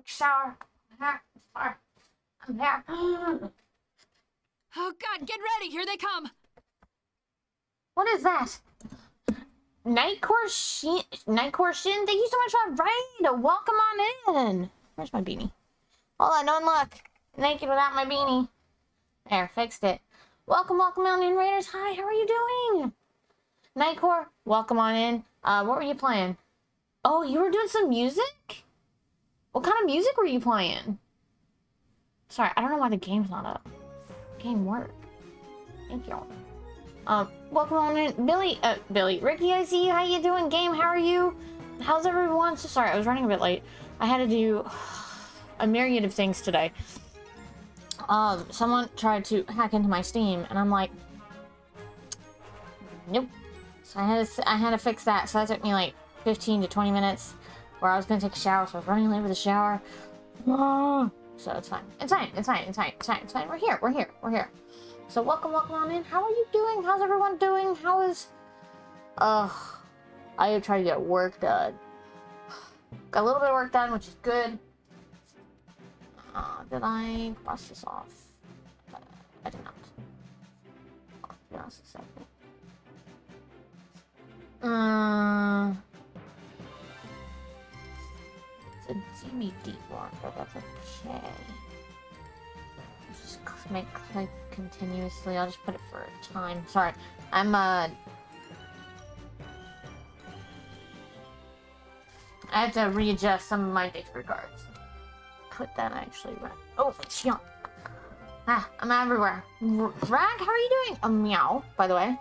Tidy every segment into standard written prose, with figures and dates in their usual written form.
quick shower. I'm here. Oh God, get ready, here they come. What is that? Nightcore Shin, thank you so much for that raid. Welcome on in. Where's my beanie? Hold on, don't look. Naked without my beanie. There, fixed it. Welcome on in, Raiders. Hi, how are you doing? Nightcore, welcome on in. What were you playing? Oh, you were doing some music? What kind of music were you playing? Sorry, I don't know why the game's not up. Game work. Thank you. Welcome on in. Billy. Ricky, I see you. How you doing? Game, how are you? How's everyone? So sorry, I was running a bit late. I had to do a myriad of things today. Someone tried to hack into my Steam, and I'm like, nope. So I had to fix that. So that took me like 15 to 20 minutes, where I was gonna take a shower, so I was running late with the shower. So it's fine. It's fine. We're here. So welcome on in. How are you doing? How's everyone doing? How is... I have tried to get work done. Got a little bit of work done, which is good. Did I cross this off? I did not. Give us a second. It's a DVD one, but that's okay. Just make click continuously. I'll just put it for a time. Sorry, I'm I have to readjust some of my Dixper cards. Put that actually right. Oh, yeah. I'm everywhere. Rag, how are you doing? A meow, by the way.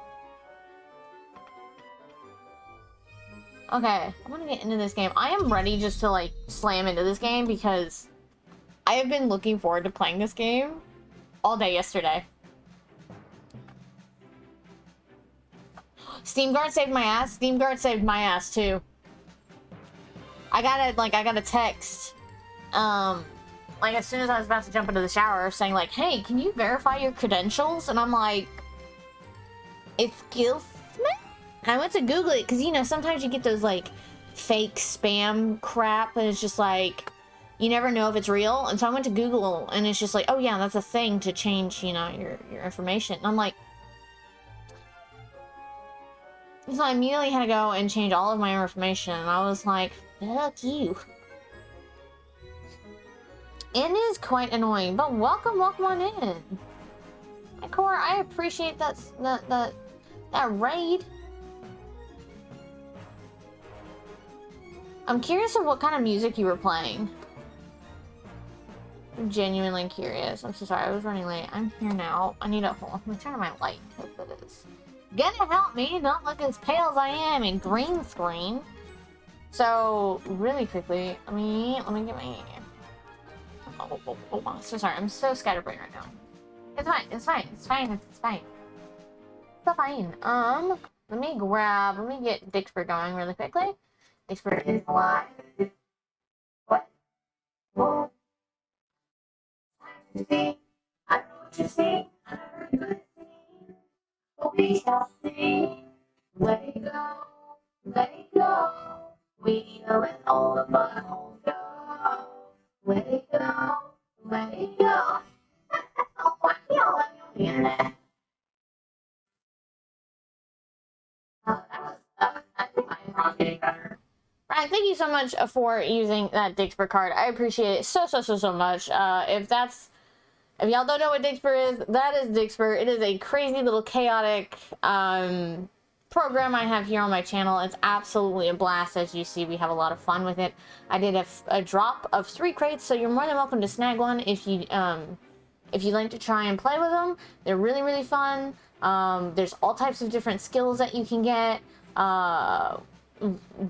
Okay, I'm gonna get into this game. I am ready just to like slam into this game because I have been looking forward to playing this game all day yesterday. Steam Guard saved my ass. Steam Guard saved my ass too. I got a text, like as soon as I was about to jump into the shower, saying like, "Hey, can you verify your credentials?" And I'm like, "Excuse me?" And I went to Google it because, you know, sometimes you get those like fake spam crap, and it's just like you never know if it's real. And so I went to Google, and it's just like, "Oh yeah, that's a thing to change, you know, your information." And I'm like, so I immediately had to go and change all of my information, and I was like, fuck you. It is quite annoying, but welcome on in. Hi, Cora, I appreciate that raid. I'm curious of what kind of music you were playing. I'm genuinely curious. I'm so sorry, I was running late. I'm here now. I need a hold on. Let me turn on my light. Hope it is gonna help me not look as pale as I am in green screen. So really quickly, let me get my. Oh, so sorry. I'm so scatterbrained right now. It's fine. Let me get Dixper going really quickly. Dixper is live. What? Whoa. See? I know what you see. I never could see. But we shall see. Let it go. We know it all the buttholes go. Let it go. Oh, I feel like you'll hear that. I think my is getting better. Ryan, thank you so much for using that Dixper card. I appreciate it so much. If y'all don't know what Dixper is, that is Dixper. It is a crazy little chaotic program I have here on my channel. It's absolutely a blast. As you see, we have a lot of fun with it. I did a drop of 3 crates, so you're more than welcome to snag one if you'd like to try and play with them. They're really fun. There's all types of different skills that you can get.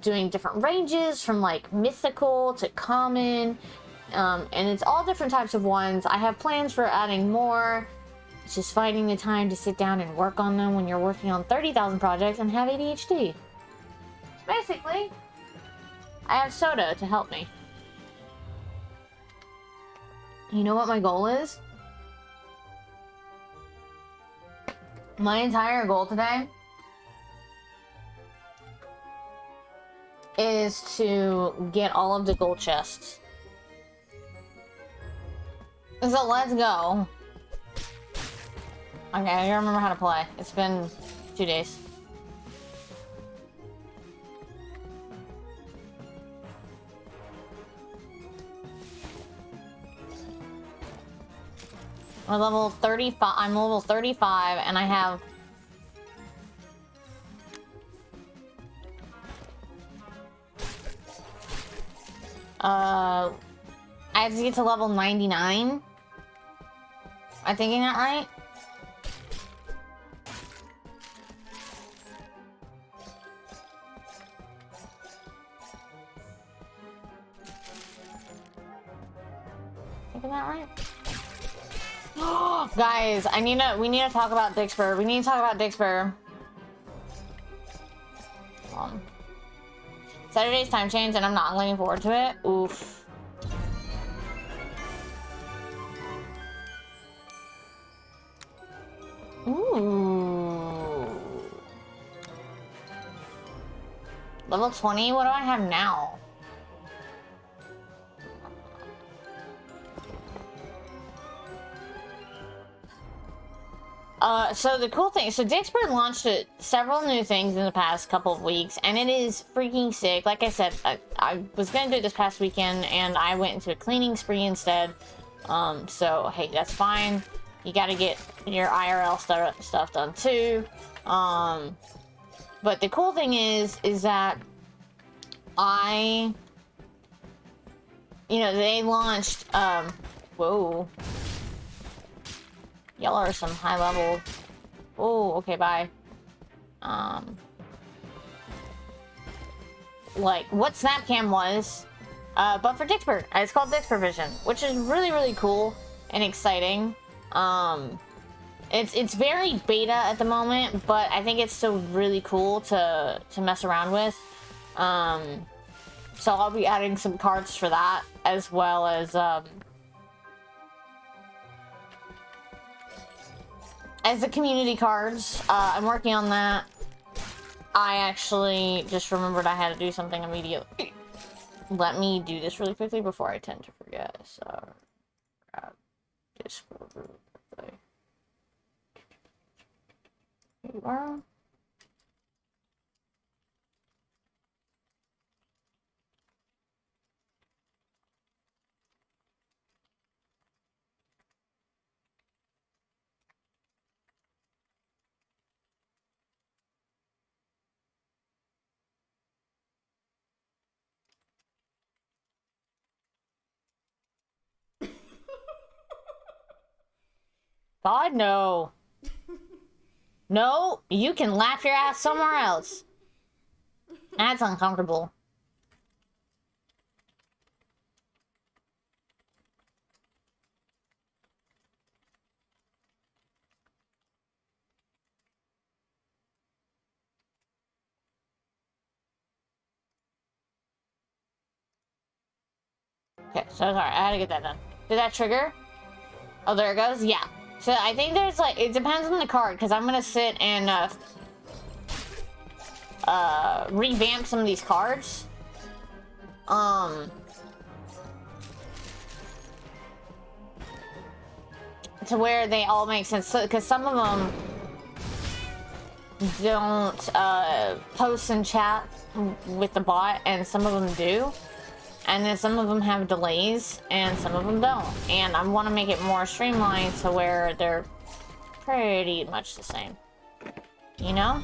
Doing different ranges from like mythical to common. And it's all different types of ones. I have plans for adding more. It's just finding the time to sit down and work on them when you're working on 30,000 projects and have ADHD. Basically, I have Soda to help me. You know what my goal is? My entire goal today is to get all of the gold chests. So let's go. Okay, I gotta remember how to play. It's been 2 days. We're level 35. I'm level 35, and I have... I have to get to level 99. Am I thinking that right? Thinking that right? Guys, we need to talk about Dixper. We need to talk about Dixper. Saturday's time change and I'm not looking forward to it. Oof. Ooh. Level 20? What do I have now? So the cool thing, so Dixper launched several new things in the past couple of weeks, and it is freaking sick. Like I said, I was gonna do it this past weekend, and I went into a cleaning spree instead. So hey, that's fine. You gotta get your IRL stuff done too. But the cool thing is that they launched, whoa. Y'all are some high level. Oh, okay, bye. Like what Snapcam was, but for Dixper. It's called Dixper Vision, which is really, really cool and exciting. It's very beta at the moment, but I think it's still really cool to mess around with. So I'll be adding some cards for that, as well as the community cards. I'm working on that. I actually just remembered I had to do something immediately. Let me do this really quickly before I tend to forget. So, grab Discord really quickly. Here you are. God, no. No, you can laugh your ass somewhere else. That's uncomfortable. Okay, so sorry, I had to get that done. Did that trigger? Oh, there it goes? Yeah. So I think there's like, it depends on the card, because I'm gonna sit and revamp some of these cards. To where they all make sense. So, because some of them don't post in chat with the bot, and some of them do. And then some of them have delays, and some of them don't. And I want to make it more streamlined to where they're pretty much the same. You know?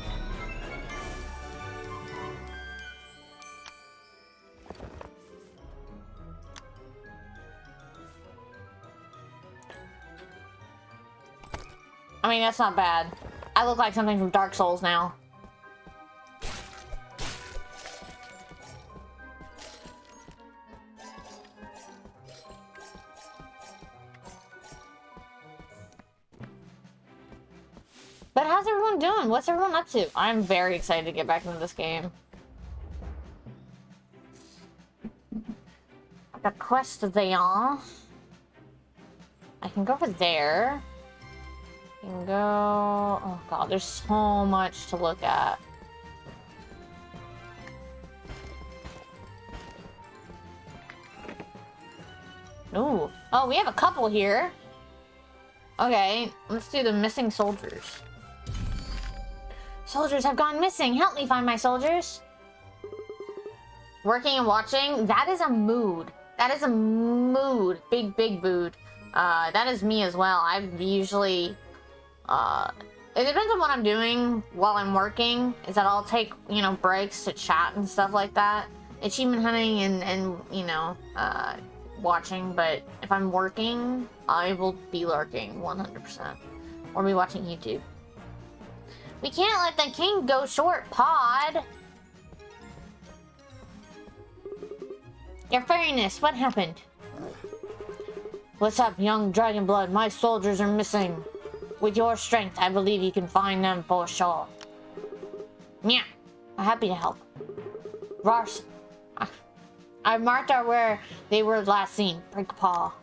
I mean, that's not bad. I look like something from Dark Souls now. But how's everyone doing? What's everyone up to? I'm very excited to get back into this game. I got quest there. I can go over there. I can go... Oh god, there's so much to look at. Ooh. Oh, we have a couple here. Okay, let's do the missing soldiers. Soldiers have gone missing. Help me find my soldiers. Working and watching. That is a mood. That is a mood. Big, big mood. That is me as well. I've usually... it depends on what I'm doing while I'm working. Is that I'll take, you know, breaks to chat and stuff like that. Achievement hunting and you know, watching. But if I'm working, I will be lurking 100%. Or be watching YouTube. We can't let the king go short, Pod. Your fairiness, what happened? What's up, young Dragonblood? My soldiers are missing. With your strength, I believe you can find them for sure. Yeah, I'm happy to help. Rars, I've marked out where they were last seen. Break paw.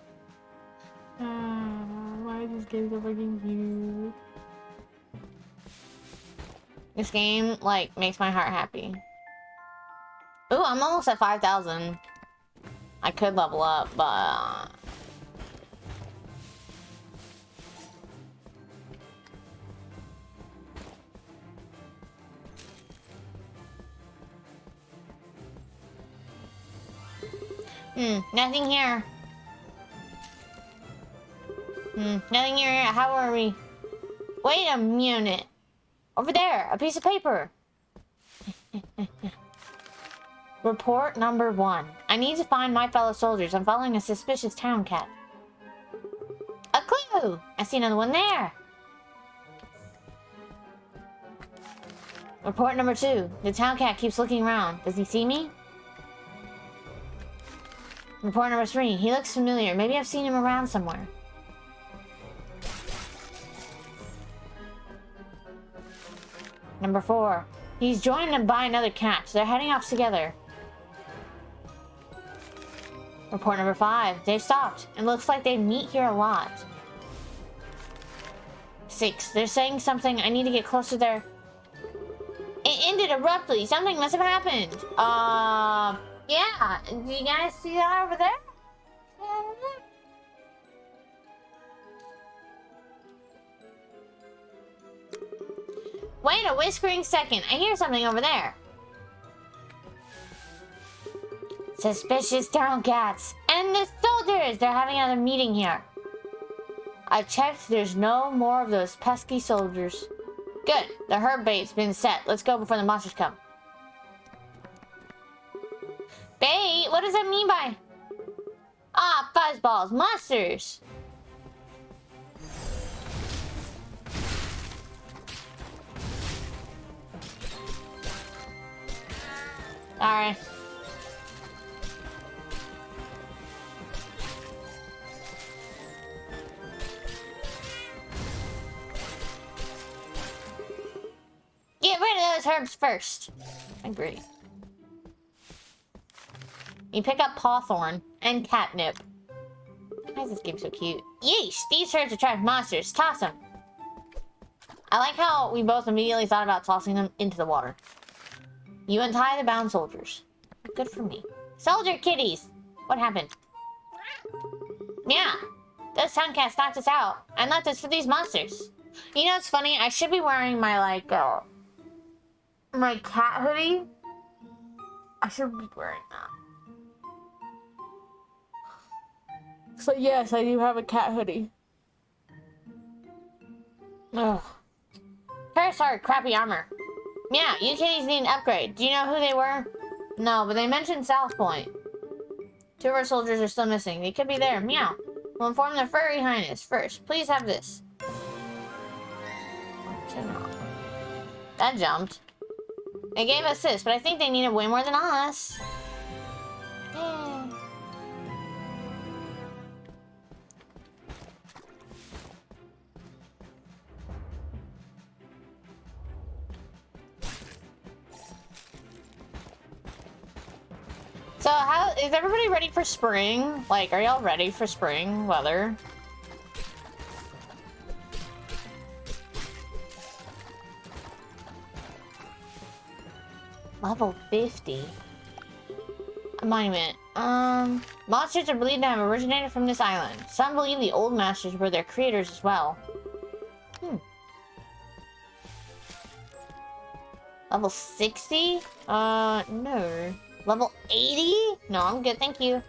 Why is this game so fucking cute? This game, like, makes my heart happy. Ooh, I'm almost at 5,000. I could level up, but... nothing here. Nothing here. How are we? Wait a minute. Over there, a piece of paper. Report number 1. I need to find my fellow soldiers. I'm following a suspicious town cat. A clue! I see another one there. Report number 2. The town cat keeps looking around. Does he see me? Report number 3. He looks familiar. Maybe I've seen him around somewhere. Number 4. He's joined by another cat. They're heading off together. Report number 5. They've stopped. It looks like they meet here a lot. 6. They're saying something. I need to get closer there. It ended abruptly. Something must have happened. Yeah. Do you guys see that over there? Wait a whispering second. I hear something over there. Suspicious town cats. And the soldiers! They're having another meeting here. I've checked. There's no more of those pesky soldiers. Good. The herb bait's been set. Let's go before the monsters come. Bait? What does that mean by... Ah, fuzzballs. Monsters! Alright. Get rid of those herbs first. Agree. You pick up Pawthorn and Catnip. Why is this game so cute? Yeesh! These herbs attract monsters. Toss them. I like how we both immediately thought about tossing them into the water. You untie the bound soldiers. Good for me. Soldier kitties! What happened? Yeah! Those town cats knocked us out and left us for these monsters. You know what's funny? I should be wearing my, like, my cat hoodie. I should be wearing that. So yes, I do have a cat hoodie. Ugh. Curse our crappy armor. Yeah, you kitties need an upgrade. Do you know who they were? No, but they mentioned South Point. 2 of our soldiers are still missing. They could be there. Meow. We'll inform their furry highness first. Please have this. That jumped. They gave us this, but I think they need it way more than us. Yeah. So how is everybody ready for spring? Like, are y'all ready for spring weather? Level 50. A monument. Monsters are believed to have originated from this island. Some believe the old masters were their creators as well. Level 60? No. Level 80? No, I'm good, thank you.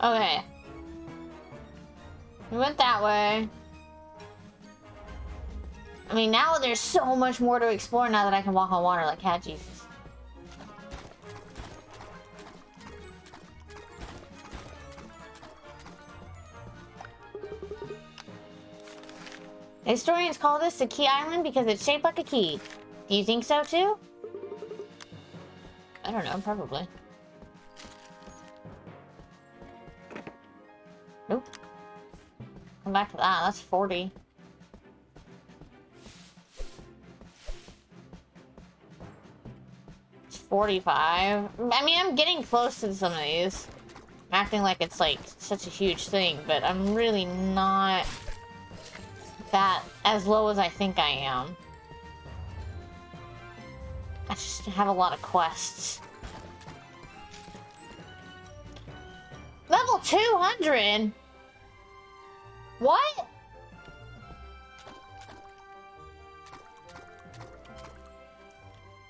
Okay. We went that way. I mean, now there's so much more to explore now that I can walk on water like cat Jesus. Historians call this the Key Island because it's shaped like a key. Do you think so too? I don't know, probably. Nope. Come back to that, that's 40. It's 45. I mean, I'm getting close to some of these. I'm acting like it's like such a huge thing, but I'm really not that as low as I think I am. I just have a lot of quests. Level 200? What?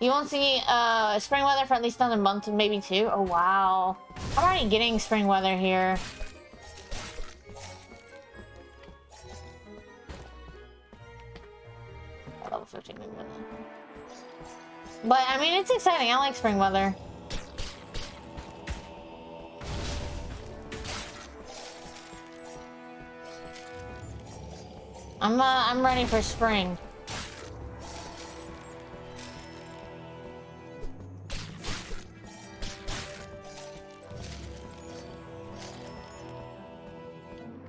You won't see spring weather for at least another month, maybe two. Oh wow. I'm already getting spring weather here. Level 15 weather. But I mean, it's exciting. I like spring weather. I'm ready for spring.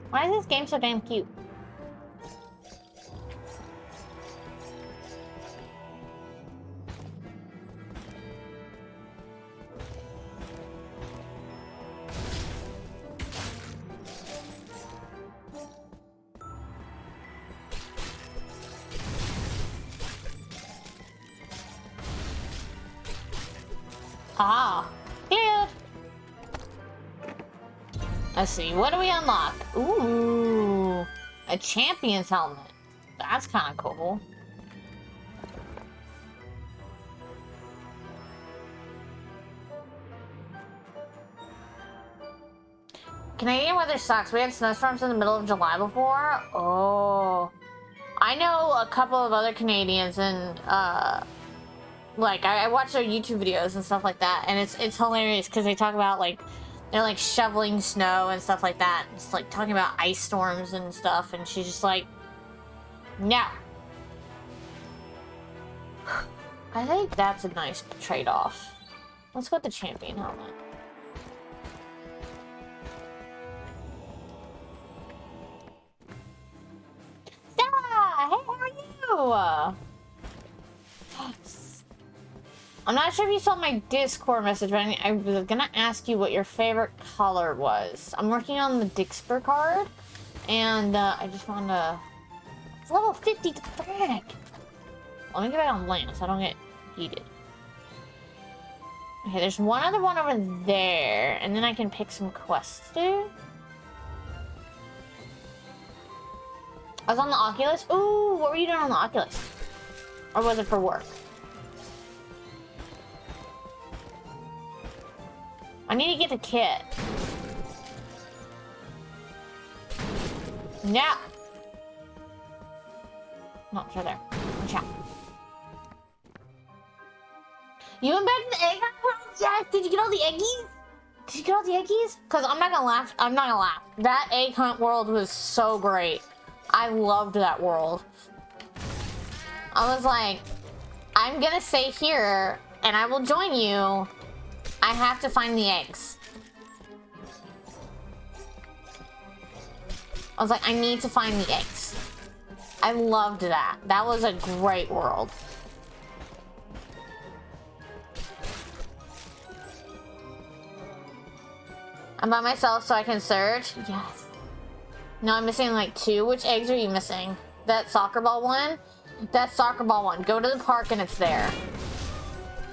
Why is this game so damn cute? Ah, cleared. Let's see, what do we unlock? Ooh, a champion's helmet. That's kind of cool. Canadian weather sucks. We had snowstorms in the middle of July before. Oh, I know a couple of other Canadians, and like I watch their YouTube videos and stuff like that, and it's hilarious because they talk about like they're like shoveling snow and stuff like that. It's like talking about ice storms and stuff, and she's just like, no. I think that's a nice trade-off. Let's go with the champion helmet. Stella! Hey, how are you? I'm not sure if you saw my Discord message, but I was gonna ask you what your favorite color was. I'm working on the Dixper card, and I just wanted to... It's level 50 to frick! Let me get back on land so I don't get heated. Okay, there's one other one over there, and then I can pick some quests to do. I was on the Oculus. Ooh, what were you doing on the Oculus? Or was it for work? I need to get the kit. No. No, it's right there. Watch out. You went back to the egg hunt? Yes. Did you get all the eggies? Did you get all the eggies? Because I'm not gonna laugh. I'm not gonna laugh. That egg hunt world was so great. I loved that world. I was like, I'm gonna stay here and I will join you. I have to find the eggs. I was like, I need to find the eggs. I loved that. That was a great world. I'm by myself so I can search. Yes. No, I'm missing like 2. Which eggs are you missing? That soccer ball one? That soccer ball one. Go to the park and it's there.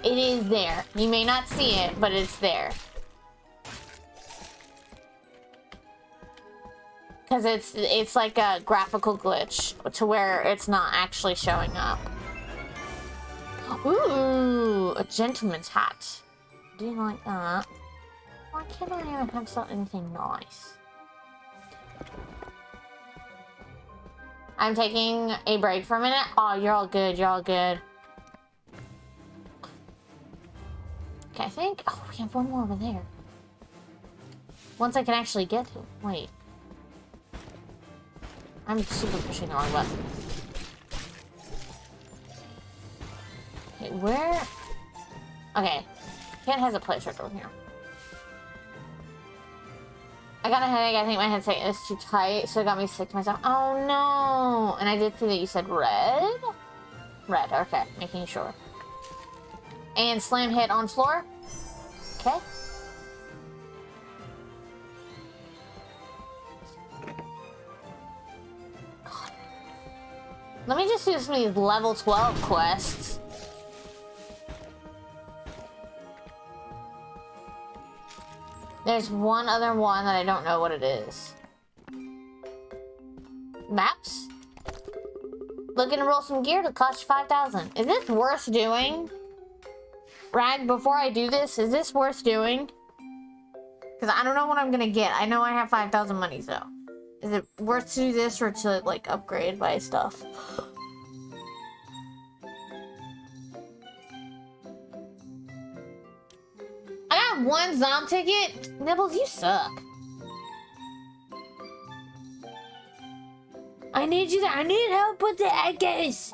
It is there. You may not see it, but it's there. Because it's like a graphical glitch to where it's not actually showing up. Ooh, a gentleman's hat. Do you like that? Why can't I even have anything nice? I'm taking a break for a minute. Oh, you're all good. You're all good. Okay, I think... Oh, we have one more over there. Once I can actually get to... Wait. I'm super pushing the wrong button. Okay, where... Okay. Ken has a place right over here. I got a headache. I think my headset is too tight, so it got me sick to myself. Oh no! And I did see that you said red? Red, okay. Making sure. And slam hit on floor. Okay. God. Let me just do some of these level 12 quests. There's one other one that I don't know what it is. Maps? Looking to roll some gear to cost you 5,000. Is this worth doing? Rag, before I do this, is this worth doing? Because I don't know what I'm gonna get. I know I have 5,000 monies though. Is it worth to do this or to like upgrade my stuff? I got 1 Zom ticket? Nibbles, you suck. I need help with the eggies.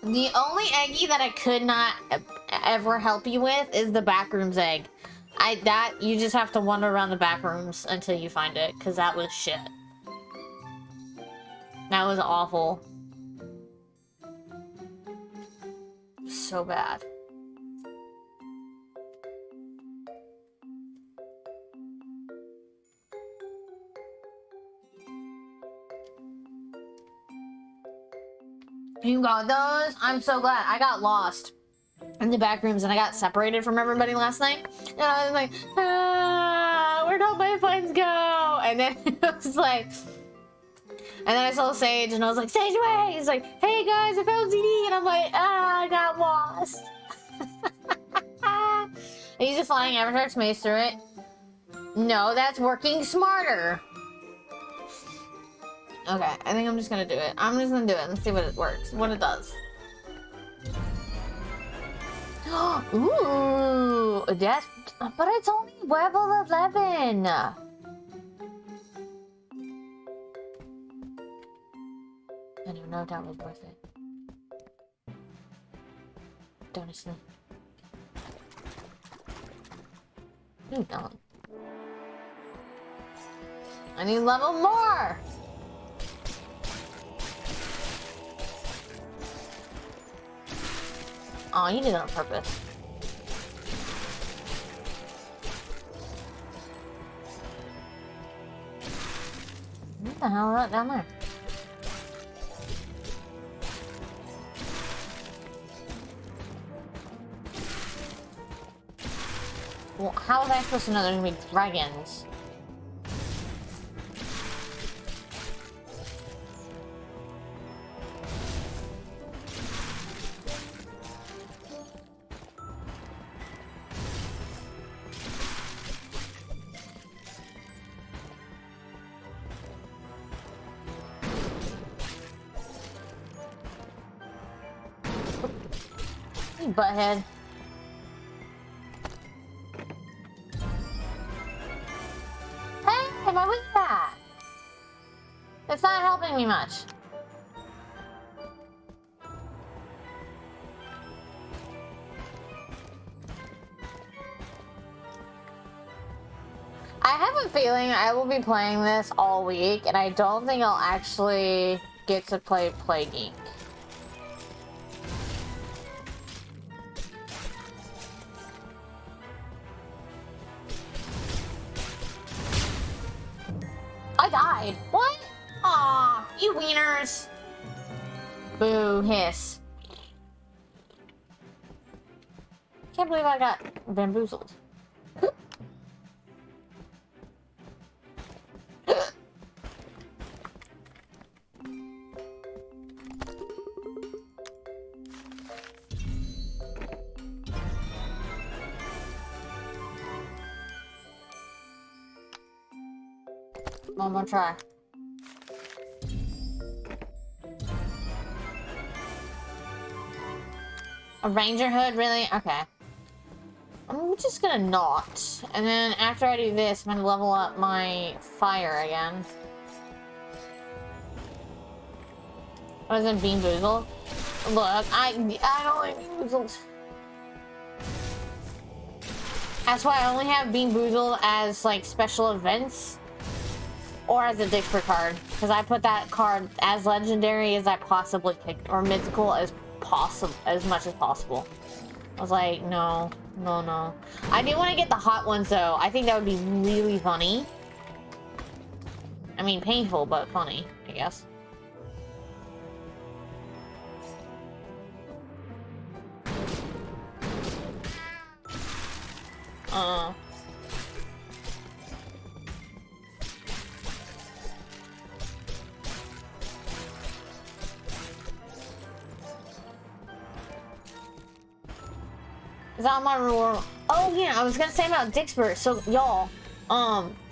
The only eggie that I could not ever help you with is the backrooms egg. You just have to wander around the back rooms until you find it, because that was shit. That was awful. So bad. You got those? I'm so glad. I got lost in the back rooms and I got separated from everybody last night. And I was like, where'd all my friends go? And then it was like, and then I saw Sage and I was like, Sage away! He's like, hey guys, I found ZD. And I'm like, I got lost. And he's just flying Avatar to maze through it. No, that's working smarter. Okay, I think I'm just gonna do it. I'm just gonna do it and see what it works, what it does. Ooh, that's, but it's only level 11. I don't know if that was worth it. Don't assume. Ooh, don't. I need level more. Oh, you did it on purpose. What the hell is that down there? Well, how was I supposed to know there's gonna be dragons? Butthead. Hey, my wing back. It's not helping me much. I have a feeling I will be playing this all week, and I don't think I'll actually get to play Plague Inc. died. What? Aw, you wieners. Boo, hiss. Can't believe I got bamboozled. One more try. A ranger hood, really? Okay. I'm just gonna not. And then after I do this, I'm gonna level up my fire again. I was in Bean Boozled. Look, I don't like Bean Boozled. That's why I only have Bean Boozled as like special events. Or as a Dixper card. Because I put that card as legendary as I possibly could. Or mythical as possible, as much as possible. I was like, no. I do want to get the hot ones though. I think that would be really funny. I mean, painful, but funny, I guess. Is that my rule? Oh yeah, I was gonna say about Dixper. So y'all,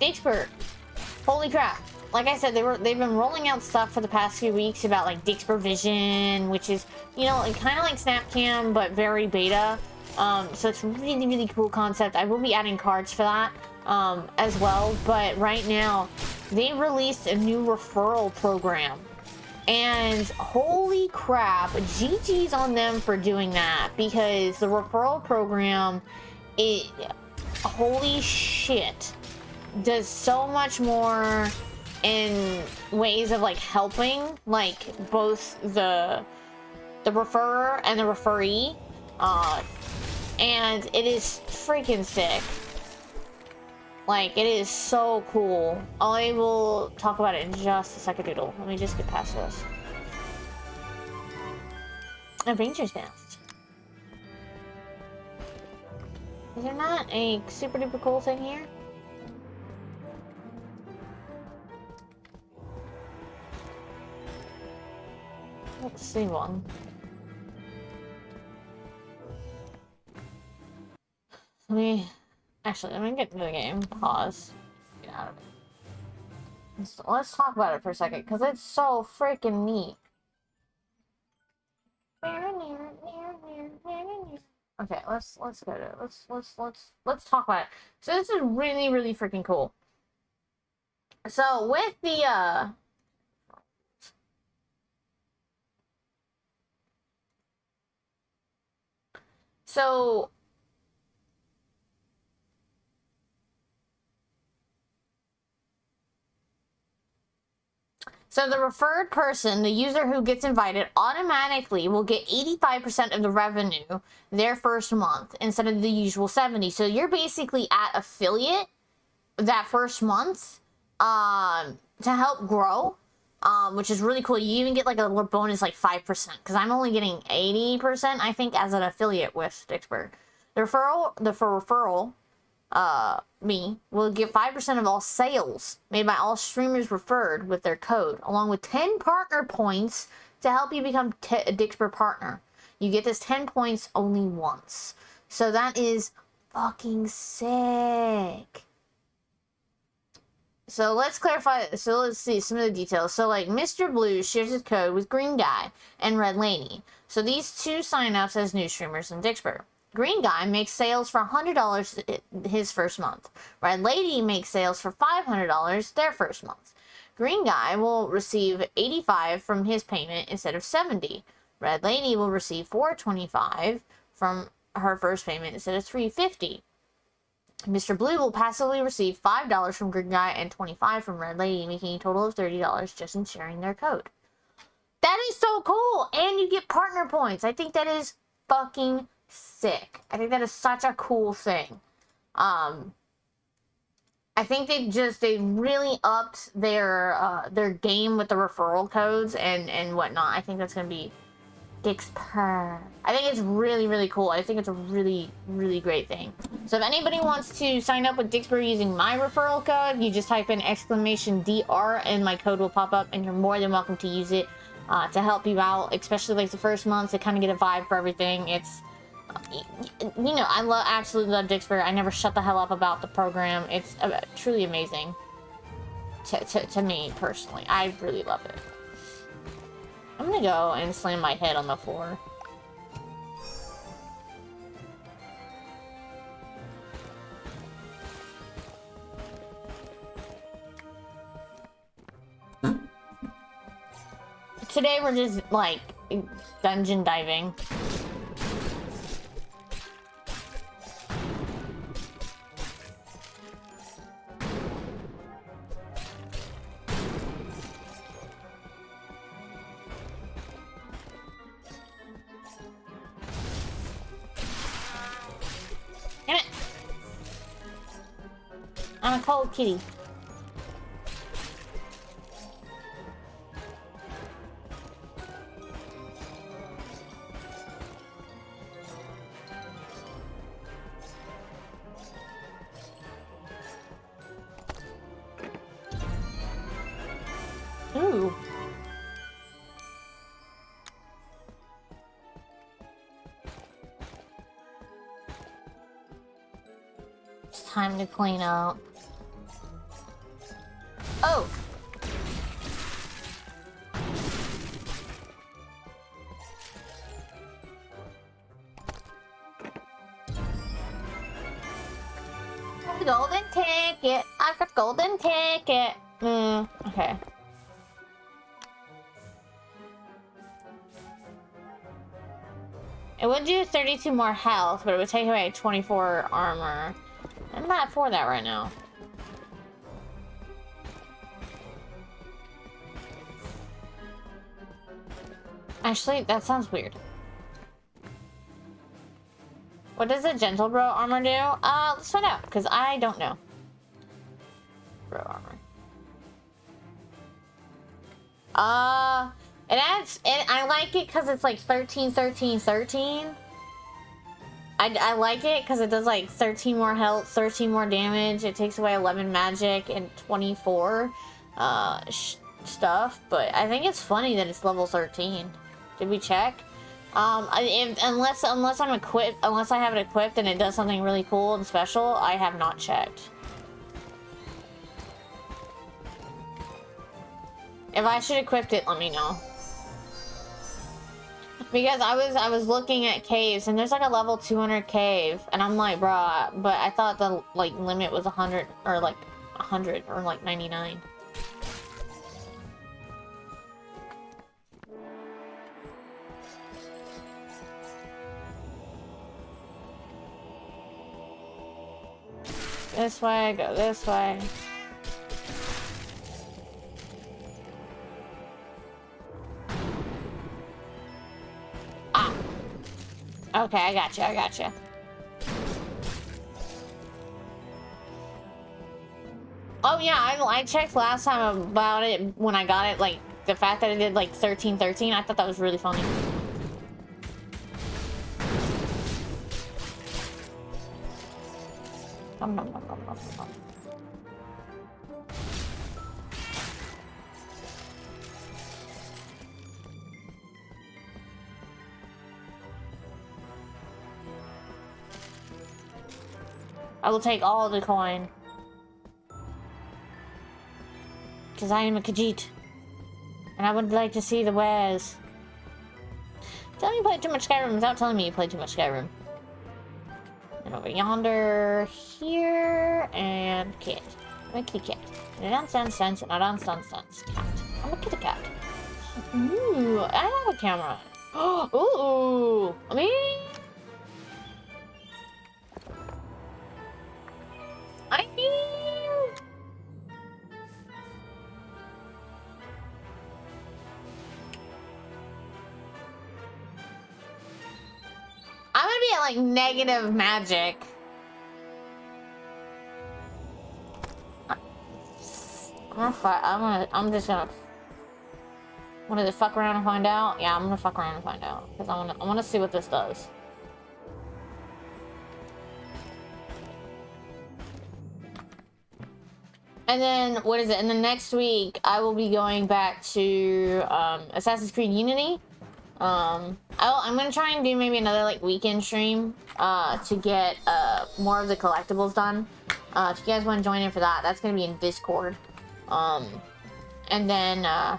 Dixper, holy crap! Like I said, they've been rolling out stuff for the past few weeks about like Dixper Vision, which is, you know, like, kind of like Snapcam but very beta. So it's really cool concept. I will be adding cards for that as well. But right now, they released a new referral program. And holy crap, GG's on them for doing that, because the referral program, holy shit, does so much more in ways of like helping like both the referrer and the referee, and it is freaking sick. Like, it is so cool. I will talk about it in just a second, doodle. Let me just get past this. A ranger's nest. Is there not a super duper cool thing here? Let's see one. Let me get into the game. Pause. Get out of it. Let's talk about it for a second, because it's so freaking neat. Okay, let's go to it. Let's talk about it. So this is really freaking cool. So with the So the referred person, the user who gets invited, automatically will get 85% of the revenue their first month instead of the usual 70%. So you're basically at affiliate that first month to help grow, which is really cool. You even get like a little bonus like 5%, because I'm only getting 80%, I think, as an affiliate with Dixper. The referral, me will get 5% of all sales made by all streamers referred with their code, along with 10 partner points to help you become a Dixper partner. You get this 10 points only once. So that is fucking sick. So let's clarify. So let's see some of the details. So like Mr. Blue shares his code with Green Guy and Red Lady. So these two sign ups as new streamers in Dixper. Green Guy makes sales for $100 his first month. Red Lady makes sales for $500 their first month. Green Guy will receive $85 from his payment instead of $70. Red Lady will receive $425 from her first payment instead of $350. Mr. Blue will passively receive $5 from Green Guy and $25 from Red Lady, making a total of $30 just in sharing their code. That is so cool! And you get partner points. I think that is fucking sick. I think that is such a cool thing. I think they really upped their game with the referral codes and whatnot. I think that's gonna be Dixper. I think it's really, really cool. I think it's a really, really great thing. So if anybody wants to sign up with Dixper using my referral code, you just type in !DR and my code will pop up, and you're more than welcome to use it to help you out, especially like the first month to kind of get a vibe for everything. It's, you know, I absolutely love Dixper. I never shut the hell up about the program. It's truly amazing to me personally. I really love it. I'm gonna go and slam my head on the floor. Today we're just, like, dungeon diving. Damn it! I'm a cold kitty. Ooh. It's time to clean up. Oh! Golden ticket. I've got golden ticket. Okay. It would do 32 more health, but it would take away 24 armor. I'm not for that right now. Actually, that sounds weird. What does a gentle bro armor do? Let's find out, because I don't know. Bro armor. It adds, I like it because it's like 13, 13, 13. I like it because it does like 13 more health, 13 more damage. It takes away 11 magic and 24 stuff. But I think it's funny that it's level 13. Did we check? Unless I'm equipped, unless I have it equipped and it does something really cool and special, I have not checked. If I should equip it, let me know. Because I was looking at caves and there's like a level 200 cave and I'm like, bruh, but I thought the like limit was 100 or like 100 or like 99. This way, go this way. Ah. Okay, I gotcha, I gotcha. Oh yeah, I checked last time about it when I got it, like, the fact that it did like 13, 13, I thought that was really funny. Nom, nom, nom, nom, nom, nom. I will take all the coin. Because I am a Khajiit. And I would like to see the wares. Tell me you played too much Skyrim without telling me you played too much Skyrim. And over yonder, here, and cat. I'm a kitty cat. And a nonsense sense, and a nonsense sense cat. I'm a kitty cat. Ooh, I have a camera. Ooh, I mean... I'm gonna be at like negative magic. I'm just gonna. What is it? Fuck around and find out? Yeah, I'm gonna fuck around and find out because I wanna see what this does. And then what is it? And then next week I will be going back to Assassin's Creed Unity. I'm gonna try and do maybe another like weekend stream to get more of the collectibles done. If you guys want to join in for that, that's gonna be in Discord. And then I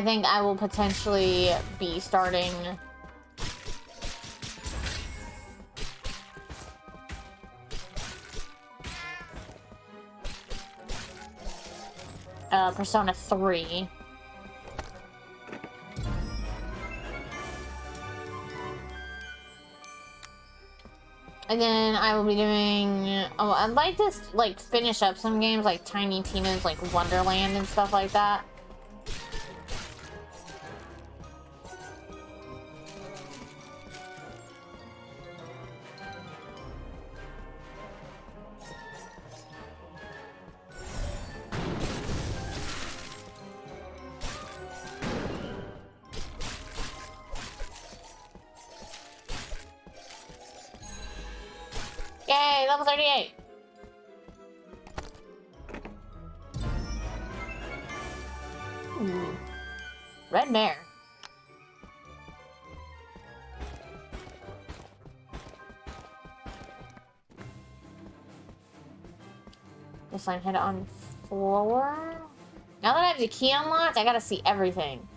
think I will potentially be starting Persona 3. And then I will be doing... Oh, I'd like to, like, finish up some games like Tiny Tina's, like, Wonderland and stuff like that. Yay, level 38! Ooh. Red mare. Guess I'm head on 4. Now that I have the key unlocked, I gotta see everything.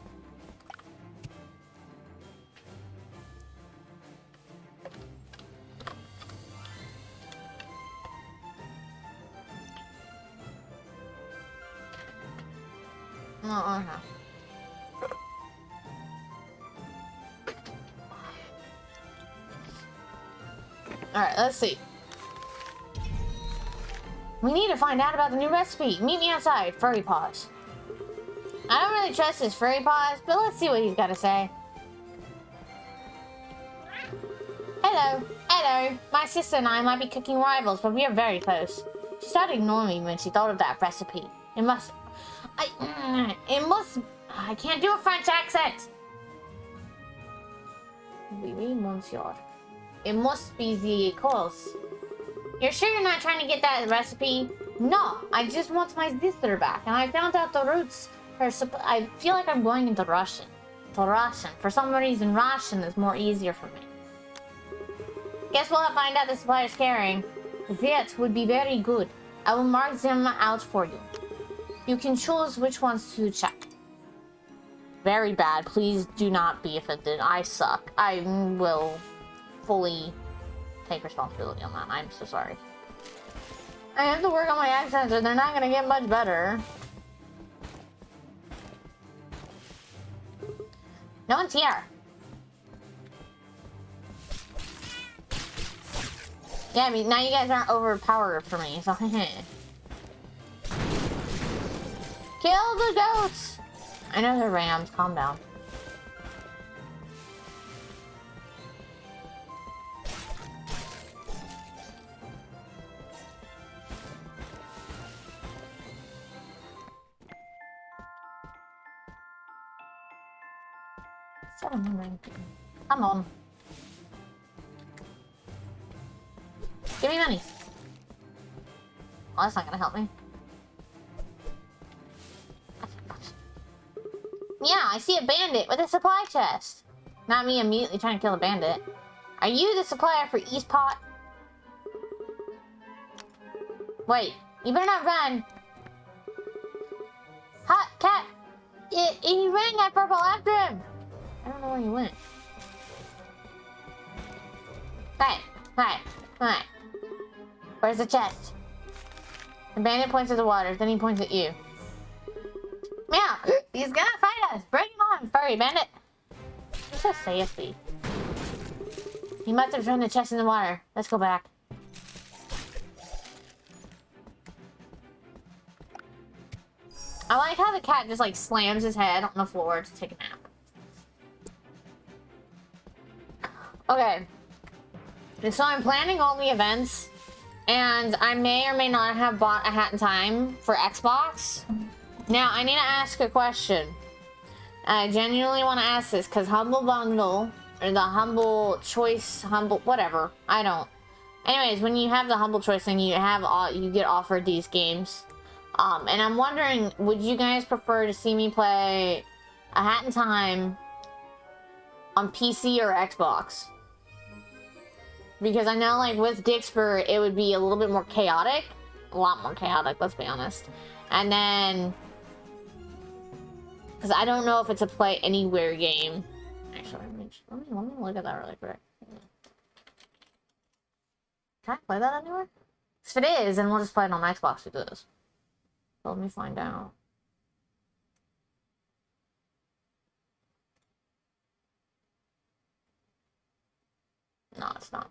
Alright, let's see. We need to find out about the new recipe. Meet me outside, Furry Paws. I don't really trust this Furry Paws, but let's see what he's got to say. Hello. Hello. My sister and I might be cooking rivals, but we are very close. She started ignoring me when she thought of that recipe. I can't do a French accent. Oui, oui, monsieur. It must be the course. You're sure you're not trying to get that recipe? No, I just want my sister back, and I found out the roots. I feel like I'm going into Russian. To Russian. For some reason, Russian is more easier for me. Guess we'll find out the supplier's carrying. That would be very good. I will mark them out for you. You can choose which ones to check. Very bad. Please do not be offended. I suck. I will fully take responsibility on that. I'm so sorry. I have to work on my accents or they're not gonna get much better. No one's here. Yeah, I mean, now you guys aren't overpowered for me, so kill the goats! I know they're rams, calm down. Come on. Give me money. Oh, that's not gonna help me. Yeah, I see a bandit with a supply chest. Not me immediately trying to kill a bandit. Are you the supplier for East Pot? Wait, you better not run. Hot cat! He ran that purple after him! I don't know where he went. Hey. Where's the chest? The bandit points at the water, then he points at you. Meow! He's gonna fight us! Bring him on, furry bandit! It's just saith thee. He must have thrown the chest in the water. Let's go back. I like how the cat just like slams his head on the floor to take a nap. Okay. So I'm planning all the events, and I may or may not have bought a Hat in Time for Xbox. Now, I need to ask a question. I genuinely want to ask this, because Humble Bundle, or the Humble Choice, whatever, I don't. Anyways, when you have the Humble Choice thing, you get offered these games. And I'm wondering, would you guys prefer to see me play a Hat in Time on PC or Xbox? Because I know, like, with Dixper, it would be a little bit more chaotic. A lot more chaotic, let's be honest. And then... because I don't know if it's a play anywhere game. Actually, let me look at that really quick. Can I play that anywhere? If it is, then we'll just play it on Xbox. It is. So let me find out. No, it's not.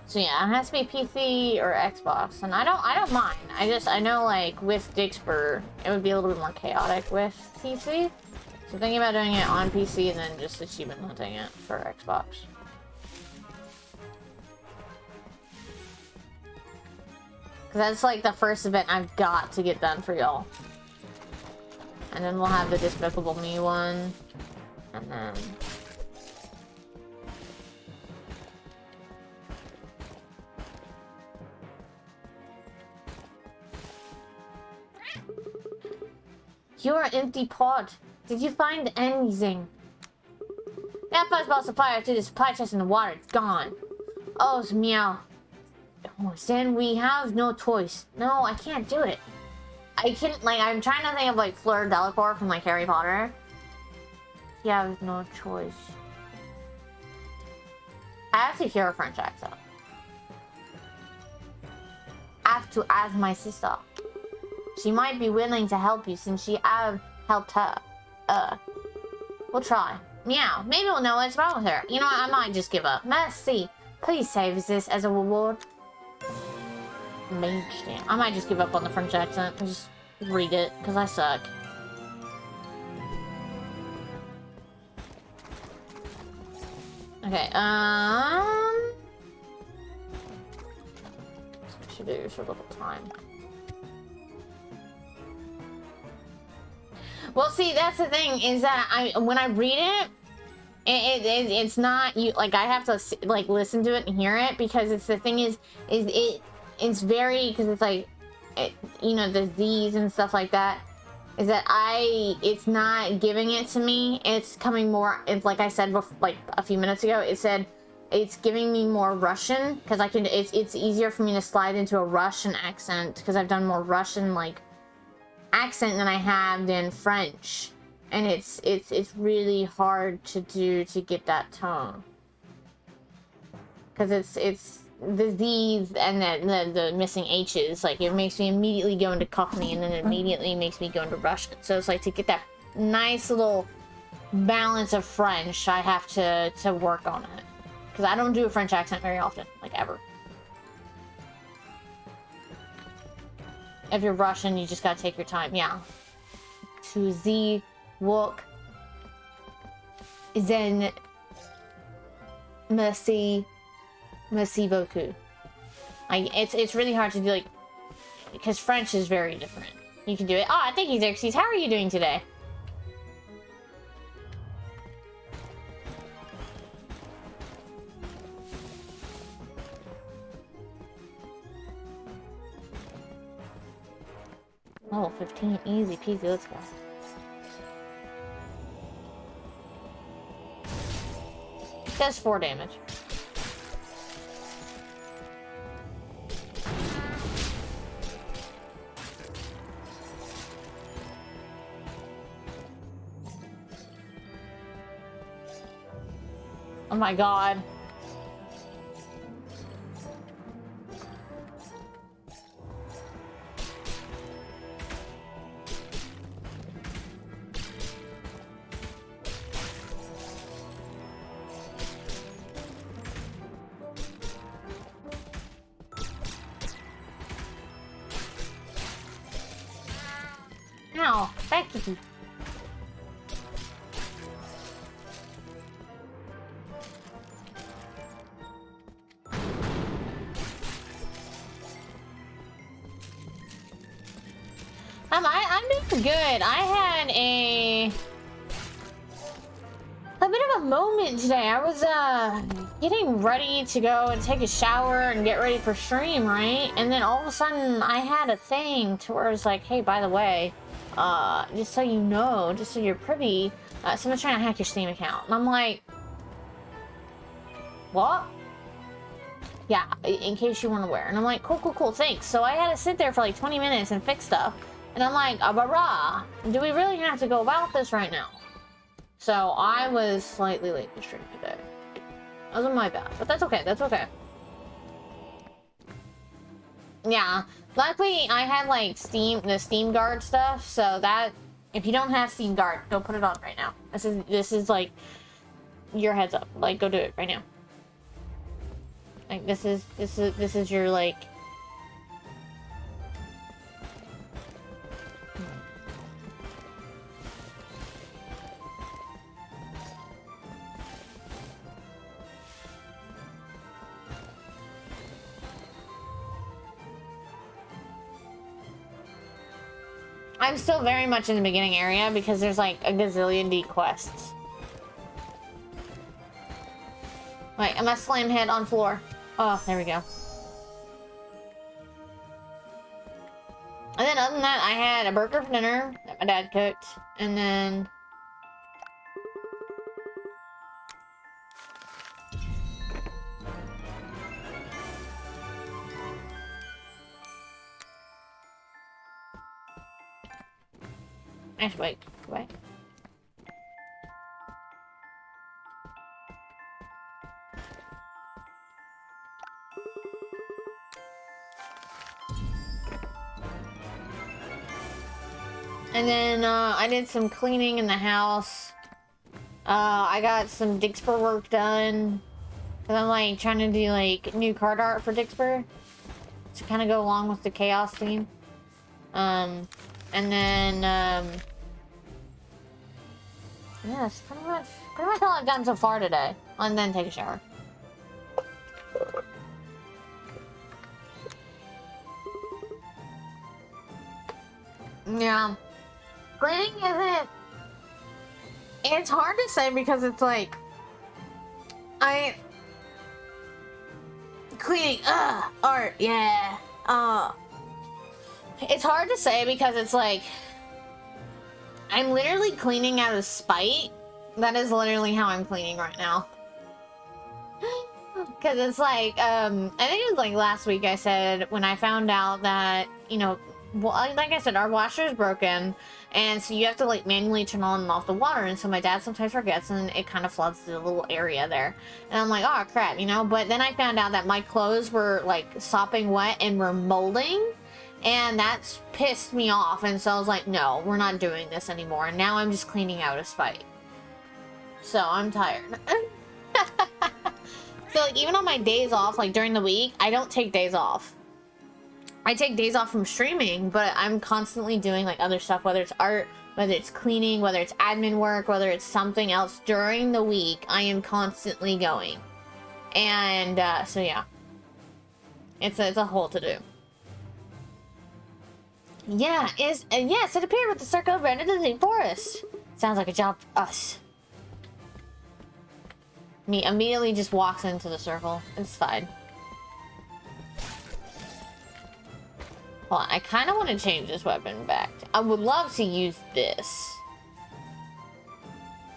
So yeah, it has to be PC or Xbox, and I don't mind. I know, like, with Dixper, it would be a little bit more chaotic with PC. So I'm thinking about doing it on PC and then just achievement hunting it for Xbox. Because that's like the first event I've got to get done for y'all. And then we'll have the Despicable Me one. And then... You're an empty pot. Did you find anything? That fuzzball supplier to the supply chest in the water. It's gone. Oh, it's meow. Oh, then we have no choice. No, I can't do it. I can't, like, I'm trying to think of, like, Fleur Delacour from, like, Harry Potter. You have no choice. I have to hear a French accent. I have to ask my sister. She might be willing to help you since she have helped her. We'll try. Meow. Maybe we'll know what's wrong with her. You know what? I might just give up. Merci. Please save this as a reward. Mage damn. I might just give up on the French accent and just read it, because I suck. Okay, what should do for a little time. Well, see, that's the thing, is that when I read it, it's not, you, like, I have to, like, listen to it and hear it, because it's, the thing is it's very, because it's like, you know, the Z's and stuff like that, is that it's not giving it to me, it's coming more, it's like I said before, like, a few minutes ago, it said, it's giving me more Russian, because I can, it's easier for me to slide into a Russian accent, because I've done more Russian, like, accent than I have in French, and it's really hard to do, to get that tone, because it's the Z's and the missing H's, like, it makes me immediately go into Cockney, and then it immediately makes me go into Russian. So it's like, to get that nice little balance of French, I have to work on it, because I don't do a French accent very often, like, ever. If you're Russian, you just gotta take your time. Yeah. To the walk. Then merci beaucoup. It's really hard to do, like, because French is very different. You can do it. Ah, thank you, Xerxes. How are you doing today? Level 15, easy peasy, let's go. Does 4 damage. Oh my god. Oh, thank you. I'm doing good. I had a bit of a moment today. I was getting ready to go and take a shower and get ready for stream, right? And then all of a sudden I had a thing to where it's like, hey, by the way, just so you know, just so you're privy, someone's trying to hack your Steam account. And I'm like, what? Yeah, in case you weren't aware. And I'm like, cool, thanks. So I had to sit there for like 20 minutes and fix stuff. And I'm like, barah, do we really have to go about this right now? So I was slightly late to stream today. That wasn't my bad, but that's okay, that's okay. Yeah, luckily I had like the Steam Guard stuff, so that, if you don't have Steam Guard, go put it on right now. This is like, your heads up, like go do it right now. Like this is your like, I'm still very much in the beginning area because there's like a gazillion D quests. Wait, am I slam head on floor? Oh, there we go. And then other than that, I had a burger for dinner that my dad cooked, and then actually, wait. And then I did some cleaning in the house. I got some Dixper work done. Cause I'm like trying to do like new card art for Dixper to kind of go along with the chaos theme. And then yeah, that's pretty much all I've done so far today. And then take a shower. Yeah. Cleaning isn't... It's hard to say because it's like... Cleaning, art, yeah. It's hard to say because it's like... I'm literally cleaning out of spite. That is literally how I'm cleaning right now. Because it's like, I think it was like last week I said, when I found out that, you know, well, like I said, our washer is broken, and so you have to like manually turn on and off the water, and so my dad sometimes forgets, and it kind of floods the little area there. And I'm like, oh crap, you know, but then I found out that my clothes were like sopping wet and were molding, and that's pissed me off, and so I was like, no, we're not doing this anymore, and now I'm just cleaning out of spite. So I'm tired. So like even on my days off, like during the week, I don't take days off. I take days off from streaming, but I'm constantly doing like other stuff, whether it's art, whether it's cleaning, whether it's admin work, whether it's something else during the week. I am constantly going. And so yeah, it's a whole to do. Yeah, yes, it appeared with the circle ran into the forest. Sounds like a job for us. Me immediately just walks into the circle. It's fine. Well, I kind of want to change this weapon back. I would love to use this,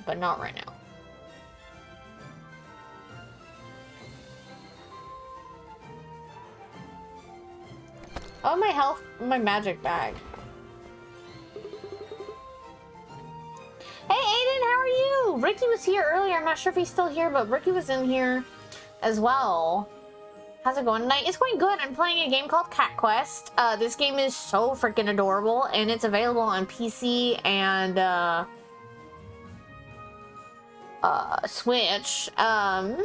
but not right now. Oh, my health, my magic bag. Hey, Aiden, how are you? Ricky was here earlier. I'm not sure if he's still here, but Ricky was in here as well. How's it going tonight? It's going good. I'm playing a game called Cat Quest. This game is so freaking adorable, and it's available on PC and Switch. And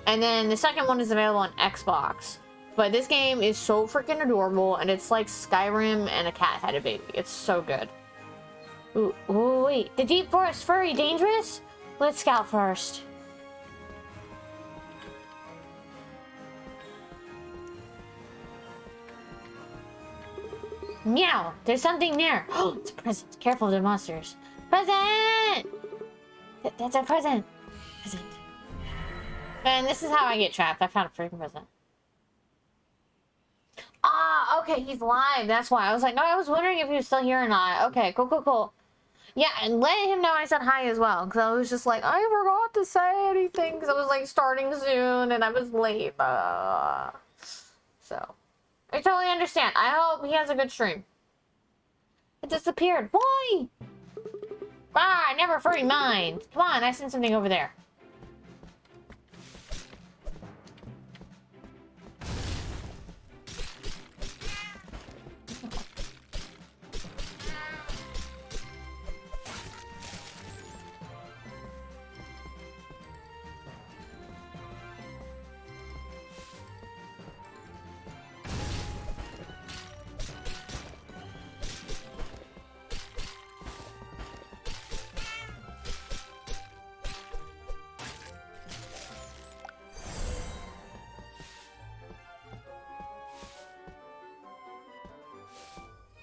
then the second one is available on Xbox. But this game is so freaking adorable, and it's like Skyrim and a cat had a baby. It's so good. Ooh, ooh, wait. The deep forest furry dangerous? Let's scout first. Meow! There's something there. Oh, it's a present. Careful of the monsters. Present! That's a present. Present. And this is how I get trapped. I found a freaking present. Ah, okay, he's live. That's why. I was like, no, I was wondering if he was still here or not. Okay, cool, cool, cool. Yeah, and letting him know I said hi as well. Because I was just like, I forgot to say anything. Because I was like starting soon and I was late. So, I totally understand. I hope he has a good stream. It disappeared. Why? Ah, never furry mind. Come on, I sent something over there.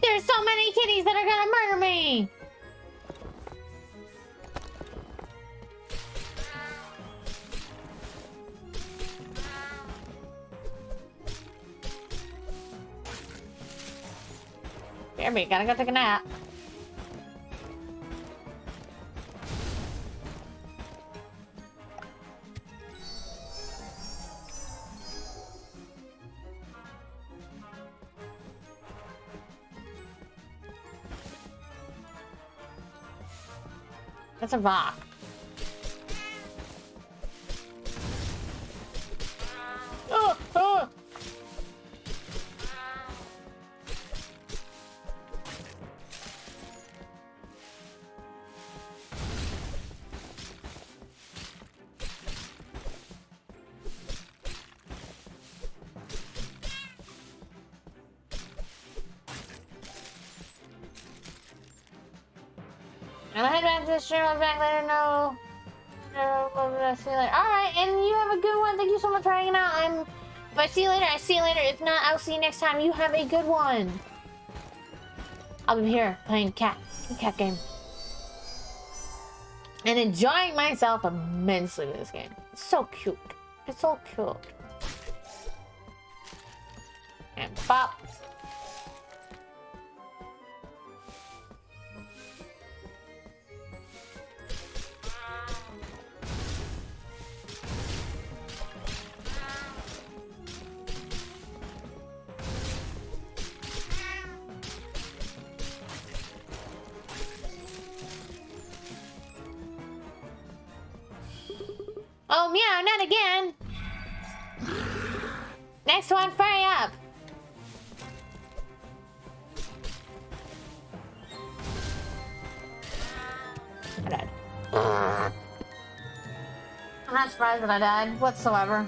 There's so many kitties that are gonna murder me! Jeremy, gotta go take a nap. That's a rock. Oh, oh. I'm gonna head back to the stream. I'll be back later. No. See you later. Alright, and you have a good one. Thank you so much for hanging out. If I see you later, I see you later. If not, I'll see you next time. You have a good one. I'll be here playing cat game. And enjoying myself immensely with this game. It's so cute. It's so cute. And pop. Oh, meow, not again. Next one, furry up. I died. I'm not surprised that I died whatsoever.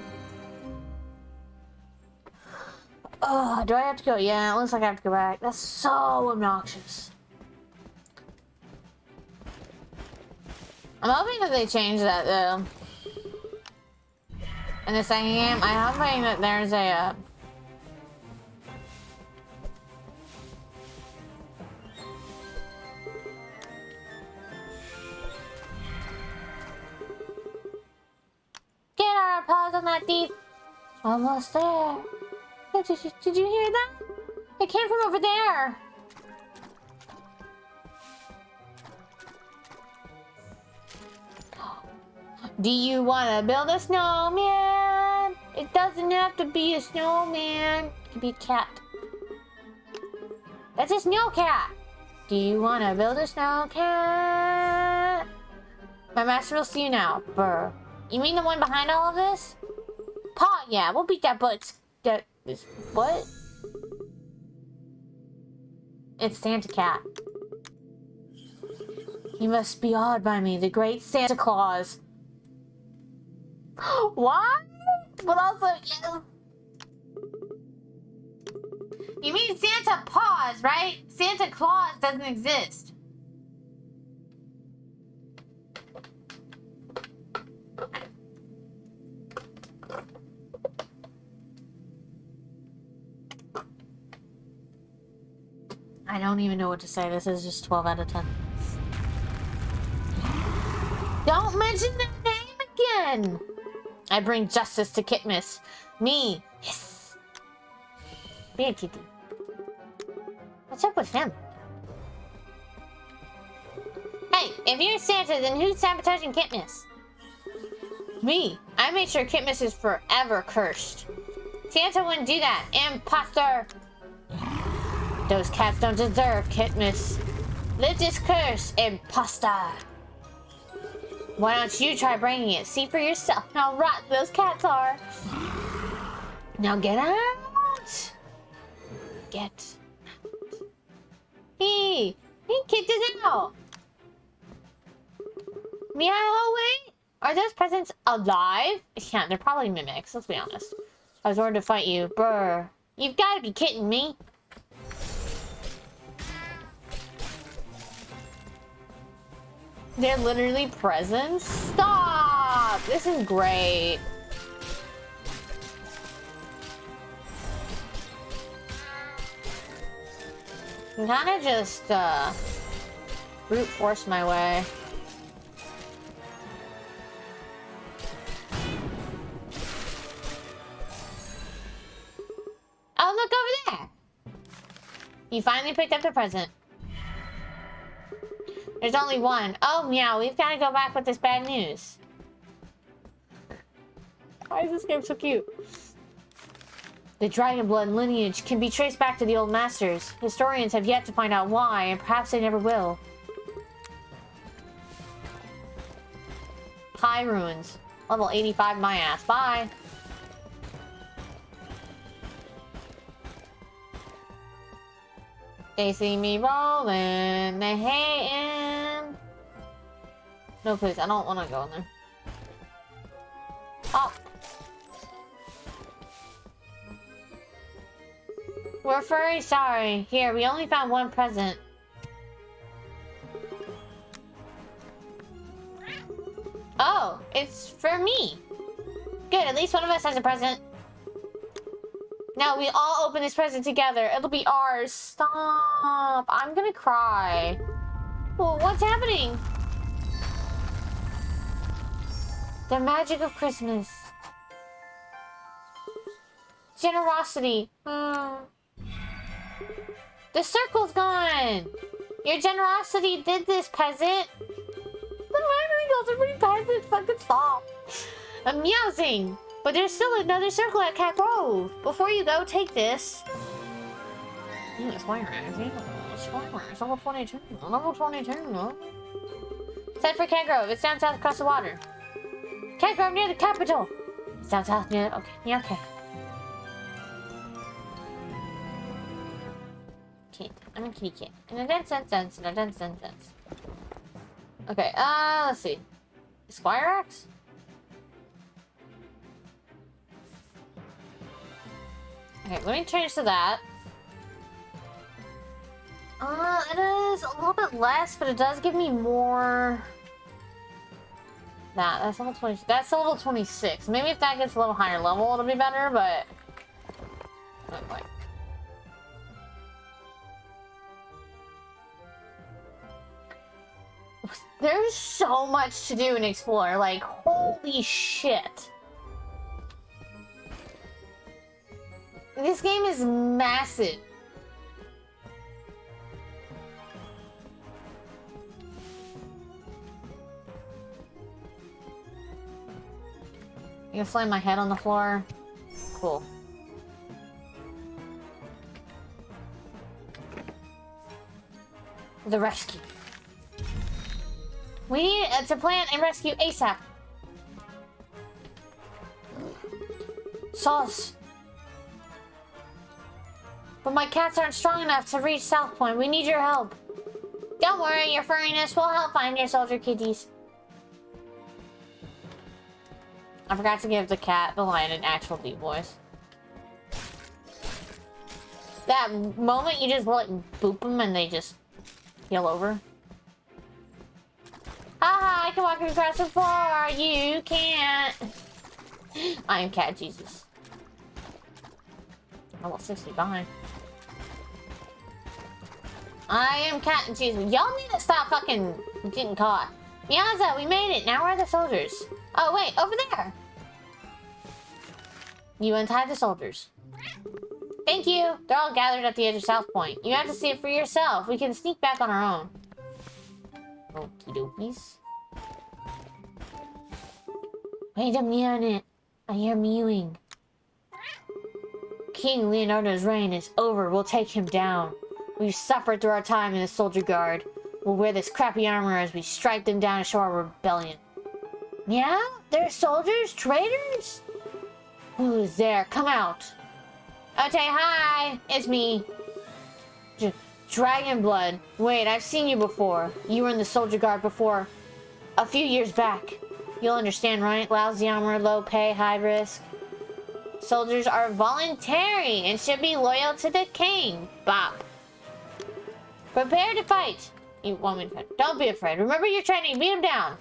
Oh, do I have to go? Yeah, it looks like I have to go back. That's so obnoxious. I'm hoping that they change that though. In the second game, I'm hoping that there's a get our paws on that thief. Almost there. Did you hear that? It came from over there. Do you want to build a snowman? It doesn't have to be a snowman. It could be a cat. That's a snow cat. Do you want to build a snow cat? My master will see you now. Brr. You mean the one behind all of this? Paw, yeah. We'll beat that butt. That is what? It's Santa Cat. You must be awed by me, the great Santa Claus. What? But also, yeah. You mean Santa Paws, right? Santa Claus doesn't exist. I don't even know what to say. This is just 12 out of 10. Don't mention that name again! I bring justice to Kitmas. Me. Yes. Be a kitty. What's up with him? Hey, if you're Santa, then who's sabotaging Kitmas? Me. I made sure Kitmas is forever cursed. Santa wouldn't do that. Imposter! Those cats don't deserve Kitmas. Lift this curse, imposter! Why don't you try bringing it? See for yourself how rotten those cats are. Now get out! Get out. He kicked us out! Meow, wait! Are those presents alive? Yeah, they're probably mimics, let's be honest. I was ordered to fight you. Brr. You've got to be kidding me. They're literally presents? Stop! This is great. I'm kinda just, brute force my way. Oh, look over there! You finally picked up the present. There's only one. Oh, meow, we've got to go back with this bad news. Why is this game so cute? The dragon blood lineage can be traced back to the old masters. Historians have yet to find out why, and perhaps they never will. High ruins. Level 85 my ass. Bye. They see me rolling, they hating. No, please, I don't want to go in there. Oh. We're very sorry. Here, we only found one present. Oh, it's for me. Good, at least one of us has a present. Now we all open this present together. It'll be ours. Stop. I'm gonna cry. Well, what's happening? The magic of Christmas. Generosity. The circle's gone. Your generosity did this, peasant. The memory goes pretty peasant. Fucking stop. I'm meowsing. But there's still another circle at Cat Grove. Before you go, take this. Yeah, Squire. It's level 22. Level 22, no? It's head for Cat Grove. It's down south across the water. Cat Grove near the capital. It's down south near the... Okay. Yeah, okay. Kid. I'm a kitty kid. In a dense sense. In a dense sense. Okay, let's see. Squire Axe? Okay, let me change to that. It is a little bit less, but it does give me more. That's level 20. That's level 26. Maybe if that gets a little higher level, it'll be better, but. Okay. There's so much to do and explore. Like, holy shit. This game is massive. You gonna slam my head on the floor? Cool. The rescue. We need to plan and rescue ASAP. Sauce. But my cats aren't strong enough to reach South Point. We need your help. Don't worry, your furriness will help find your soldier kitties. I forgot to give the cat, the lion, an actual deep voice. That moment you just like boop them and they just heal over. Haha, I can walk across the floor. You can't. I am Cat Jesus. Level 65. I am cat and cheese. Y'all need to stop fucking getting caught. Miaza, we made it. Now where are the soldiers? Oh, wait, over there. You untie the soldiers. Thank you. They're all gathered at the edge of South Point. You have to see it for yourself. We can sneak back on our own. Okie dokies. Wait a minute. I hear mewing. King Leonardo's reign is over. We'll take him down. We've suffered through our time in the soldier guard. We'll wear this crappy armor as we strike them down and show our rebellion. Yeah? They're soldiers? Traitors? Who's there? Come out. Okay, hi. It's me. Dragon Blood. Wait, I've seen you before. You were in the soldier guard before. A few years back. You'll understand, right? Lousy armor, low pay, high risk. Soldiers are voluntary and should be loyal to the king. Bop. Prepare to fight. You want me to fight? Don't be afraid. Remember your training. Beat him down.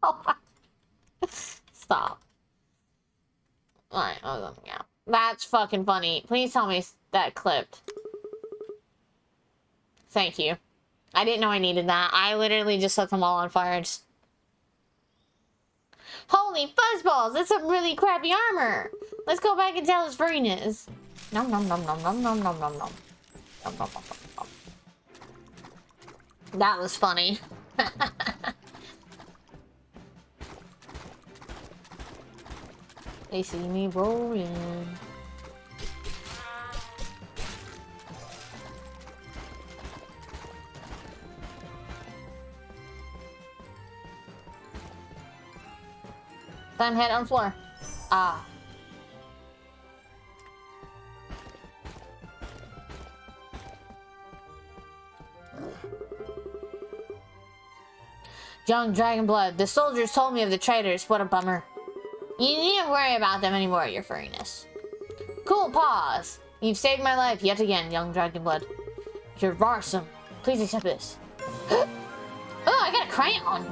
Oh, stop. Alright, yeah. That's fucking funny. Please tell me that clipped. Thank you. I didn't know I needed that. I literally just set them all on fire and just... Holy fuzzballs! That's some really crappy armor! Let's go back and tell his furriness. Nom nom nom nom nom nom nom nom nom. Nom nom nom nom nom. That was funny. They see me rolling. Time head on floor. Ah. Young Dragonblood, the soldiers told me of the traitors. What a bummer. You needn't worry about them anymore, your furriness. Cool paws. You've saved my life yet again, young Dragonblood. You're awesome. Please accept this. Oh, I got a crayon.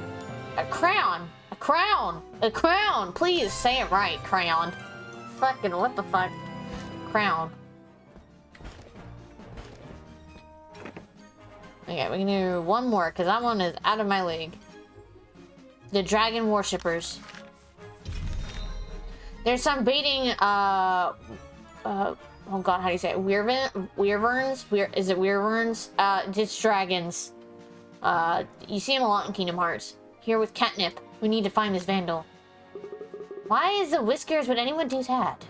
A crown. A crown. A crown. Please say it right, crayon. Fucking what the fuck? Crown. Okay, we can do one more, because that one is out of my league. The Dragon Worshippers. There's some baiting, oh god, how do you say it? Weirverns? Is it Weirverns? It's dragons. You see them a lot in Kingdom Hearts. Here with Catnip. We need to find this vandal. Why is the Whiskers would anyone do that?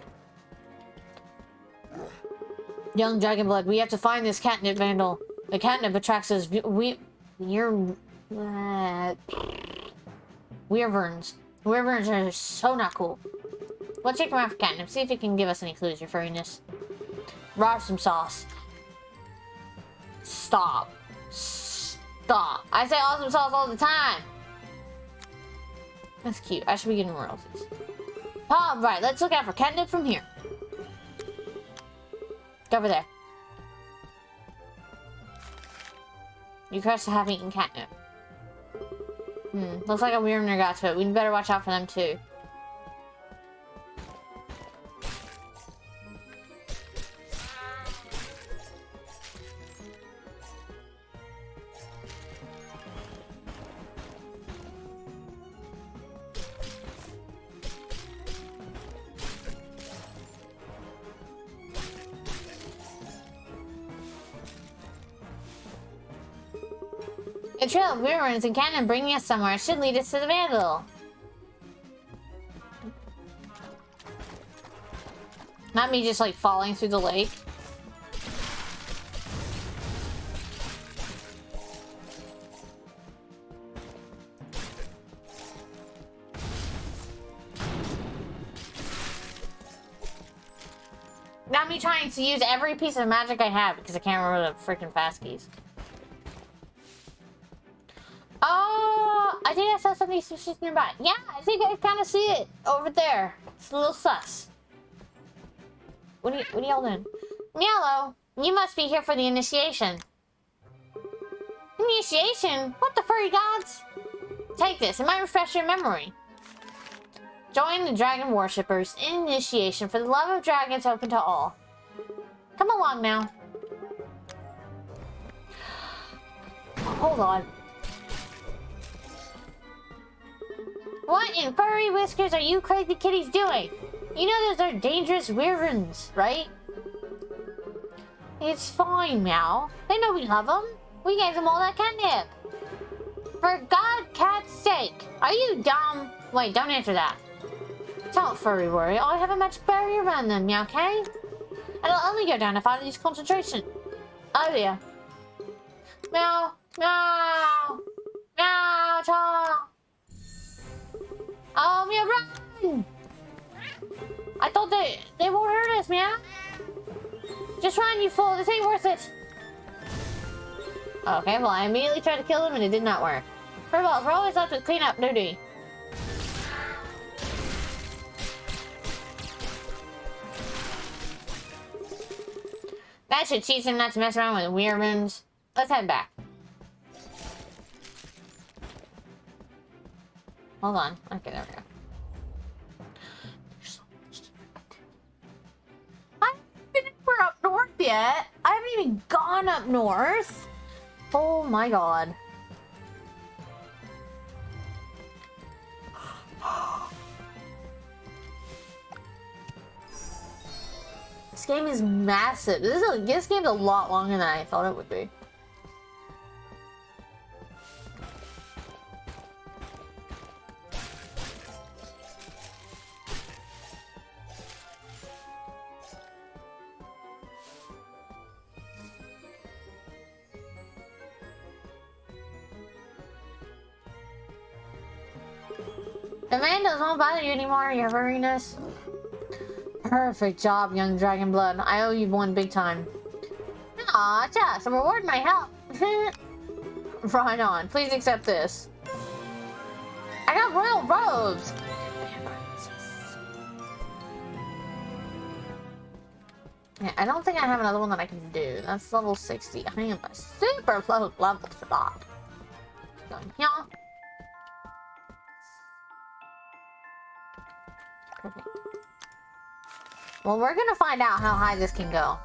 Young Dragonblood, we have to find this Catnip vandal. The Catnip attracts us. Weirverns. Weirverns are so not cool. We'll check around for Catnip, see if it can give us any clues, your furriness. Raw some sauce. Stop. Stop. I say awesome sauce all the time. That's cute. I should be getting royalties. Alright, let's look out for Catnip from here. Go over there. You crushed to have eaten Catnip. Looks like a Weirner got to it. We'd better watch out for them too. A trail of Weirworms and Cannon bringing us somewhere should lead us to the Vandal. Not me just like falling through the lake. Not me trying to use every piece of magic I have because I can't remember the freaking fast keys. Oh, I think I saw something suspicious nearby. Yeah, I think I kind of see it over there. It's a little sus. What are y'all doing? Yellow, you must be here for the initiation. Initiation? What the furry gods? Take this, it might refresh your memory. Join the Dragon Worshippers. Initiation for the love of dragons open to all. Come along now. Hold on. What in furry whiskers are you crazy kitties doing? You know those are dangerous wyverns, right? It's fine, Meow. They know we love them. We gave them all that catnip. For God cat's sake. Are you dumb? Wait, don't answer that. Don't furry worry. I have a magic barrier around them, Meow, okay? And I'll only go down if I lose concentration. Oh dear. Meow. Meow. Meow. Cha. Oh, Meow, run! I thought they won't hurt us, Meow. Just run, you fool. This ain't worth it. Okay, well, I immediately tried to kill him and it did not work. Furballs, we're always left with cleanup duty. That should teach him not to mess around with wyverns. Let's head back. Hold on. Okay, there we go. There's so much to read. I haven't been anywhere up north yet. I haven't even gone up north. Oh my god. This game is massive. This game's a lot longer than I thought it would be. The Vandals won't bother you anymore, your furriness. Perfect job, young dragon blood. I owe you one big time. Aw, just a reward my help. Right on. Please accept this. I got royal robes. Yeah, I don't think I have another one that I can do. That's level 60. I am a super low level for that. Going here. Perfect. Well, we're gonna find out how high this can go.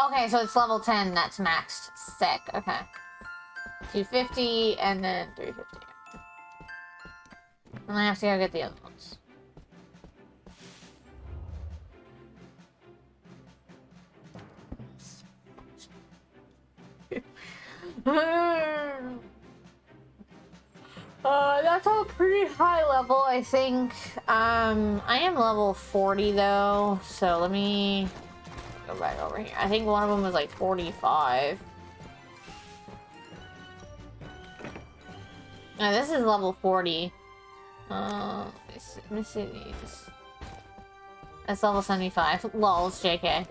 Okay, so it's level 10 that's maxed. Sick, okay. 250 and then 350. And I have to go get the other ones. That's a pretty high level, I think. I am level 40 though, so let me go right over here. I think one of them was like 45. Now this is level 40. Let me see these. That's level 75. Lols, JK.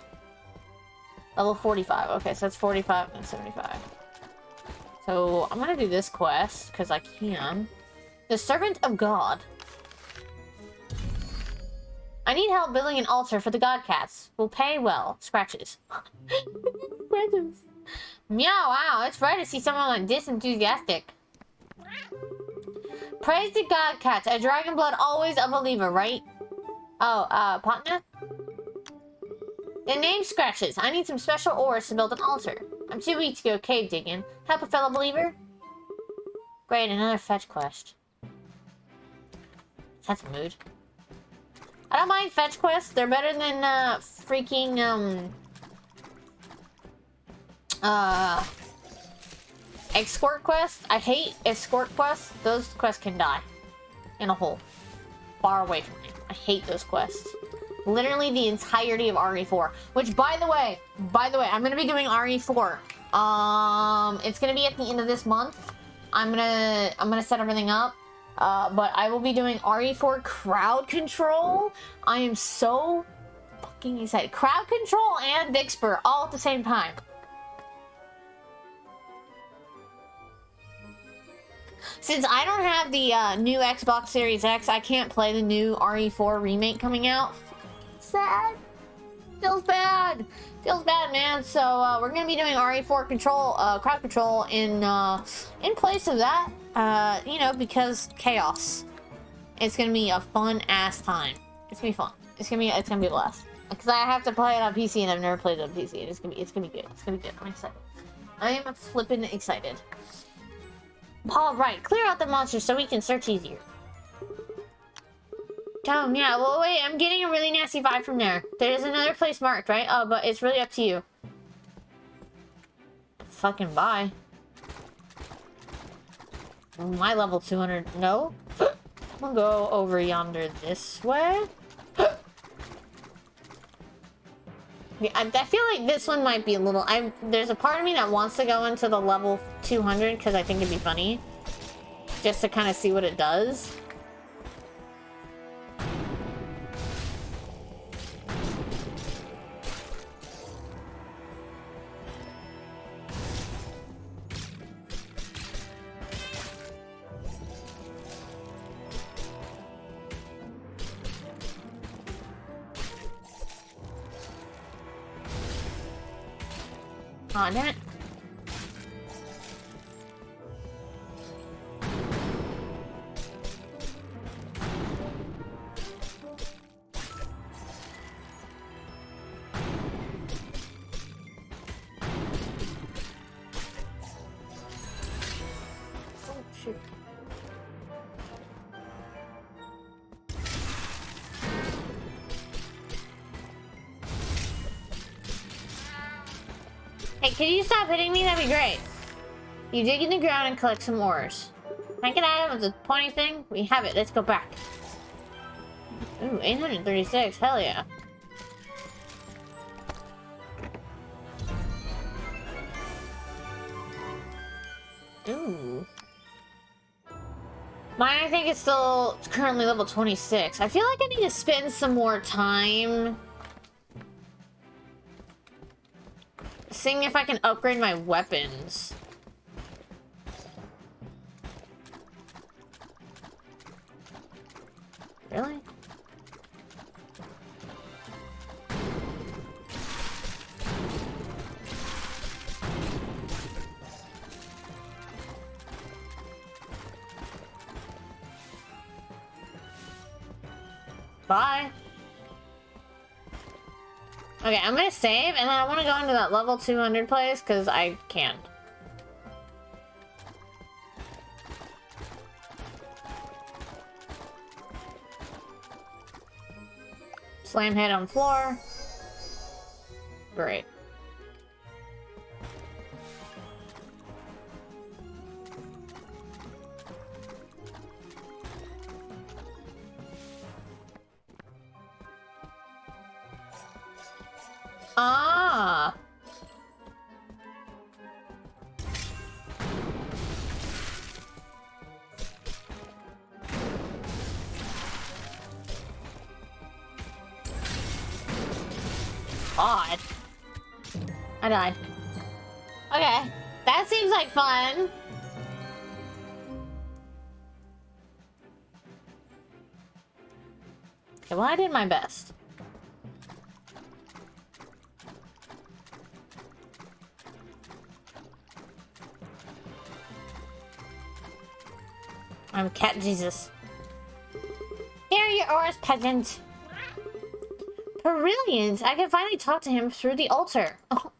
Level 45. Okay, so it's 45 and 75. So I'm gonna do this quest because I can. The Servant of God. I need help building an altar for the god cats. Will pay well. Scratches. Scratches. Meow, wow, it's rare to see someone like this enthusiastic. Praise the god cats. A dragon blood always a believer, right? Oh, partner? The name Scratches. I need some special ores to build an altar. I'm too weak to go cave digging. Help a fellow believer? Great, another fetch quest. That's a mood. I don't mind fetch quests. They're better than, freaking, escort quests. I hate escort quests. Those quests can die. In a hole. Far away from me. I hate those quests. Literally the entirety of RE4. Which, by the way, I'm gonna be doing RE4. It's gonna be at the end of this month. I'm gonna set everything up. But I will be doing RE4 crowd control. I am so fucking excited. Crowd control and Bixper all at the same time. Since I don't have the new Xbox Series X, I can't play the new RE4 remake coming out. Sad. feels bad. Feels bad, man. So we're gonna be doing RE4 control, crowd control in place of that. You know, because chaos. It's gonna be a fun ass time. It's gonna be fun. It's gonna be a blast. Because I have to play it on PC and I've never played it on PC. And it's gonna be good. It's gonna be good. I'm excited. I am flippin' excited. All right, clear out the monsters so we can search easier. Oh, yeah, well, wait, I'm getting a really nasty vibe from there. There's another place marked, right? Oh, but it's really up to you. Fucking bye. My level 200, no? I'm gonna go over yonder this way. Yeah, I feel like this one might be a little... There's a part of me that wants to go into the level 200 because I think it'd be funny. Just to kind of see what it does. Aw, damn it. Oh, shoot. Hey, can you stop hitting me? That'd be great. You dig in the ground and collect some ores. Can I get out of the pointy thing? We have it. Let's go back. Ooh, 836. Hell yeah. Ooh. Mine, I think, is still currently level 26. I feel like I need to spend some more time seeing if I can upgrade my weapons. Really? Bye. Okay, I'm gonna save, and then I want to go into that level 200 place, because I can. Slam head on floor. Great. Ah. God. I died. Okay. That seems like fun. Okay, well, I did my best. I'm Cat Jesus. Here are your ores, peasant. Brilliant! I can finally talk to him through the altar. Oh,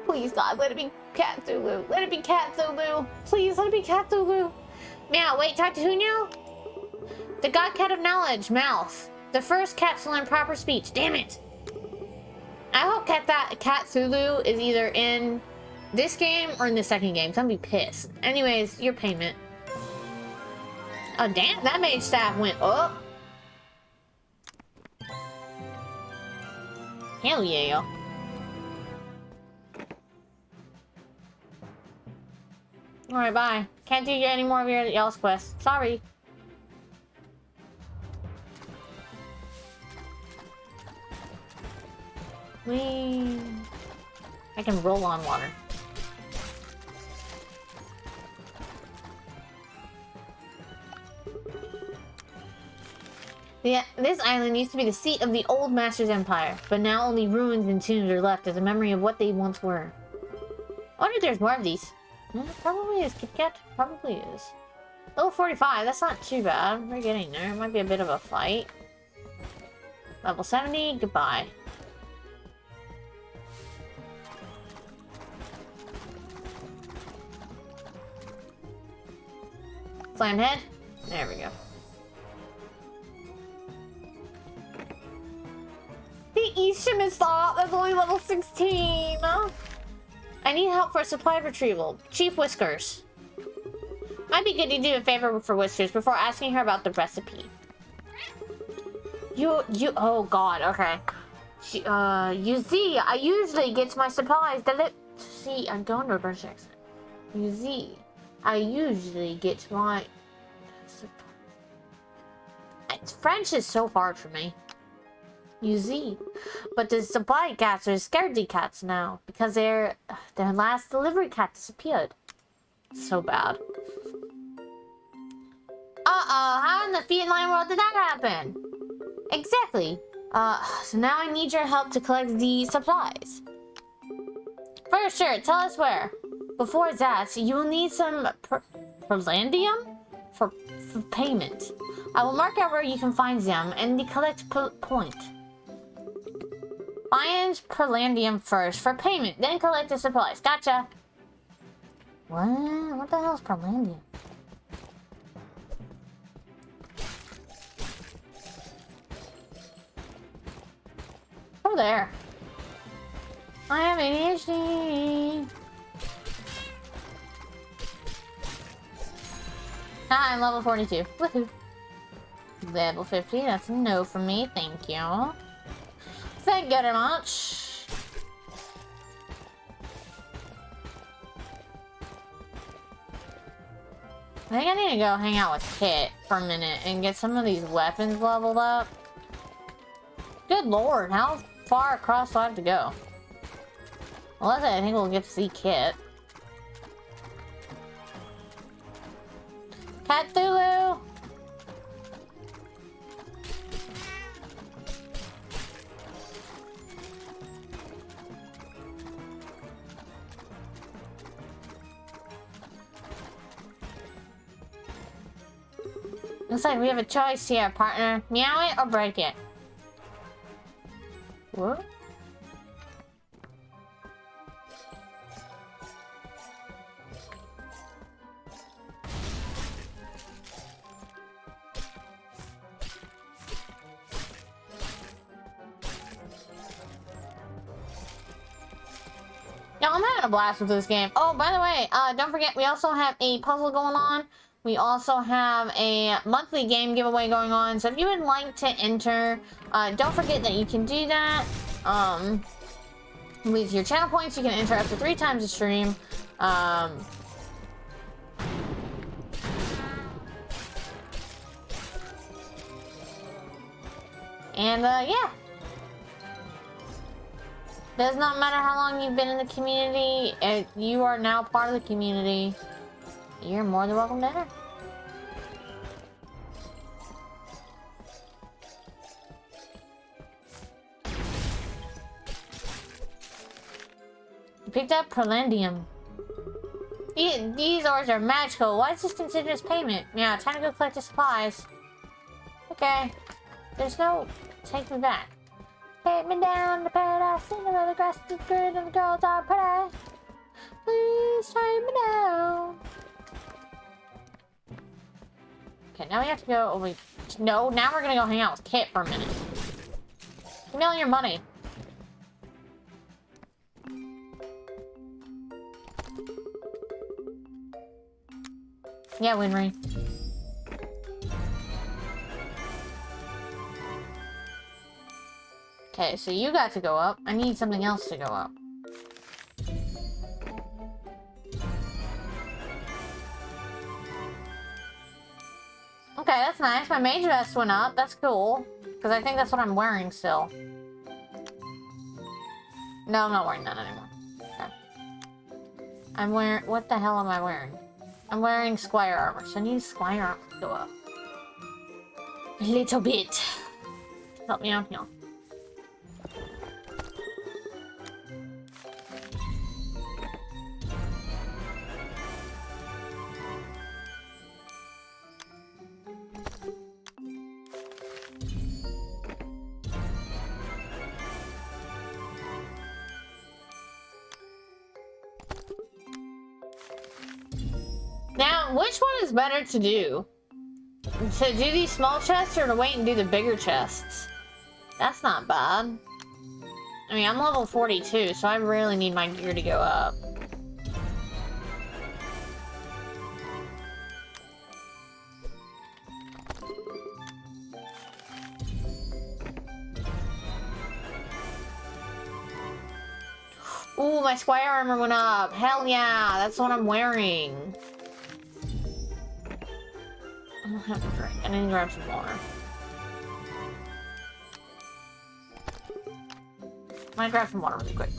please, God, let it be Cat Zulu. Let it be Cat Zulu. Please, let it be Cat Zulu. Meow, wait, talk to who now? The God Cat of Knowledge, Mouth. The first cat to learn proper speech. Damn it! I hope Cat Zulu is either in this game or in the second game, so I'm gonna be pissed. Anyways, your payment. Oh, damn, that mage staff went up. Hell yeah. Alright, bye. Can't do any more of your y'all's quests. Sorry. Whee. I can roll on water. This island used to be the seat of the old Master's empire, but now only ruins and tombs are left as a memory of what they once were. I wonder if there's more of these. Probably is, Kit Kat. Probably is. Level 45, that's not too bad. We're getting there. It might be a bit of a fight. Level 70, goodbye. Slam head. There we go. The Eastsham is thought. That's only level 16. I need help for a supply retrieval. Chief Whiskers. Might be good to do a favor for Whiskers before asking her about the recipe. Oh god, okay. You see, I usually get my supplies See, I'm going to a British accent. You see, I usually get my... French is so hard for me. You see. But the supply cats are scaredy cats now. Because their last delivery cat disappeared. So bad. Uh-oh, how in the feline world did that happen? Exactly. So now I need your help to collect the supplies. For sure, tell us where. Before that, you will need some perlandium for payment. I will mark out where you can find them and the collect point. Find perlandium first for payment, then collect the supplies. Gotcha. What the hell is perlandium? Oh, there. I have ADHD. Ah, I'm level 42. Woohoo. Level 50, that's a no from me, thank you. Thank you very much. I think I need to go hang out with Kit for a minute and get some of these weapons leveled up. Good lord, how far across do I have to go? Well, I think we'll get to see Kit. Cthulhu! Looks like we have a choice here, partner. Meow it or break it. What? Yeah, I'm having a blast with this game. Oh, by the way, don't forget, we also have a puzzle going on. We also have a monthly game giveaway going on. So if you would like to enter, don't forget that you can do that. With your channel points, you can enter up to 3 times a stream. Yeah. Does not matter how long you've been in the community, you are now part of the community. You're more than welcome to enter. Picked up perlandium. These ores are magical. Why is this considered as payment? Yeah, time to go collect the supplies. Okay. There's no... Take me back. Take me down to paradise. Sing the grass is good and the girls are pretty. Please take me down. Okay, now we have to go over... No, now we're gonna go hang out with Kit for a minute. Give me all your money. Yeah, Winry. Okay, so you got to go up. I need something else to go up. Okay, that's nice. My mage vest went up. That's cool. Because I think that's what I'm wearing still. No, I'm not wearing that anymore. Okay. I'm wearing... What the hell am I wearing? I'm wearing Squire armor, so I need Squire armor to go up. A little bit. Help me out here. Now, which one is better to do? To do these small chests or to wait and do the bigger chests? That's not bad. I mean, I'm level 42, so I really need my gear to go up. Ooh, my squire armor went up. Hell yeah, that's what I'm wearing. I don't have a drink. I need to grab some water. I'm gonna grab some water really quick.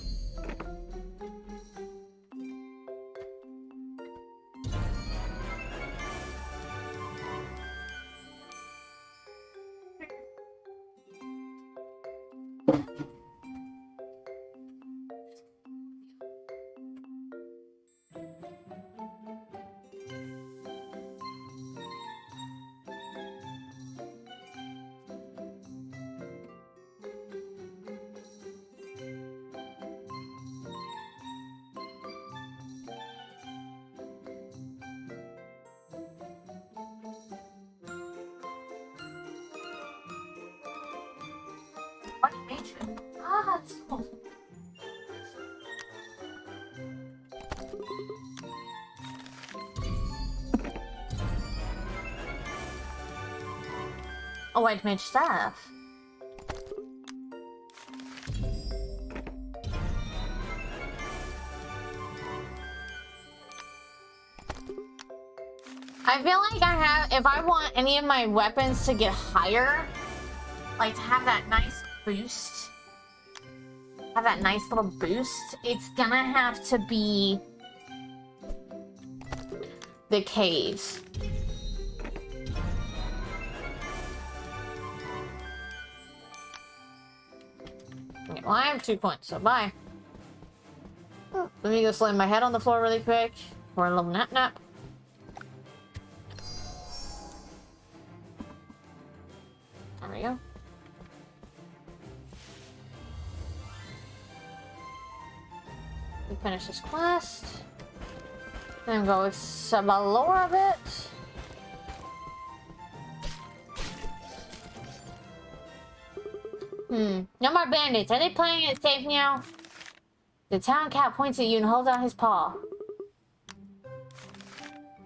What nature? Ah, it's cool. Oh, white mage staff. I feel like I have, if I want any of my weapons to get higher, like to have that nice boost, have that nice little boost, it's gonna have to be the caves. Okay, well, I have 2 points, so bye. Let me go slam my head on the floor really quick for a little nap nap. There we go. We finish this quest. Then go explore a bit. No more bandits. Are they playing it safe now? The town cat points at you and holds out his paw.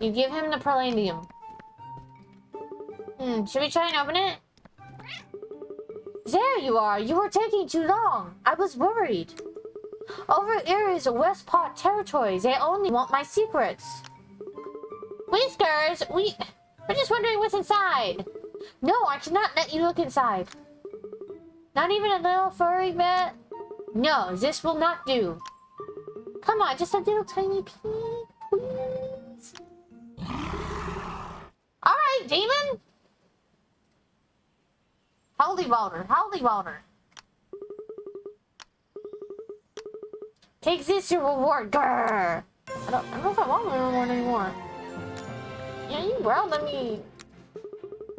You give him the palladium. Should we try and open it? There you are! You were taking too long! I was worried. Over here is West Pot territory. They only want my secrets. Whiskers! We're just wondering what's inside. No, I cannot let you look inside. Not even a little furry bit? No, this will not do. Come on, just a little tiny peek, please. Alright, demon! Holy water, holy water. Take this, your reward. Grrr. I don't know if I want my reward anymore. Yeah, you growled at me.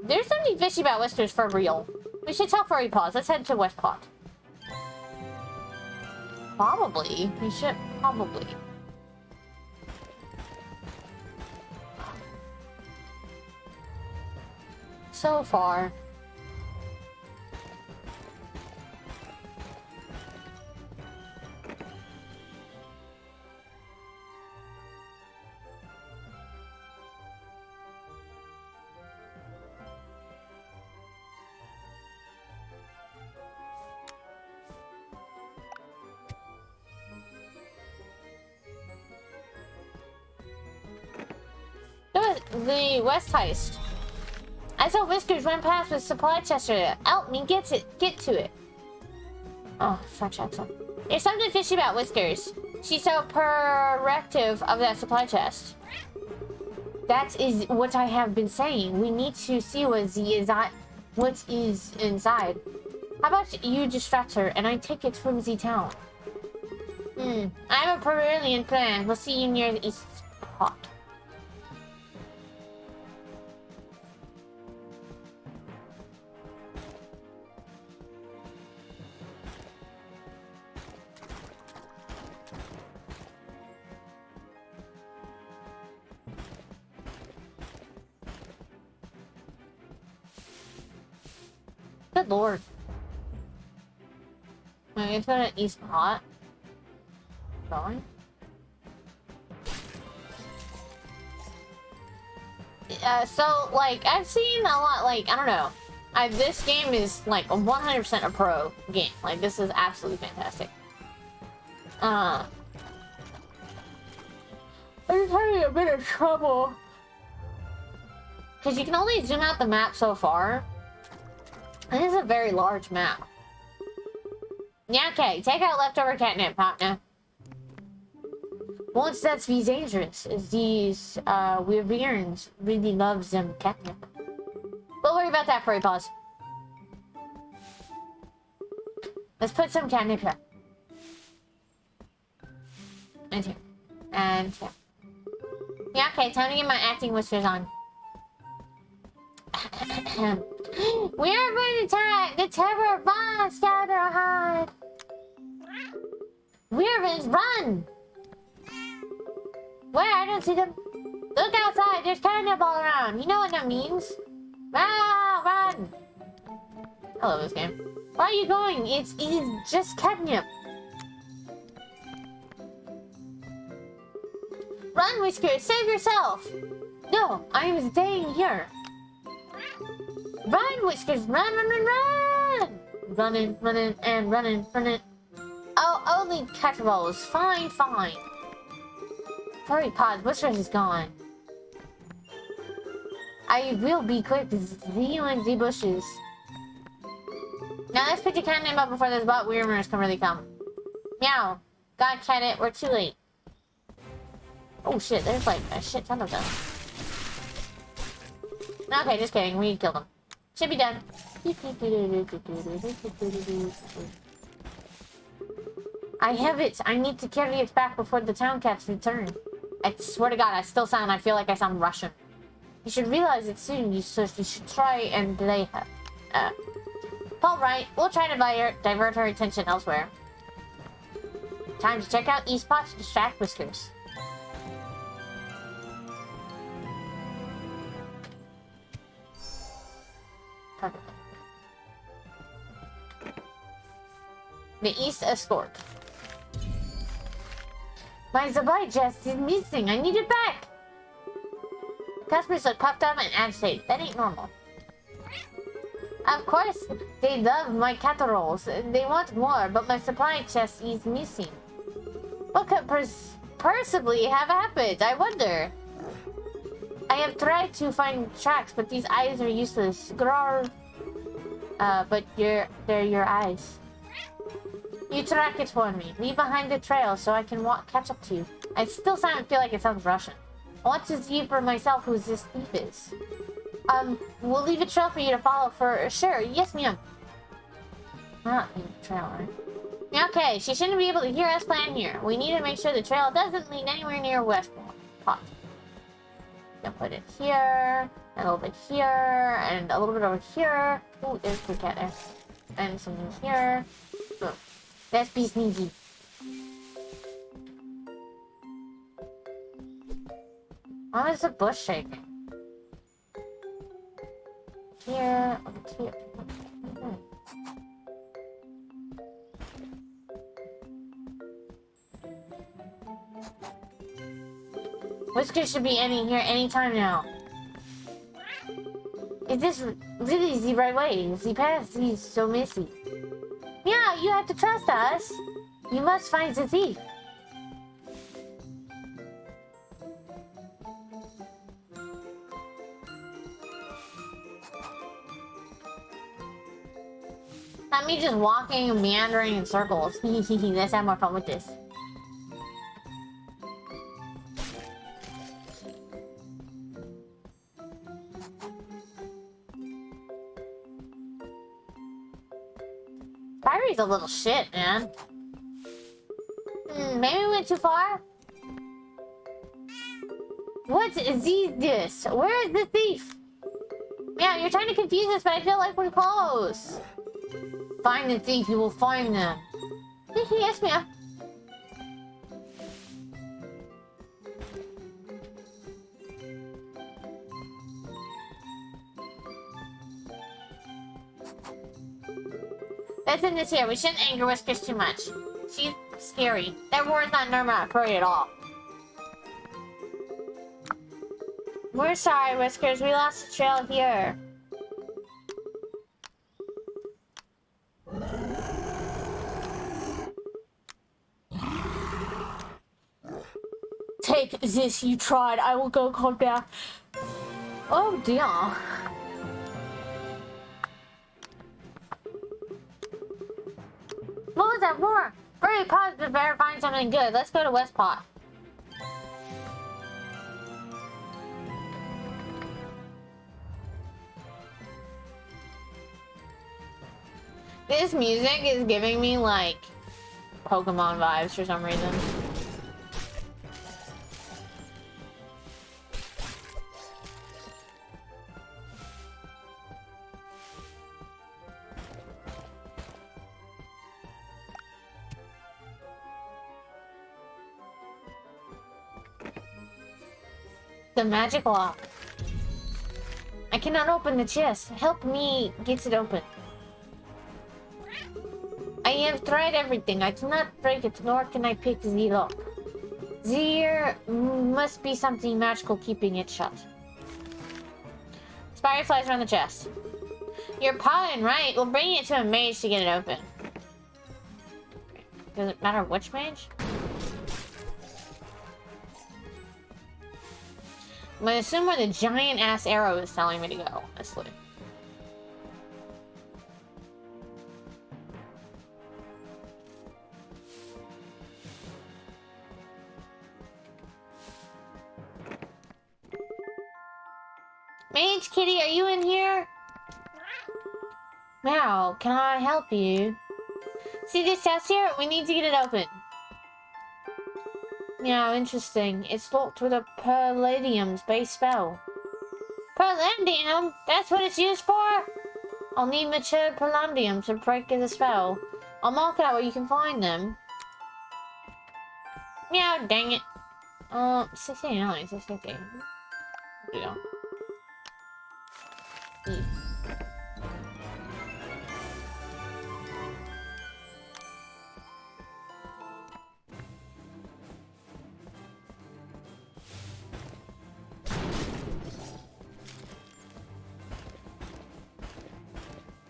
There's something fishy about Whiskers for real. We should tell Furry Paws. Let's head to West Pot. Probably. We should probably. So far. The West Heist. I saw Whiskers run past with supply chest earlier. Help me get to it. Oh, French accent. There's something fishy about Whiskers. She's so protective of that supply chest. That is what I have been saying. We need to see what what is inside. How about you distract her and I take it from the town? I have a brilliant plan. We'll see you near the east spot. Good lord. I'm gonna go to east spot. Going. So, like, I've seen a lot, like, I don't know. This game is, like, 100% a pro game. Like, this is absolutely fantastic. I'm just having a bit of trouble. Because you can only zoom out the map so far. And this is a very large map. Yeah, okay. Take out leftover catnip, partner. Once that's be dangerous, as these wyverns really love them catnip. We'll worry about that for a pause. Let's put some catnip here. And here. And here. Yeah, okay, time to get my acting whiskers on. We are going to attack the terror bomb, scatter hide. Wyverns, run! Where? I don't see them. Look outside, there's catnip all around. You know what that means. Run! I love this game. Where are you going? It's just catnip. Run, Whiskers, save yourself! No, I am staying here. Run, Whiskers, run! Running, and running. Oh, only catballs. Fine. Hurry, pause. Whiskers is gone. I will be quick. See you in the bushes. Now let's pick the catnip up before those bot wyverns can really come. Meow. God, catnip, we're too late. Oh shit, there's like a shit ton of them. Okay, just kidding. We killed them. Should be done. I have it. I need to carry it back before the town cats return. I swear to God, I feel like I sound Russian. You should realize it soon, so you should try and delay her. Alright, we'll try to divert her attention elsewhere. Time to check out East Pot to distract Whiskers. Perfect. The East Escort. My supply chest is missing. I need it back. Customers look puffed up and agitated. That ain't normal. Of course, they love my casseroles. They want more, but my supply chest is missing. What could possibly have happened? I wonder. I have tried to find tracks, but these eyes are useless. Grrr. But they're your eyes. You track it for me. Leave behind the trail so I can catch up to you. I still feel like it sounds Russian. I want to see for myself who this thief is. We'll leave a trail for you to follow for sure. Yes, ma'am. Not leave a trail, right? Okay, she shouldn't be able to hear us plan here. We need to make sure the trail doesn't lead anywhere near West Pot. Gonna put it here, and a little bit here, and a little bit over here. Ooh, there's the cat there. And something here. Boom. Let's be sneaky. Why is the bush shaking? Here, over here. Whiskers should be ending here anytime now. Is this really the right way? The path is so messy. Yeah, you have to trust us. You must find the thief. Not me just walking and meandering in circles. Let's have more fun with this. Fiery's a little shit, man. Maybe we went too far? What's this? Where is the thief? Yeah, you're trying to confuse us, but I feel like we're close. Find the thief, you will find them. Yes, ma'am. Let's end this here. We shouldn't anger Whiskers too much. She's scary. That word's not normal for at all. We're sorry, Whiskers. We lost the trail here. Take this, you tried. I will go call back. Oh dear. What was that for? Very positive, better find something good. Let's go to Westpot. This music is giving me like Pokemon vibes for some reason. The magic lock. I cannot open the chest. Help me get it open. I have tried everything. I cannot break it, nor can I pick the lock. There must be something magical keeping it shut. Spider flies around the chest. You're pawing, right? We'll bring it to a mage to get it open. Does it matter which mage? I'm gonna assume where the giant-ass arrow is telling me to go, honestly. Mage Kitty, are you in here? Meow, can I help you? See this chest here? We need to get it open. Yeah, interesting. It's locked with a Palladium's base spell. Palladium? That's what it's used for? I'll need mature Palladium to break the spell. I'll mark it out where you can find them. Meow, dang it. 689, 650. Yeah.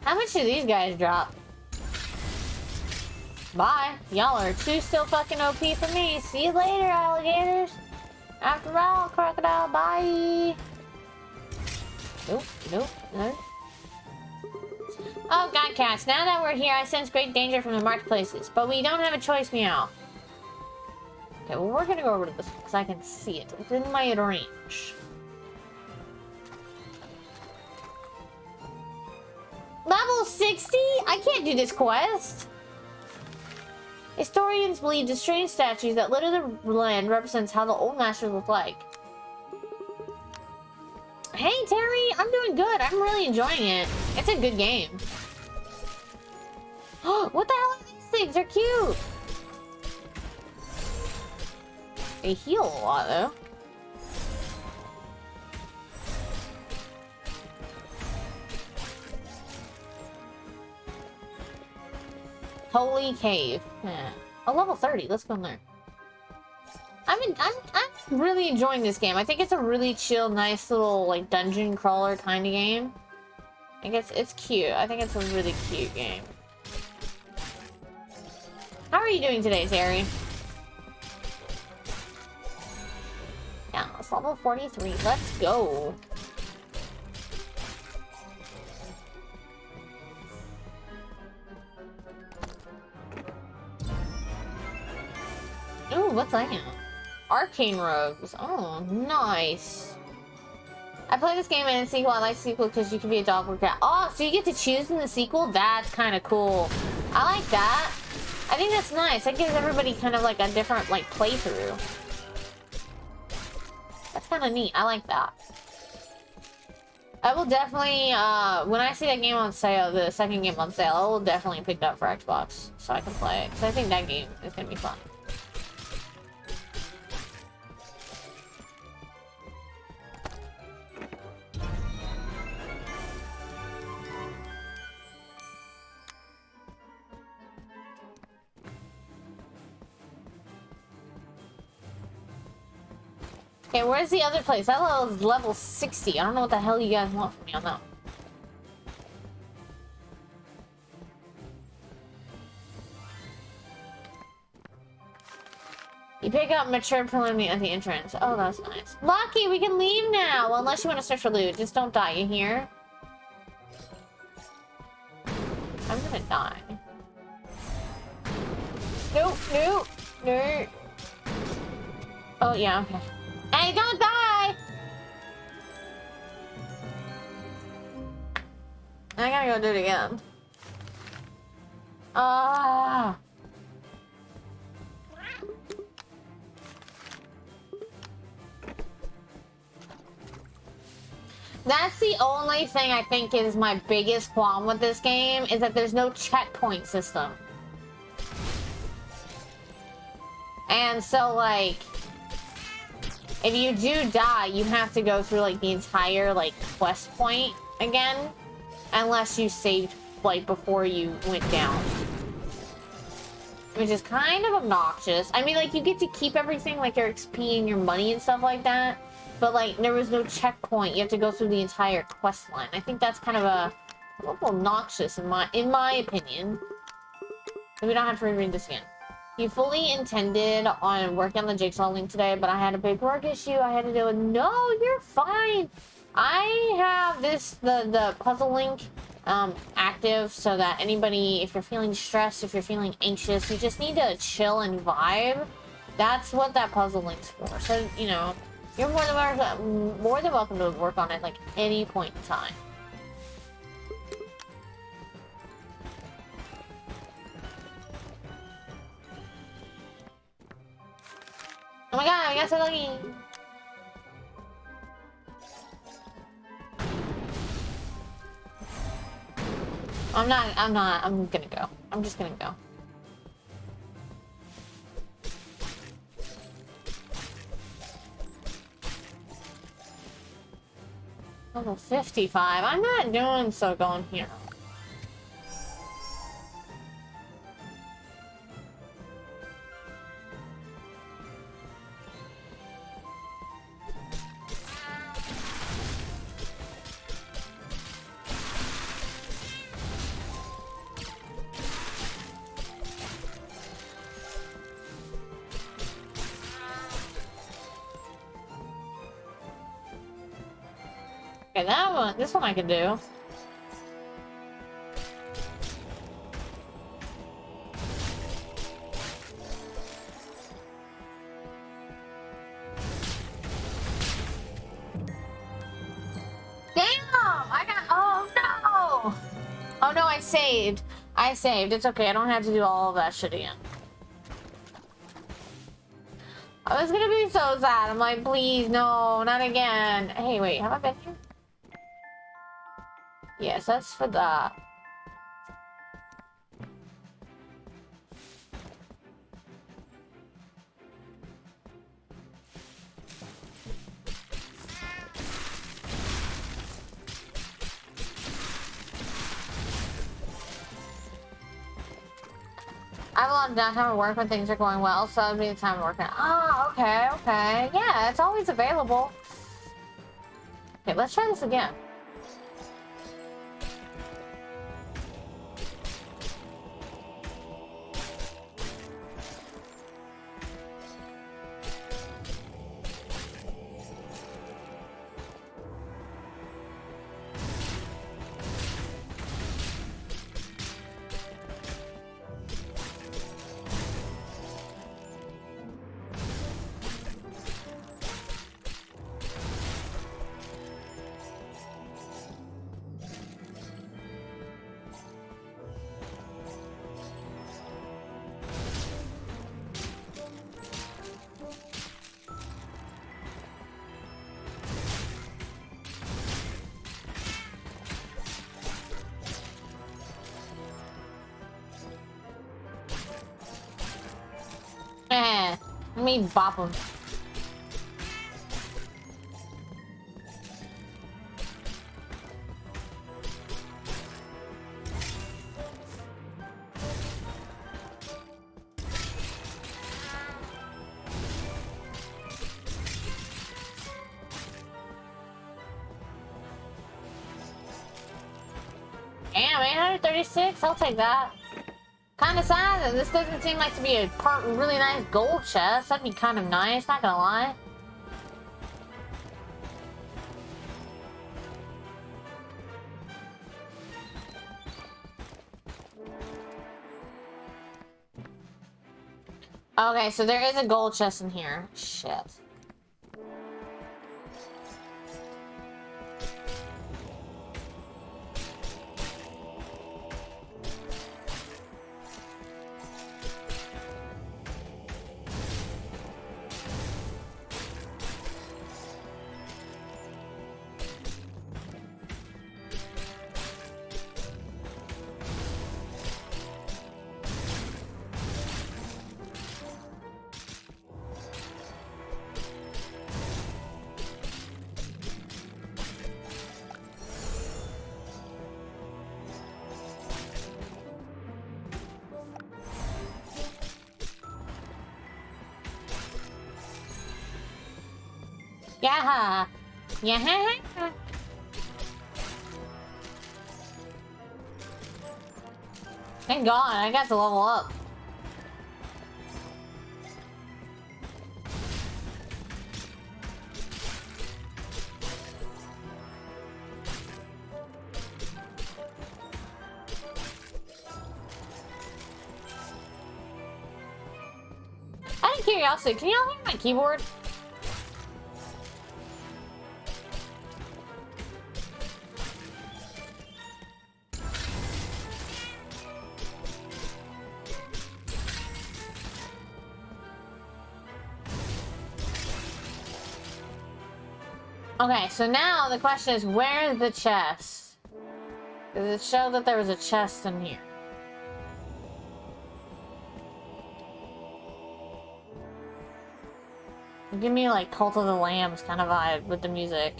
How much do these guys drop? Bye. Y'all are too still fucking OP for me. See you later, alligators. After all, crocodile, bye. Nope, nope, no. Oh, God, cats. Now that we're here, I sense great danger from the marketplaces. But we don't have a choice, meow. Okay, well, we're gonna go over to this one, because I can see it. It's in my range. Level 60? I can't do this quest. Historians believe the strange statues that litter the land represents how the old masters look like. Hey, Terry, I'm doing good. I'm really enjoying it. It's a good game. What the hell are these things? They're cute. They heal a lot, though. Holy Cave. Yeah. A level 30. Let's go in there. I'm really enjoying this game. I think it's a really chill, nice little like dungeon crawler kind of game. I guess it's cute. I think it's a really cute game. How are you doing today, Terry? Yeah, it's level 43. Let's go. Ooh, what's that? Arcane Rogues. Oh, nice. I played this game and I like sequel because you can be a dog or cat. Oh, so you get to choose in the sequel? That's kind of cool. I like that. I think that's nice. That gives everybody kind of like a different like playthrough. That's kind of neat. I like that. I will definitely, when I see that game on sale, the second game on sale, I will definitely pick it up for Xbox so I can play it. Because I think that game is going to be fun. Okay, where's the other place? That level is level 60. I don't know what the hell you guys want from me on that. You pick up mature preliminary at the entrance. Oh, that's nice. Lucky, we can leave now. Well, unless you want to search for loot. Just don't die, you hear? I'm gonna die. Nope, nope, nope. Oh, yeah, okay. Hey, don't die! I gotta go do it again. Ah. That's the only thing I think is my biggest qualm with this game, is that there's no checkpoint system. And so, like, if you do die, you have to go through, like, the entire, like, quest point again. Unless you saved, like, before you went down. Which is kind of obnoxious. I mean, like, you get to keep everything, like your XP and your money and stuff like that. But, like, there was no checkpoint. You have to go through the entire quest line. I think that's kind of a little obnoxious in my opinion. So we don't have to reread this again. You fully intended on working on the jigsaw link today, but I had a paperwork issue I had to deal with. No, you're fine. I have the puzzle link active so that anybody, if you're feeling stressed, if you're feeling anxious, you just need to chill and vibe. That's what that puzzle link's for. So, you know, you're more than welcome to work on it like any point in time. Oh my god, I got so lucky! I'm gonna go. I'm just gonna go. Level 55. I'm not doing so going here. Okay, that one, this one I can do. Oh no! Oh no, I saved. It's okay, I don't have to do all of that shit again. I was gonna be so sad. I'm like, please, no, not again. Hey, wait, have I been here? Yes, that's for that. I have a lot of downtime at work when things are going well, so it'll be the time working. Oh, okay, okay. Yeah, it's always available. Okay, let's try this again. Let me bop him. Damn, 836? I'll take that. Kind of sad that this doesn't seem like to be a really nice gold chest. That'd be kind of nice, not gonna lie. Okay, so there is a gold chest in here. Shit. Yeah. Yeah. Thank God, I got to level up. Out of curiosity, can y'all hear my keyboard? Okay, so now the question is, where's the chest? Does it show that there was a chest in here? Give me like Cult of the Lambs kind of vibe with the music.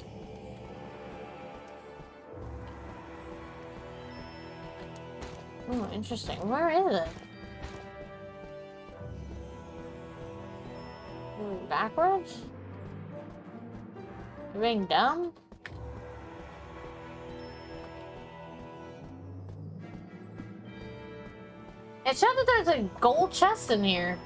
Oh, interesting. Where is it? Backwards? You're being dumb? It showed that there's a gold chest in here.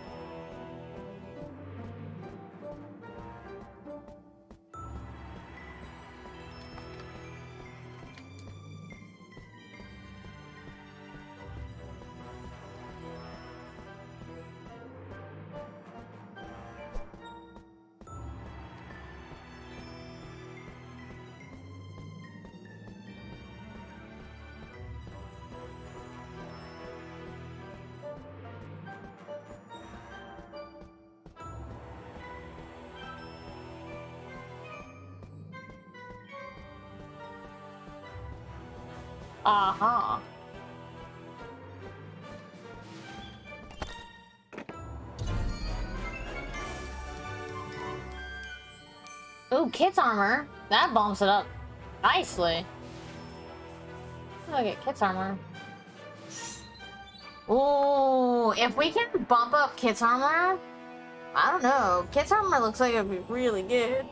Uh-huh. Ooh, Kit's armor. That bumps it up nicely. Look at Kit's armor. Ooh, if we can bump up Kit's armor, I don't know. Kit's armor looks like it'd be really good.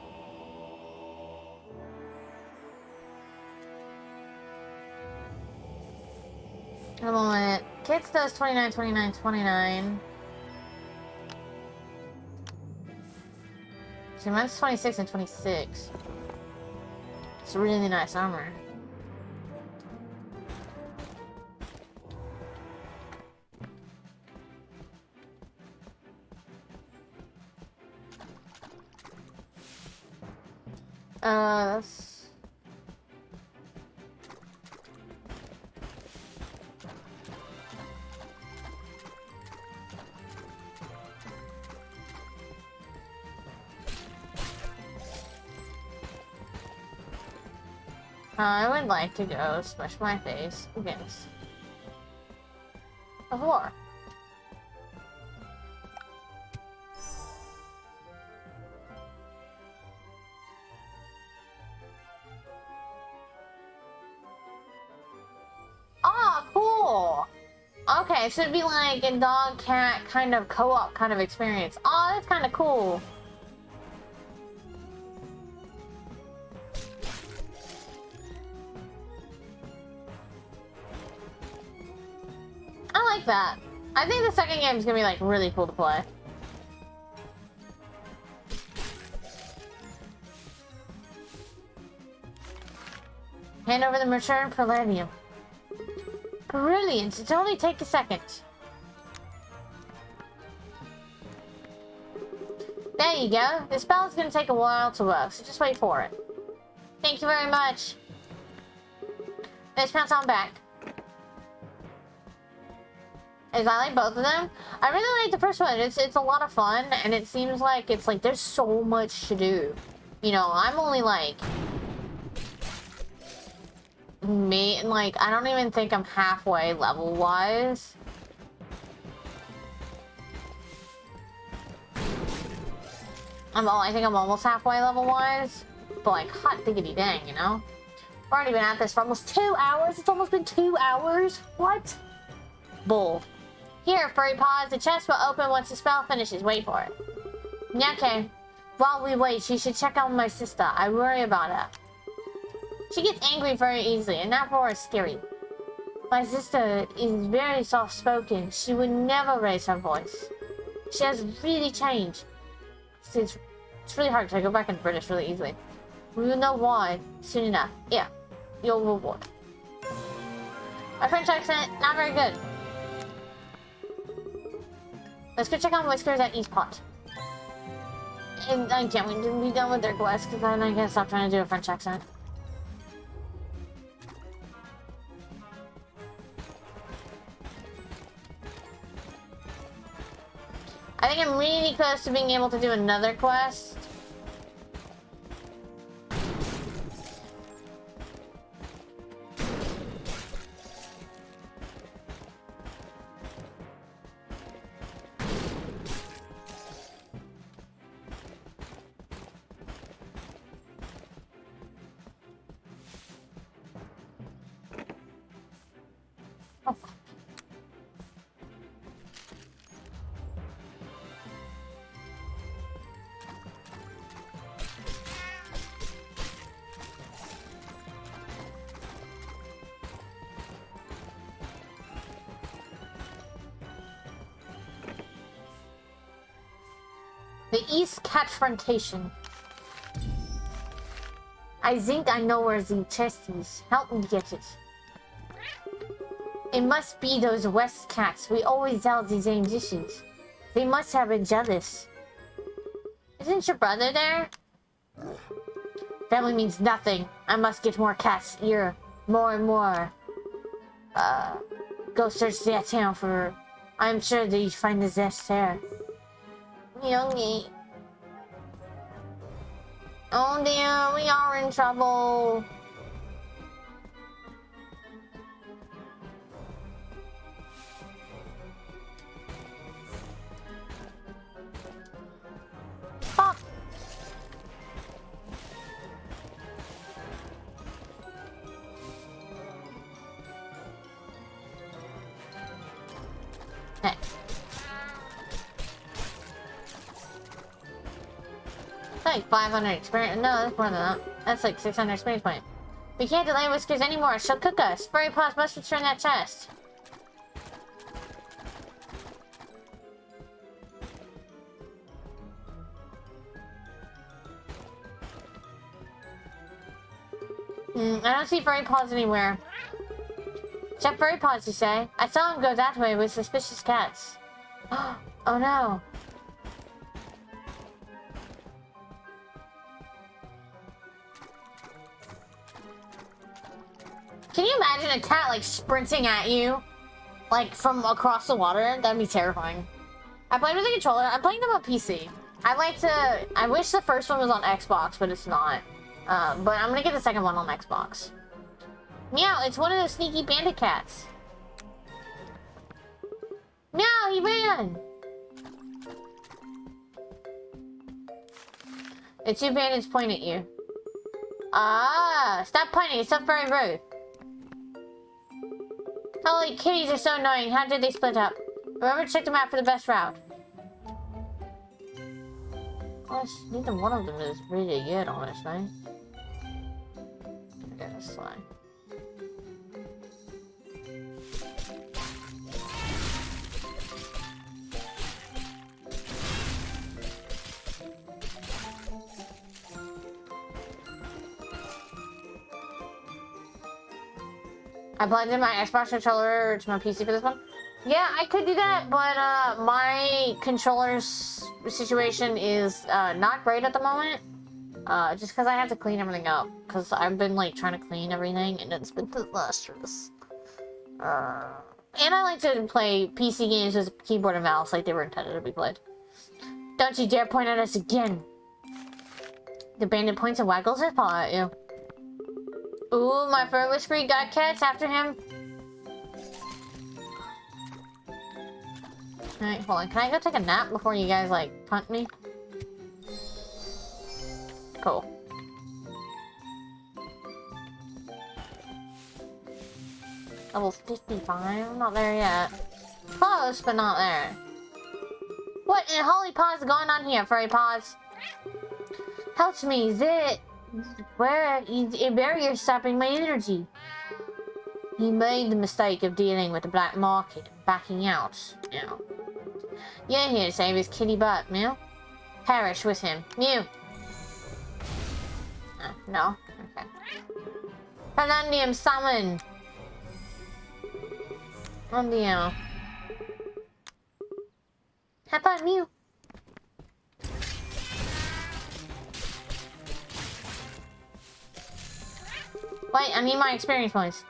A moment. Kit's does 29, 29, 29. So mine's 26 and 26. It's really nice armor. That's... I would like to go smush my face against a floor. Okay, so it'd be like a dog-cat kind of co-op kind of experience. Oh, that's kind of cool. I like that. I think the second game is gonna be like really cool to play. Hand over the return palladium. Brilliant! It only take a second. There you go. The spell is gonna take a while to work, so just wait for it. Thank you very much. Let's bounce on back. Is I like both of them. I really like the first one. It's a lot of fun, and it seems like it's like there's so much to do. You know, I'm only like I don't even think I'm halfway level wise. I think I'm almost halfway level wise, but like hot diggity dang, you know. I've already been at this for almost 2 hours. It's almost been 2 hours. What? Bull. Here, furry paws. The chest will open once the spell finishes. Wait for it. Okay. While we wait, you should check on my sister. I worry about her. She gets angry very easily, and that roar is scary. My sister is very soft-spoken. She would never raise her voice. She has really changed. It's really hard to go back in British really easily. We will know why soon enough. Yeah, your reward. My French accent, not very good. Let's go check on Whiskers at East Pot. And I can't wait to be done with their quest, because then I can stop trying to do a French accent. I think I'm really close to being able to do another quest. Oh. The East Catfrontation. I think I know where the chest is. Help me get it. It must be those West Cats. We always tell the same dishes. They must have been jealous. Isn't your brother there? Family means nothing. I must get more cats here. More and more. Go search that town for... I'm sure that you find the zest there. Youngie. Oh dear, we are in trouble. Pop. Hey. Like 500 experience. No, that's more than that. That's like 600 experience point. We can't delay Whiskers anymore. She'll cook us. Furry paws must return that chest. I don't see furry paws anywhere. Check furry paws, you say? I saw him go that way with suspicious cats. Oh no. Can you imagine a cat, like, sprinting at you? Like, from across the water? That'd be terrifying. I played with a controller. I'm playing them on PC. I wish the first one was on Xbox, but it's not. But I'm gonna get the second one on Xbox. Meow, it's one of those sneaky bandit cats. Meow, he ran! The two bandits point at you. Ah, stop pointing, it's not very rude. Holy kitties are so annoying. How did they split up? Remember to check the map for the best route. Gosh, neither one of them is really good, honestly. I guess it's fine. I plugged in my Xbox controller to my PC for this one. Yeah, I could do that, but my controller's situation is not great at the moment. Just because I have to clean everything up. Because I've been like trying to clean everything and it's been disastrous. And I like to play PC games with keyboard and mouse like they were intended to be played. Don't you dare point at us again. The bandit points and waggles his paw at you. Ooh, my fur whiskery got cats after him. Alright, hold on. Can I go take a nap before you guys, like, punt me? Cool. Level 55? I'm not there yet. Close, but not there. What in holy paws is going on here, furry paws? Help me, Zit! Where a barrier stopping my energy. He made the mistake of dealing with the black market and backing out. Meow. You're here to save his kitty butt, Mew. Perish with him, Mew. No? Okay. Panandium summon! Panandium. How about Mew? Wait, I need my experience points.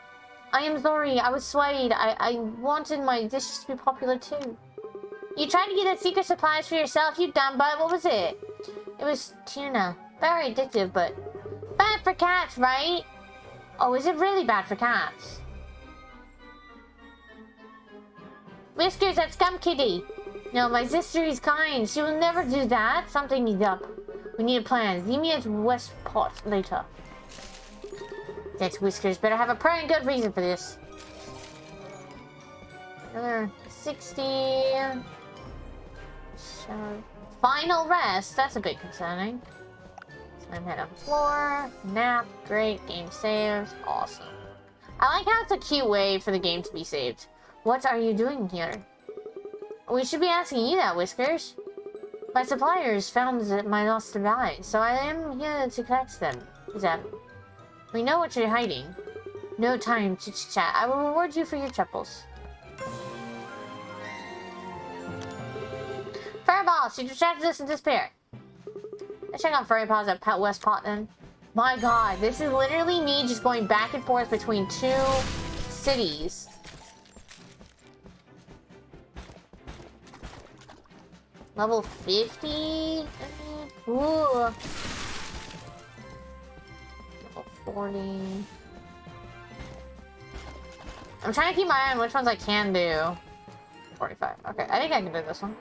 I am sorry, I was swayed. I wanted my dishes to be popular too. You tried to get that secret supplies for yourself, you dumb butt. What was it? It was tuna. Very addictive, but bad for cats, right? Oh, is it really bad for cats? Whiskers, that scum kitty. No, my sister is kind. She will never do that. Something is up. We need a plan. See me at West Pot later. That's Whiskers. Better have a pretty good reason for this. Another 60. So, final rest. That's a bit concerning. So I'm head on the floor. Nap. Great. Game saved. Awesome. I like how it's a cute way for the game to be saved. What are you doing here? We should be asking you that, Whiskers. My suppliers found my lost device, so I am here to collect them. We know what you're hiding. No time to chat. I will reward you for your troubles. Fireball! She distracted us and disappeared. Let's check on Furry Paws at West Pot then. My god, this is literally me just going back and forth between two cities. Level 50? Ooh. 40. I'm trying to keep my eye on which ones I can do. 45. Okay, I think I can do this one.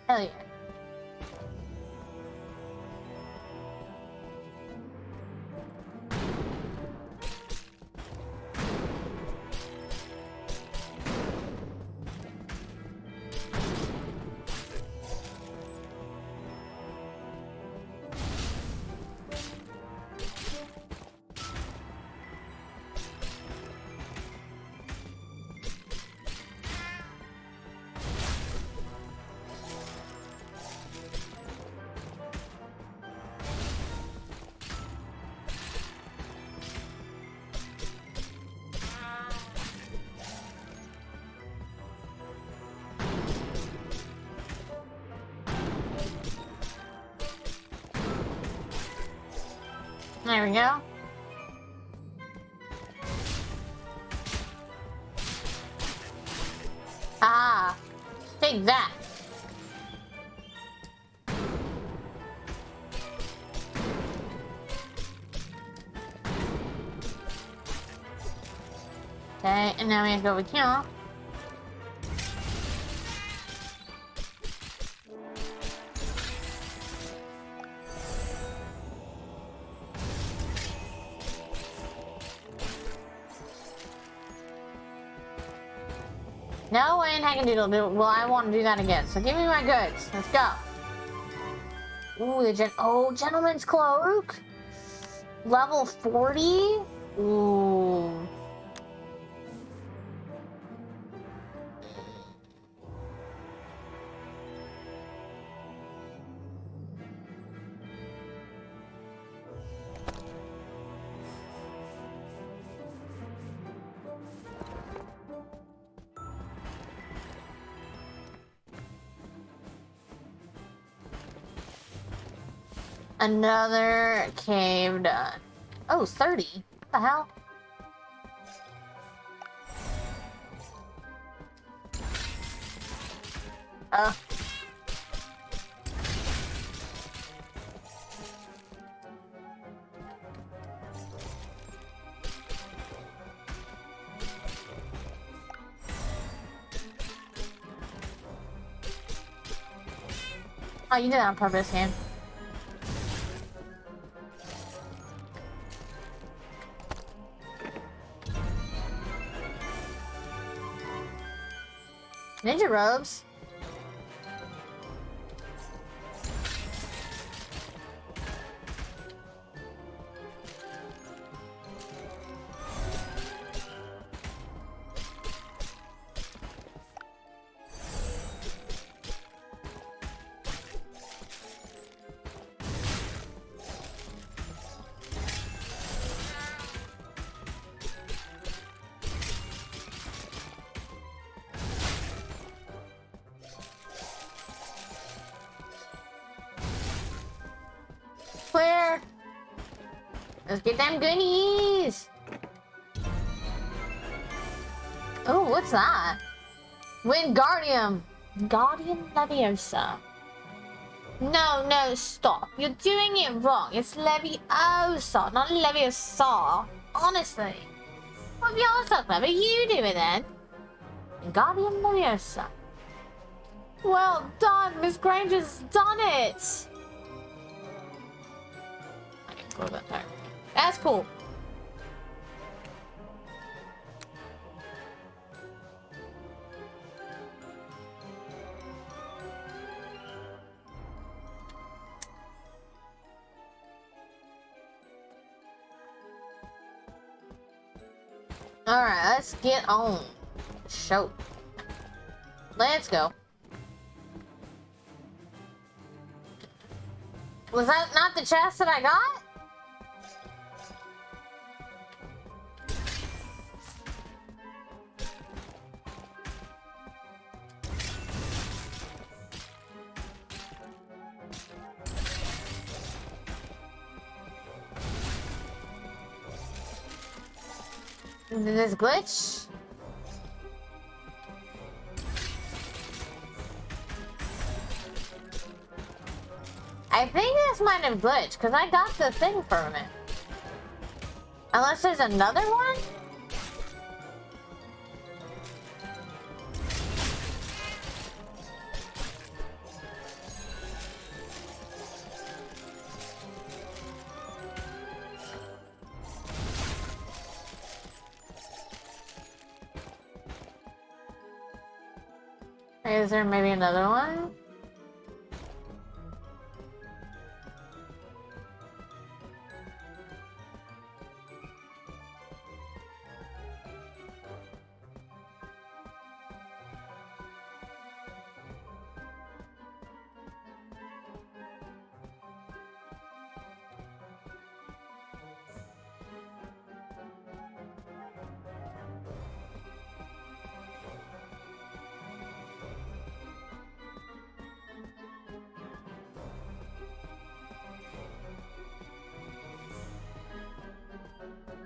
Hell yeah. There we go. Ah, take that. Okay, and now we have to go over here. No way in Hackadoodle will I want to do that again. So give me my goods. Let's go. Ooh, gentleman's cloak. Level 40. Ooh. Another cave done. Oh, 30. What the hell? Oh, you did that on purpose, man. Ninja robes. Clear. Let's get them goodies. Oh, what's that? Wingardium. Guardian Leviosa. No, stop. You're doing it wrong. It's Leviosa, not Leviosa. Honestly. Well, if you're so clever, you do it then. Wingardium Leviosa. Well done, Miss Granger's done it. I can close that part. That's cool. Alright, let's get on. Show. Let's go. Was that not the chest that I got? Did this glitch? I think this might have glitched because I got the thing from it. Unless there's another one? Is there maybe another one?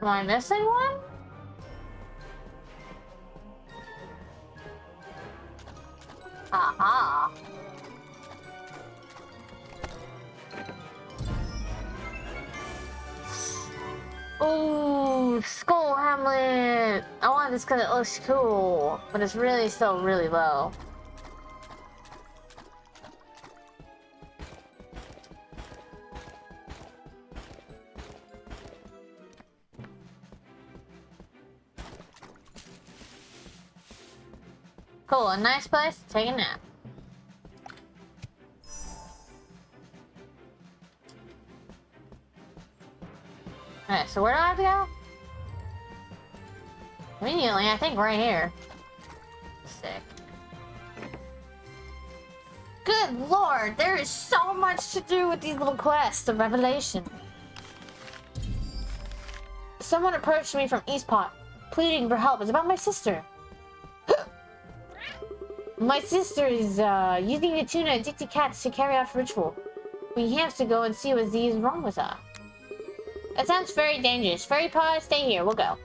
Am I missing one? Aha. Ooh, Skull Hamlet. I wanted to just because it looks cool, but it's really still really low. Cool, a nice place to take a nap. Okay, so where do I have to go? Immediately, I think right here. Sick. Good lord, there is so much to do with these little quests of revelation. Someone approached me from Eastpot, pleading for help. It's about my sister. My sister is using the tuna addicted cats to carry out a ritual. We have to go and see what is wrong with her. That sounds very dangerous. Fairy Paw, stay here. We'll go.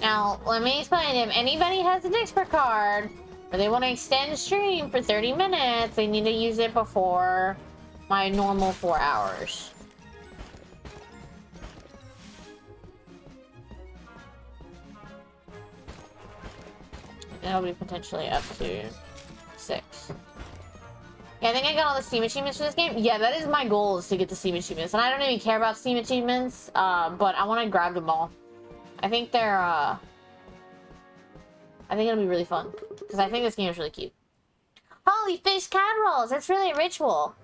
Now, let me explain. If anybody has an expert card, or they want to extend stream for 30 minutes, they need to use it before my normal 4 hours. That'll be potentially up to 6. Yeah, I think I got all the Steam achievements for this game. Yeah, that is my goal, is to get the Steam achievements. And I don't even care about Steam achievements, but I want to grab them all. I think they're, I think it'll be really fun. Because I think this game is really cute. Holy fish cod rolls! That's really a ritual.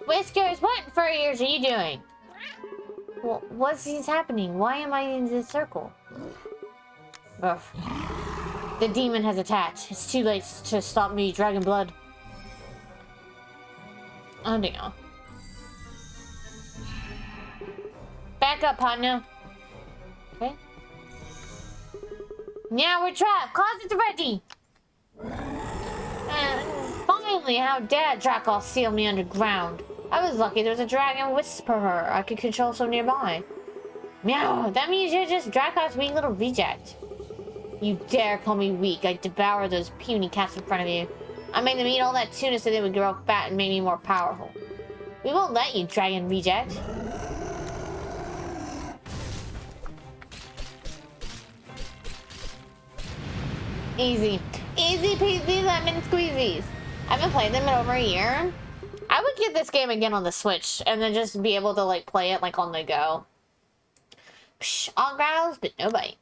Whiskers, what furry ears are you doing? Well, what's happening? Why am I in this circle? Ugh. The demon has attacked. It's too late to stop me, Dragon Blood. Oh, damn. Back up, partner. Okay. Now we're trapped. Closet's ready. Finally, how dare Draco seal me underground? I was lucky there was a dragon whisperer I could control so nearby. Meow, that means you're just Draco's weak little reject. You dare call me weak. I devour those puny cats in front of you. I made them eat all that tuna so they would grow fat and make me more powerful. We won't let you, dragon reject. Easy. Easy peasy lemon squeezies. I haven't played them in over a year. I would get this game again on the Switch and then just be able to like play it like on the go. Psh, all growls, but no bite.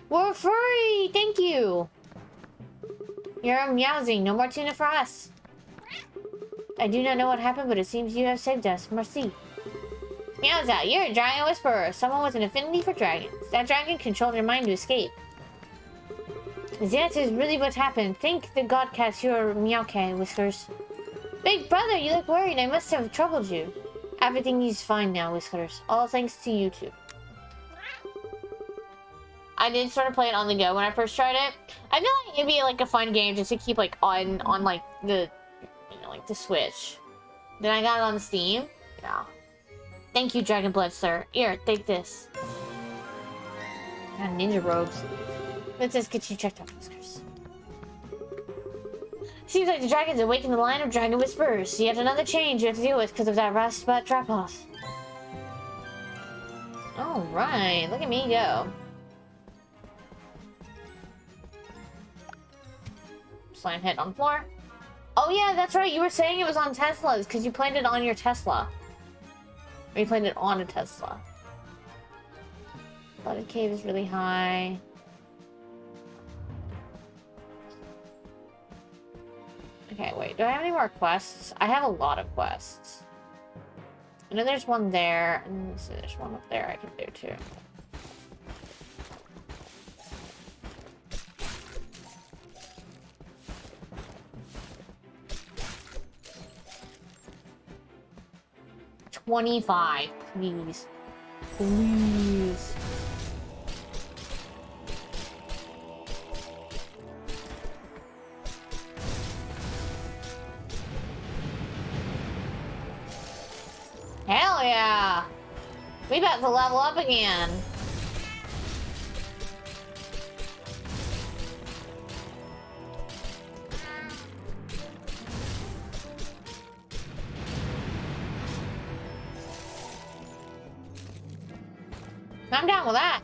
We're free! Thank you! You're meowsing. No more tuna for us. I do not know what happened, but it seems you have saved us. Merci. Meowza, you're a dragon whisperer. Someone with an affinity for dragons. That dragon controlled your mind to escape. That is really what happened. Thank the god cats you're Meowcat, Whiskers. Big brother, you look worried. I must have troubled you. Everything is fine now, Whiskers. All thanks to you two. I did sort of play it on the go when I first tried it. I feel like it'd be like a fun game just to keep like on like the, you know, like the Switch. Then I got it on Steam. Yeah. Thank you, Dragon Blood, sir. Here, take this. Got ninja robes. Let's just get you checked out, Whiskers. Seems like the dragon's awakened the line of dragon whisperers. Yet another change you have to deal with because of that Rust-Butt trap-off. Alright, look at me go. Slam hit on floor. Oh yeah, that's right. You were saying it was on Teslas because you played it on your Tesla. Or you played it on a Tesla. Flooded cave is really high. Okay, wait. Do I have any more quests? I have a lot of quests. I know there's one there. And let's see, there's one up there I can do too. $25, please. Please. Hell yeah! We about to level up again. I'm down with that.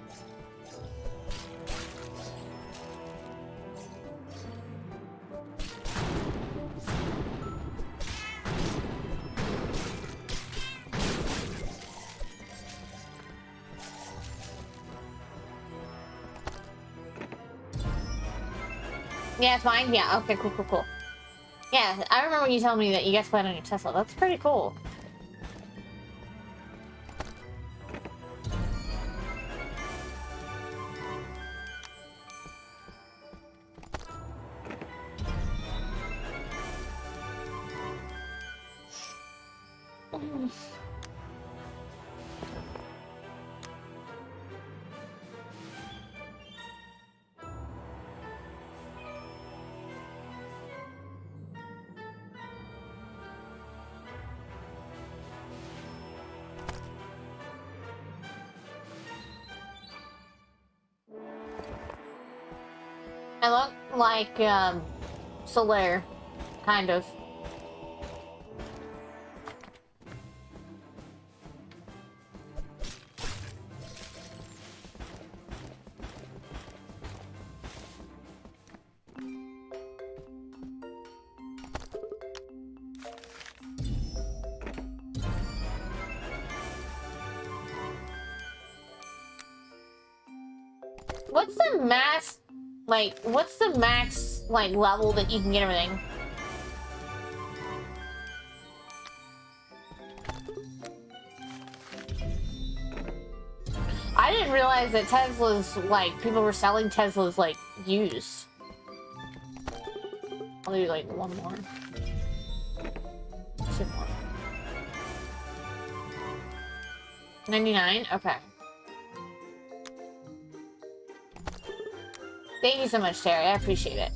Yeah, it's mine? Yeah, okay, cool, cool, cool. Yeah, I remember you telling me that you guys played on your Tesla. That's pretty cool. I look like, Solaire, kind of. What's the max, like, what's the max, like, level that you can get everything? I didn't realize that Tesla's, like, people were selling Teslas, like, used. I'll do, like, one more. 2 more. 99? Okay. Thank you so much, Terry. I appreciate it.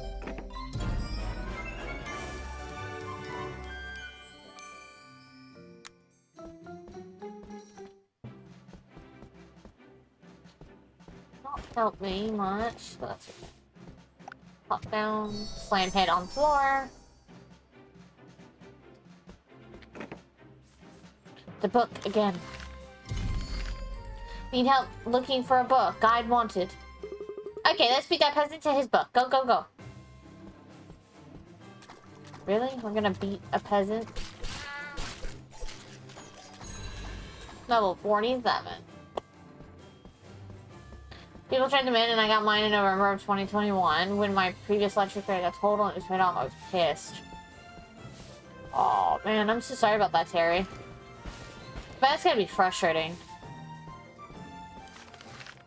Not help me much, but that's okay. Pop down, slam head on floor. The book again. Need help looking for a book. Guide wanted. Okay, let's beat that peasant to his book. Go, go, go. Really? We're gonna beat a peasant? Level 47. People turned them in and I got mine in November of 2021 when my previous electric car got totaled and it was paid off. I was pissed. Oh man, I'm so sorry about that, Terry. But that's gonna be frustrating.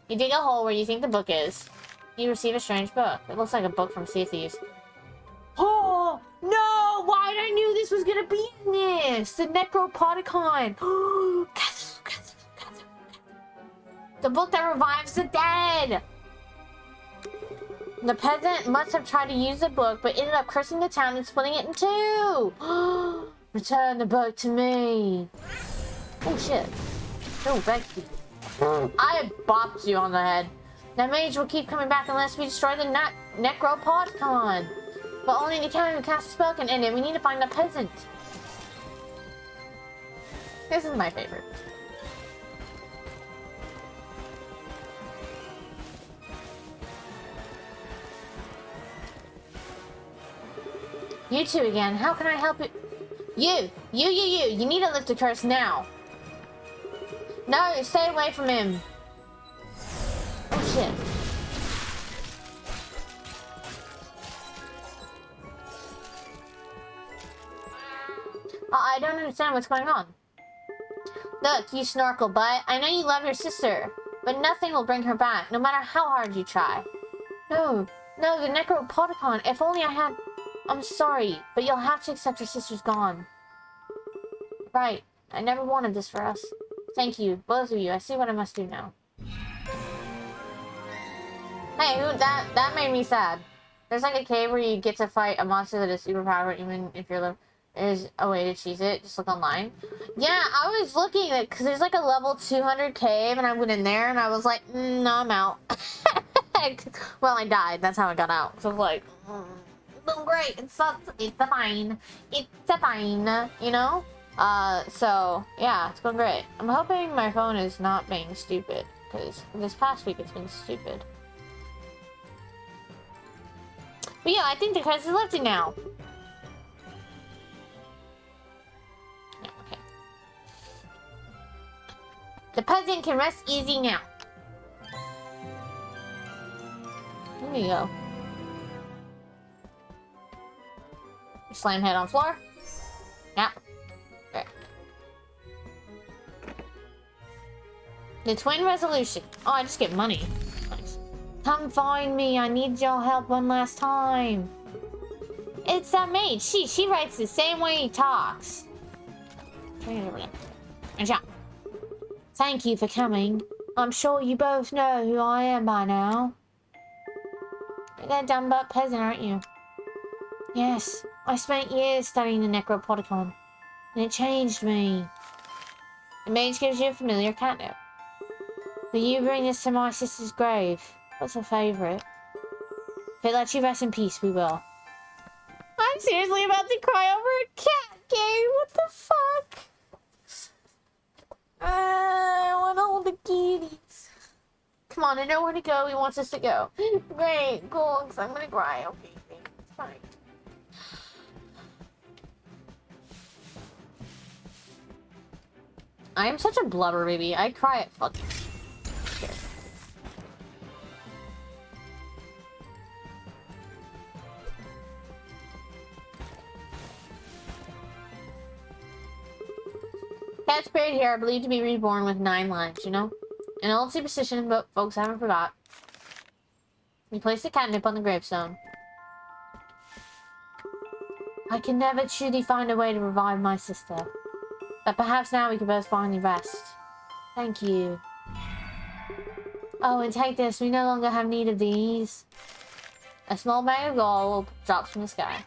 You dig a hole where you think the book is. You receive a strange book. It looks like a book from Sea of Thieves. Oh, no! Why I knew this was gonna be in this! The Necropodicon! The book that revives the dead! The peasant must have tried to use the book, but ended up cursing the town and splitting it in two! Return the book to me! Oh, shit. Oh, Becky. I bopped you on the head. That mage will keep coming back unless we destroy the Necropodicon. But only the county who cast a spell can end it. We need to find the peasant. This is my favorite. You two again. How can I help you? You! You need to lift the curse now. No, stay away from him. Oh shit. I don't understand what's going on. Look, you snorkel butt. I know you love your sister, but nothing will bring her back, no matter how hard you try. No, the Necropodicon. If only I had... I'm sorry, but you'll have to accept your sister's gone. Right. I never wanted this for us. Thank you, both of you. I see what I must do now. Hey, that made me sad. There's like a cave where you get to fight a monster that is superpowered, even if you're there's a way to cheese it. Just look online. Yeah, I was looking at because there's like a level 200 cave, and I went in there and I was like, no, I'm out. Well, I died. That's how I got out. So I was like, great. It's a fine. It's a fine. You know. So yeah, it's going great. I'm hoping my phone is not being stupid. because this past week it's been stupid. But yeah, I think the curse is lifting now. Yeah, okay. The peasant can rest easy now. There you go. Slam head on floor. Yeah. Right. The twin resolution. Oh, I just get money. Nice. Come find me. I need your help one last time. It's that maid. She writes the same way he talks. Turn it over there. And yeah. Thank you for coming. I'm sure you both know who I am by now. You're that dumb butt peasant, aren't you? Yes. I spent years studying the Necropodicon, and it changed me. The mage gives you a familiar catnip. Will you bring this to my sister's grave? What's her favorite? If it lets you rest in peace, we will. I'm seriously about to cry over a cat game. What the fuck? I want to hold the kitties. Come on, I know where to go. He wants us to go. Great, cool, because I'm gonna cry. Okay, it's fine. I am such a blubber baby. I cry at fucking. Here. Cats buried here are believed to be reborn with 9 lives, you know? An old superstition, but folks haven't forgot. You place the catnip on the gravestone. I can never truly find a way to revive my sister. But perhaps now we can both finally rest. Thank you. Oh, and take this. We no longer have need of these. A small bag of gold drops from the sky.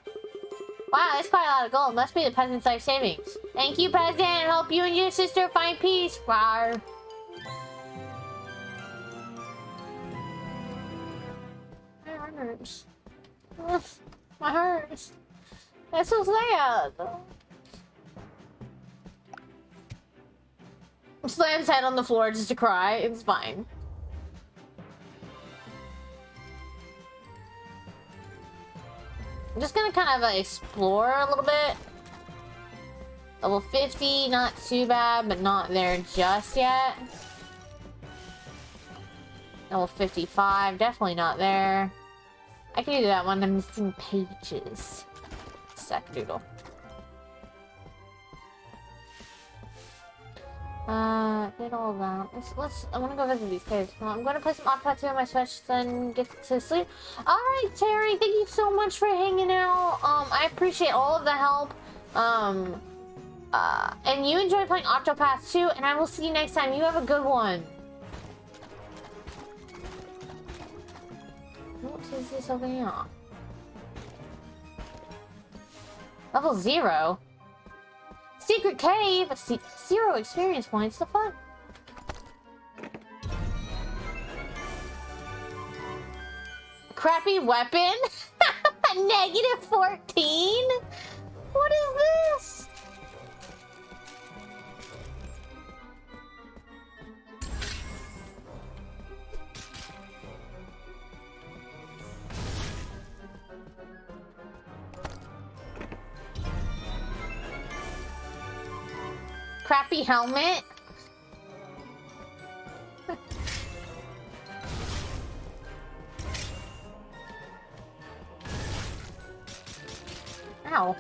Wow, that's quite a lot of gold. Must be the peasant's life savings. Thank you, peasant. Hope you and your sister find peace. Rawr. My heart hurts. Ugh, my heart hurts. That's so sad. Slams head on the floor just to cry. It's fine. I'm just gonna kind of explore a little bit. Level 50, not too bad, but not there just yet. Level 55, definitely not there. I can do that one. I'm missing pages. Sack-doodle. Did all that. I wanna go visit these caves. Well, I'm gonna play some Odd Tattoo on my Switch, then get to sleep. Alright, Terry, thank you so much for hanging out. I appreciate all of the help. And you enjoy playing Octopath too, and I will see you next time. You have a good one. What is this over here? Level 0? Secret cave! 0 experience points, the fuck? Crappy weapon? Negative 14? What is this? Crappy helmet? Ow.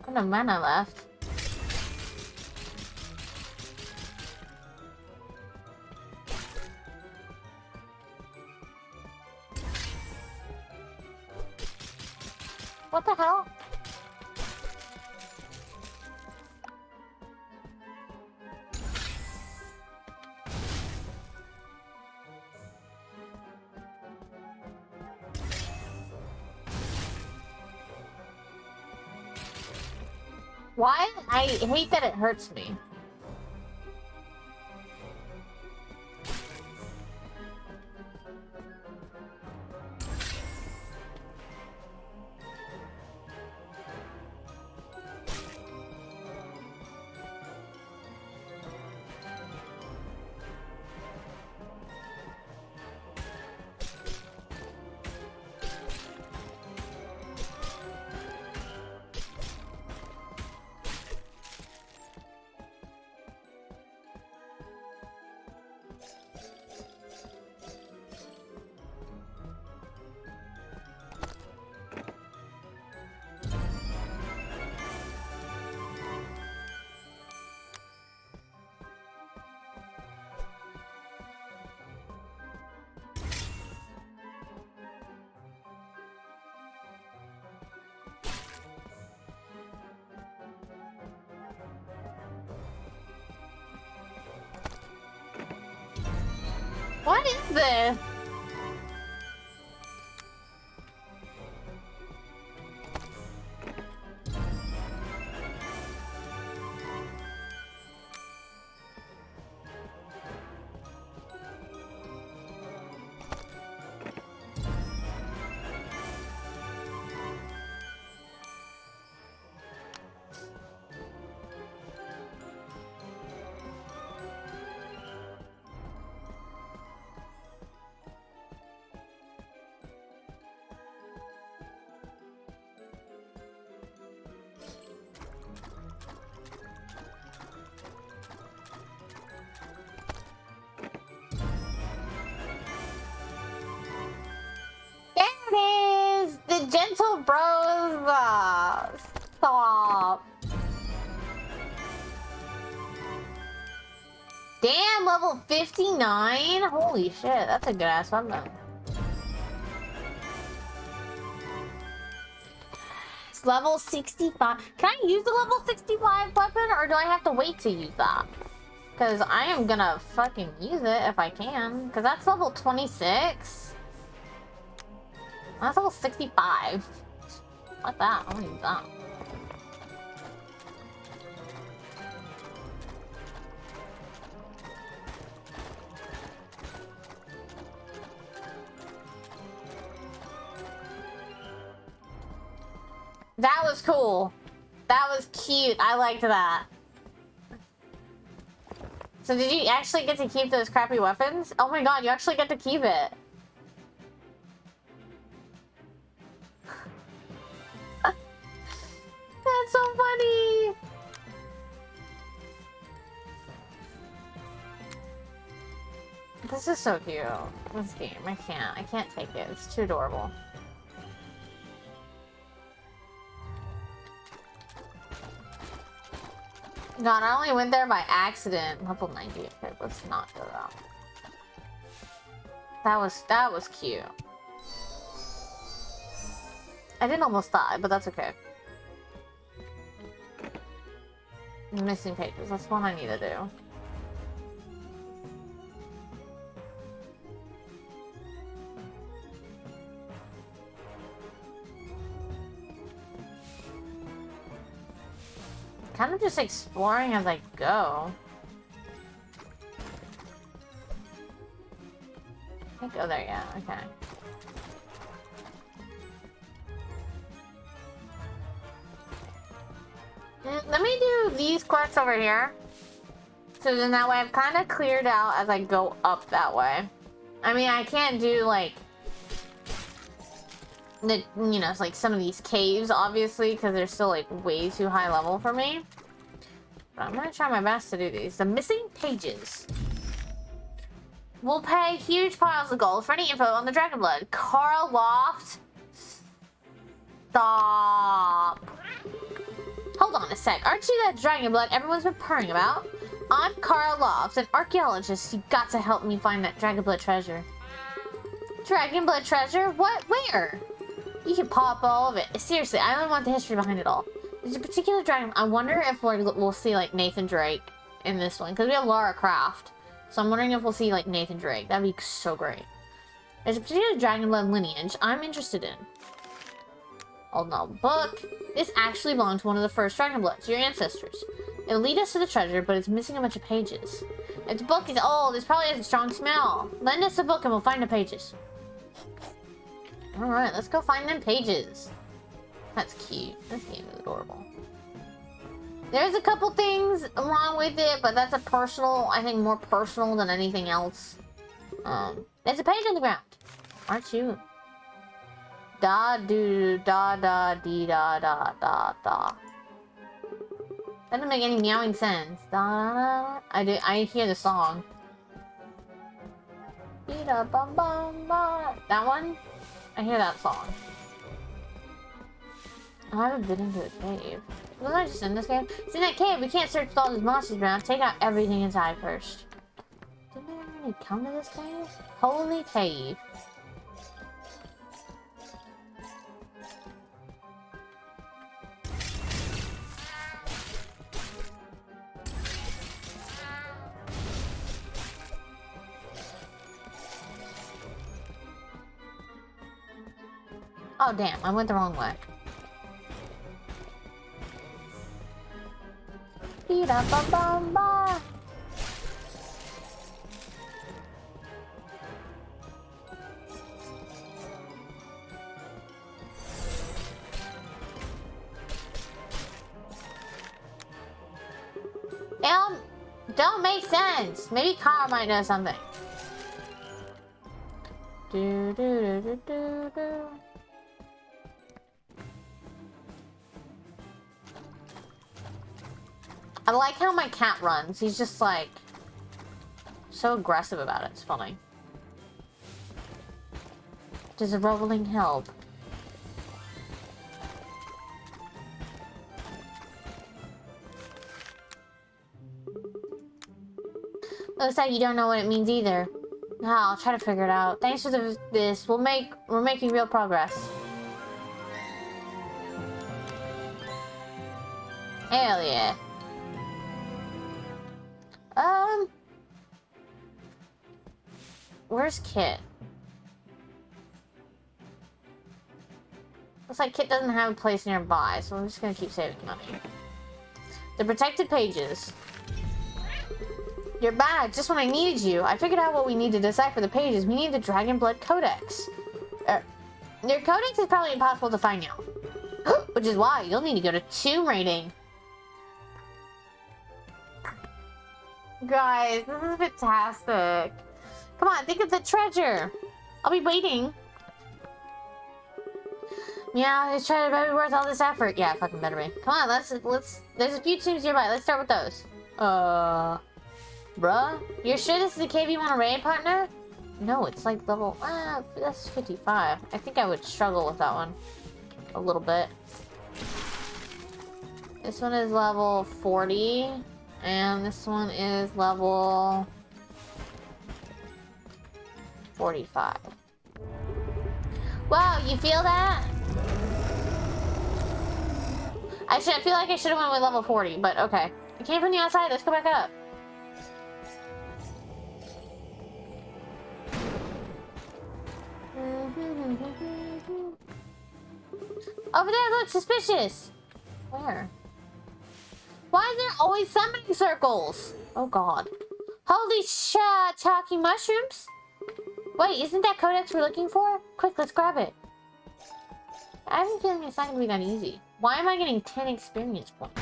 Got no mana left. What the hell? Why? I hate that it hurts me. What is this? The gentle bros. Stop. Damn, level 59? Holy shit, that's a good ass weapon. It's level 65. Can I use the level 65 weapon, or do I have to wait to use that? Because I am gonna fucking use it if I can. Because that's level 26. That's level 65. Fuck that. I want to use that. That was cool. That was cute. I liked that. So did you actually get to keep those crappy weapons? Oh my god, you actually get to keep it. That's so funny. This is so cute. This game, I can't take it. It's too adorable. God, I only went there by accident. Level 90. Okay, let's not go that. That was cute. I didn't almost die, but that's okay. Missing pages. That's what I need to do. Kind of just exploring as I go. Can't go there yet. Okay. Let me do these quests over here. So then that way I've kind of cleared out as I go up that way. I mean, I can't do like the, you know, it's like some of these caves, obviously, because they're still like way too high level for me. But I'm gonna try my best to do these. The missing pages. We'll pay huge piles of gold for any info on the Dragon Blood. Carl Loft. Stop. Hold on a sec. Aren't you that Dragon Blood everyone's been purring about? I'm Carl Loft, an archaeologist. You got to help me find that Dragon Blood treasure. Dragon Blood treasure? What? Where? You can pop all of it. Seriously, I only want the history behind it all. There's a particular dragon. I wonder if we'll see like Nathan Drake in this one, because we have Lara Croft. So I'm wondering if we'll see like Nathan Drake. That'd be so great. There's a particular Dragon Blood lineage I'm interested in. Old novel book. This actually belonged to one of the first Dragon Bloods, your ancestors. It'll lead us to the treasure, but it's missing a bunch of pages. If the book is old, it probably has a strong smell. Lend us the book and we'll find the pages. Alright, let's go find them pages. That's cute. This game is adorable. There's a couple things wrong with it, but that's a personal, I think more personal than anything else. There's a page on the ground. Aren't you? Da do da da dee da da da da. That doesn't make any meowing sense. Da, da, da. I hear the song. Dee da bum bum ba. That one? I hear that song. I haven't been into a cave. Wasn't I just in this cave? It's in that cave. We can't search with all these monsters around. Take out everything inside first. Didn't I really come to this cave? Holy cave. Oh, damn. I went the wrong way. Beat-up-a-bum-ba. Don't make sense. Maybe Kara might know something. Do, do, do, do, do. I like how my cat runs. He's just like so aggressive about it. It's funny. Does a rolling help? Looks like you don't know what it means either. No, I'll try to figure it out. Thanks for this. We're making real progress. Hell yeah. Where's Kit? Looks like Kit doesn't have a place nearby, so I'm just gonna keep saving money. The protected pages. You're back, just when I needed you. I figured out what we need to decipher the pages. We need the Dragon Blood Codex. Your codex is probably impossible to find now. Which is why you'll need to go to Tomb Raiding. Guys, this is fantastic. Come on, think of the treasure. I'll be waiting. Yeah, this treasure better be worth all this effort. Yeah, fucking better be. Come on, let's. There's a few tombs nearby. Let's start with those. Bruh? You're sure this is the cave you want to raid, partner? No, it's like level... that's 55. I think I would struggle with that one. A little bit. This one is level 40. And this one is level... 45. Wow, you feel that? I feel like I should have went with level 40, but okay. I came from the outside, let's go back up. Over there, look, suspicious. Where? Why is there always summoning circles? Oh god. Holy talking mushrooms. Wait, isn't that codex we're looking for? Quick, let's grab it. I have a feeling it's not gonna be that easy. Why am I getting 10 experience points?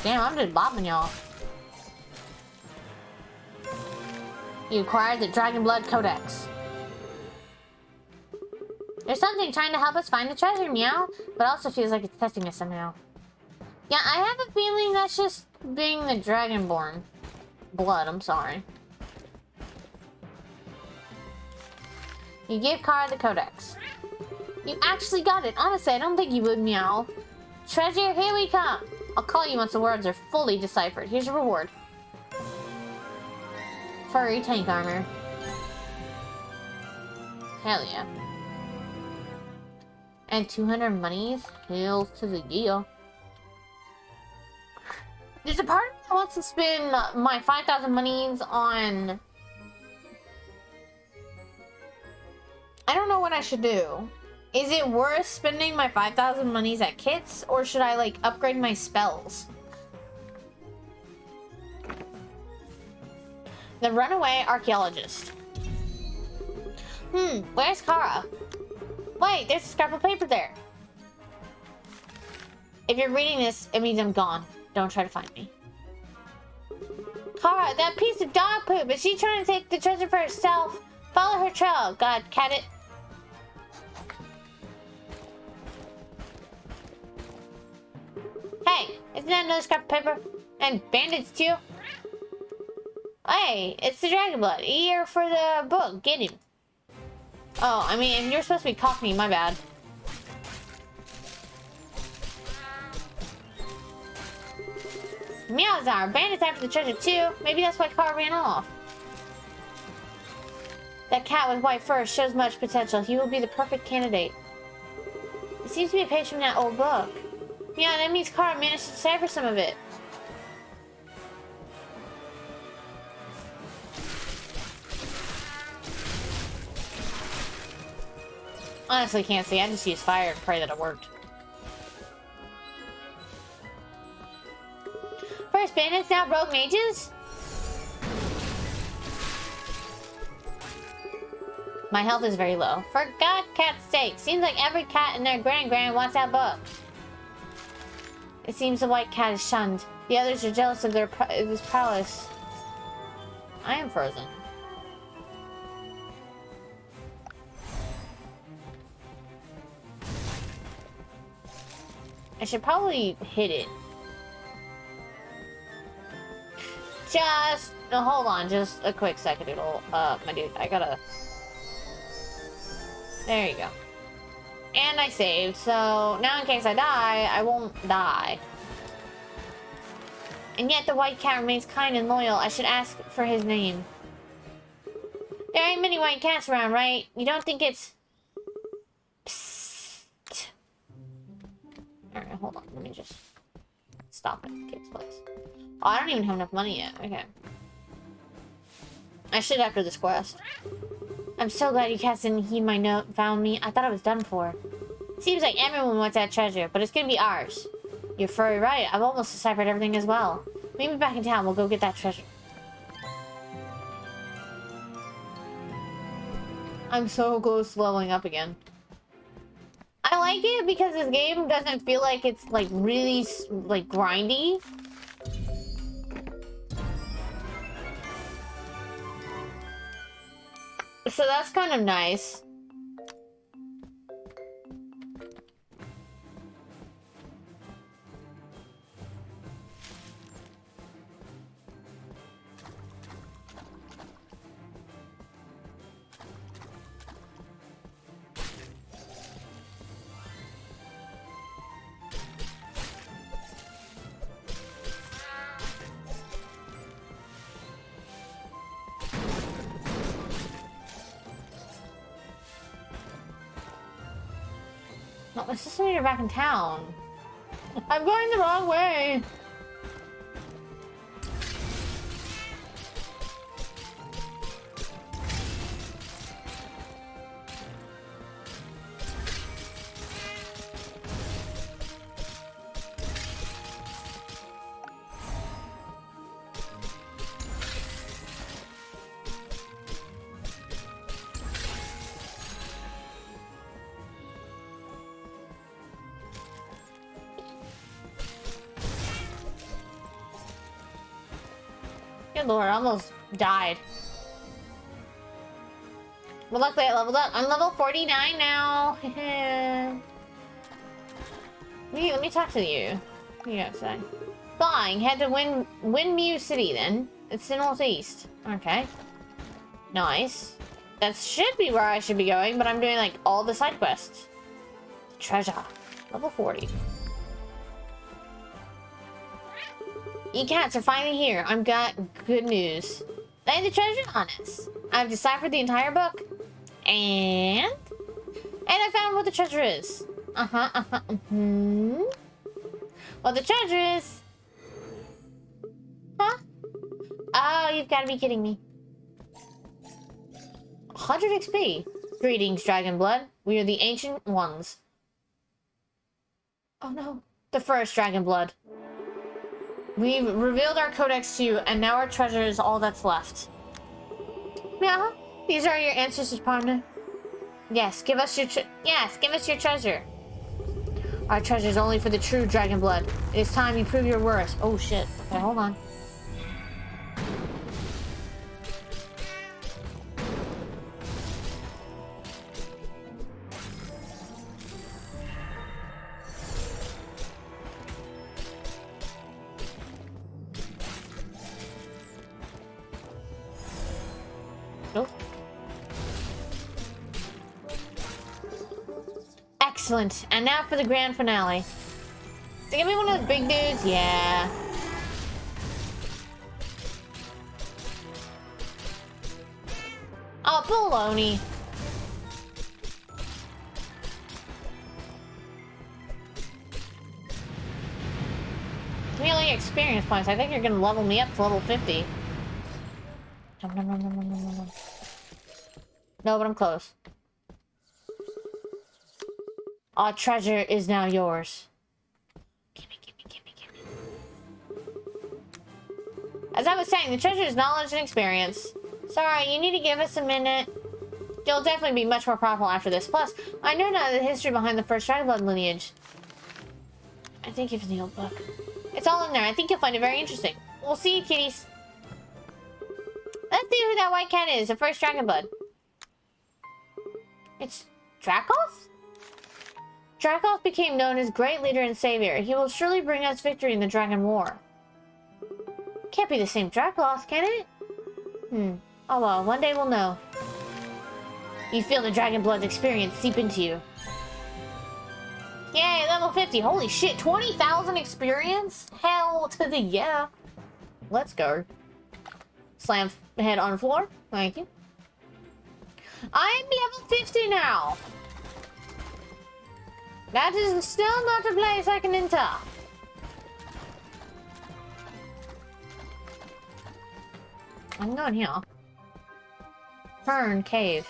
Damn, I'm just bopping y'all. You acquired the Dragon Blood Codex. There's something trying to help us find the treasure, meow, but also feels like it's testing us somehow. Yeah, I have a feeling that's just being the Dragonborn. Blood, I'm sorry. You gave Kara the Codex. You actually got it. Honestly, I don't think you would, meow. Treasure, here we come. I'll call you once the words are fully deciphered. Here's your reward. Furry tank armor. Hell yeah. And 200 monies. Hails to the deal. There's a part of me that wants to spend my 5,000 monies on... I don't know what I should do. Is it worth spending my 5,000 monies at kits, or should I, like, upgrade my spells? The runaway archaeologist. Where's Kara? Wait, there's a scrap of paper there. If you're reading this, it means I'm gone. Don't try to find me. Kara, that piece of dog poop. Is she trying to take the treasure for herself? Follow her trail. God, cat it. Hey, isn't that another scrap of paper? And bandits too? Hey, it's the Dragon Blood. Here for the book. Get him. Oh, I mean, you're supposed to be Cockney. My bad. Meowzar, bandits after the treasure too. Maybe that's why Kara ran off. That cat with white fur shows much potential. He will be the perfect candidate. It seems to be a page from that old book. Yeah, that means Carl managed to decipher some of it. Honestly, can't see. I just used fire and pray that it worked. First bandits, now rogue mages? My health is very low. For God cat's sake, seems like every cat and their grand wants that book. It seems the white cat is shunned. The others are jealous of his prowess. I am frozen. I should probably hit it. Just... No, hold on. Just a quick second, Doodle. My dude, I gotta... There you go. And I saved, so now in case I die, I won't die. And yet the white cat remains kind and loyal. I should ask for his name. There ain't many white cats around, right? You don't think it's... Psst. Alright, hold on. Let me just... Stop it. Takes place. Oh, I don't even have enough money yet. Okay. I should after this quest. I'm so glad you cats didn't heed my note, found me. I thought I was done for. Seems like everyone wants that treasure, but it's gonna be ours. You're furry right. I've almost deciphered everything as well. Meet me back in town. We'll go get that treasure. I'm so close to leveling up again. I like it because this game doesn't feel like it's like really like grindy. So that's kind of nice. No, my sister made her back in town. I'm going the wrong way. Good lord, I almost died. But luckily I leveled up. I'm level 49 now. Let me talk to you. What do you got to say? Flying. Head to Windmew City then. It's the northeast. Okay. Nice. That should be where I should be going, but I'm doing like all the side quests. Treasure. Level 40. You cats are finally here. I've got good news. Lay the treasure on us. I've deciphered the entire book. And I found what the treasure is. What the treasure is. Huh? Oh, you've got to be kidding me. 100 XP. Greetings, Dragon Blood. We are the Ancient Ones. Oh no. The first Dragon Blood. We've revealed our codex to you, and now our treasure is all that's left. Yeah, these are your answers, partner. Yes, give us your treasure. Our treasure is only for the true Dragon Blood. It is time you prove your worth. Oh shit. Okay, hold on. Excellent. And now for the grand finale. So give me one of those big dudes. Yeah. Oh, baloney. Merely experience points. I think you're gonna level me up to level 50. Nom, nom, nom, nom, nom, nom, nom. No, but I'm close. Our treasure is now yours. Gimme, gimme, gimme, gimme. As I was saying, the treasure is knowledge and experience. Sorry, you need to give us a minute. You'll definitely be much more powerful after this. Plus, I know now the history behind the first Dragonblood lineage. I thank you for the old book. It's all in there. I think you'll find it very interesting. We'll see you, kitties. Let's see who that white cat is. The first Dragonblood. It's Dracoth? Dracoth became known as great leader and savior. He will surely bring us victory in the Dragon War. Can't be the same Dracoth, can it? Oh well, one day we'll know. You feel the Dragonblood's experience seep into you. Yay, level 50. Holy shit, 20,000 experience? Hell to the yeah. Let's go. Slam head on floor. Thank you. I'm level 50 now. That is still not a place I can enter. I'm going here. Fern cave.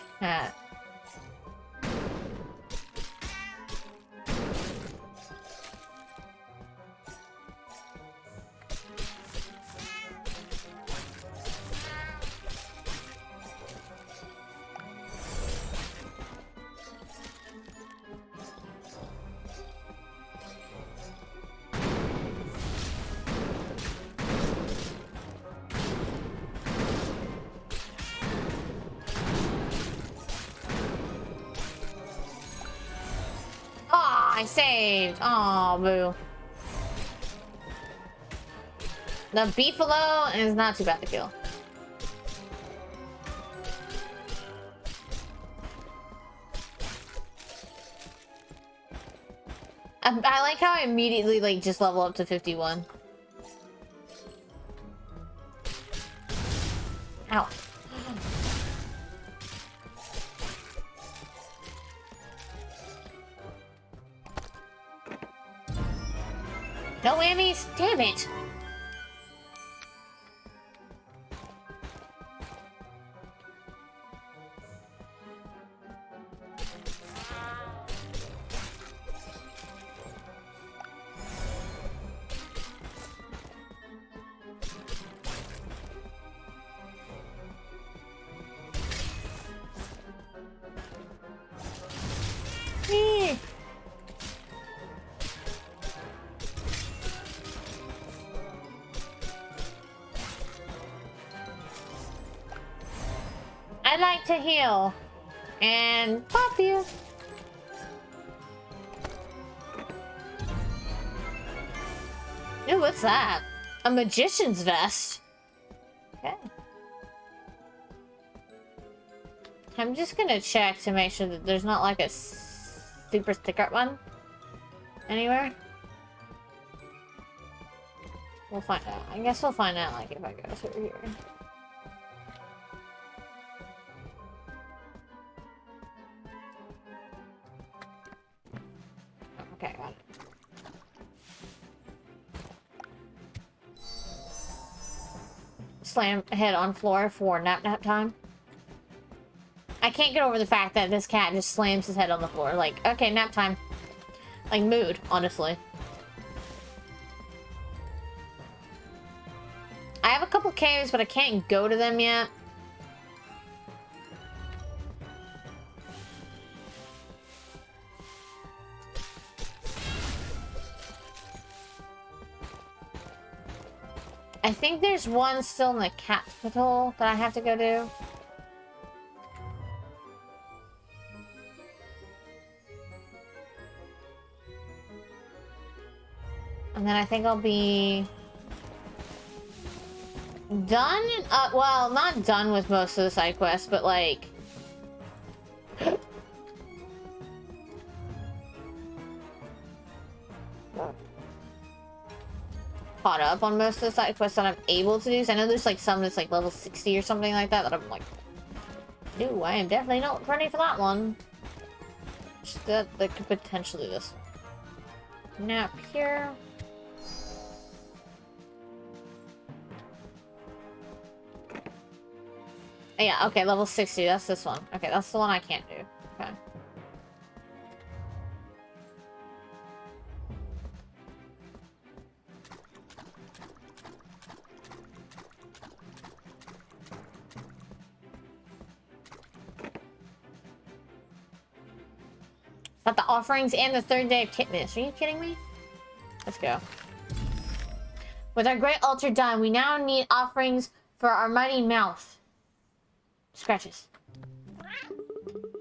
I saved. Oh, boo. The beefalo is not too bad to kill. I like how I immediately like just level up to 51. Ow. No whammies? Damn it! I'd like to heal and pop you. Ooh, what's that? A magician's vest. Okay. I'm just gonna check to make sure that there's not like a super sticker one anywhere. We'll find out. I guess we'll find out like if I go through here. Okay, got it. Slam head on floor for nap time. I can't get over the fact that this cat just slams his head on the floor. Like, okay, nap time. Like, mood, honestly. I have a couple caves, but I can't go to them yet. I think there's one still in the capital that I have to go do. And then I think I'll be done. Well, not done with most of the side quests, but like caught up on most of the side quests that I'm able to do. So I know there's like some that's like level 60 or something like that I'm like, no, I am definitely not ready for that one. Just that could potentially this nap here. Yeah, okay, level 60. That's this one. Okay, that's the one I can't do. Okay. Got the offerings and the third day of Kitness. Are you kidding me? Let's go. With our great altar done, we now need offerings for our mighty mouth. Scratches.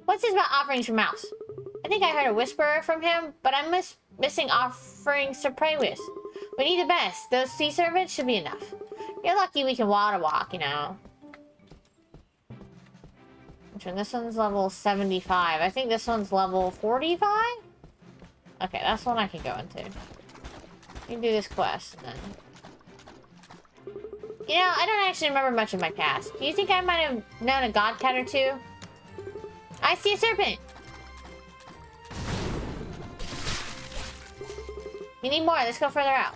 What's this about offerings for Mouse? I think I heard a whisper from him, but I'm missing offerings to pray with. We need the best. Those sea servants should be enough. You're lucky we can water walk, you know. Which one? This one's level 75. I think this one's level 45? Okay, that's one I can go into. You can do this quest, and then... You know, I don't actually remember much of my past. Do you think I might have known a god cat or two? I see a serpent! You need more. Let's go further out.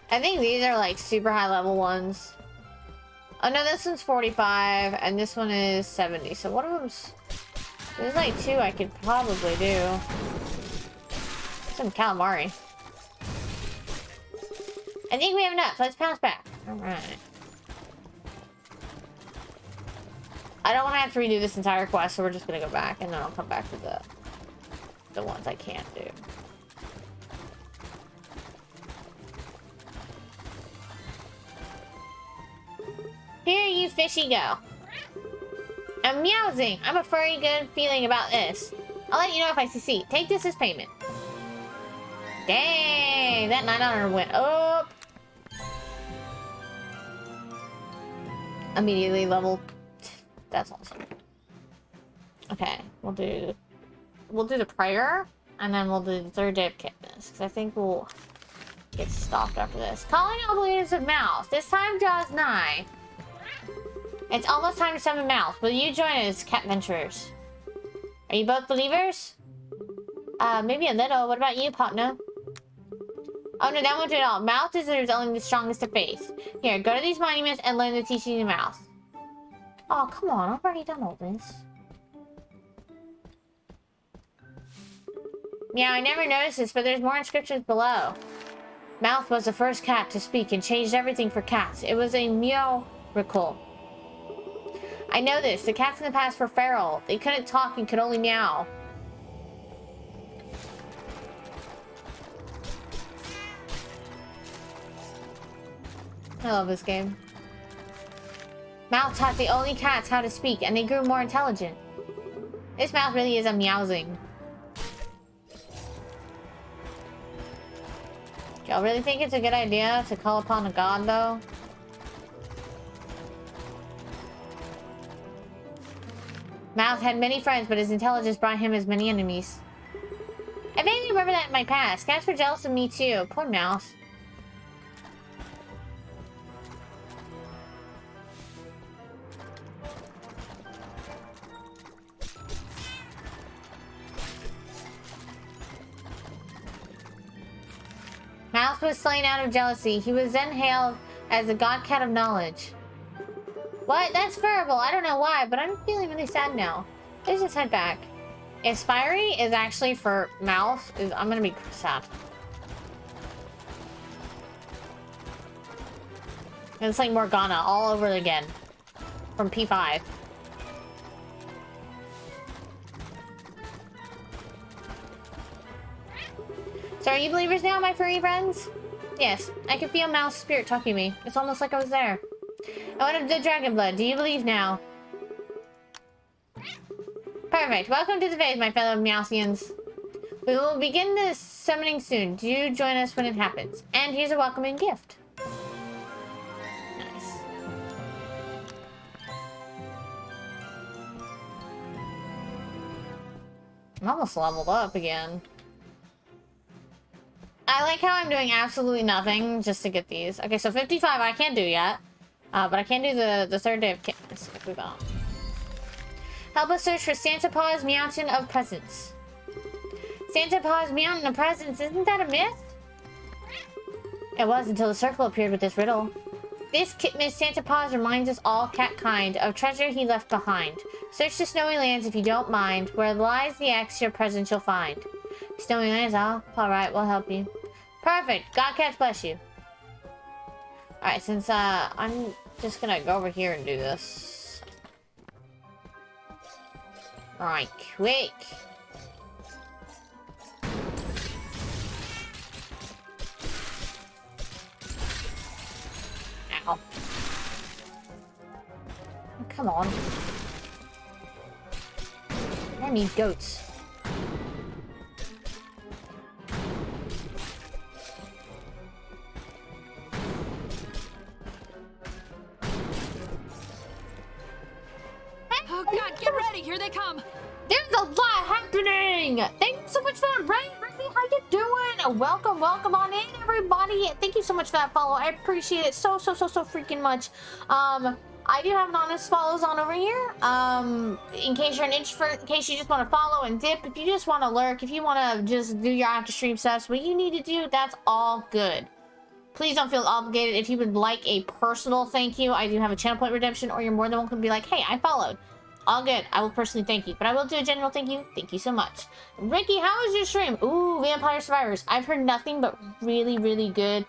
I think these are like super high level ones. Oh no, this one's 45 and this one is 70. So one of them's... There's like two I could probably do. Some calamari. I think we have enough. Let's bounce back. Alright. I don't want to have to redo this entire quest, so we're just gonna go back and then I'll come back to the ones I can't do. Here you fishy go. I'm meowsing. I'm a furry good feeling about this. I'll let you know if I succeed. Take this as payment. Dang, that 900 went up. Immediately level. That's awesome. Okay, we'll do the prayer, and then we'll do the third day of Kitness, because I think we'll get stopped after this. Calling all believers of Mouse. This time draws nigh. It's almost time to summon Mouth. Will you join us, cat venturers? Are you both believers? Maybe a little. What about you, partner? Oh no, that won't do it all. Mouth deserves only the strongest of faith. Here, go to these monuments and learn the teachings of Mouth. Oh, come on. I've already done all this. Yeah, I never noticed this, but there's more inscriptions below. Mouth was the first cat to speak and changed everything for cats. It was a miracle. I know this. The cats in the past were feral. They couldn't talk and could only meow. I love this game. Mouth taught the only cats how to speak, and they grew more intelligent. This Mouth really is a meowsing. Y'all really think it's a good idea to call upon a god, though? Mouth had many friends, but his intelligence brought him as many enemies. I vaguely remember that in my past. Cats were jealous of me, too. Poor Mouth. Mouth was slain out of jealousy. He was then hailed as the god cat of knowledge. What? That's terrible. I don't know why, but I'm feeling really sad now. Let's just head back. Inspiry is actually for Mouth. I'm gonna be sad. And it's like Morgana all over again. From P5. So are you believers now, my furry friends? Yes, I can feel Mouth's spirit talking to me. It's almost like I was there. I want the dragon blood. Do you believe now? Perfect. Welcome to the faith, my fellow Meowsians. We will begin the summoning soon. Do join us when it happens. And here's a welcoming gift. Nice. I'm almost leveled up again. I like how I'm doing absolutely nothing just to get these. Okay, so 55 I can't do yet. But I can do the third day of Kitness. Move on. Help us search for Santa Paws Mountain of Presents. Santa Paws Mountain of Presents, isn't that a myth? It was until the circle appeared with this riddle. This Miss Santa Paws reminds us all cat-kind of treasure he left behind. Search the snowy lands if you don't mind. Where lies the extra present you'll find. Snowy lands, alright, we'll help you. Perfect. God cats bless you. Alright, since I'm just gonna go over here and do this. Alright, quick. Ow. Oh, come on. I need goats. Oh god, get ready, here they come! There's a lot happening! Thank you so much for that, Ray! How you doing? Welcome on in, everybody! Thank you so much for that follow. I appreciate it so freaking much. I do have anonymous follows on over here. In case you're an introvert, in case you just want to follow and dip, if you just want to lurk, if you want to just do your after stream stuff, what you need to do, that's all good. Please don't feel obligated. If you would like a personal thank you, I do have a channel point redemption, or you're more than welcome to be like, hey, I followed. All good. I will personally thank you, but I will do a general thank you. Thank you so much. Ricky, how was your stream? Ooh, Vampire Survivors. I've heard nothing but really good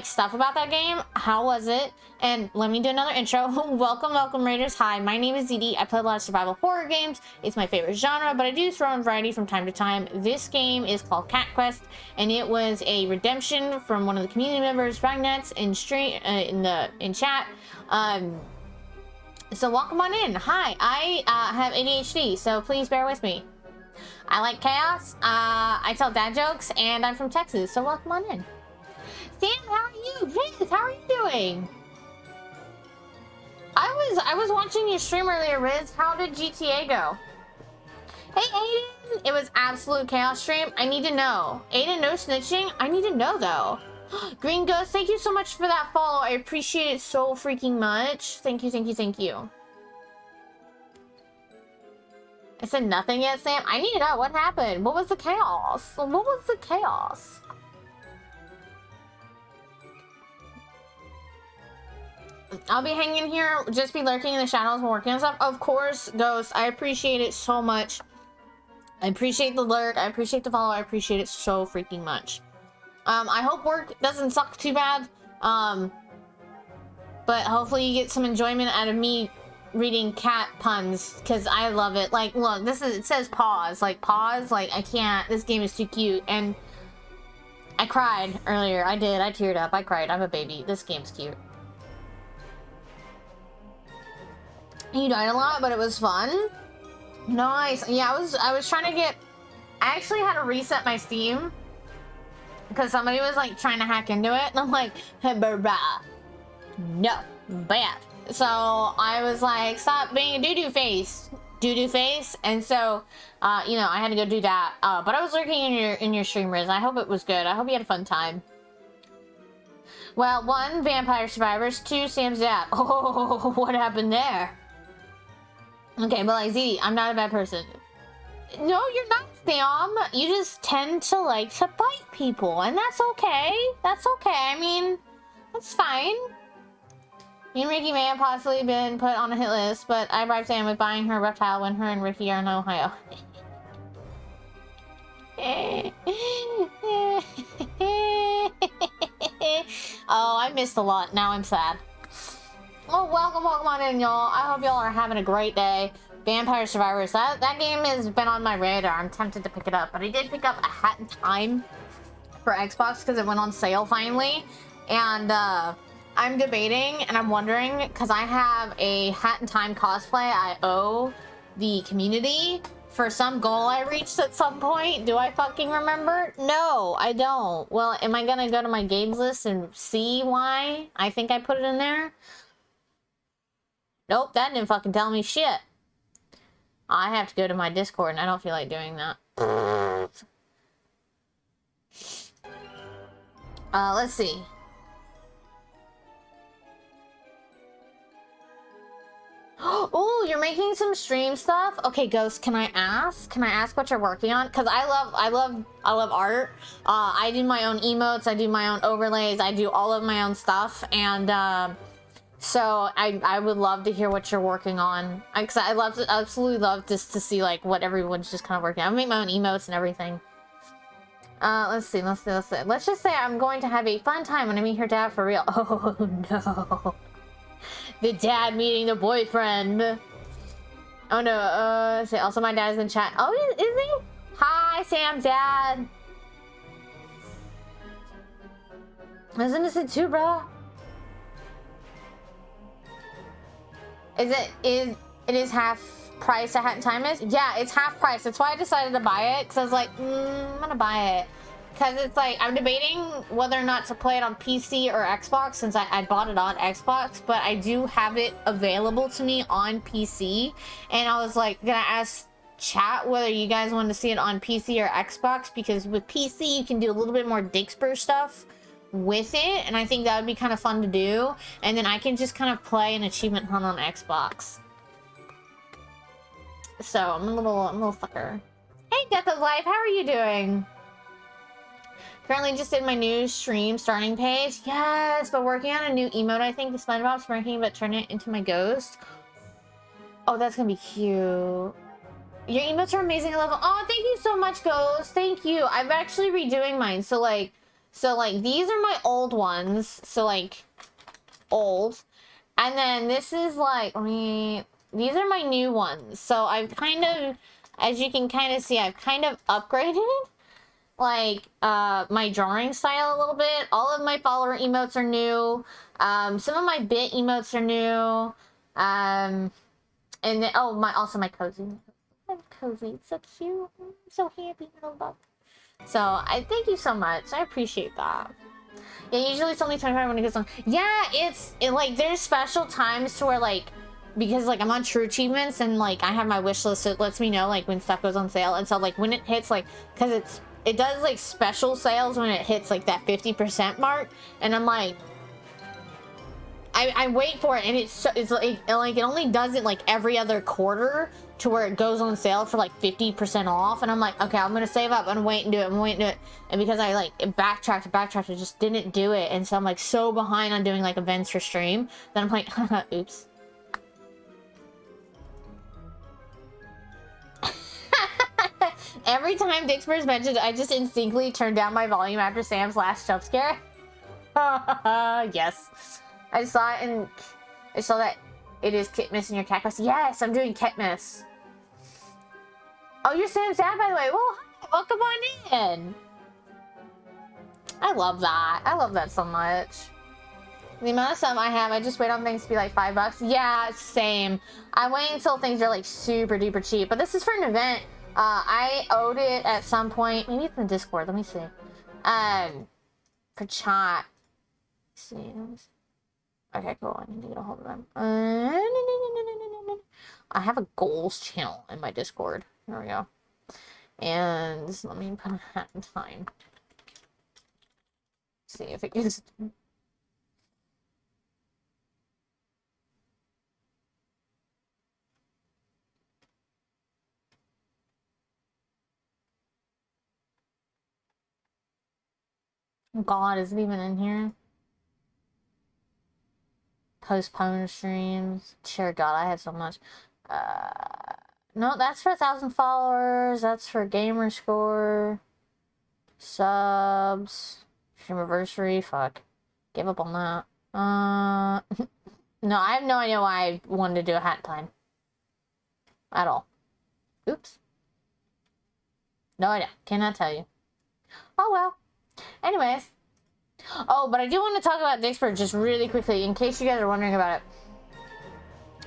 stuff about that game. How was it? And let me do another intro. welcome raiders. Hi, my name is ZD. I play a lot of survival horror games. It's my favorite genre, but I do throw in variety from time to time. This game is called Cat Quest, and it was a redemption from one of the community members, Ragnets, in chat. So welcome on in. Hi, I have ADHD, so please bear with me. I like chaos, I tell dad jokes, and I'm from Texas, so welcome on in. Sam, how are you? Riz, how are you doing? I was watching your stream earlier, Riz. How did GTA go? Hey, Aiden. It was absolute chaos stream. I need to know. Aiden, no snitching? I need to know, though. Green Ghost, thank you so much for that follow. I appreciate it so freaking much. Thank you. I said nothing yet, Sam? I need to know. What happened? What was the chaos? I'll be hanging here, just be lurking in the shadows and working on stuff. Of course, Ghost. I appreciate it so much. I appreciate the lurk. I appreciate the follow. I appreciate it so freaking much. I hope work doesn't suck too bad. But hopefully you get some enjoyment out of me reading cat puns, because I love it. Like, look, it says pause. Like, pause. Like, I can't. This game is too cute. And I cried earlier. I did. I teared up. I cried. I'm a baby. This game's cute. You died a lot, but it was fun. Nice. Yeah, I was trying to get... I actually had to reset my Steam because somebody was trying to hack into it, and I'm like, hey, no, bad. So I was like, stop being a doo-doo face, and so I had to go do that. But I was lurking in your stream, Riz. I hope it was good. I hope you had a fun time. Well, 1, Vampire Survivors. 2, Sam's dad. Oh, what happened there? Okay, but Z, I'm not a bad person. No, you're not, Sam. You just tend to like to bite people, and that's okay. That's okay. I mean, that's fine. Me and Ricky may have possibly been put on a hit list, but I bribed Sam with buying her a reptile when her and Ricky are in Ohio. Oh, I missed a lot. Now I'm sad. Oh, welcome on in, y'all. I hope y'all are having a great day. Vampire Survivors. That game has been on my radar. I'm tempted to pick it up, but I did pick up A Hat in Time for Xbox because it went on sale finally. And I'm debating and I'm wondering, because I have a Hat in Time cosplay I owe the community for some goal I reached at some point. Do I fucking remember? No, I don't. Well, am I gonna go to my games list and see why I think I put it in there? Nope, that didn't fucking tell me shit. I have to go to my Discord, and I don't feel like doing that. Let's see. Oh, Ooh, you're making some stream stuff? Okay, Ghost, can I ask? Can I ask what you're working on? Because I love art. I do my own emotes, I do my own overlays, I do all of my own stuff, and so I would love to hear what you're working on. Cause I absolutely love just to see like what everyone's just kind of working on. I make my own emotes and everything. Let's see. Let's just say I'm going to have a fun time when I meet her dad for real. Oh no. The dad meeting the boyfriend. Oh no, say also my dad's in chat. Oh, is he? Hi, Sam's dad. Isn't this it too, bro? It is half price a Hat in Time is? Yeah, it's half price. That's why I decided to buy it, because I was like, I'm gonna buy it. Because it's like, I'm debating whether or not to play it on PC or Xbox, since I bought it on Xbox, but I do have it available to me on PC. And I was like, gonna ask chat whether you guys want to see it on PC or Xbox, because with PC you can do a little bit more Dixper stuff with it, and I think that would be kind of fun to do. And then I can just kind of play an achievement hunt on Xbox. So I'm a little fucker. Hey, Death of Life, how are you doing? Currently just in my new stream starting page. Yes, but working on a new emote, I think, the SpongeBob Smirking, but turn it into my ghost. Oh, that's gonna be cute. Your emotes are amazing. I love them. Oh, thank you so much, Ghost. Thank you. I'm actually redoing mine. So like these are my old ones. So like old. And then this is like, these are my new ones. So I've kind of, as you can kind of see, I've kind of upgraded like my drawing style a little bit. All of my follower emotes are new. Some of my bit emotes are new. And then also my cozy. I'm cozy. It's so cute. I'm so happy. So I thank you so much. I appreciate that. Yeah, usually it's only 25 when it goes on. Yeah, like there's special times to where like, because like I'm on True Achievements and like I have my wish list, so it lets me know like when stuff goes on sale. And so like when it hits like, because it does like special sales when it hits like that 50% mark, and I'm like, I wait for it, and it's like it only does it like every other quarter to where it goes on sale for like 50% off, and I'm like, okay, I'm gonna save up, I'm gonna wait and do it, and because I like backtracked, I just didn't do it, and so I'm like so behind on doing like events for stream that I'm like, oops. Every time Dixper is mentioned, I just instinctively turn down my volume after Sam's last jump scare. Yes. I saw it and I saw that it is Kitmas in your cat quest. Yes, I'm doing Kitmas. Oh, you're Sam's dad, by the way. Well, hi, welcome on in. I love that. I love that so much. The amount of stuff I have, I just wait on things to be like $5. Yeah, same. I wait until things are like super duper cheap. But this is for an event. I owed it at some point. Maybe it's in Discord. Let me see. For chat. Let's see. Okay, cool. I need to get a hold of them. I have a goals channel in my Discord. There we go. And let me put a Hat in Time. See if it gets. God, is it even in here? Postpone streams. Sure, God, I have so much. No, that's for 1,000 followers. That's for gamer score. Subs. Streamiversary. Fuck. Give up on that. No, I have no idea why I wanted to do a Hat Time. At all. Oops. No idea. Cannot tell you. Oh well. Anyways. Oh, but I do want to talk about Dixper just really quickly, in case you guys are wondering about it.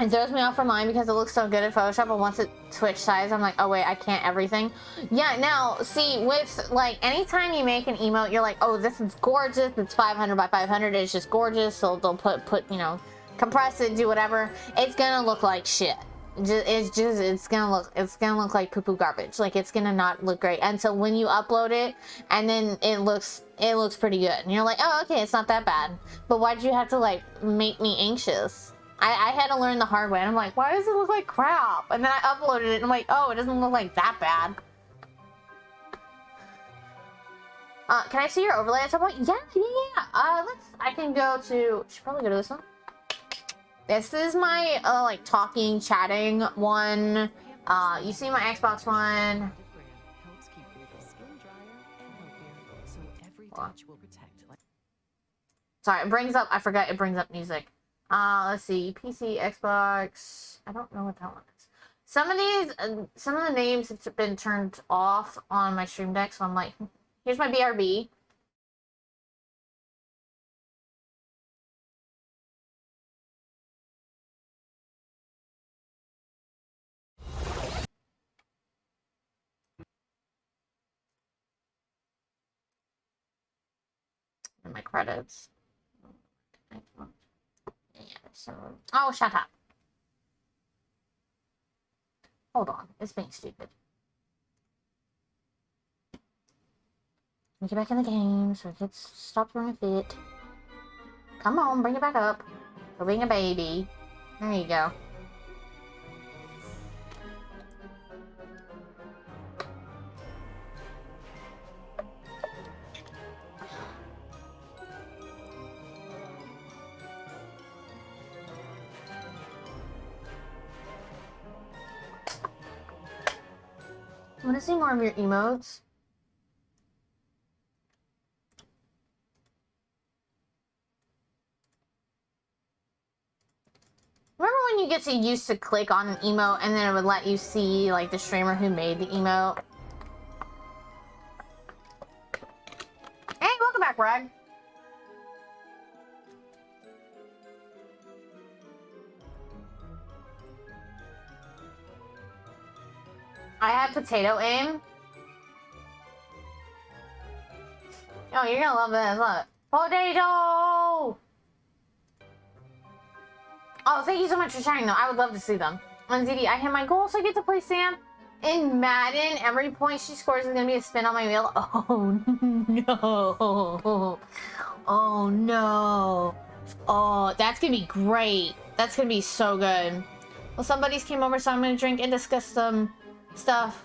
It throws me off for mine because it looks so good in Photoshop, but once it switch size, I'm like, oh wait, I can't everything. Yeah, now, see, with, like, anytime you make an emote, you're like, oh, this is gorgeous, it's 500 by 500, it's just gorgeous, so they'll put, you know, compress it, do whatever. It's gonna look like shit. It's gonna look like poo-poo garbage. Like, it's gonna not look great. And so when you upload it, and then it looks pretty good. And you're like, oh, okay, it's not that bad. But why'd you have to, like, make me anxious? I had to learn the hard way. And I'm like, why does it look like crap? And then I uploaded it and I'm like, oh, it doesn't look like that bad. Can I see your overlay at some point? Yeah. I can go to, should probably go to this one. This is my, like, talking, chatting one. You see my Xbox one. Sorry, it brings up, I forgot it brings up music. Let's see, PC, Xbox, I don't know what that one is. Some of these, some of the names have been turned off on my Stream Deck, so I'm like, here's my BRB. And my credits. Yeah, so, oh, shut up. Hold on, it's being stupid. Let me get back in the game so it gets stopped throwing a fit. Come on, bring it back up. For being a baby. There you go. I want to see more of your emotes. Remember when you get to used to click on an emote and then it would let you see like the streamer who made the emote? Hey, welcome back, Rag. I have potato aim. Oh, you're gonna love this. Look. Potato! Oh, thank you so much for sharing them. I would love to see them. On ZD, I hit my goal, so I get to play Sam. In Madden, every point she scores is gonna be a spin on my wheel. Oh no. Oh no. Oh, that's gonna be great. That's gonna be so good. Well, some buddies came over, so I'm gonna drink and discuss some stuff.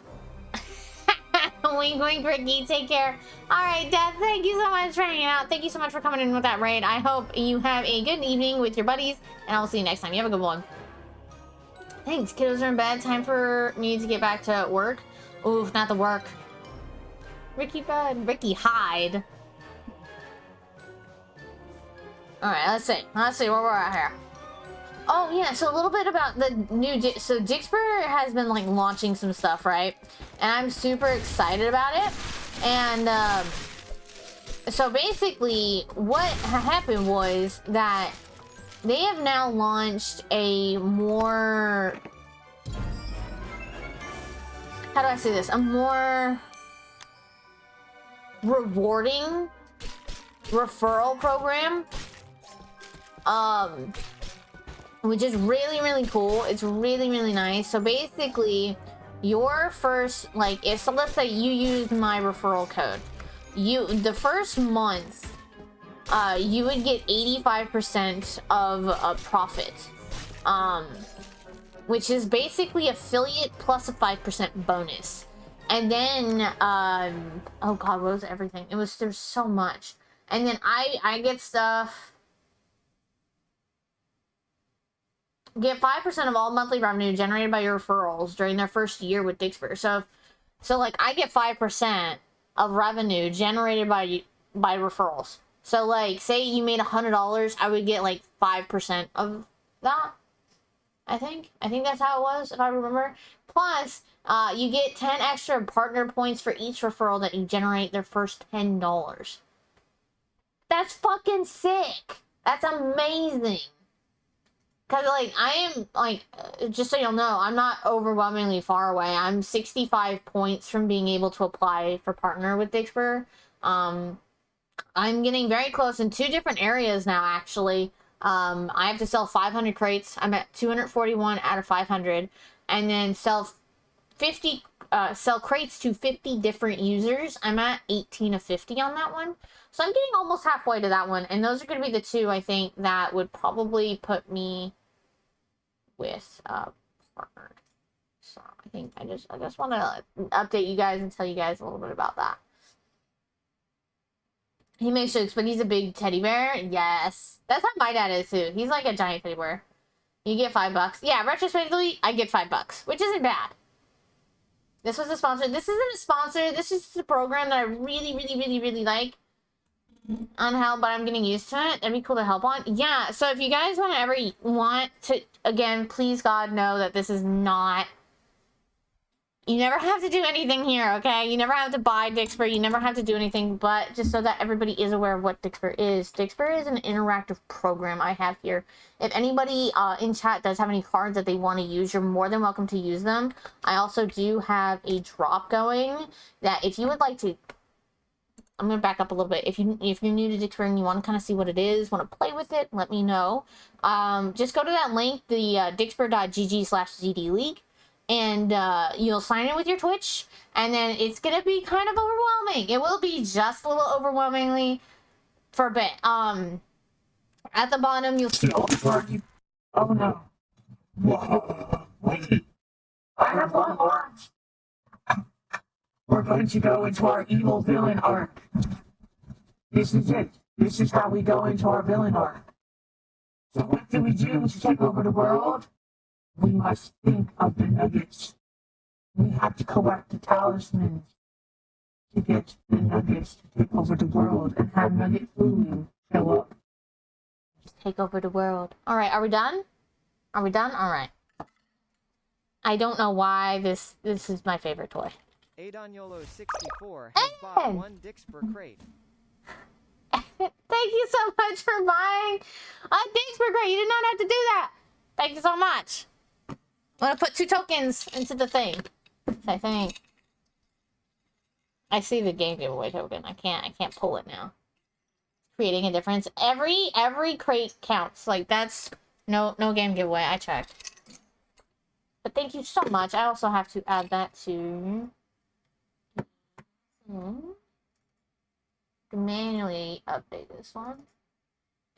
Wink, wink, Ricky. Take care. Alright, Dad, thank you so much for hanging out. Thank you so much for coming in with that raid. I hope you have a good evening with your buddies, and I will see you next time. You have a good one. Thanks. Kiddos are in bed. Time for me to get back to work. Oof, not the work. Ricky Bud. Ricky Hyde. Alright, let's see. Let's see where we're at here. Oh, yeah, so a little bit about the new... So, Jixper has been, like, launching some stuff, right? And I'm super excited about it. And, so basically, what happened was that they have now launched a more... How do I say this? A more rewarding referral program. Which is really, really cool. It's really, really nice. So basically, your first, like, if, so let's say you use my referral code. The first month, you would get 85% of a profit. Which is basically affiliate plus a 5% bonus. And then, oh god, what was everything? There's so much. And then I get stuff... Get 5% of all monthly revenue generated by your referrals during their first year with Dixper. So like, I get 5% of revenue generated by referrals. So, like, say you made $100, I would get, like, 5% of that. I think that's how it was, if I remember. Plus, you get 10 extra partner points for each referral that you generate their first $10. That's fucking sick! That's amazing! Because, like, I am, like, just so you'll know, I'm not overwhelmingly far away. I'm 65 points from being able to apply for partner with Dixper. I'm getting very close in 2 different areas now, actually. I have to sell 500 crates. I'm at 241 out of 500. And then sell crates to 50 different users. I'm at 18 of 50 on that one. So I'm getting almost halfway to that one. And those are going to be the 2, I think, that would probably put me with partnered. So I think I just want to update you guys and tell you guys a little bit about that. He makes jokes, but he's a big teddy bear. Yes, that's how my dad is too. He's like a giant teddy bear. You get $5. Yeah, retrospectively, I get $5, which isn't bad. This was a sponsor. This isn't a sponsor. This is just a program that I really, really, really, really like. On how, but I'm getting used to it. That'd be cool to help on. Yeah, so if you guys want to, again, please God know that this is not, you never have to do anything here, okay? You never have to buy Dixper. You never have to do anything, but just so that everybody is aware of what Dixper is. Dixper is an interactive program I have here. If anybody in chat does have any cards that they want to use, you're more than welcome to use them. I also do have a drop going that if you would like to, I'm going to back up a little bit. If you're new to Dixper and you want to kind of see what it is, want to play with it, let me know. Just go to that link, the dixper.gg/ZD League. And you'll sign in with your Twitch, and then it's gonna be kind of overwhelming. It will be just a little overwhelmingly for a bit. At the bottom you'll see. Oh no! Whoa! Wait! I have long arms. We're going to go into our evil villain arc. This is it. This is how we go into our villain arc. So what do we do to take over the world? We must think of the nuggets. We have to collect the talismans to get the nuggets to take over the world and have nugget food show up. Take over the world. Alright, are we done? Are we done? Alright. I don't know why this is my favorite toy. Adonyolo64 has bought 1 Dixper crate. Thank you so much for buying a Dixper crate. You did not have to do that. Thank you so much. I'm gonna put 2 tokens into the thing. I think. I see the game giveaway token. I can't pull it now. Creating a difference. Every crate counts. Like that's no game giveaway. I checked. But thank you so much. I also have to add that to manually update this one.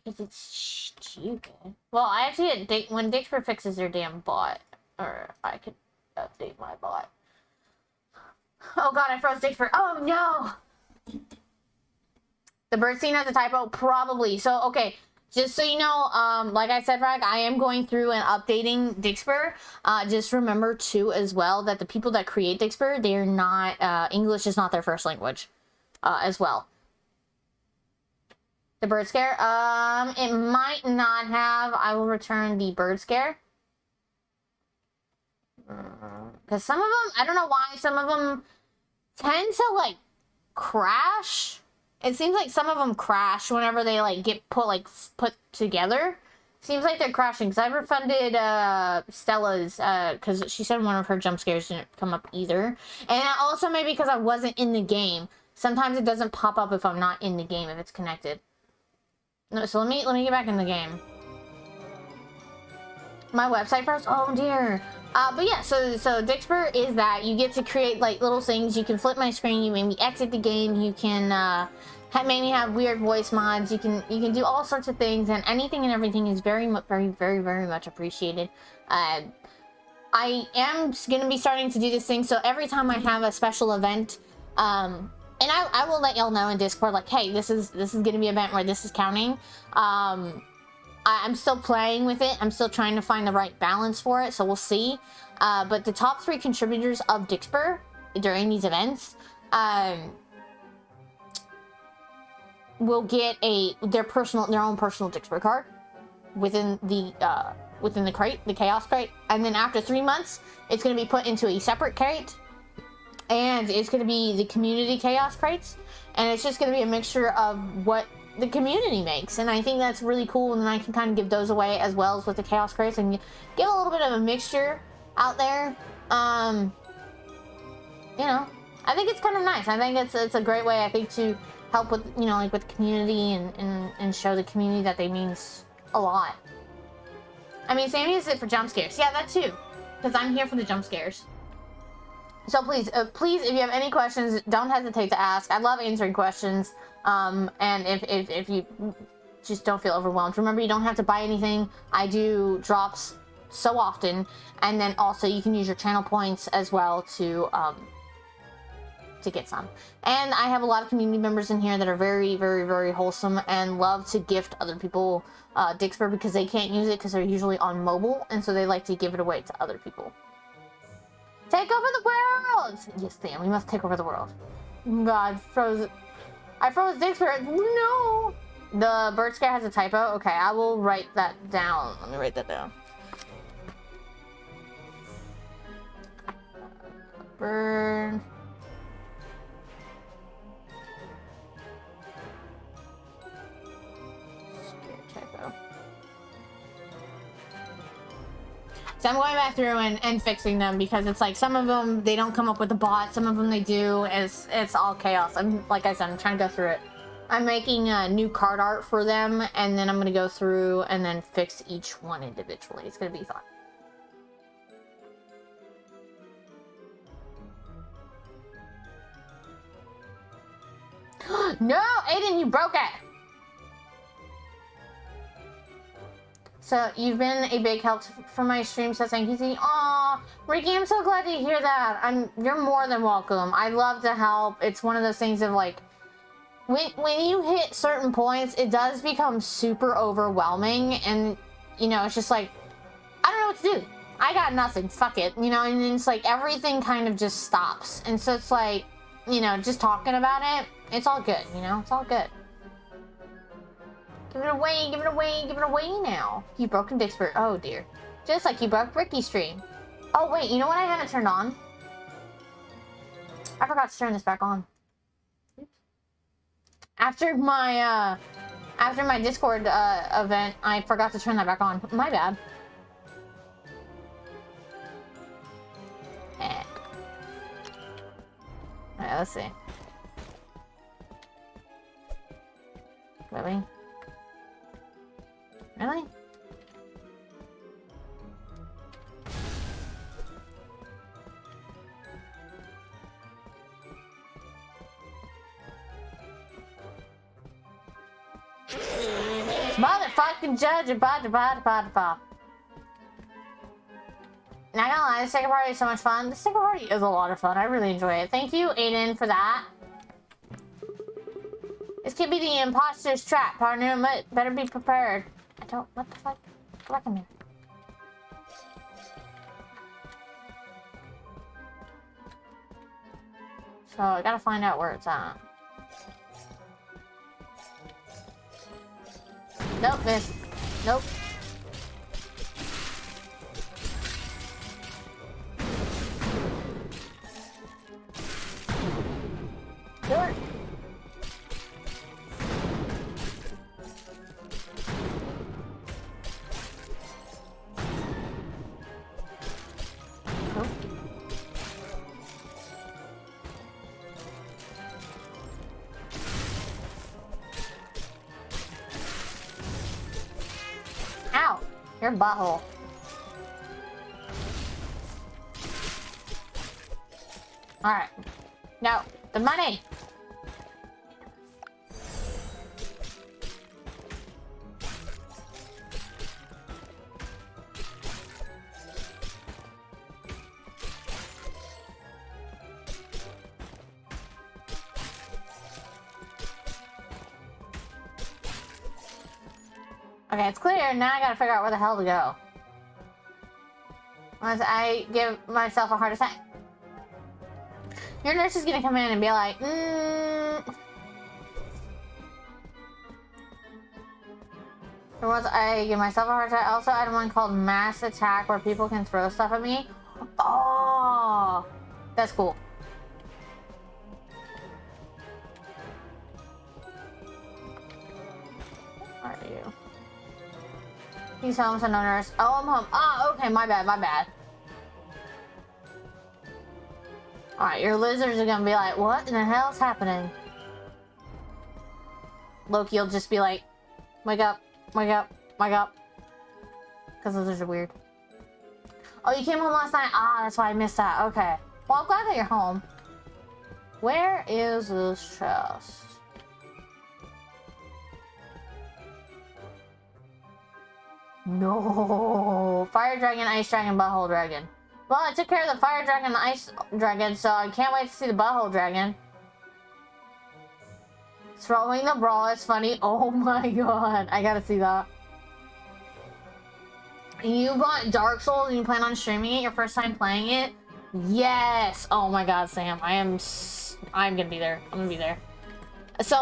Because it's stupid. Well, I actually when Dixper fixes their damn bot. Or I could update my bot. Oh god, I froze Dixper. Oh no! The bird scene has a typo? Probably. So, okay. Just so you know, like I said, Rag, I am going through and updating Dixper. Just remember, too, as well, that the people that create Dixper, they're not, English is not their first language, as well. The bird scare? It might not have. I will return the bird scare. Because some of them, I don't know why, some of them tend to, like, crash. It seems like some of them crash whenever they, like, get put together. Seems like they're crashing. Because I refunded, Stella's, because she said one of her jump scares didn't come up either. And also maybe because I wasn't in the game. Sometimes it doesn't pop up if I'm not in the game, if it's connected. No, so let me get back in the game. My website froze? Oh dear. But yeah, so Dixper is that you get to create like little things. You can flip my screen. You maybe exit the game. You can maybe have weird voice mods. You can do all sorts of things, and anything and everything is very much appreciated. I am gonna be starting to do this thing. So every time I have a special event, and I will let y'all know in Discord, like, hey, this is gonna be an event where this is counting. I'm still playing with it. I'm still trying to find the right balance for it, so we'll see. But the top 3 contributors of Dixper during these events will get their own personal Dixper card within the crate, the Chaos Crate. And then after 3 months, it's going to be put into a separate crate, and it's going to be the community Chaos Crates, and it's just going to be a mixture of what the community makes, and I think that's really cool. And then I can kind of give those away as well as with the Chaos Crates and give a little bit of a mixture out there. You know, I think it's kind of nice. I think it's a great way, I think, to help with, you know, like with the community and show the community that they mean a lot. I mean, same as it for jump scares. Yeah, that too, because I'm here for the jump scares. So please, if you have any questions, don't hesitate to ask. I love answering questions. And if you just don't feel overwhelmed, remember, you don't have to buy anything. I do drops so often, and then also you can use your channel points as well to get some. And I have a lot of community members in here that are very, very, very wholesome and love to gift other people Dixper because they can't use it because they're usually on mobile, and so they like to give it away to other people. Take over the world! Yes, Sam, we must take over the world. God, I froze Dixper. No! The bird scare has a typo? Okay, I will write that down. Let me write that down. Bird. Typo. So I'm going back through and fixing them because it's like some of them they don't come up with the bot, some of them they do. It's all chaos. Like I said, I'm trying to go through it. I'm making a new card art for them, and then I'm gonna go through and then fix each one individually. It's gonna be fun. No, Aiden, you broke it. So you've been a big help for my stream, so thank you. Aw, Ricky, I'm so glad to hear that. You're more than welcome. I love to help. It's one of those things of like, when you hit certain points, it does become super overwhelming, and you know, it's just like, I don't know what to do. I got nothing. Fuck it. You know, and it's like everything kind of just stops. And so it's like, you know, just talking about it, it's all good, you know? It's all good. Give it away, give it away, give it away now. You broken Dixper. Oh dear. Just like you broke Ricky's stream. Oh wait, you know what I haven't turned on? I forgot to turn this back on. After my Discord event, I forgot to turn that back on. My bad. Alright, let's see. Really? Really? Motherfucking judge, Not gonna lie, the sticker party is so much fun. The sticker party is a lot of fun. I really enjoy it. Thank you, Aiden, for that. This could be the imposter's trap, partner. Better be prepared. I don't. What the fuck? Go back in there. So I gotta find out where it's at. Nope, miss. Nope. Door. Nope. Ow! Your butthole. Alright. No. The money! Okay, it's clear. Now I gotta figure out where the hell to go. Once I give myself a heart attack. Your nurse is gonna come in and be like, So once I give myself a heart attack, also I had one called Mass Attack where people can throw stuff at me. Oh, that's cool. Where are you? He's home, so no nurse. Oh, I'm home. Oh, okay, my bad, my bad. Alright, your lizards are gonna be like, what in the hell's happening? Loki will just be like, wake up, wake up, wake up. Because lizards are weird. Oh, you came home last night? Ah, that's why I missed that. Okay. Well, I'm glad that you're home. Where is this chest? No. Fire dragon, ice dragon, butthole dragon. Well, I took care of the fire dragon and the ice dragon, so I can't wait to see the butthole dragon. Throwing the brawl is funny. Oh my god. I gotta see that. You bought Dark Souls and you plan on streaming it your first time playing it? Yes. Oh my god, Sam. I'm gonna be there. I'm gonna be there. So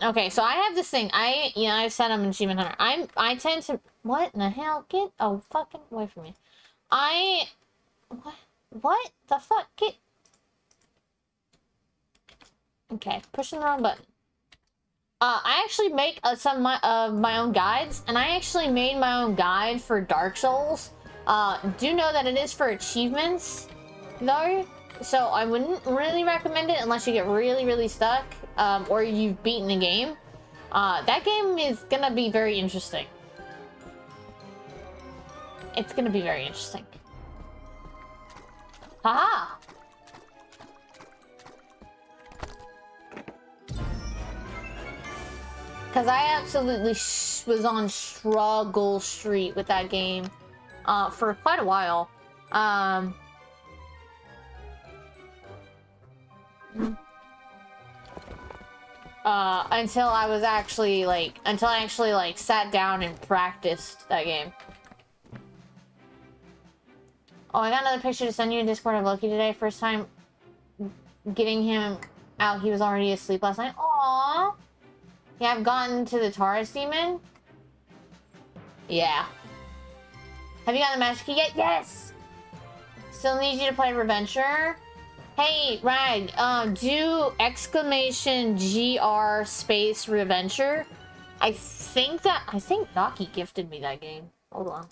okay, so I have this thing. I've said I'm an achievement hunter. I tend to, what in the hell? Get fucking away from me. What the fuck? Okay, pushing the wrong button. I actually make some of my own guides, and I actually made my own guide for Dark Souls. Do know that it is for achievements, though, so I wouldn't really recommend it unless you get really, really stuck, or you've beaten the game. That game is gonna be very interesting. It's gonna be very interesting. Haha! Because I absolutely was on struggle street with that game for quite a while. Until I actually sat down and practiced that game. Oh, I got another picture to send you in Discord of Loki today. First time getting him out, he was already asleep last night. Aww. Yeah, I've gotten to the Taurus demon. Yeah. Have you gotten the magic key yet? Yes! Still need you to play Reventure. Hey, Rag, do exclamation GR space Reventure. I think Naki gifted me that game. Hold on.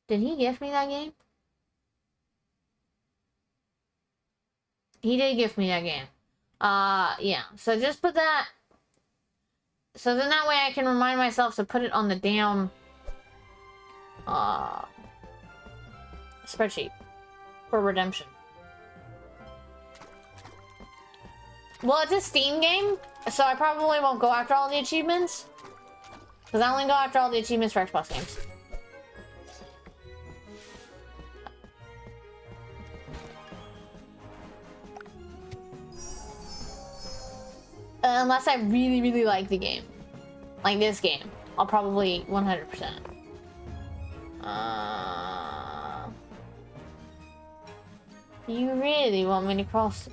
Did he gift me that game? He did gift me that game. Yeah. So just put that. So then that way I can remind myself to put it on the damn spreadsheet for redemption. Well, it's a Steam game, so I probably won't go after all the achievements. Because I only go after all the achievements for Xbox games. Unless I really, really like the game. Like this game. I'll probably 100%. You really want me to cross?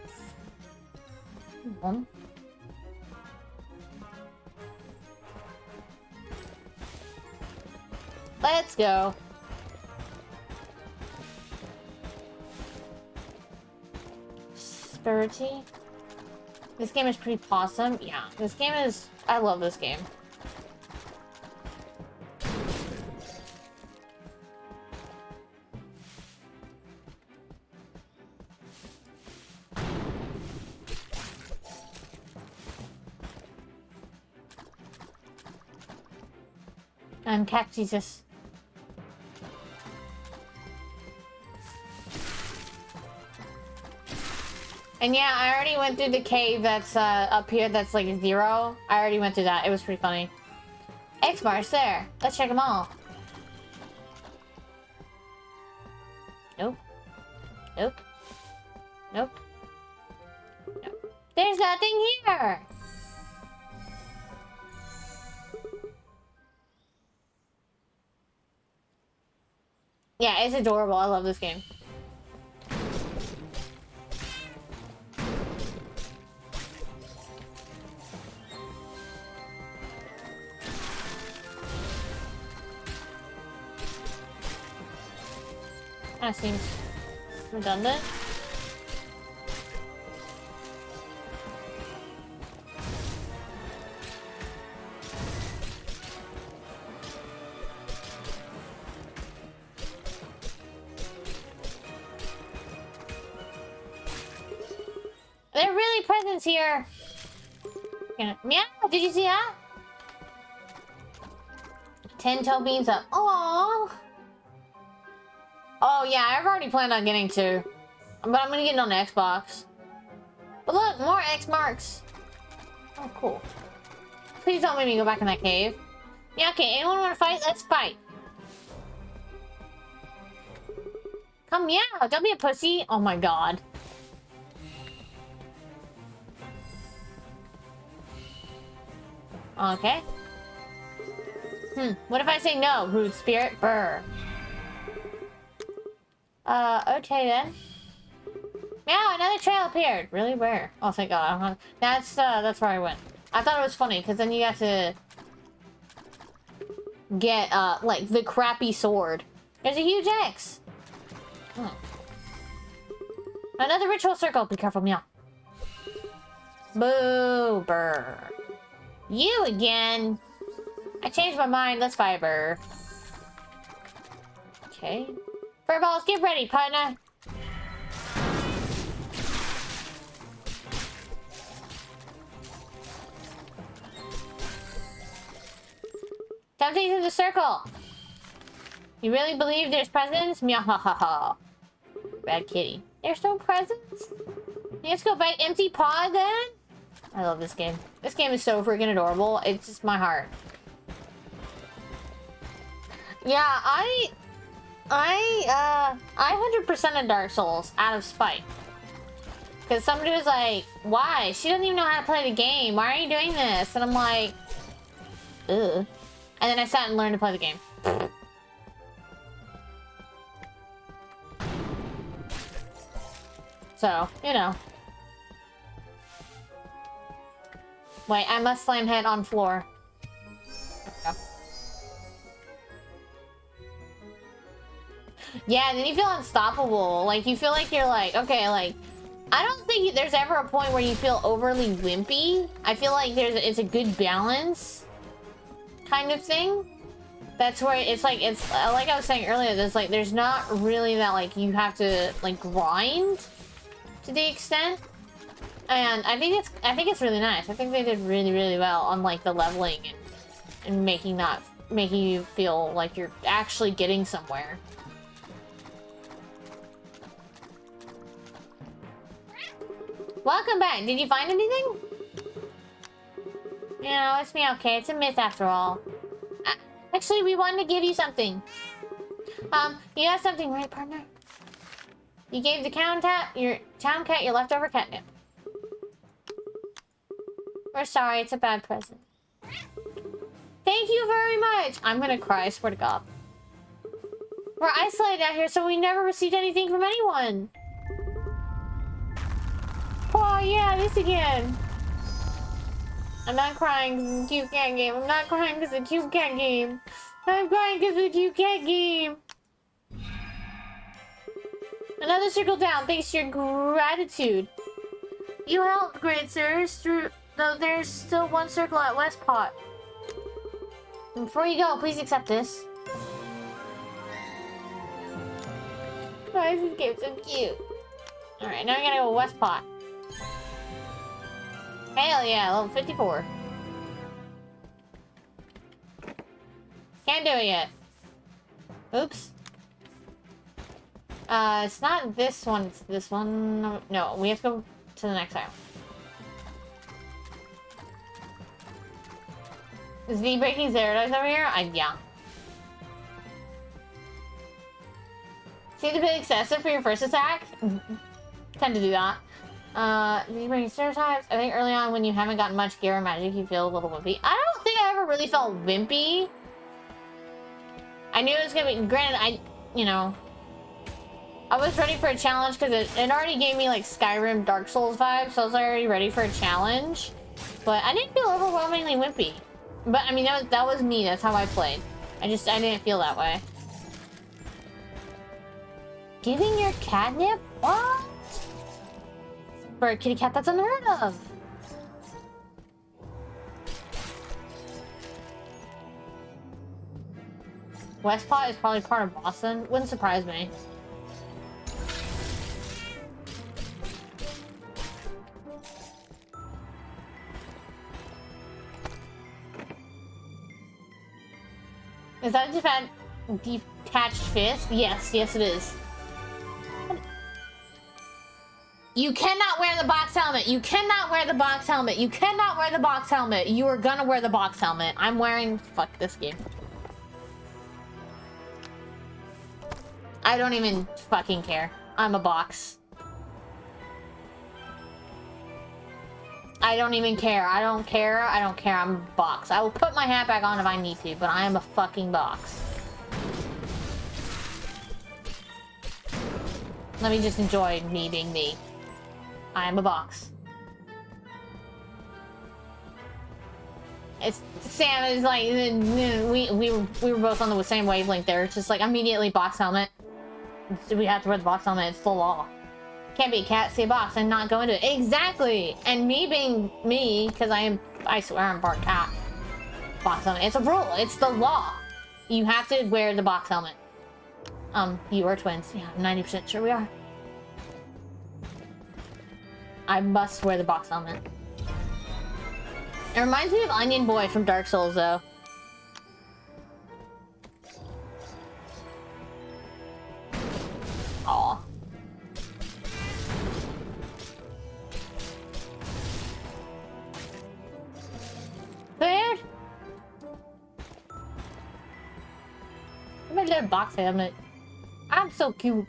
Let's go. Spirity. This game is pretty awesome. Yeah, this game is... I love this game. I'm Cat Jesus. And yeah, I already went through the cave that's up here that's like 0. I already went through that. It was pretty funny. X marks there. Let's check them all. Nope. Nope. Nope. Nope. There's nothing here! Yeah, it's adorable. I love this game. That seems redundant. There are really presents here. Yeah, did you see that? 10 toe beans up. Aww. Oh yeah, I've already planned on getting 2. But I'm gonna get it on the Xbox. But look, more X marks. Oh, cool. Please don't make me go back in that cave. Yeah, okay, anyone want to fight? Let's fight. Come meow, don't be a pussy. Oh my god. Okay. What if I say no, rude spirit? Brr. Okay then. Meow, another trail appeared. Really? Where? Oh, thank god. That's where I went. I thought it was funny, because then you got to get, like, the crappy sword. There's a huge X. Another ritual circle. Be careful, meow. Boo, brr. You again. I changed my mind. Let's fiber. Okay. Furballs, get ready, partner. Something's in the circle. You really believe there's presents? Meow ha ha ha. Bad kitty. There's no presents? Let's go bite empty paw then? I love this game. This game is so freaking adorable. It's just my heart. Yeah, I 100%ed Dark Souls out of spite. Because somebody was like, why? She doesn't even know how to play the game. Why are you doing this? And I'm like, ugh. And then I sat and learned to play the game. So, you know. Wait, I must slam head on floor. Yeah, and then you feel unstoppable. Like, you feel like you're like, okay, like, I don't think there's ever a point where you feel overly wimpy. I feel like it's a good balance kind of thing. That's where it's like I was saying earlier, there's not really that, like, you have to, like, grind to the extent. And I think it's really nice. I think they did really, really well on, like, the leveling and making you feel like you're actually getting somewhere. Welcome back. Did you find anything? You know, it's me, okay. It's a myth after all. Actually, we wanted to give you something. You got something, right, partner? You gave the town cat your leftover catnip. We're sorry, it's a bad present. Thank you very much! I'm gonna cry, I swear to God. We're isolated out here, so we never received anything from anyone. Oh yeah, this again. I'm not crying because it's a cute cat game. I'm not crying because it's a cute cat game. I'm crying because it's a cute cat game. Another circle down, thanks to your gratitude. You helped, great sirs, though there's still one circle at West Pot. And before you go, please accept this. Why is this game so cute? Alright, now I gotta go West Pot. Hell yeah, level 54. Can't do it yet. Oops. It's not this one, it's this one. No, we have to go to the next island. Is the breaking Zerodite over here? Yeah. Seems a bit excessive for your first attack. Tend to do that. The breaking stereotypes. I think early on when you haven't gotten much gear or magic, you feel a little wimpy. I don't think I ever really felt wimpy. I knew it was gonna be, granted, you know, I was ready for a challenge because it already gave me like Skyrim Dark Souls vibes, so I was already ready for a challenge. But I didn't feel overwhelmingly wimpy. But I mean, that was me, that's how I played. I didn't feel that way. Giving your catnip? What? For a kitty cat, that's unheard of. Westpot is probably part of Boston. Wouldn't surprise me. Is that a detached fist? Yes, yes it is. You cannot wear the box helmet. You cannot wear the box helmet. You cannot wear the box helmet. You are gonna wear the box helmet. I'm wearing... Fuck this game. I don't even fucking care. I'm a box. I don't even care. I don't care. I don't care. I'm a box. I will put my hat back on if I need to, but I am a fucking box. Let me just enjoy me being me. I am a box. It's Sam is like we were both on the same wavelength there. It's just like immediately box helmet. We have to wear the box helmet. It's the law. Can't be a cat, see a box, and not go into it. Exactly. And me being me, because I swear I'm part cat. Box helmet. It's a rule. It's the law. You have to wear the box helmet. You are twins. Yeah, I'm 90% sure we are. I must wear the box helmet. It reminds me of Onion Boy from Dark Souls, though. Aw. Food? My little box helmet. I'm so cute.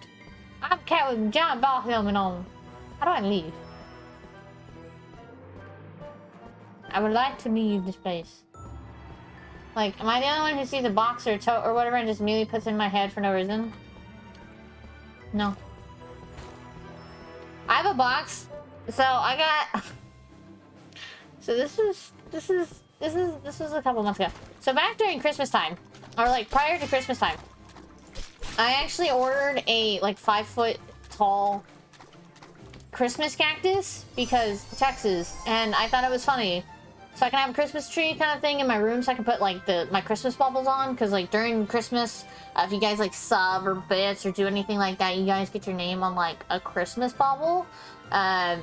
I'm a cat with a giant box helmet on. How do I leave? I would like to leave this place. Like, am I the only one who sees a box or a tote or whatever and just immediately puts it in my head for no reason? No. I have a box. So I got... So this was a couple months ago. So back during Christmas time, or like prior to Christmas time, I actually ordered a like 5-foot tall Christmas cactus because Texas, and I thought it was funny. So I can have a Christmas tree kind of thing in my room, so I can put like my Christmas bubbles on. Because like during Christmas, if you guys like sub or bits or do anything like that, you guys get your name on like a Christmas bubble. And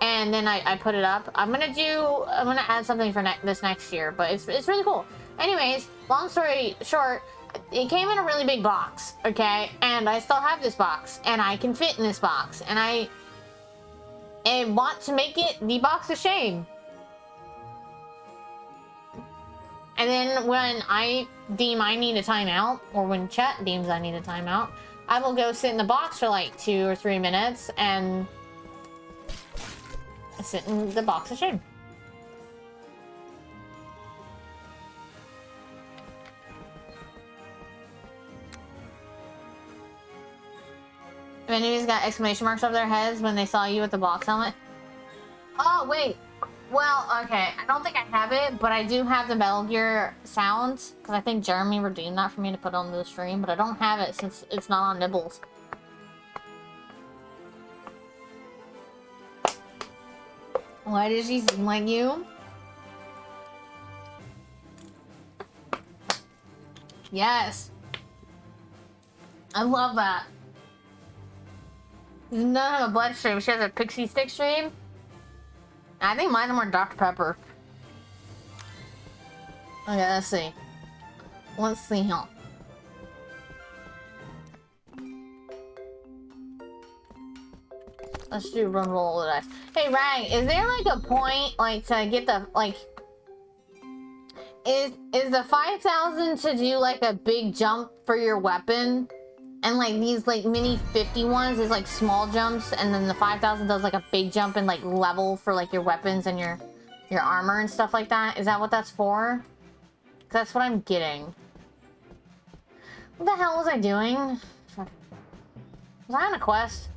then I put it up. I'm gonna add something for this next year, but it's really cool. Anyways, long story short, it came in a really big box, okay? And I still have this box, and I can fit in this box, and I want to make it the box of shame. And then when I deem I need a timeout, or when Chet deems I need a timeout, I will go sit in the box for like 2 or 3 minutes and sit in the box of shame. If anybody's got exclamation marks over their heads when they saw you with the box helmet. Oh, wait. Well, okay. I don't think I have it, but I do have the Metal Gear sounds. Because I think Jeremy redeemed that for me to put on the stream. But I don't have it since it's not on Nibbles. Why does she seem like you? Yes. I love that. She doesn't have a blood stream. She has a pixie stick stream. I think mine's more Dr. Pepper. Okay, let's see. Let's see here. Let's do run roll of the dice. Hey, Rag, is there like a point, like, to get the, like... Is the 5,000 to do, like, a big jump for your weapon? And, like, these, like, mini 50 ones is, like, small jumps, and then the 5,000 does, like, a big jump and, like, level for, like, your weapons and your armor and stuff like that? Is that what that's for? 'Cause that's what I'm getting. What the hell was I doing? Was I on a quest?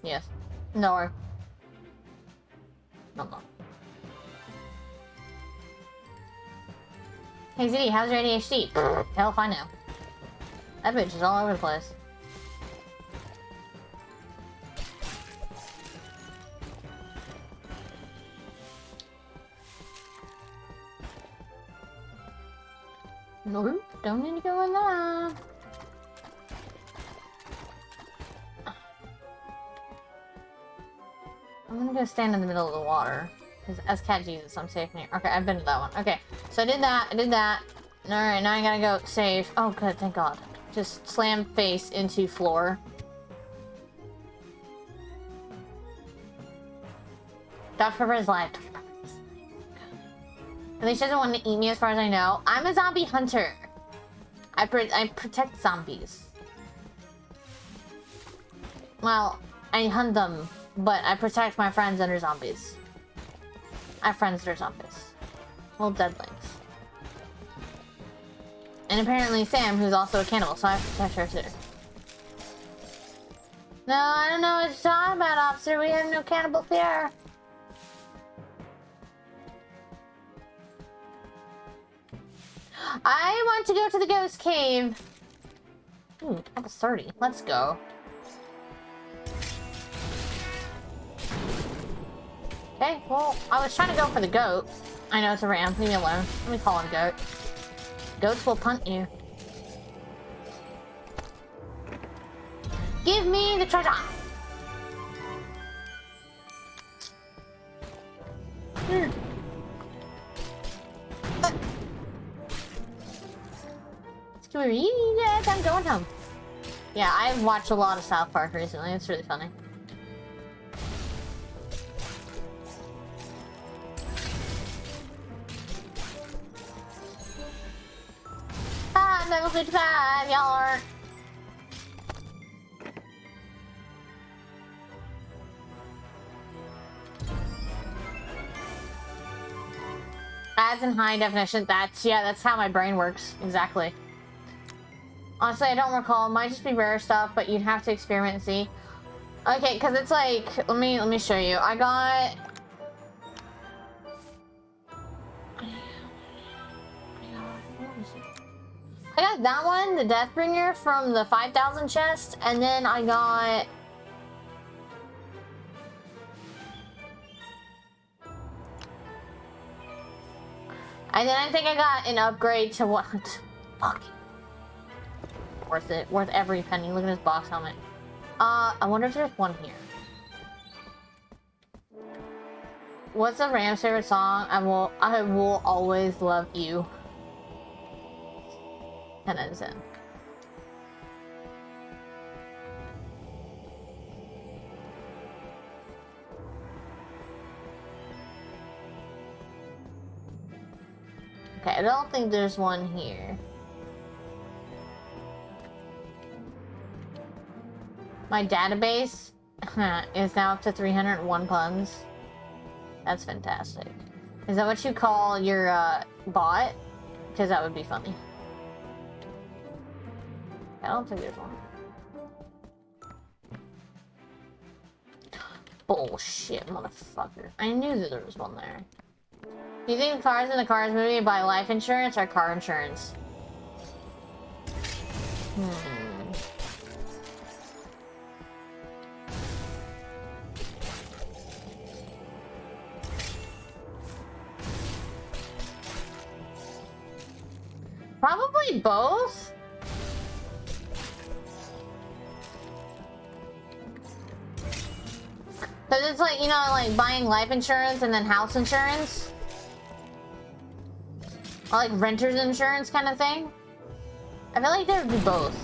Yes. No. No. Hey, Ziddy, how's your ADHD? Hell if I know. That bitch is all over the place. Nope, don't need to go in there. I'm gonna go stand in the middle of the water. Because as Cat Jesus, I'm safe here. Okay, I've been to that one. Okay, so I did that. Alright, now I gotta go save. Oh, good, thank God. Just slam face into floor. Dr. Pepper is live. At least she doesn't want to eat me as far as I know. I'm a zombie hunter. I protect zombies. Well, I hunt them, but I protect my friends that are zombies. I have friends that are zombies. Well, deadlings. And apparently Sam, who's also a cannibal, so I have to protect her too. No, I don't know what you're talking about, officer. We have no cannibals here. I want to go to the ghost cave. Ooh, level 30. Let's go. Okay, well, I was trying to go for the goat. I know it's a ram. Leave me alone. Let me call him goat. Goats will punt you. Give me the treasure. Yes, I'm going home. Yeah, I've watched a lot of South Park recently. It's really funny. Ah, level 55, y'all are. Ads in high definition. That's how my brain works. Exactly. Honestly, I don't recall. It might just be rare stuff, but you'd have to experiment and see. Okay, because it's like, let me show you. I got that one, the Deathbringer from the 5,000 chest, and then I got I think I got an upgrade to what? Fuck. Worth it. Worth every penny. Look at this box helmet. I wonder if there's one here. What's a Ram's favorite song? I will always love you. 10 out of 10. Okay, I don't think there's one here. My database is now up to 301 puns. That's fantastic. Is that what you call your bot? Because that would be funny. I don't think there's one. Bullshit, motherfucker. I knew that there was one there. Do you think cars in the Cars movie buy life insurance or car insurance? Probably both. Because it's like, you know, like buying life insurance and then house insurance. Or like renter's insurance kind of thing. I feel like they would be both.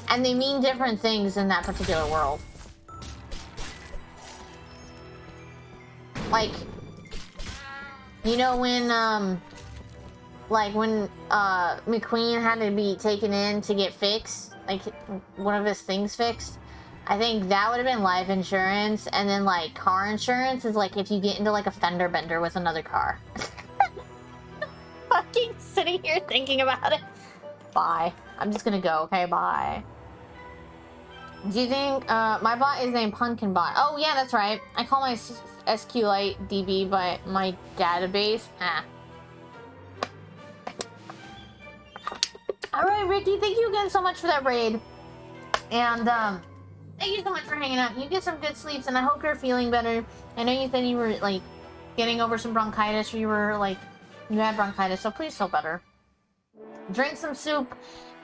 And they mean different things in that particular world. Like, you know when, McQueen had to be taken in to get fixed, like one of his things fixed. I think that would have been life insurance, and then like car insurance is like if you get into like a fender bender with another car. Fucking sitting here thinking about it. Bye. I'm just gonna go, okay? Bye. Do you think, my bot is named Pumpkin Bot. Oh yeah, that's right. I call my SQLite DB by my database. Ah. Alright, Ricky, thank you again so much for that raid. And, thank you so much for hanging out. You get some good sleeps, and I hope you're feeling better. I know you said you were, like, getting over some bronchitis, or you were, like, you had bronchitis, so please feel better. Drink some soup,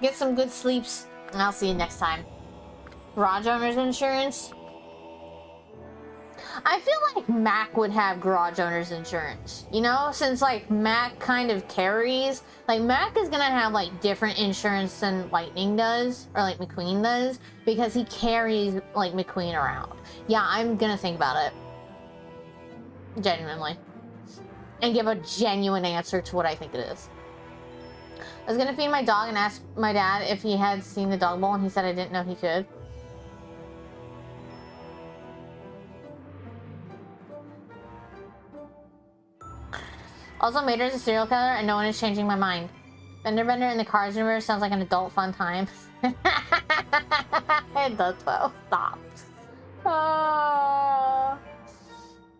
get some good sleeps, and I'll see you next time. Garage owner's insurance? I feel like Mac would have garage owner's insurance, you know? Since, like, Mac kind of carries... Like, Mac is gonna have, like, different insurance than Lightning does, or, like, McQueen does, because he carries, like, McQueen around. Yeah, I'm gonna think about it. Genuinely. And give a genuine answer to what I think it is. I was gonna feed my dog and ask my dad if he had seen the dog bowl, and he said I didn't know he could. Also, Mater's a serial killer, and no one is changing my mind. Bender Bender in the Cars universe sounds like an adult fun time. It does though. Stop.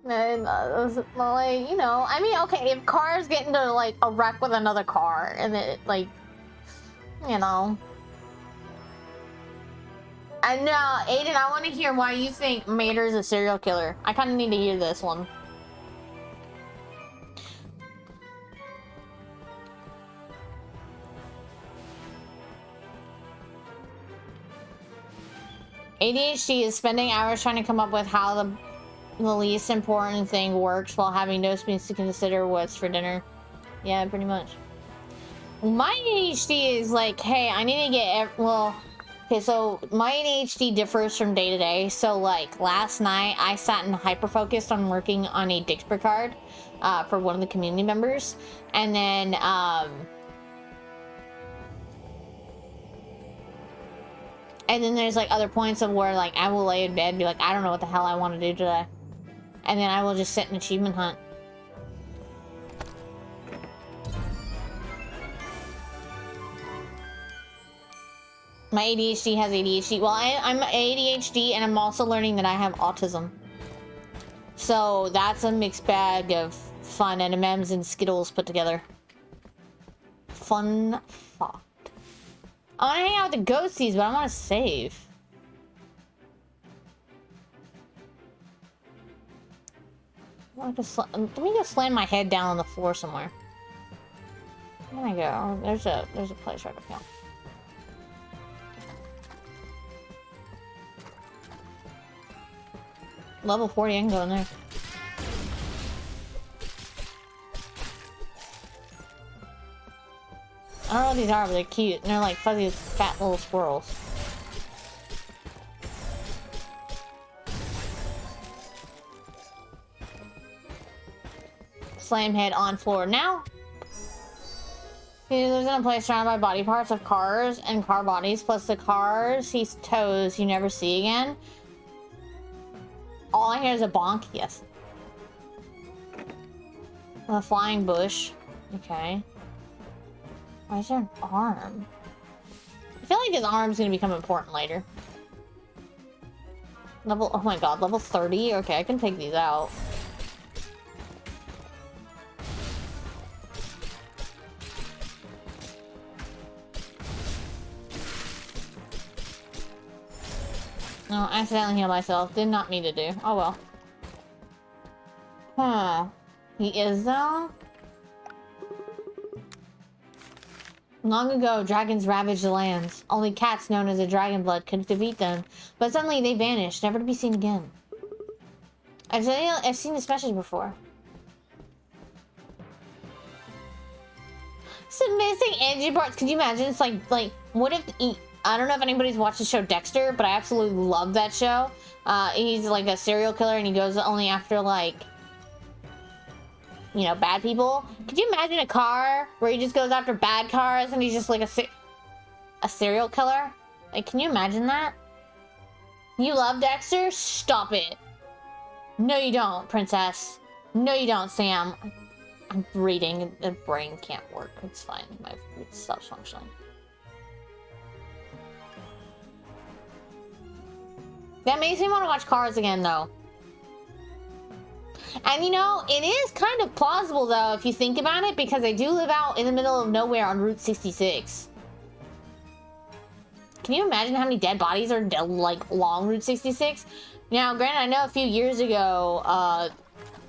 It does. Like, you know, I mean, okay, if cars get into like a wreck with another car, and it like, you know. And now, Aiden, I want to hear why you think Mater is a serial killer. I kind of need to hear this one. ADHD is spending hours trying to come up with how the least important thing works while having no space to consider what's for dinner. Yeah, pretty much. My ADHD is like, hey, I need to get... Well, okay, so my ADHD differs from day to day. So, like, last night, I sat and hyper-focused on working on a Dixper card for one of the community members. And then, and then there's like other points of where like I will lay in bed and be like, I don't know what the hell I want to do today. And then I will just sit and achievement hunt. My ADHD has ADHD. Well, I'm ADHD and I'm also learning that I have autism. So that's a mixed bag of fun and M&Ms and Skittles put together. Fun fuck. I want to hang out with the ghosties, but I want to save. Let me go slam my head down on the floor somewhere. Where do I go? There's a place right up here. Level 40, I can go in there. I don't know what these are, but they're cute. And they're like fuzzy, fat little squirrels. Slam head on floor now. He lives in a place surrounded by body parts of cars and car bodies, plus the cars he tows you never see again. All I hear is a bonk. Yes. A flying bush. Okay. Why is there an arm? I feel like his arm's gonna become important later. Level, oh my god, level 30? Okay, I can take these out. No, I accidentally healed myself. Did not mean to do. Oh well. Huh. He is though? Long ago, dragons ravaged the lands. Only cats known as the Dragon Blood could defeat them. But suddenly they vanished, never to be seen again. I've seen this message before. Some missing engine parts. Could you imagine? It's like what if... I don't know if anybody's watched the show Dexter, but I absolutely love that show. He's like a serial killer and he goes only after like, you know, bad people. Could you imagine a car where he just goes after bad cars and he's just like a serial killer? Like, can you imagine that? You love Dexter? Stop it. No, you don't, princess. No, you don't, Sam. I'm reading. The brain can't work. It's fine. It stops functioning. That makes me want to watch Cars again, though. And you know, it is kind of plausible, though, if you think about it, because they do live out in the middle of nowhere on Route 66. Can you imagine how many dead bodies are, like, along Route 66? Now, granted, I know a few years ago,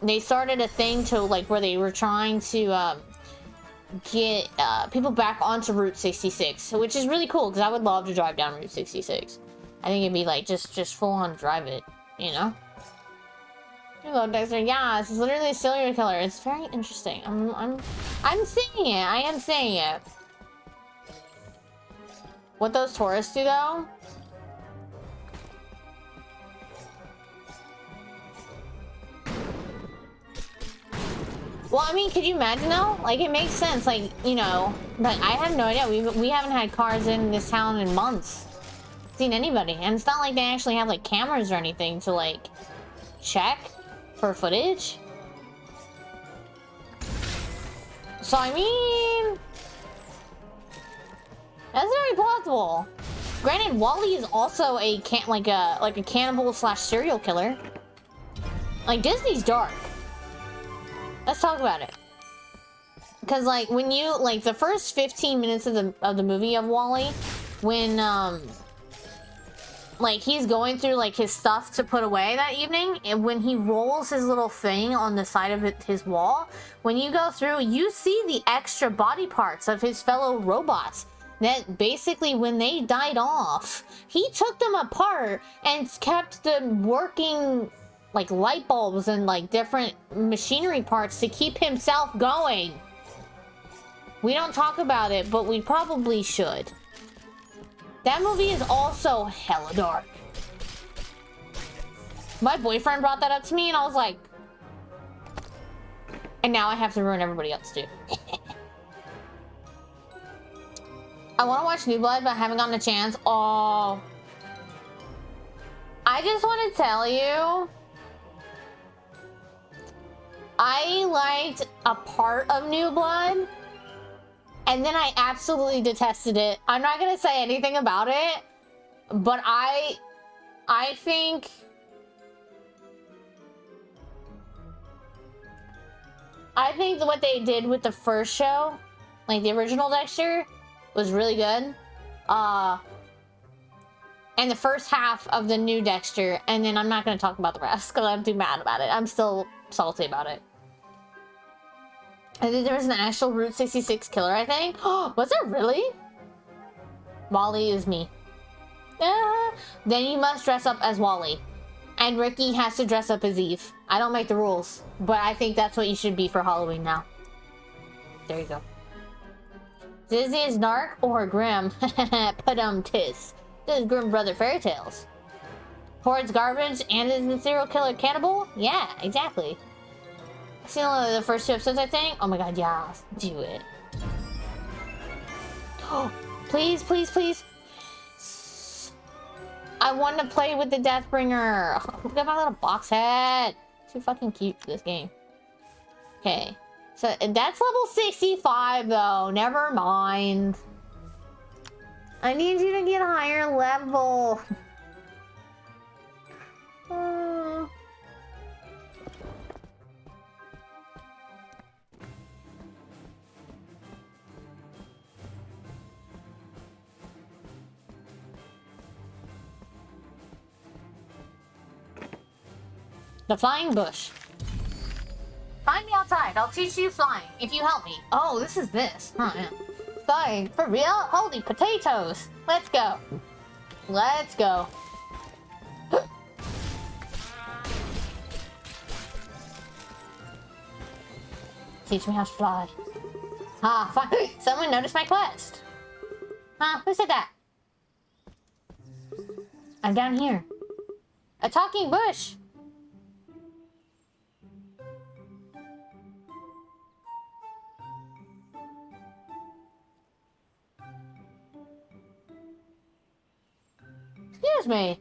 they started a thing to, like, where they were trying to, get, people back onto Route 66, which is really cool, because I would love to drive down Route 66. I think it'd be like just full on drive it, you know? Hello, Dexter. Yeah, this is literally a serial killer. It's very interesting. I'm saying it. I am saying it. What those tourists do though? Well, I mean, could you imagine though? Like, it makes sense. Like, you know, but I have no idea. We haven't had cars in this town in months. Seen anybody, and it's not like they actually have like cameras or anything to like check for footage. So I mean, that's very plausible. Granted, Wally is also a cannibal slash serial killer. Like, Disney's dark. Let's talk about it. Because like when you like the first 15 minutes of the movie of Wally, when like he's going through like his stuff to put away that evening, and when he rolls his little thing on the side of his wall, when you go through, you see the extra body parts of his fellow robots that basically when they died off, he took them apart and kept them working like light bulbs and like different machinery parts to keep himself going. We don't talk about it, but we probably should. That movie is also hella dark. My boyfriend brought that up to me and I was like... And now I have to ruin everybody else too. I want to watch New Blood, but I haven't gotten a chance. Oh. I just want to tell you... I liked a part of New Blood. And then I absolutely detested it. I'm not gonna say anything about it, but I think what they did with the first show, like the original Dexter, was really good. And the first half of the new Dexter, and then I'm not gonna talk about the rest because I'm too mad about it. I'm still salty about it. I think there was an actual Route 66 killer, I think. Oh, was there really? Wally is me. Then you must dress up as Wally. And Ricky has to dress up as Eve. I don't make the rules, but I think that's what you should be for Halloween now. There you go. Disney is dark or grim? Tis. This is Grim Brother Fairy Tales. Hoards garbage and is the serial killer cannibal? Yeah, exactly. I've seen only the first 2 episodes, I think. Oh my god, yeah, do it. Oh, please, please, please. I want to play with the Deathbringer. Oh, look at my little box head. Too fucking cute for this game. Okay, so that's level 65 though. Never mind. I need you to get a higher level. The flying bush. Find me outside. I'll teach you flying if you help me. Oh, this is this. Huh, yeah. Flying for real? Holy potatoes. Let's go. Let's go. Teach me how to fly. Ah, fine. Someone noticed my quest. Huh? Who said that? I'm down here. A talking bush. Excuse me.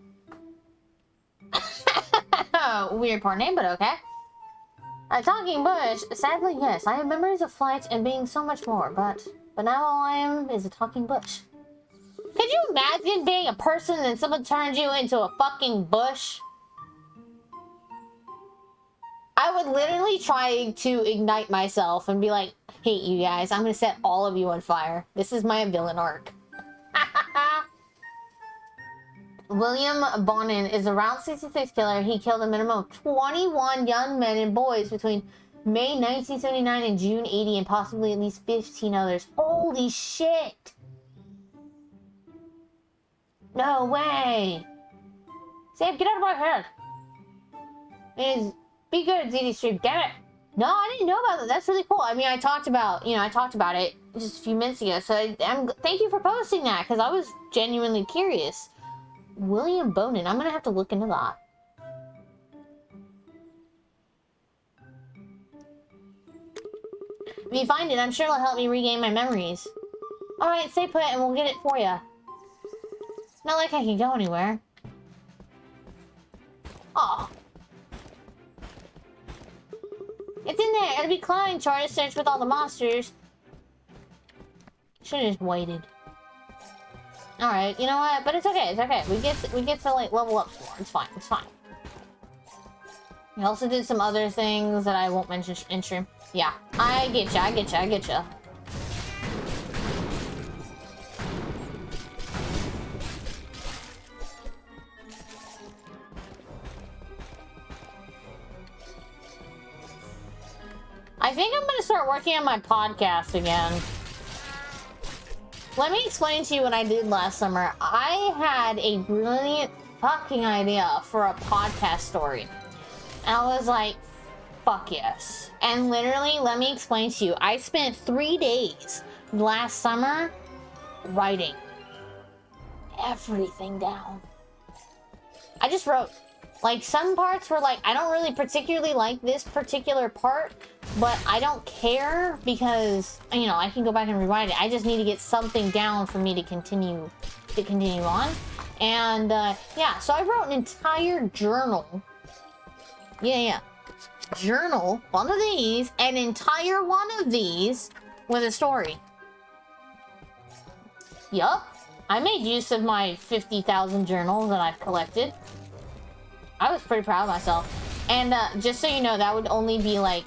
Weird poor name, but okay. A talking bush. Sadly, yes. I have memories of flight and being so much more, but now all I am is a talking bush. Could you imagine being a person and someone turns you into a fucking bush? I would literally try to ignite myself and be like, hate you guys. I'm gonna set all of you on fire. This is my villain arc. William Bonin is a Route 66 killer. He killed a minimum of 21 young men and boys between May 1979 and June 80, and possibly at least 15 others. Holy shit! No way! Sam, get out of my head! It is be good, ZD Stream. Damn it! No, I didn't know about that. That's really cool. I mean, I talked about it just a few minutes ago. So thank you for posting that, because I was genuinely curious. William Bonin. I'm gonna have to look into that. If you find it, I'm sure it'll help me regain my memories. Alright, stay put and we'll get it for you. Not like I can go anywhere. Oh. It's in there. It'll be Klein trying to search with all the monsters. Should've just waited. Alright, you know what? But it's okay, it's okay. We get to like level up more. It's fine, it's fine. We also did some other things that I won't mention in stream. Yeah, I get ya, I get ya, I get ya. I think I'm gonna start working on my podcast again. Let me explain to you what I did last summer. I had a brilliant fucking idea for a podcast story. And I was like, fuck yes. And literally, let me explain to you. I spent 3 days last summer writing everything down. I just wrote. Like, some parts were like, I don't really particularly like this particular part, but I don't care because, you know, I can go back and rewrite it. I just need to get something down for me to continue on. And, yeah, so I wrote an entire journal. Yeah. Journal, one of these, an entire one of these with a story. Yup. I made use of my 50,000 journals that I've collected. I was pretty proud of myself. And just so you know, that would only be like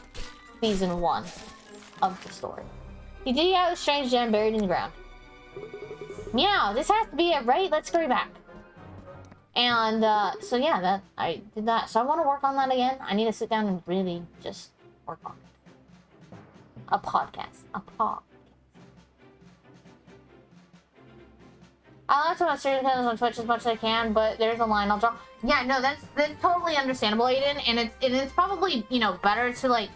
season 1 of the story. You did have a strange gem buried in the ground. Meow, this has to be it, right? Let's scurry back. And so yeah, I did that. So I want to work on that again. I need to sit down and really just work on it. A podcast. I like to watch serial killers on Twitch as much as I can, but there's a line I'll draw. Yeah, no, that's totally understandable, Aiden, and it's probably, you know, better to like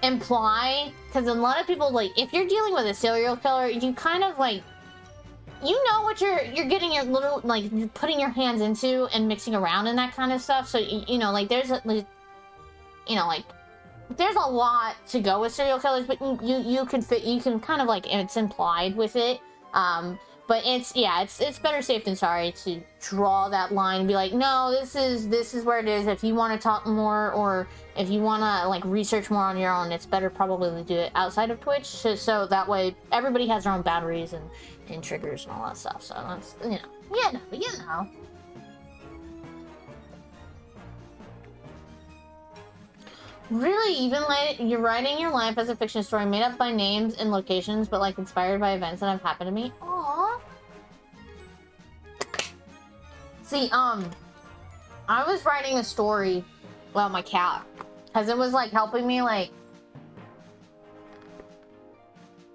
imply, because a lot of people, like, if you're dealing with a serial killer, you kind of like, you know what you're getting your little, like, you're putting your hands into and mixing around and that kind of stuff. So you know, like, there's a, like, you know, like, there's a lot to go with serial killers, but you can kind of like, it's implied with it. But it's better safe than sorry to draw that line and be like, no, this is where it is. If you want to talk more, or if you want to like research more on your own, it's better probably to do it outside of Twitch, so that way everybody has their own boundaries and triggers and all that stuff. So that's, you know. Really, even like you're writing your life as a fiction story made up by names and locations, but like inspired by events that have happened to me. Aww. See, I was writing a story about my cat, because it was like helping me like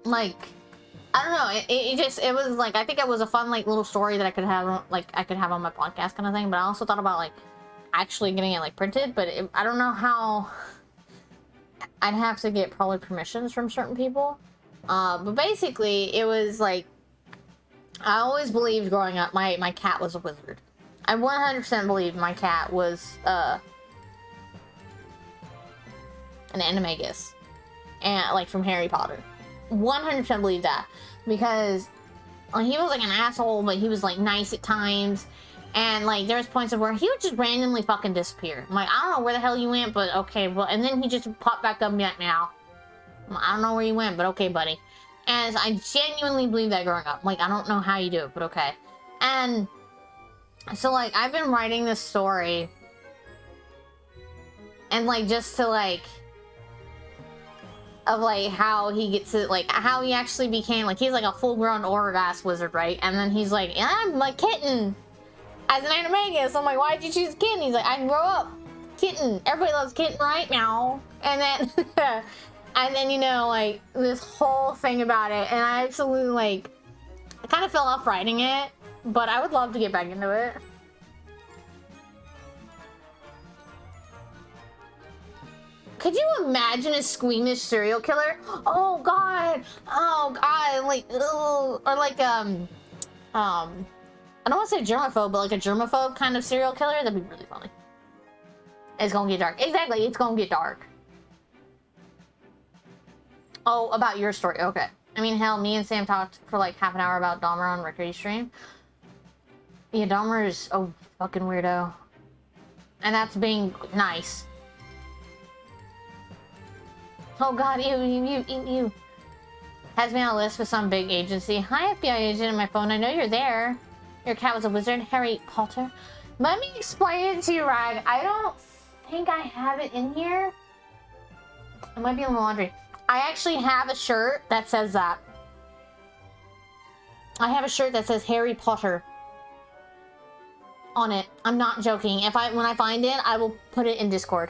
I don't know, it was like, I think it was a fun like little story that I could have on my podcast kind of thing. But I also thought about like actually getting it like printed, but I don't know how. I'd have to get probably permissions from certain people. But basically, it was like, I always believed growing up my cat was a wizard. I 100% believed my cat was an animagus, and like from Harry Potter. 100% believe that, because he was like an asshole, but he was like nice at times. And, like, there was points of where he would just randomly fucking disappear. I'm like, I don't know where the hell you went, but okay, well, and then he just popped back up and be like, meow. I don't know where you went, but okay, buddy. And I genuinely believe that growing up. Like, I don't know how you do it, but okay. And so, like, I've been writing this story. And, like, just to, like, of, like, how he gets to, like, how he actually became, like, he's, like, a full-grown Orgas wizard, right? And then he's like, I'm a kitten. As an animagus, I'm like, why'd you choose kitten? He's like, I can grow up. Kitten. Everybody loves kitten, right? Meow. And then, and then, you know, like, this whole thing about it. And I absolutely, like, I kind of fell off writing it. But I would love to get back into it. Could you imagine a squeamish serial killer? Oh, God. Oh, God. Like, ugh. Or like, I don't want to say germaphobe, but like a germaphobe kind of serial killer. That'd be really funny. It's gonna get dark. Exactly, it's gonna get dark. Oh, about your story. Okay. I mean, hell, me and Sam talked for like half an hour about Dahmer on Ricky's stream. Yeah, Dahmer is a fucking weirdo. And that's being nice. Oh god, you. Has me on a list with some big agency. Hi, FBI agent in my phone. I know you're there. Your cat was a wizard, Harry Potter. Let me explain it to you, Rag. I don't think I have it in here. It might be in the laundry. I actually have a shirt that says that. I have a shirt that says Harry Potter on it. I'm not joking. When I find it, I will put it in Discord.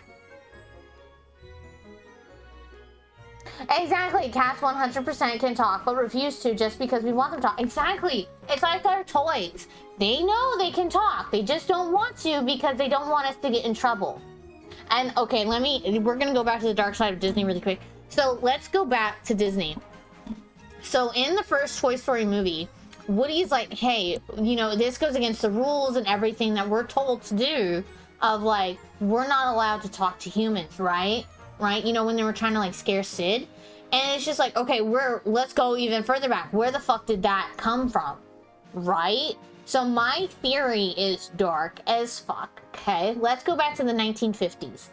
Exactly. Cats 100% can talk, but refuse to just because we want them to talk. Exactly. It's like their toys. They know they can talk. They just don't want to because they don't want us to get in trouble. And okay, we're gonna go back to the dark side of Disney really quick. So let's go back to Disney. So in the first Toy Story movie, Woody's like, hey, you know, this goes against the rules and everything that we're told to do of like, we're not allowed to talk to humans, right? Right? You know, when they were trying to like scare Sid. And it's just like, okay, let's go even further back. Where the fuck did that come from? Right? So my theory is dark as fuck, okay? Let's go back to the 1950s.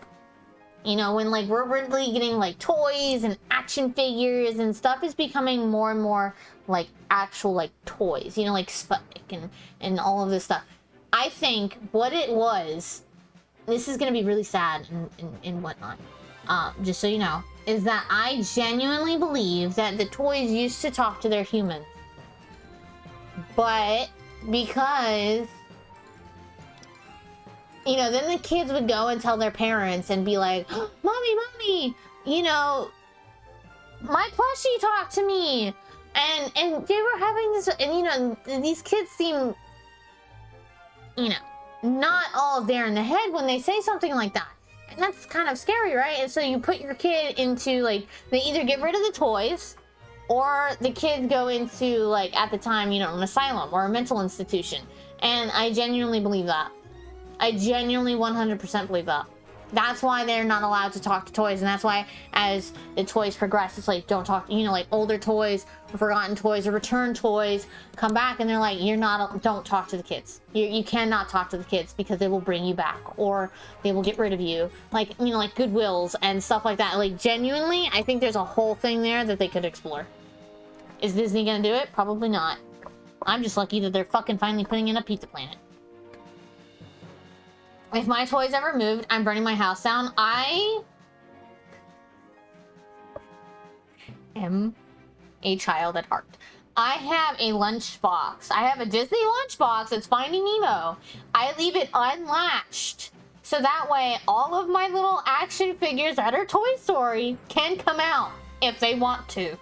You know, when like we're really getting like toys and action figures and stuff is becoming more and more like actual like toys, you know, like Sputnik and all of this stuff. I think what it was, this is gonna be really sad and whatnot, just so you know, is that I genuinely believe that the toys used to talk to their humans. But because, you know, then the kids would go and tell their parents and be like, Mommy, you know, my plushie talked to me. And they were having this, and you know, these kids seem, you know, not all there in the head when they say something like that. And that's kind of scary, right? And so you put your kid into, like, they either get rid of the toys, or the kids go into, like, at the time, you know, an asylum or a mental institution. And I genuinely believe that. I genuinely 100% believe that. That's why they're not allowed to talk to toys, and that's why as the toys progress, it's like, don't talk, you know, like older toys, or forgotten toys, or return toys come back, and they're like, don't talk to the kids. You cannot talk to the kids because they will bring you back, or they will get rid of you. Like, you know, like Goodwills and stuff like that. Like, genuinely, I think there's a whole thing there that they could explore. Is Disney gonna do it? Probably not. I'm just lucky that they're fucking finally putting in a Pizza Planet. If my toys ever moved, I'm burning my house down. I am a child at heart. I have a lunchbox. I have a Disney lunchbox. It's Finding Nemo. I leave it unlatched. So that way, all of my little action figures that are Toy Story can come out if they want to.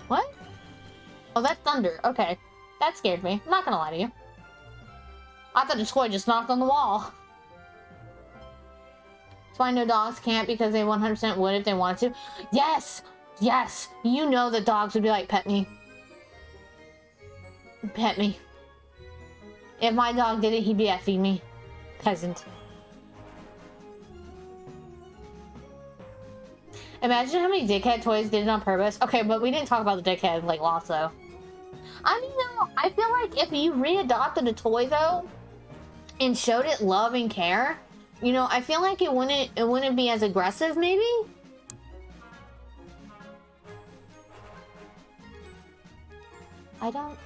What? Oh, that's thunder. Okay. That scared me. I'm not gonna lie to you. I thought the toy just knocked on the wall. That's why no dogs can't, because they 100% would if they wanted to. Yes! Yes! You know that dogs would be like, pet me. Pet me. If my dog did it, he'd be at feed me. Peasant. Imagine how many dickhead toys did it on purpose. Okay, but we didn't talk about the dickhead, like, Lasso. I mean, though, I feel like if you readopted a toy, though, and showed it love and care, you know, I feel like it wouldn't be as aggressive, maybe? I don't...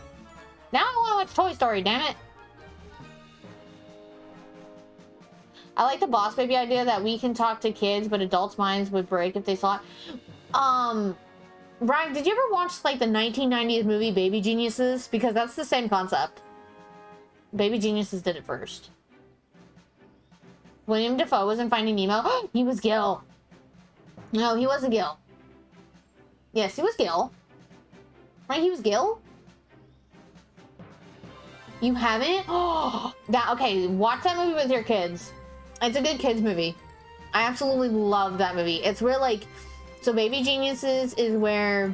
Now I want to watch Toy Story, damn it! I like the Boss Baby idea that we can talk to kids, but adults' minds would break if they saw it. Brian, did you ever watch, like, the 1990s movie Baby Geniuses? Because that's the same concept. Baby Geniuses did it first. William Dafoe was in Finding Nemo. He was Gil. No, he wasn't Gil. Yes, he was Gil. Right, he was Gil? You haven't? Okay, watch that movie with your kids. It's a good kids movie. I absolutely love that movie. It's where, like, so Baby Geniuses is where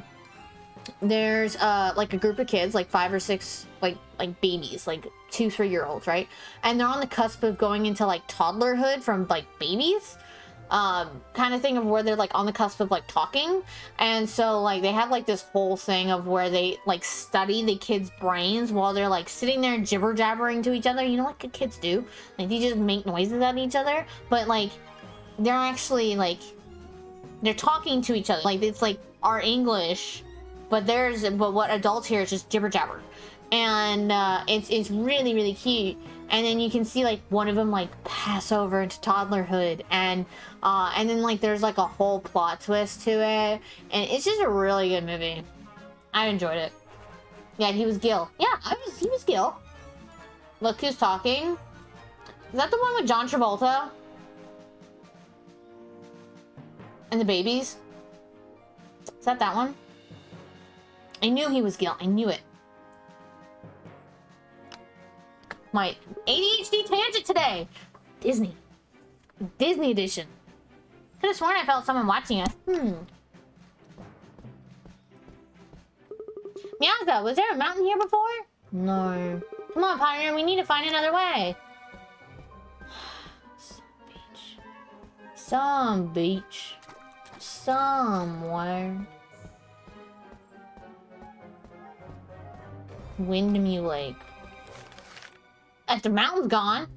there's like a group of kids, like 5 or 6 like babies, like 2-3-year-olds, right? And they're on the cusp of going into like toddlerhood from like babies, kind of thing, of where they're like on the cusp of like talking. And so like they have like this whole thing of where they like study the kids' brains while they're like sitting there jibber jabbering to each other, you know, like kids do, like they just make noises at each other, but like they're actually like they're talking to each other, like it's like our English, but what adults hear is just jibber jabber. And it's really, really cute. And then you can see like one of them like pass over into toddlerhood, and then like there's like a whole plot twist to it, and it's just a really good movie. I enjoyed it. Yeah, he was Gil. Yeah, he was Gil. Look who's talking. Is that the one with John Travolta? And the babies? Is that one? I knew he was Gil. I knew it. My ADHD tangent today. Disney edition. Could have sworn I felt someone watching us. Meowza, was there a mountain here before? No. Come on, partner. We need to find another way. Some beach. Somewhere. Windmew Lake. If the mountain's gone.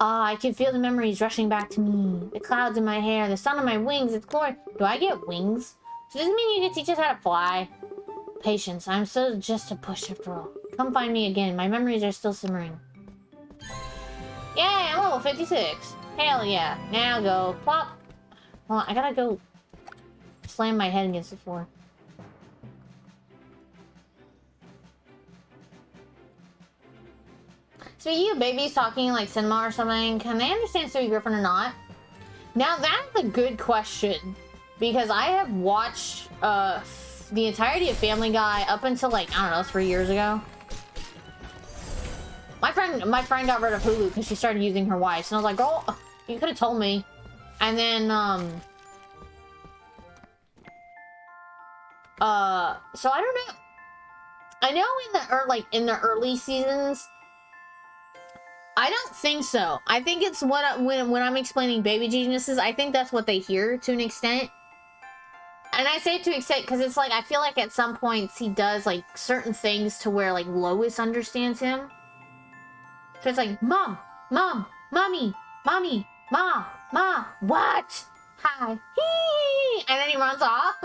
I can feel the memories rushing back to me. The clouds in my hair, the sun on my wings, it's glory. Do I get wings? So does this mean you can teach us how to fly? Patience, I'm so just a push after all. Come find me again, my memories are still simmering. Yay, I'm level 56. Hell yeah. Now go. Plop. Hold on, I gotta go slam my head against the floor. So you babies talking like cinema or something, can they understand Stewie Griffin or not? Now that's a good question, because I have watched the entirety of Family Guy up until like, I don't know, 3 years ago. My friend got rid of Hulu because she started using her wife's, and I was like, girl, you could have told me. And then so I don't know. I know in the early seasons, I don't think so. I think it's when I'm explaining Baby Geniuses, I think that's what they hear to an extent. And I say to an extent because it's like, I feel like at some points he does like certain things to where like Lois understands him. So it's like, Mom, Mommy, Ma, what? Hi. Hee. And then he runs off.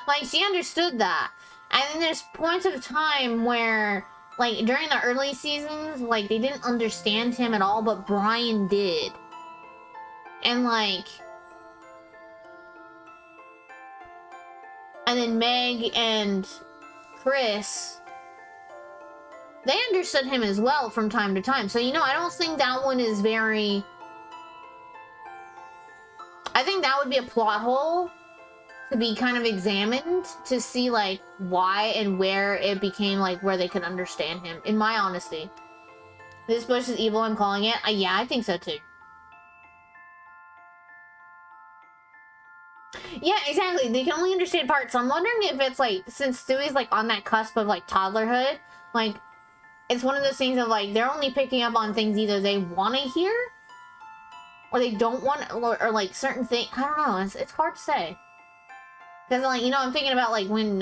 Like, she understood that. And then there's points of time where, like, during the early seasons, like, they didn't understand him at all, but Brian did. And, like... And then Meg and Chris... They understood him as well from time to time. So, you know, I don't think that one is very... I think that would be a plot hole to be kind of examined to see, like, why and where it became, like, where they could understand him. In my honesty. This bush is evil, I'm calling it. Yeah, I think so, too. Yeah, exactly. They can only understand parts. So I'm wondering if it's, like, since Stewie's, like, on that cusp of, like, toddlerhood, like, it's one of those things of, like, they're only picking up on things either they want to hear or they don't want, or like, certain things. I don't know. It's hard to say. Because, like, you know, I'm thinking about, like, when,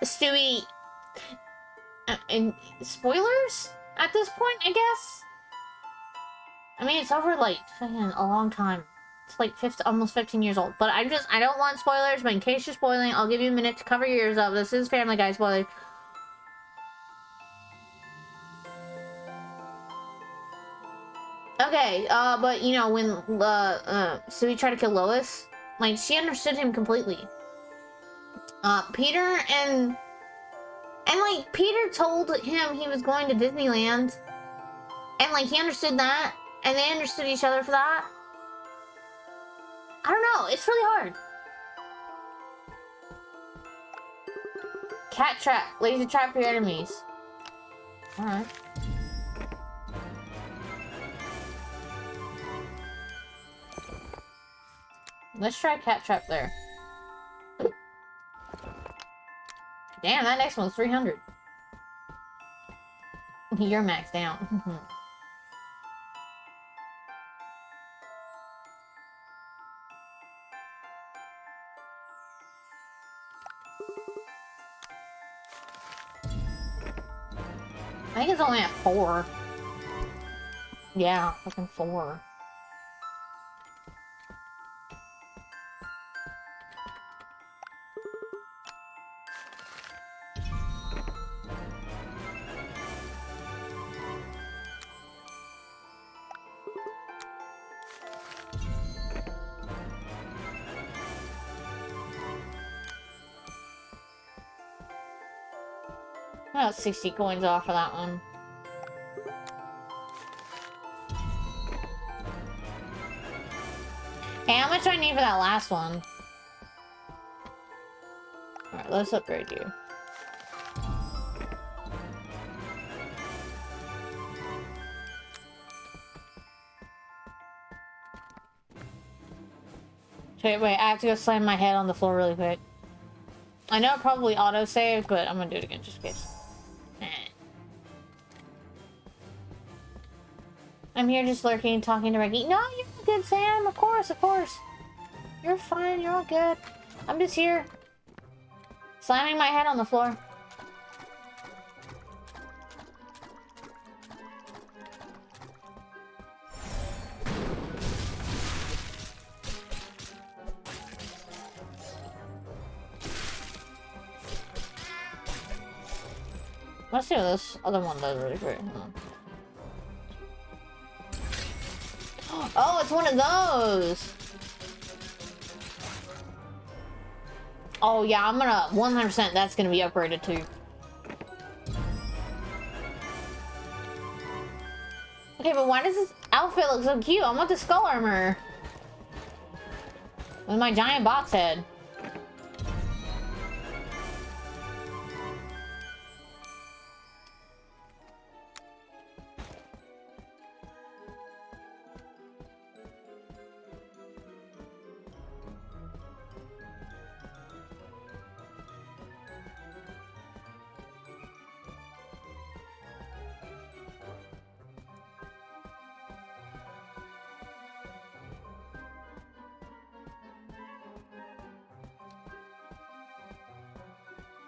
Stewie... and spoilers at this point, I guess? I mean, it's over, like, a long time. It's, like, almost 15 years old. But I don't want spoilers, but in case you're spoiling, I'll give you a minute to cover your ears up. This is Family Guy spoilers. Okay, but, you know, when, Stewie tried to kill Lois, like, she understood him completely. Peter and, like, Peter told him he was going to Disneyland, and, like, he understood that, and they understood each other for that. I don't know, it's really hard. Cat trap, laser trap your enemies. Alright. Let's try cat trap there. Damn, that next one's 300. You're maxed out. I think it's only at 4. Yeah, fucking 4. I got 60 coins off of that one. Hey, how much do I need for that last one? Alright, let's upgrade you. Okay, wait, I have to go slam my head on the floor really quick. I know it probably auto-saved, but I'm gonna do it again just in case. I'm here just lurking and talking to Reggie. No, you're all good, Sam. Of course, of course. You're fine. You're all good. I'm just here. Slamming my head on the floor. Let's see what this other one does really quick. Oh, it's one of those! Oh yeah, I'm gonna 100% that's gonna be upgraded too. Okay, but why does this outfit look so cute? I want the skull armor. With my giant box head.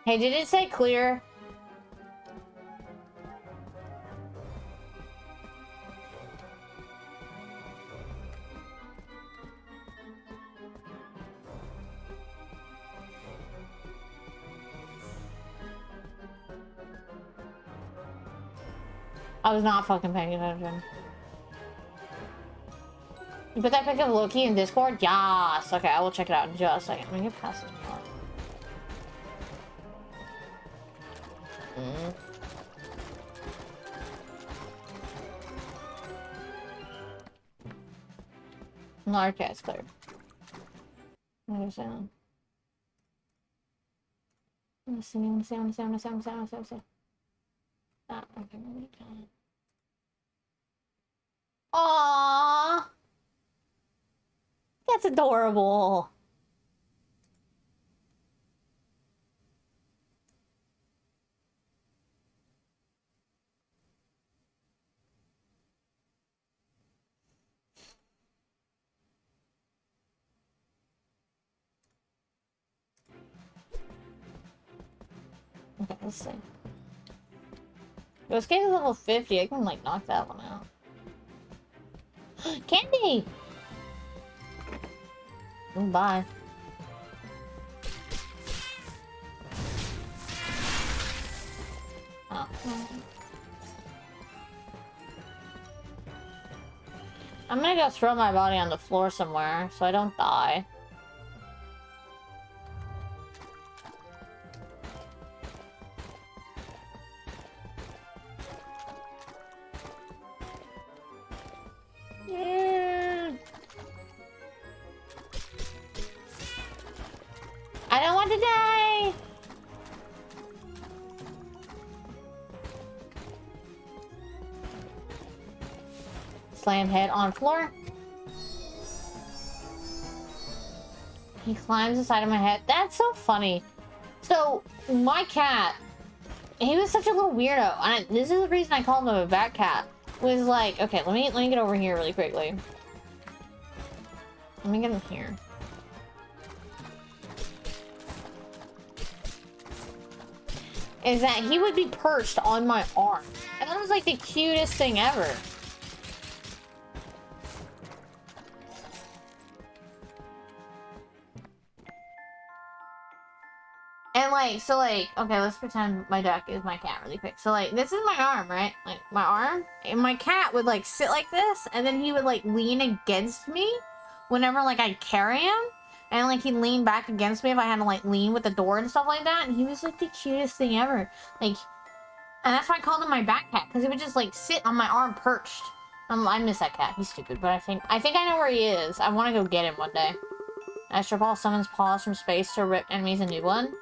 Hey, did it say clear? I was not fucking paying attention. You put that pic of Loki in Discord? Yes! Okay, I will check it out in just a second. I'm gonna get past this part. No, okay, it's clear. I understand. I wanna see. Ah, okay, maybe can. Aww! That's adorable. Okay, let's see. This game is level 50. I can, like, knock that one out. Candy! Oh, bye. Oh. I'm gonna go throw my body on the floor somewhere so I don't die. I don't want to die! Slam head on floor. He climbs the side of my head. That's so funny. So, my cat, he was such a little weirdo. And this is the reason I called him a bat cat. Was like, okay, let me get over here really quickly. Let me get him here. Is that he would be perched on my arm. And that was like the cutest thing ever. And like, so like, okay, let's pretend my duck is my cat really quick. So like, this is my arm, right? Like, my arm. And my cat would like sit like this, and then he would like lean against me whenever like I'd carry him. And like, he'd lean back against me if I had to like lean with the door and stuff like that. And he was like the cutest thing ever. Like, and that's why I called him my bat cat, because he would just like sit on my arm perched. I miss that cat. He's stupid, but I think I know where he is. I want to go get him one day. Astro Ball summons paws from space to rip enemies a new one.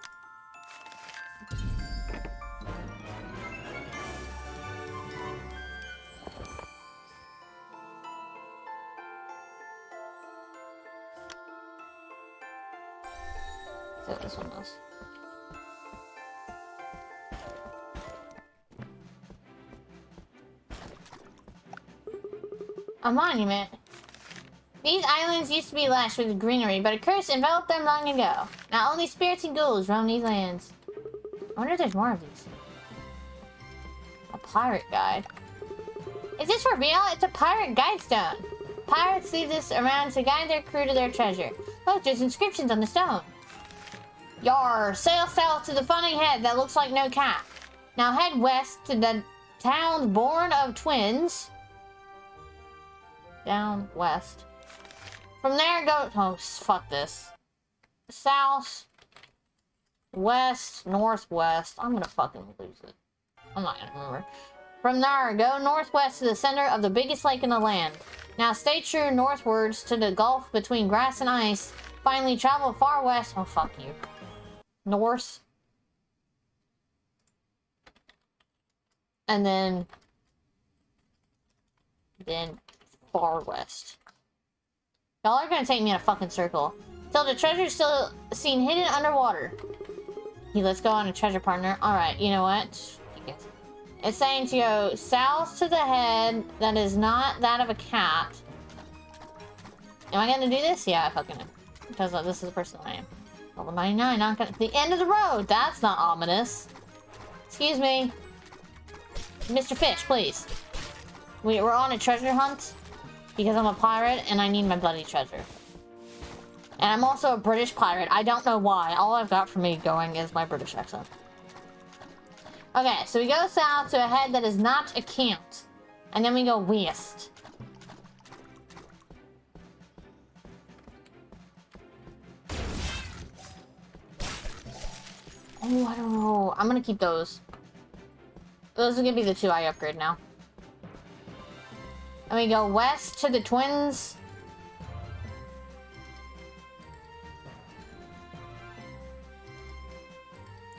See what this one does. A monument. These islands used to be lush with greenery, but a curse enveloped them long ago. Now only spirits and ghouls roam these lands. I wonder if there's more of these. A pirate guide. Is this for real? It's a pirate guide stone. Pirates leave this around to guide their crew to their treasure. Look, there's inscriptions on the stone. Yar, sail south to the funny head that looks like no cat. Now head west to the town's born of twins. Down west. From there, go... Oh, fuck this. South. West. Northwest. I'm gonna fucking lose it. I'm not gonna remember. From there, go northwest to the center of the biggest lake in the land. Now stay true northwards to the gulf between grass and ice. Finally, travel far west. Oh, fuck you. North. And then far west. Y'all are gonna take me in a fucking circle. Till the treasure's still seen hidden underwater. Hey, let's go on a treasure partner. Alright, you know what? It's saying to go south to the head that is not that of a cat. Am I gonna do this? Yeah, I fucking am. Because this is the person I am. Level 99, not gonna... The end of the road! That's not ominous. Excuse me. Mr. Fish, please. We're on a treasure hunt. Because I'm a pirate and I need my bloody treasure. And I'm also a British pirate. I don't know why. All I've got for me going is my British accent. Okay, so we go south to a head that is not a cat. And then we go west. Oh, I don't know. I'm gonna keep those. Those are gonna be the two I upgrade now. And we go west to the twins.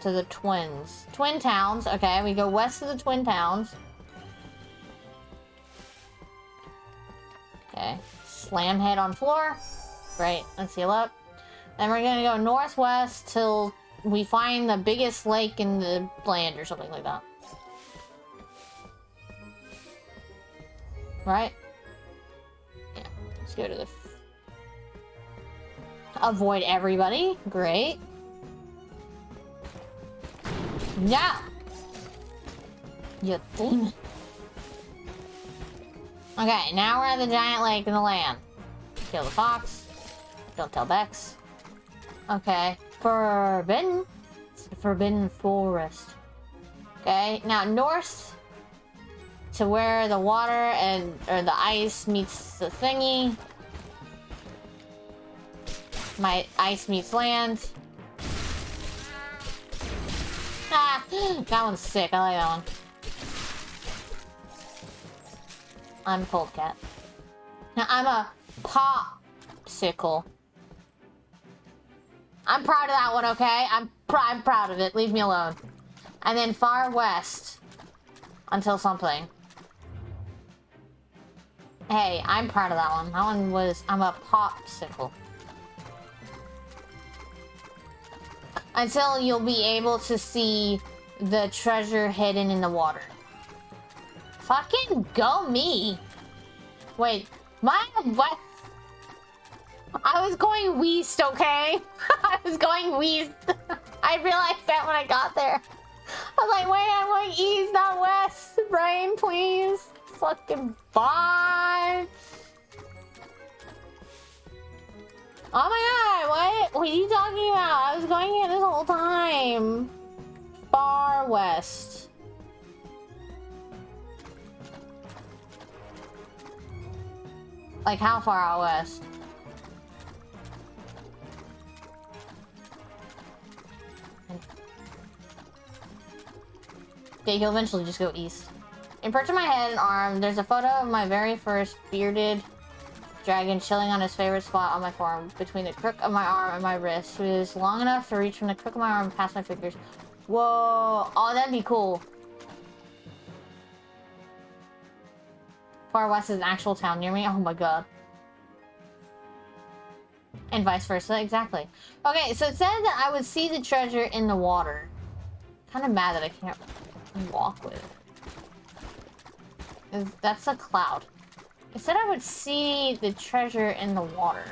To the twins. Twin towns. Okay, we go west to the twin towns. Okay. Slam head on floor. Great. Let's heal up. Then we're gonna go northwest till we find the biggest lake in the land or something like that. Right? Yeah. Let's go to the... Avoid everybody. Great. Yeah! You demon. Okay, now we're at the giant lake in the land. Kill the fox. Don't tell Bex. Okay. Forbidden. It's the Forbidden Forest. Okay, now north to where the water or the ice meets the thingy. My ice meets land. Ah, that one's sick. I like that one. I'm Cold Cat. Now I'm a popsicle. I'm proud of that one, okay? I'm proud of it. Leave me alone. And then far west until something. Hey, I'm proud of that one. That one was... I'm a popsicle. until you'll be able to see the treasure hidden in the water. Fucking go me. Wait, what? I was going west, okay? I was going west. I realized that when I got there. I was like, wait, I'm going east, not west. Brain, please. Fucking bye. Oh my god, what? What are you talking about? I was going here this whole time. Far west. Like how far out west? Okay, he'll eventually just go east. In perch of my head and arm, there's a photo of my very first bearded dragon chilling on his favorite spot on my forearm, between the crook of my arm and my wrist. It is long enough to reach from the crook of my arm past my fingers. Whoa! Oh, that'd be cool. Far west is an actual town near me. Oh my god. And vice versa, exactly. Okay, so it said that I would see the treasure in the water. Kind of mad that I can't walk with it. That's a cloud. It said I would see the treasure in the water.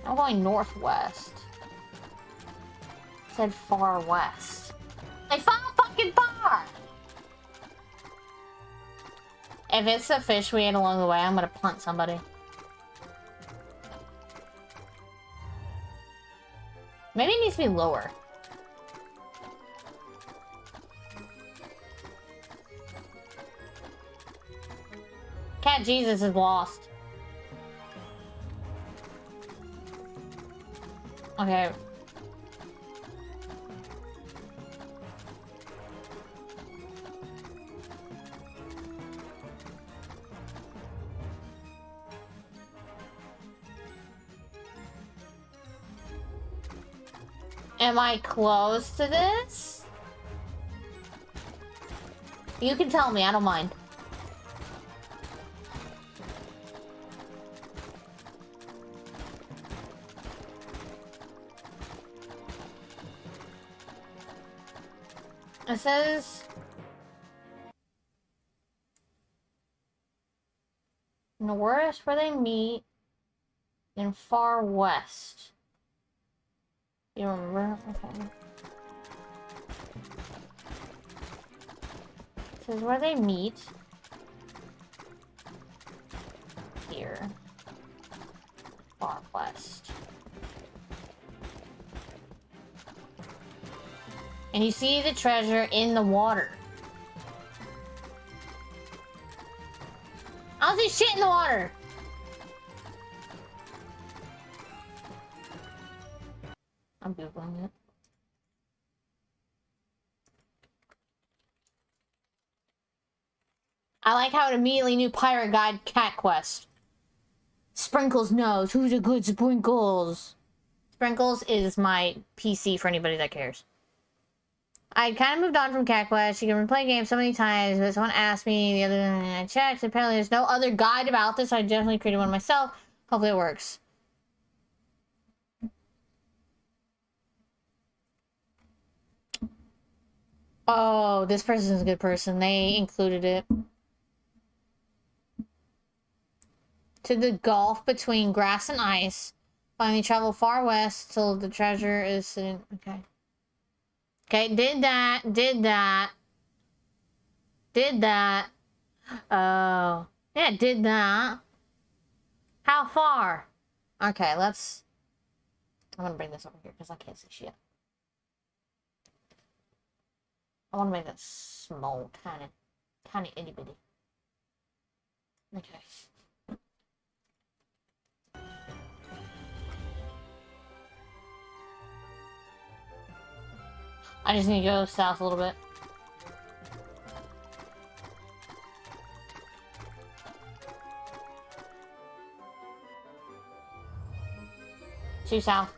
I'm going northwest. It said far west. Like far fucking far! If it's the fish we ate along the way, I'm gonna punt somebody. Maybe it needs to be lower. Cat Jesus is lost. Okay. Am I close to this? You can tell me, I don't mind. It says north where they meet in far west. You remember? Okay. It says where they meet. Here. Far west. And you see the treasure in the water. I don't see shit in the water. I'm Googling it. I like how it immediately knew Pirate Guide Cat Quest. Sprinkles knows. Who's a good Sprinkles? Sprinkles is my PC for anybody that cares. I kind of moved on from Cat Quest. You can replay games so many times, but someone asked me the other day, and I checked. Apparently there's no other guide about this. I definitely created one myself. Hopefully it works. Oh, this person's a good person. They included it. To the gulf between grass and ice. Finally travel far west till the treasure is sitting... Okay. Okay, did that. Did that. Did that. Oh. Yeah, did that. How far? Okay, let's... I'm gonna bring this over here because I can't see shit. I want to make it small, tiny, itty bitty. Okay. I just need to go south a little bit. Too south.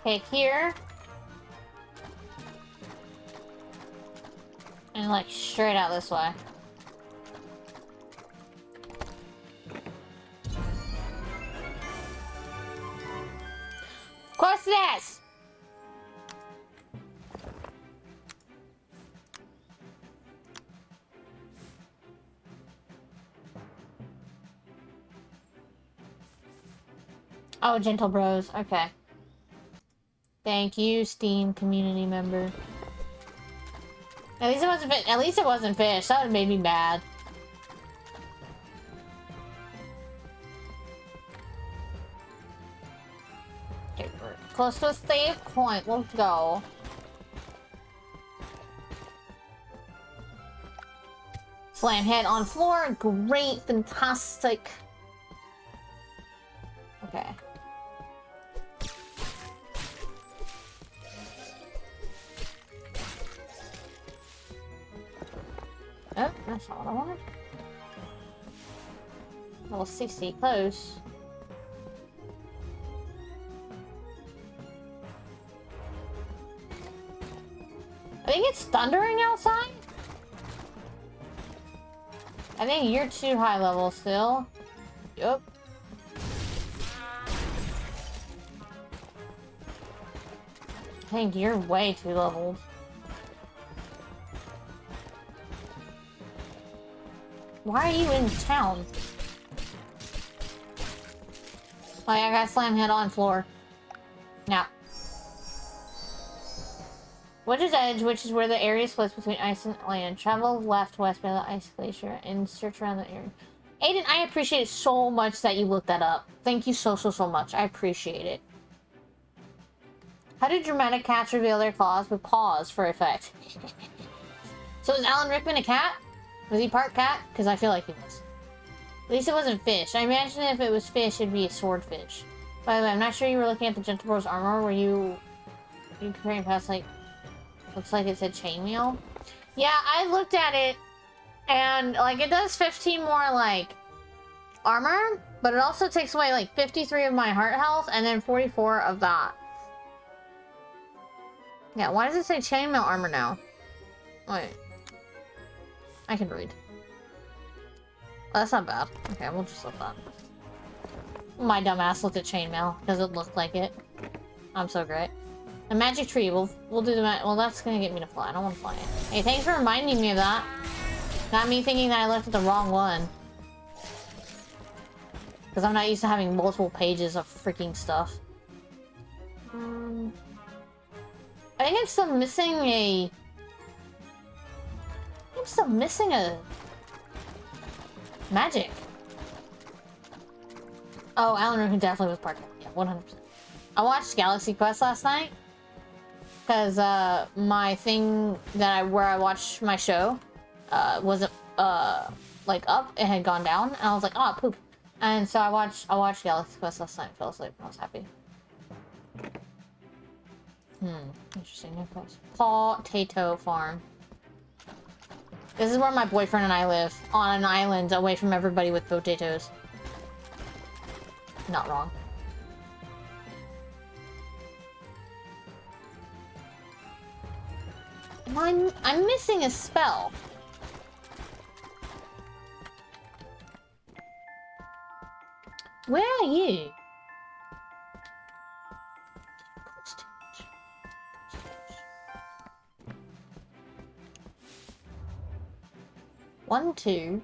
Okay, here. And like straight out this way. Of course it is! Oh, Gentle Bros. Okay. Thank you, Steam community member. At least it wasn't fish. At least it wasn't fish. That would have made me mad. Okay, we're close to a save point. Let's go. Slam head on floor. Great. Fantastic. Okay. Oh, that's not what I wanted. Level 60, close. I think it's thundering outside. I think you're too high level still. Yup. I think you're way too leveled. Why are you in town? Oh yeah, I got slam head on floor. Now. Witch's Edge, which is where the area splits between ice and land. Travel left west by the ice glacier and search around the area. Aiden, I appreciate it so much that you looked that up. Thank you so much. I appreciate it. How do dramatic cats reveal their claws with paws for effect? So is Alan Rickman a cat? Was he part cat? Because I feel like he was. At least it wasn't fish. I imagine if it was fish, it'd be a swordfish. By the way, I'm not sure you were looking at the Gentle Bros armor. Were you comparing past, like, looks like it said chainmail? Yeah, I looked at it, and, like, it does 15 more, like, armor, but it also takes away, like, 53 of my heart health, and then 44 of that. Yeah, why does it say chainmail armor now? Wait. I can read. Oh, that's not bad. Okay, we'll just let that. My dumbass looked at chainmail because it looked like it. I'm so great. The magic tree. We'll do the well. That's gonna get me to fly. I don't want to fly it. Hey, thanks for reminding me of that. Got me thinking that I looked at the wrong one. Because I'm not used to having multiple pages of freaking stuff. I think I'm still missing a. I'm still missing a magic. Oh, Alan Rickman definitely was part of it. Yeah, 100%. I watched Galaxy Quest last night because my thing that where I watched my show wasn't like up. It had gone down, and I was like, oh poop. And so I watched Galaxy Quest last night. Fell asleep. I was happy. Interesting. No quest. Potato Farm. This is where my boyfriend and I live, on an island away from everybody with potatoes. Not wrong. I'm missing a spell. Where are you? One, two.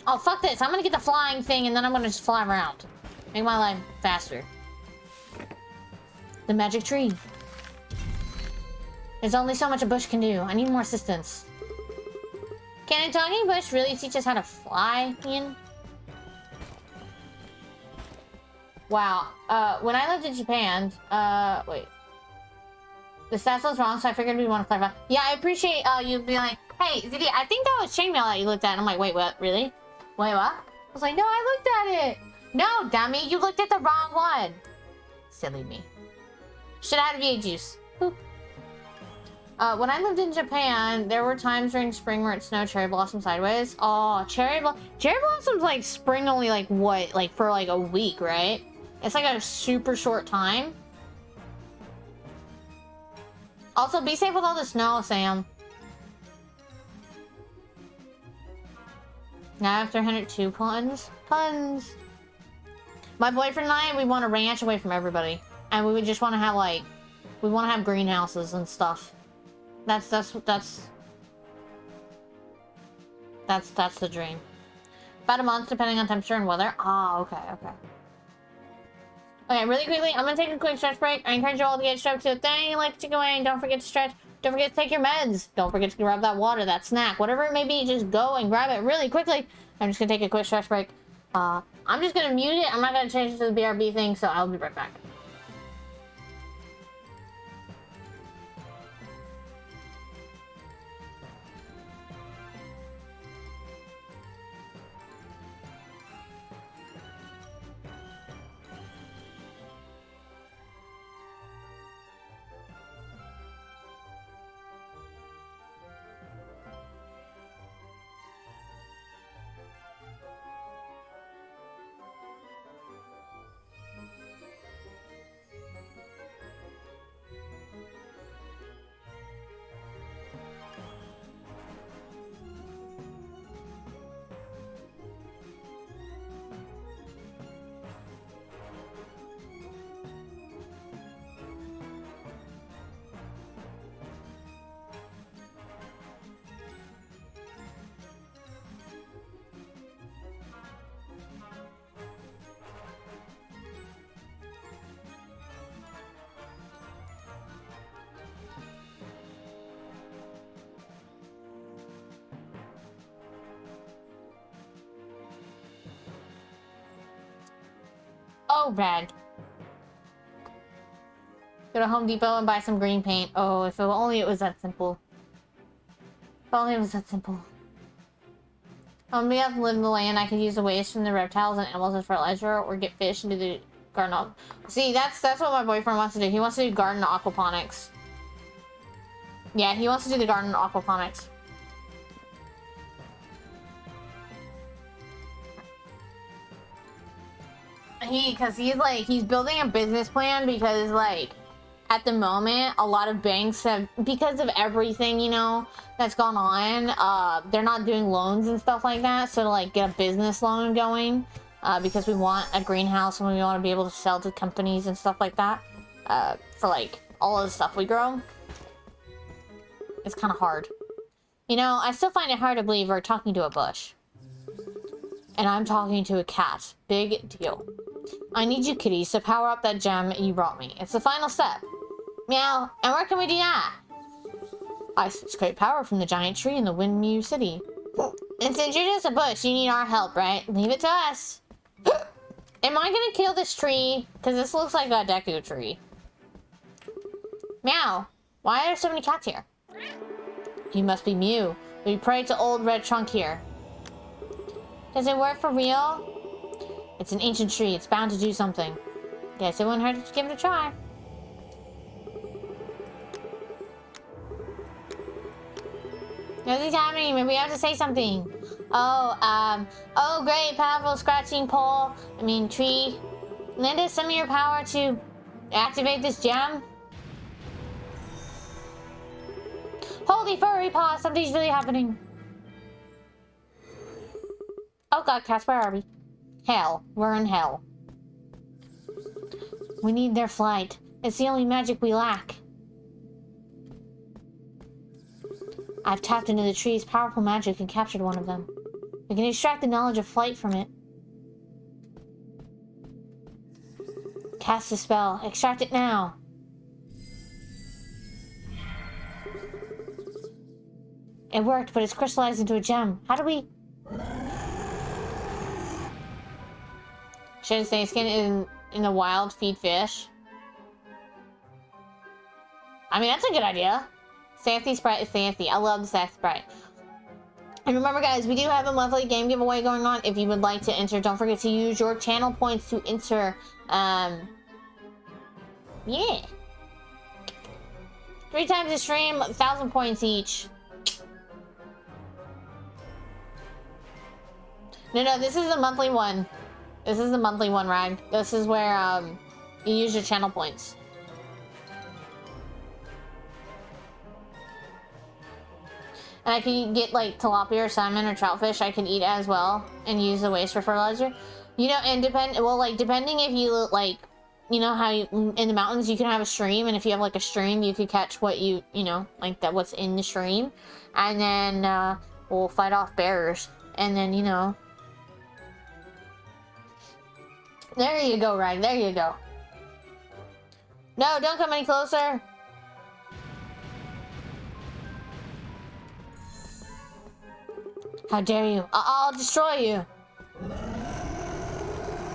Oh, fuck this. I'm gonna get the flying thing and then I'm gonna just fly around. Make my life faster. The magic tree. There's only so much a bush can do. I need more assistance. Can a talking bush really teach us how to fly, Ian? Wow. When I lived in Japan, wait. The stats was wrong, so I figured we'd want to clarify. Yeah, I appreciate you being like, hey, ZD, I think that was chainmail that you looked at. And I'm like, wait, what? Really? Wait, what? I was like, no, I looked at it. No, dummy, you looked at the wrong one. Silly me. Shit out of VA juice. Boop. When I lived in Japan, there were times during spring where it snowed cherry blossom sideways. Oh, cherry blossoms like spring only like what? Like for like a week, right? It's like a super short time. Also, be safe with all the snow, Sam. Now after 102 puns. Puns. My boyfriend and I, we want a ranch away from everybody. And we would just want to have like, we want to have greenhouses and stuff. That's the dream. About a month, depending on temperature and weather. Ah, okay. Okay, really quickly, I'm gonna take a quick stretch break. I encourage you all to get stretched to a thing like to go in. Don't forget to stretch. Don't forget to take your meds. Don't forget to grab that water, that snack, whatever it may be. Just go and grab it really quickly. I'm just gonna take a quick stretch break. I'm just gonna mute it. I'm not gonna change it to the BRB thing, so I'll be right back. Oh, red. Go to Home Depot and buy some green paint. Oh, if only it was that simple. If only it was that simple. When we have to live in the land, I could use the waste from the reptiles and animals as fertilizer, or get fish into the garden. See, that's what my boyfriend wants to do. He wants to do garden aquaponics. Yeah, he wants to do the garden aquaponics. Because he's building a business plan because, like, at the moment, a lot of banks have, because of everything, you know, that's gone on, they're not doing loans and stuff like that. So to, like, get a business loan going, because we want a greenhouse and we want to be able to sell to companies and stuff like that, for, like, all of the stuff we grow. It's kind of hard. You know, I still find it hard to believe we're talking to a bush. And I'm talking to a cat. Big deal. I need you kitties to power up that gem you brought me. It's the final step. Meow. And where can we do that? I scrape power from the giant tree in the Windmew City. And since you're just a bush, you need our help, right? Leave it to us. Am I gonna kill this tree? Because this looks like a Deku tree. Meow. Why are there so many cats here? You must be Mew. We pray to old red trunk here. Does it work for real? It's an ancient tree. It's bound to do something. Guess it wouldn't hurt to give it a try. Nothing's happening. Maybe we have to say something. Oh, great, powerful scratching tree. Lend us some of your power to activate this gem. Holy furry paw, something's really happening. Oh god, Casper, where are we? Hell. We're in hell. We need their flight. It's the only magic we lack. I've tapped into the tree's powerful magic and captured one of them. We can extract the knowledge of flight from it. Cast the spell. Extract it now. It worked, but it's crystallized into a gem. How do we... Should snake skin in the wild feed fish? I mean, that's a good idea. Sassy Sprite is sassy. I love the Sassy Sprite. And remember, guys, we do have a monthly game giveaway going on. If you would like to enter, don't forget to use your channel points to enter. Yeah. 3 times the stream, 1,000 points each. No, this is the monthly one. This is the monthly one, Rag. This is where, you use your channel points. And I can get, like, tilapia or salmon or troutfish I can eat as well and use the waste for fertilizer. You know, and depending if you, like, you know how you, in the mountains you can have a stream, and if you have, like, a stream, you can catch what you know, like, that what's in the stream. And then, we'll fight off bears. And then, you know. There you go, Rag. There you go. No, don't come any closer. How dare you? I'll destroy you.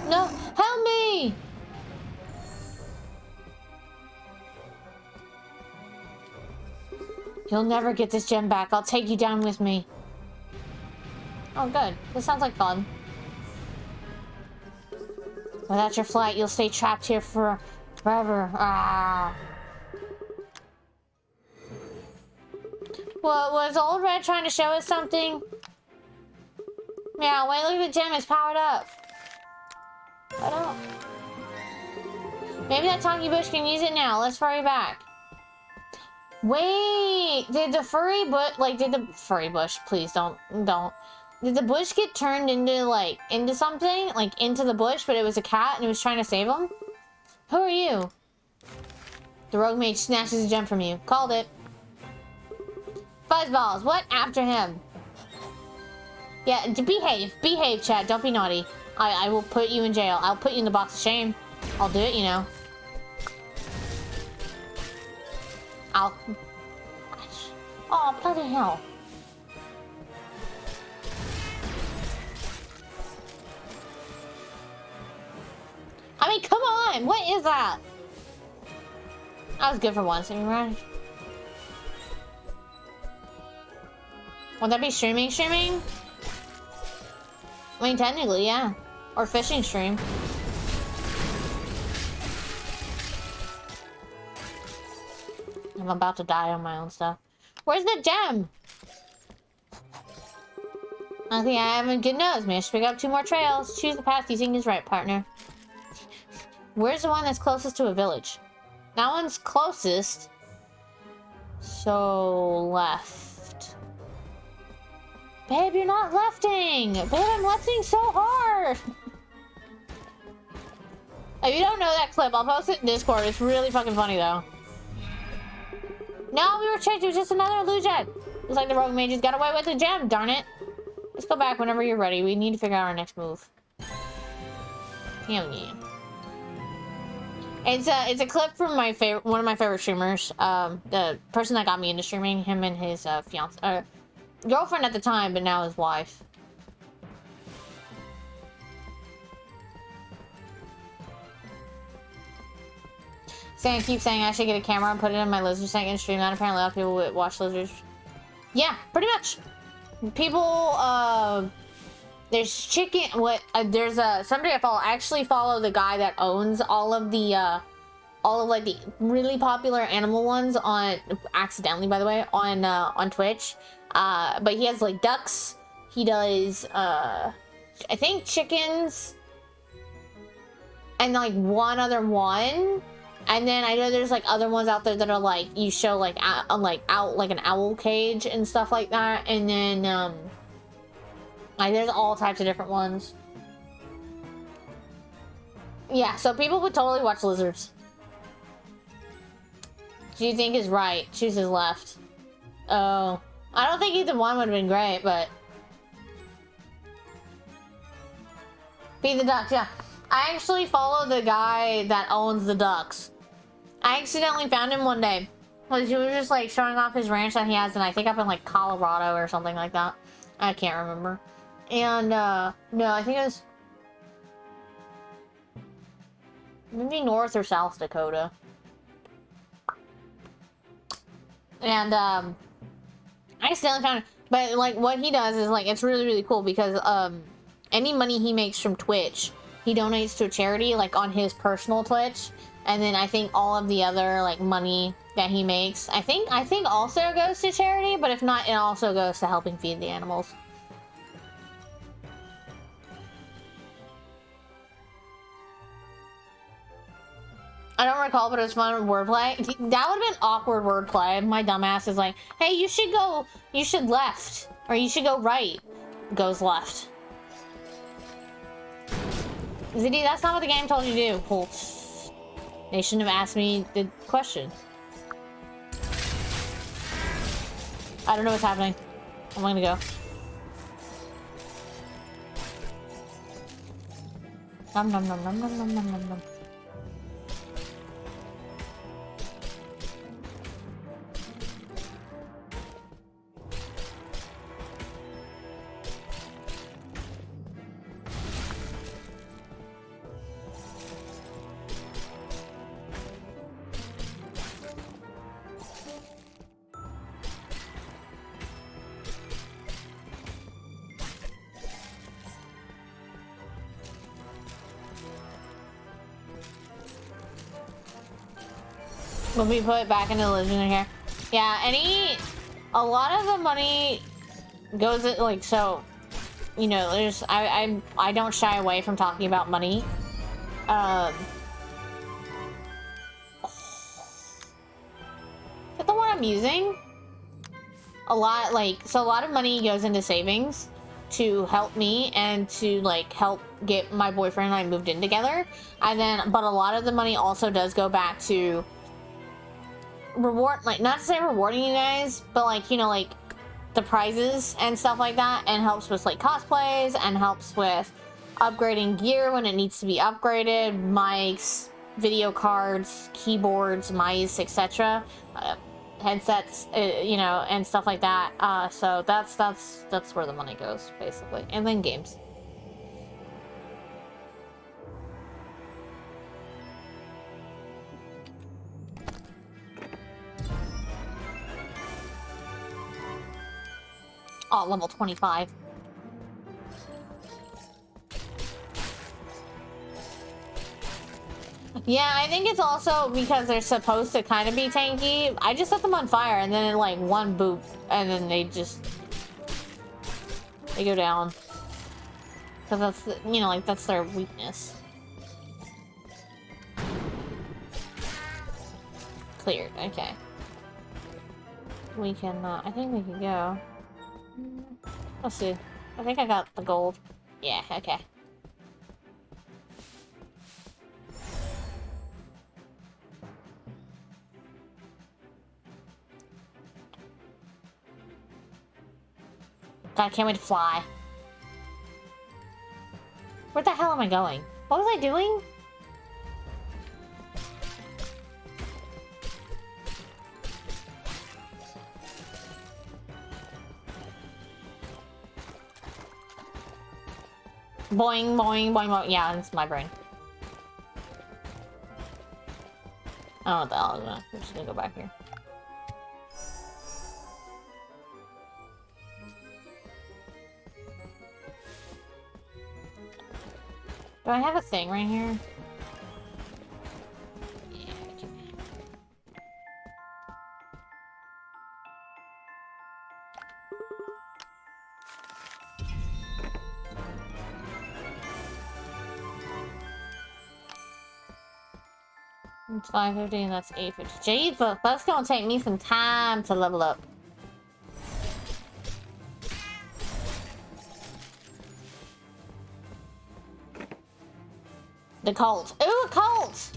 No, help me! You'll never get this gem back. I'll take you down with me. Oh, good. This sounds like fun. Without your flight, you'll stay trapped here forever. Ah. What was Old Red trying to show us something? Yeah, wait, look at the gem, it's powered up. I don't... Maybe that Tonky Bush can use it now. Let's hurry back. Wait, did the furry bush, please don't. Did the bush get turned into, like, into something? Like, into the bush, but it was a cat and it was trying to save him? Who are you? The rogue mage snatches a gem from you. Called it. Fuzzballs, what? After him. Yeah, behave, Chad. Don't be naughty. I will put you in jail. I'll put you in the box of shame. I'll do it, you know. Oh, bloody hell. I mean, come on! What is that? That was good for once, right? Would that be streaming? I mean, technically, yeah. Or fishing stream. I'm about to die on my own stuff. Where's the gem? I think I have a good nose. Maybe I should pick up 2 more trails. Choose the path you think is right, partner. Where's the one that's closest to a village? That one's closest. So, left. Babe, you're not lefting! Babe, I'm lefting so hard! If you don't know that clip, I'll post it in Discord. It's really fucking funny, though. No, we were tricked. It was just another illusion. Looks like the rogue mage just got away with the gem, darn it. Let's go back whenever you're ready. We need to figure out our next move. Hell yeah. It's a clip from one of my favorite streamers. The person that got me into streaming, him and his girlfriend at the time, but now his wife. Sam keeps saying I should get a camera and put it in my lizard tank and stream that. Apparently a lot of people would watch lizards. Yeah, pretty much. People, there's chicken, there's somebody I follow. I actually follow the guy that owns all of like the really popular animal ones accidentally, by the way, on Twitch. But he has like ducks. He does, I think chickens. And like one other one. And then I know there's like other ones out there that are like, you show like out like an owl cage and stuff like that. And then, like there's all types of different ones. Yeah, so people would totally watch lizards. Do you think is right? Chooses left. Oh. I don't think either one would have been great, but... Feed the ducks, yeah. I actually follow the guy that owns the ducks. I accidentally found him one day. He was just like showing off his ranch that he has, and I think up in like Colorado or something like that. I can't remember. And no, I think it was maybe North or South Dakota. And I accidentally found it. But like what he does is like it's really, really cool because any money he makes from Twitch, he donates to a charity like on his personal Twitch. And then I think all of the other like money that he makes, I think also goes to charity, but if not, it also goes to helping feed the animals. I don't recall, but it was fun wordplay. That would have been awkward wordplay. My dumbass is like, hey, you should left. Or you should go right. Goes left. ZD, that's not what the game told you to do. Holtz. They shouldn't have asked me the question. I don't know what's happening. I'm gonna go. Nom nom nom nom nom nom nom nom nom. Let me put it back into the legendary here. Yeah, a lot of the money goes in, like, so, you know, there's, I don't shy away from talking about money. But the one I'm using, a lot of money goes into savings to help me and to, like, help get my boyfriend and I moved in together. And then, but a lot of the money also does go back to reward, like, not to say rewarding you guys, but like, you know, like the prizes and stuff like that, and helps with like cosplays and helps with upgrading gear when it needs to be upgraded, mics, video cards, keyboards, mice, etc., headsets, you know, and stuff like that. So that's where the money goes basically, and then games. Oh, level 25. Yeah, I think it's also because they're supposed to kind of be tanky. I just set them on fire and then like one boop and then they go down. Cause that's, you know, like that's their weakness. Cleared, okay. We can, I think we can go. Let's see. I think I got the gold. Yeah, okay. God, I can't wait to fly. Where the hell am I going? What was I doing? Boing, boing, boing, boing. Yeah, it's my brain. I don't know what the hell I'm gonna. I'm just gonna go back here. Do I have a thing right here? Yeah, I can. It's 550 and that's 850. Jesus, that's gonna take me some time to level up. The cult. Ooh, a cult!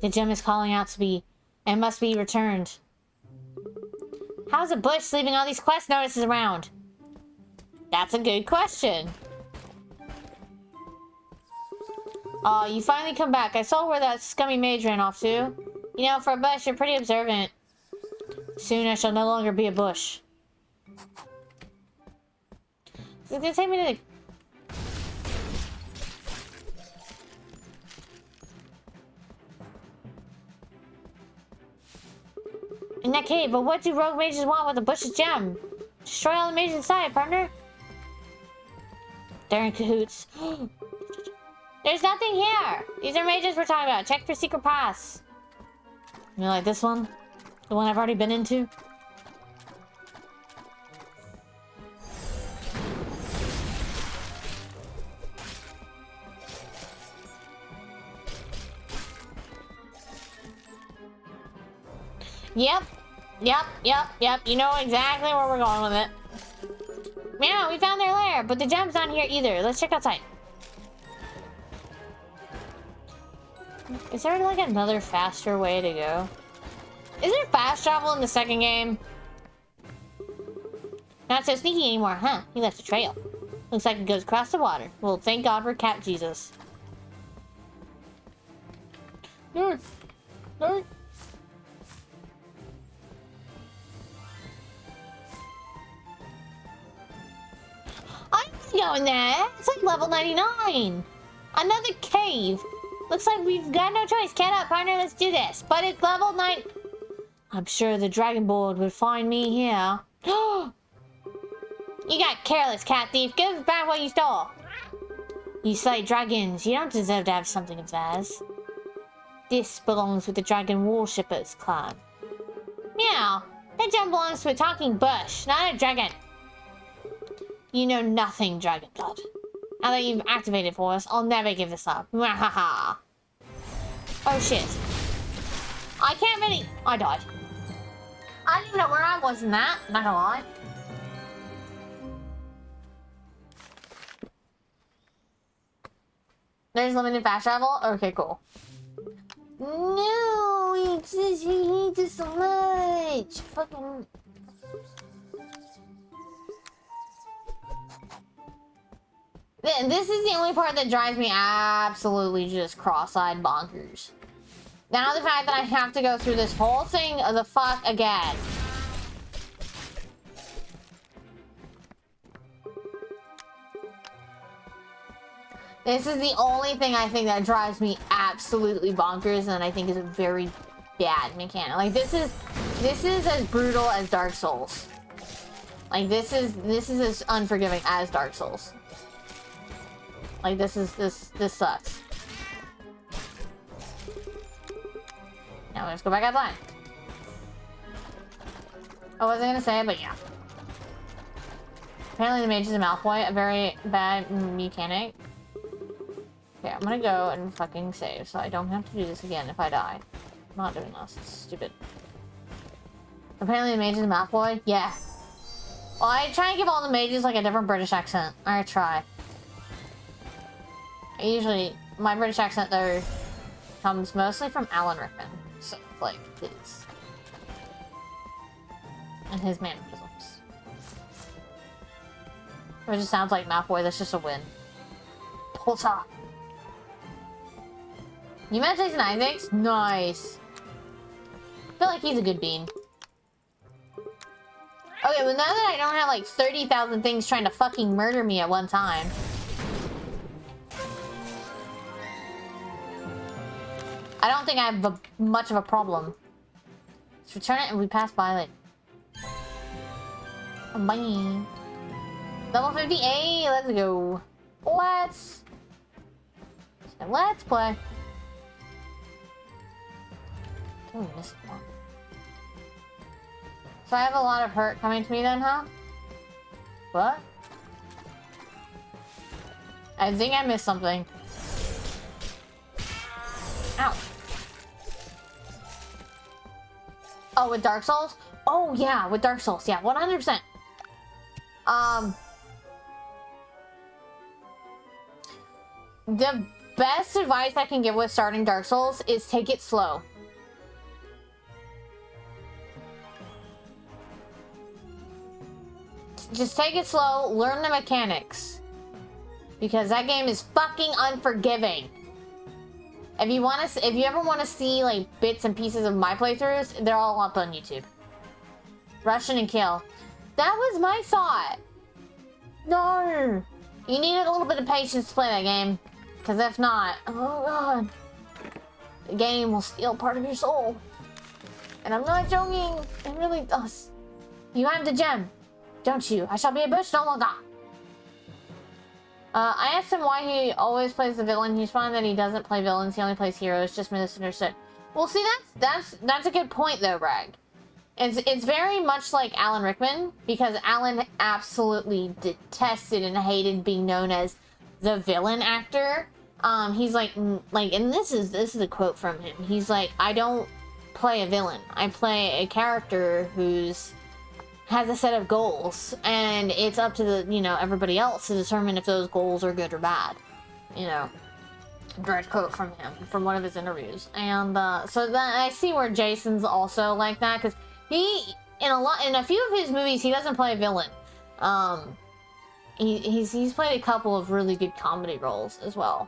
The gem is calling out to be and must be returned. How's a bush leaving all these quest notices around? That's a good question. Oh, you finally come back. I saw where that scummy mage ran off to. You know, for a bush, you're pretty observant. Soon I shall no longer be a bush. It's gonna take me to the... In that cave, but what do rogue mages want with the bush's gem? Destroy all the mages inside, partner. They're in cahoots. There's nothing here. These are mages we're talking about. Check for secret paths. You know, like this one? The one I've already been into? Yep. You know exactly where we're going with it. Meow, we found their lair, but the gem's not here either. Let's check outside. Is there like another faster way to go? Is there fast travel in the second game? Not so sneaky anymore, huh? He left a trail. Looks like it goes across the water. Well, thank God for Cat Jesus. North. North. I'm going there. It's like level 99. Another cave. Looks like we've got no choice. Cat up, partner. Let's do this. But it's level 9. I'm sure the dragon board would find me here. You got careless, cat thief. Give us back what you stole. You slay dragons. You don't deserve to have something of theirs. This belongs with the dragon worshippers clan. Meow. That gem belongs to a talking bush, not a dragon. You know nothing, dragon blood. Now that you've activated for us, I'll never give this up. Mwahaha. Oh shit. I can't really... I died. I didn't even know where I was in that, not gonna lie. There's limited fast travel? Okay, cool. No, it's just, he hates us so much. Fucking... This is the only part that drives me absolutely just cross-eyed bonkers. Now the fact that I have to go through this whole thing of the fuck again. This is the only thing I think that drives me absolutely bonkers, and I think is a very bad mechanic. Like this is as brutal as Dark Souls. Like this is as unforgiving as Dark Souls. Like this sucks. Now let's go back outside. I wasn't gonna say it, but yeah. Apparently the mage is a Malfoy, a very bad mechanic. Okay, I'm gonna go and fucking save, so I don't have to do this again if I die. I'm not doing this, it's stupid. Apparently the mage is a Malfoy? Yeah. Well, I try and give all the mages like a different British accent. I try. My British accent though comes mostly from Alan Rickman. So, like, his. And his mannerisms. Or it just sounds like Malfoy, that's just a win. Polter. You met Jason Isaacs? Nice. I feel like he's a good bean. Okay, well now that I don't have like 30,000 things trying to fucking murder me at one time. I don't think I have much of a problem. Let's return it and we pass by it. Bye. Level 58, let's go. Let's play. Oh, missed one. So I have a lot of hurt coming to me then, huh? What? I think I missed something. Ow. Oh, with Dark Souls? Oh, yeah, with Dark Souls. Yeah, 100%. The best advice I can give with starting Dark Souls is take it slow. Just take it slow, learn the mechanics. Because that game is fucking unforgiving. If you ever want to see like bits and pieces of my playthroughs, they're all up on YouTube. Rush in and kill. That was my thought. No. You needed a little bit of patience to play that game. Because if not, oh god. The game will steal part of your soul. And I'm not joking. It really does. You have the gem. Don't you? I shall be a bush no longer. I asked him why he always plays the villain. He's finding that he doesn't play villains. He only plays heroes. Just misunderstood. Well, see, that's a good point though, Bragg. It's very much like Alan Rickman, because Alan absolutely detested and hated being known as the villain actor. He's like, and this is a quote from him. He's like, I don't play a villain. I play a character who's has a set of goals, and it's up to the, you know, everybody else to determine if those goals are good or bad. You know, direct quote from him from one of his interviews. And so that I see where Jason's also like that, because he in a few of his movies he doesn't play a villain. He's played a couple of really good comedy roles as well.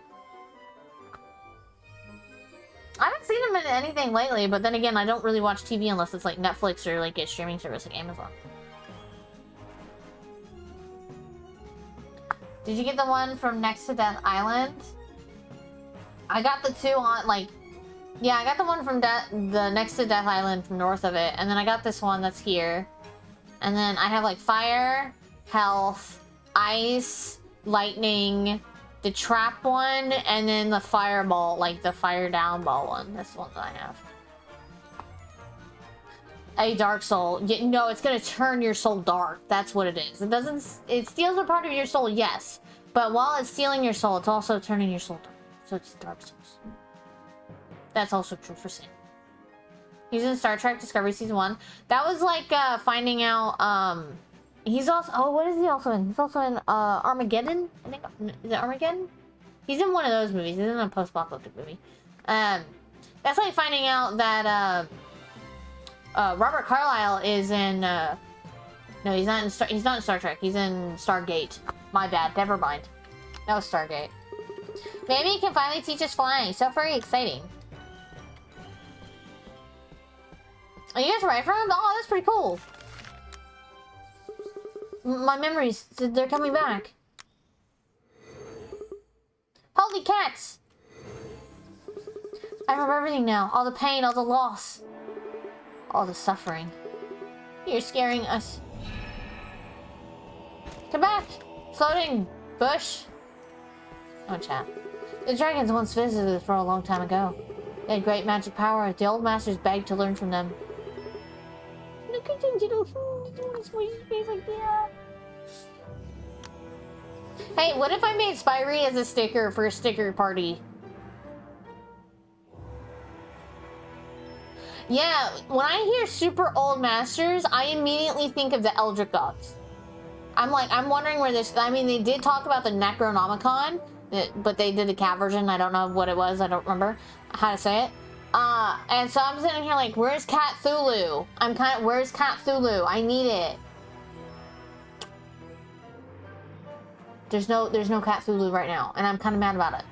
I haven't seen him in anything lately, but then again, I don't really watch TV unless it's like Netflix or like a streaming service like Amazon. Did you get the one from Next to Death Island? I got the two on, like, yeah, I got the one from the Next to Death Island from north of it, and then I got this one that's here. And then I have like fire, health, ice, lightning, the trap one, and then the fireball, like the fire down ball one. That's the one that I have. A dark soul. Yeah, no, it's gonna turn your soul dark. That's what it is. It steals a part of your soul, yes. But while it's stealing your soul, it's also turning your soul dark. So it's dark souls. That's also true for Sin. He's in Star Trek Discovery Season 1. That was like finding out, he's also, oh, what is he also in? He's also in Armageddon? I think, is it Armageddon? He's in one of those movies. He's in a post-apocalyptic movie. That's like finding out that, Robert Carlyle is in, no, he's not in Star Trek. He's in Stargate. My bad. Never mind. That was Stargate. Maybe he can finally teach us flying. So very exciting. Are you guys ready for him? Oh, that's pretty cool. My memories, they're coming back. Holy cats! I remember everything now. All the pain, all the loss. All the suffering. You're scaring us. Come back! Floating bush. Oh, chat. The dragons once visited us for a long time ago. They had great magic power. The old masters begged to learn from them. Look at them, little face like that. Hey, what if I made Spyrie as a sticker for a sticker party? Yeah, when I hear super old masters, I immediately think of the Eldritch Gods. I'm wondering where this, I mean, they did talk about the Necronomicon, but they did a cat version. I don't know what it was. I don't remember how to say it. And so I'm sitting here like, where's Cthulhu? Where's Cthulhu? I need it. There's no Cthulhu right now, and I'm kind of mad about it.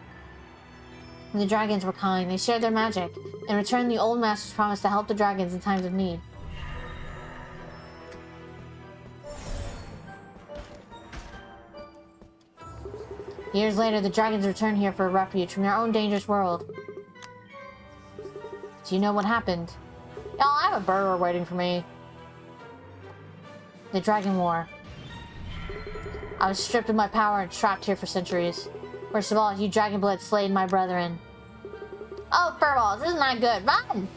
And the dragons were kind. They shared their magic. In return, the old masters promised to help the dragons in times of need. Years later, the dragons returned here for refuge from their own dangerous world. Do you know what happened? Y'all, I have a burger waiting for me. The Dragon War. I was stripped of my power and trapped here for centuries. Worst of all, you dragon blood slayed my brethren. Oh, furballs, this is not good. Run!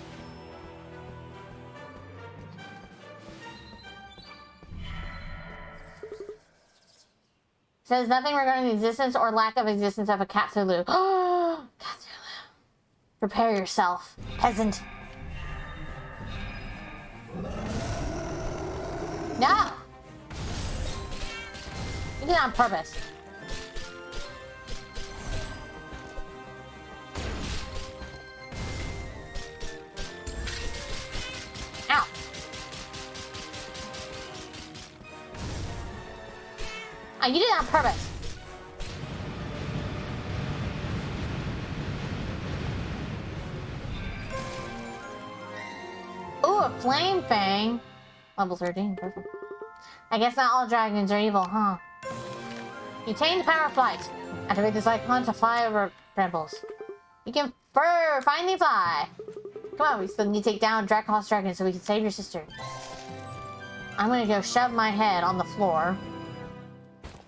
Says nothing regarding the existence or lack of existence of a Cthulhu. Oh, Cthulhu. Prepare yourself, peasant. No! You did it on purpose. Ow. Oh, you did it on purpose. Ooh, a flame fang. Level 13, perfect. I guess not all dragons are evil, huh? You attain the power of flight. Activate this icon to fly over brambles. You can finally fly. Come on, we still need to take down Draco's dragon so we can save your sister. I'm gonna go shove my head on the floor.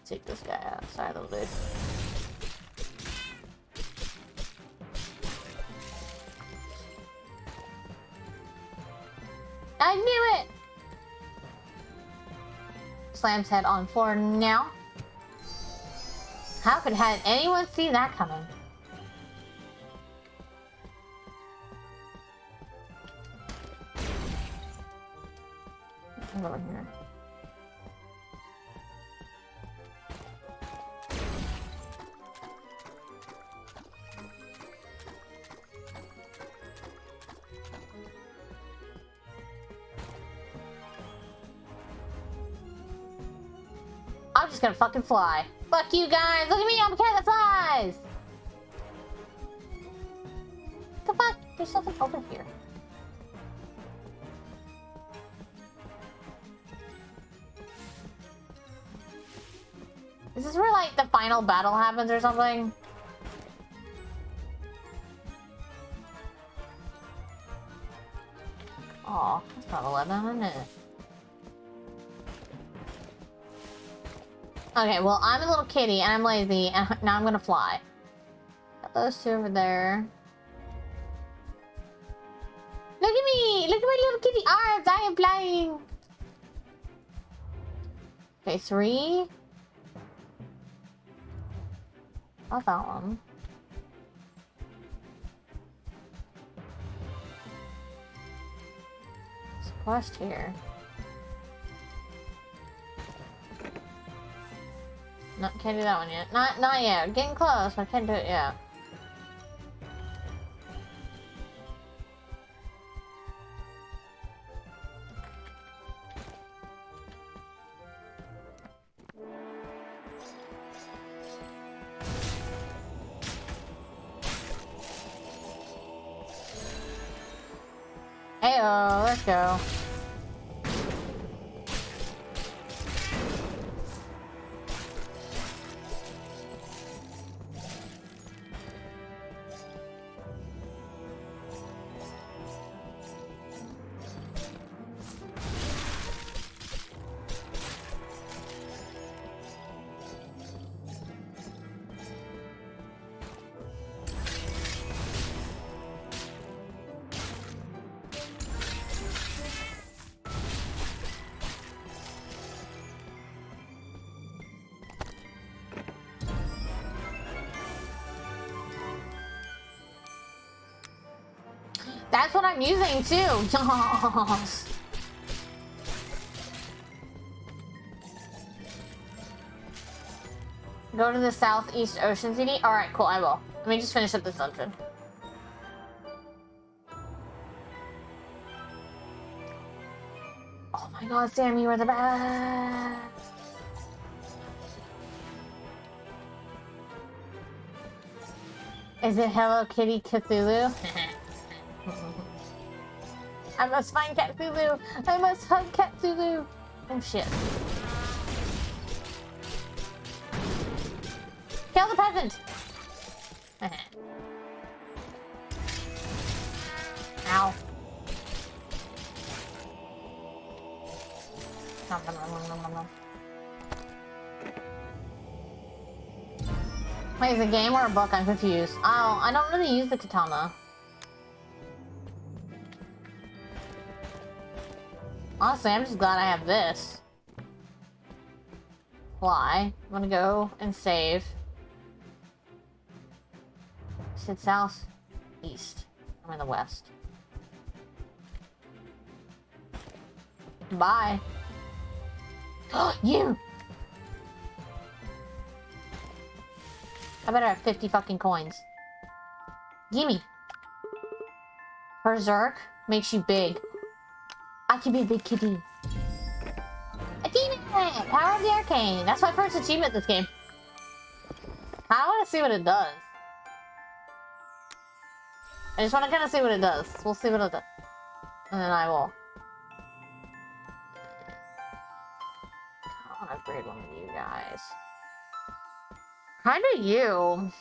Take this guy outside a little bit. I knew it! Slams head on floor now. How could had anyone seen that coming? Over here. I'm just gonna fucking fly. Fuck you guys! Look at me, I'm the cat that flies! The fuck? There's something over here. Is this where, like, the final battle happens or something? Aw, that's not a letdown, isn't it? Okay, well, I'm a little kitty, and I'm lazy, and now I'm gonna fly. Got those two over there. Look at me! Look at my little kitty arms! I am flying! Okay, 3. Not that one. There's a quest here. No, can't do that one yet. Not yet. Getting close, but I can't do it yet. Heyo, let's go. That's what I'm using too. Yes. Go to the Southeast Ocean City. All right, cool. I will. Let me just finish up this dungeon. Oh my God, Sam, you are the best. Is it Hello Kitty Cthulhu? I must find Cthulhu. I must hug Cthulhu. Oh shit. Kill the peasant. Ow. Nom, nom, nom, nom, nom, nom. Wait, is it a game or a book? I'm confused. Oh, I don't really use the katana. Honestly, I'm just glad I have this. Fly. I'm gonna go and save. Sit south, east. I'm in the west. Bye. You! I better have 50 fucking coins. Gimme. Berserk makes you big. I can be a big kitty. Achievement! Power of the Arcane. That's my first achievement this game. I want to see what it does. I just want to kind of see what it does. We'll see what it does. And then I will. I want to upgrade one of you guys. Kinda you.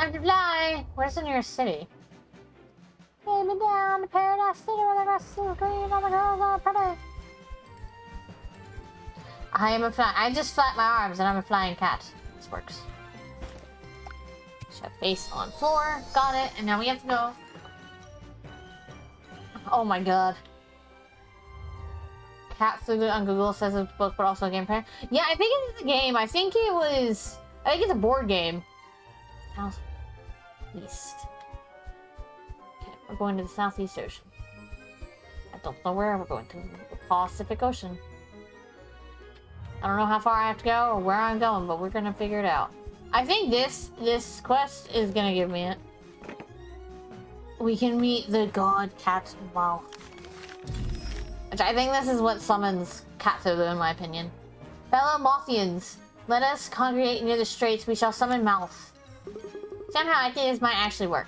Time to fly! Where's the nearest city? Take me down to Paradise City where the grass is so green, all the girls are pretty. I just flap my arms and I'm a flying cat. This works. Shove face on floor. Got it. And now we have to go. Oh my god. Cat Food on Google says it's a book, but also a game player. Yeah, I think it's a game. I think it's a board game. Southeast. Okay, we're going to the Southeast Ocean. I don't know where we're going to. The Pacific Ocean. I don't know how far I have to go or where I'm going, but we're gonna figure it out. I think this quest is gonna give me it. We can meet the god cat mouth. Which I think this is what summons Cthulhu in my opinion. Fellow Mothians, let us congregate near the straits, we shall summon Mouth. Somehow I think this might actually work.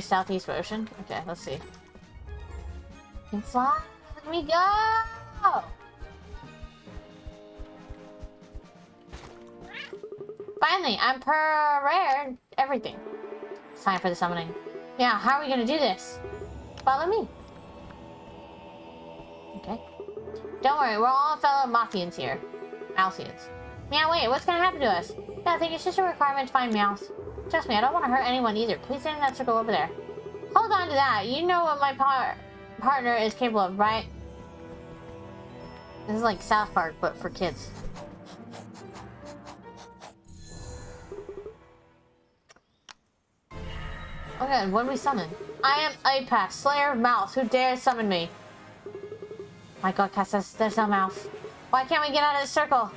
Southeast Ocean? Okay, let's see. Can fly, let me go! Finally, I'm prepared everything. It's time for the summoning. Yeah, how are we gonna do this? Follow me. Okay. Don't worry, we're all fellow Mothians here. Mouthians. Yeah, wait, what's gonna happen to us? Nothing, it's just a requirement to find Mouth. Trust me, I don't want to hurt anyone either. Please stand in that circle over there. Hold on to that. You know what my partner is capable of, right? This is like South Park, but for kids. Okay, what do we summon? I am Apex, Slayer of Mouth. Who dares summon me? My god, Cass says there's no Mouth. Why can't we get out of this circle?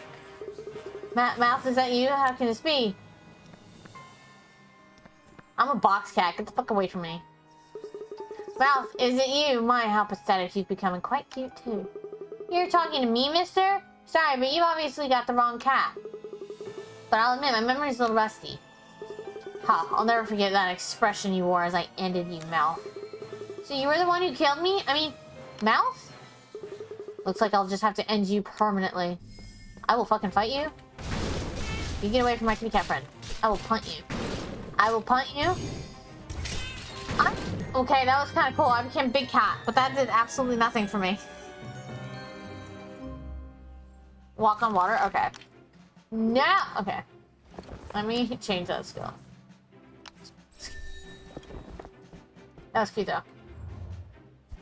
Mouth, is that you? How can this be? I'm a box cat. Get the fuck away from me. Mouth, is it you? My, how pathetic. You've becoming quite cute, too. You're talking to me, mister? Sorry, but you obviously got the wrong cat. But I'll admit, my memory's a little rusty. Ha, I'll never forget that expression you wore as I ended you, Mouth. So you were the one who killed me? I mean, Mouth? Looks like I'll just have to end you permanently. I will fucking fight you. You get away from my kitty cat friend. I will punt you. I will punt you. Okay, that was kind of cool. I became Big Cat, but that did absolutely nothing for me. Walk on water? Okay. Now, okay. Let me change that skill. That was cute though.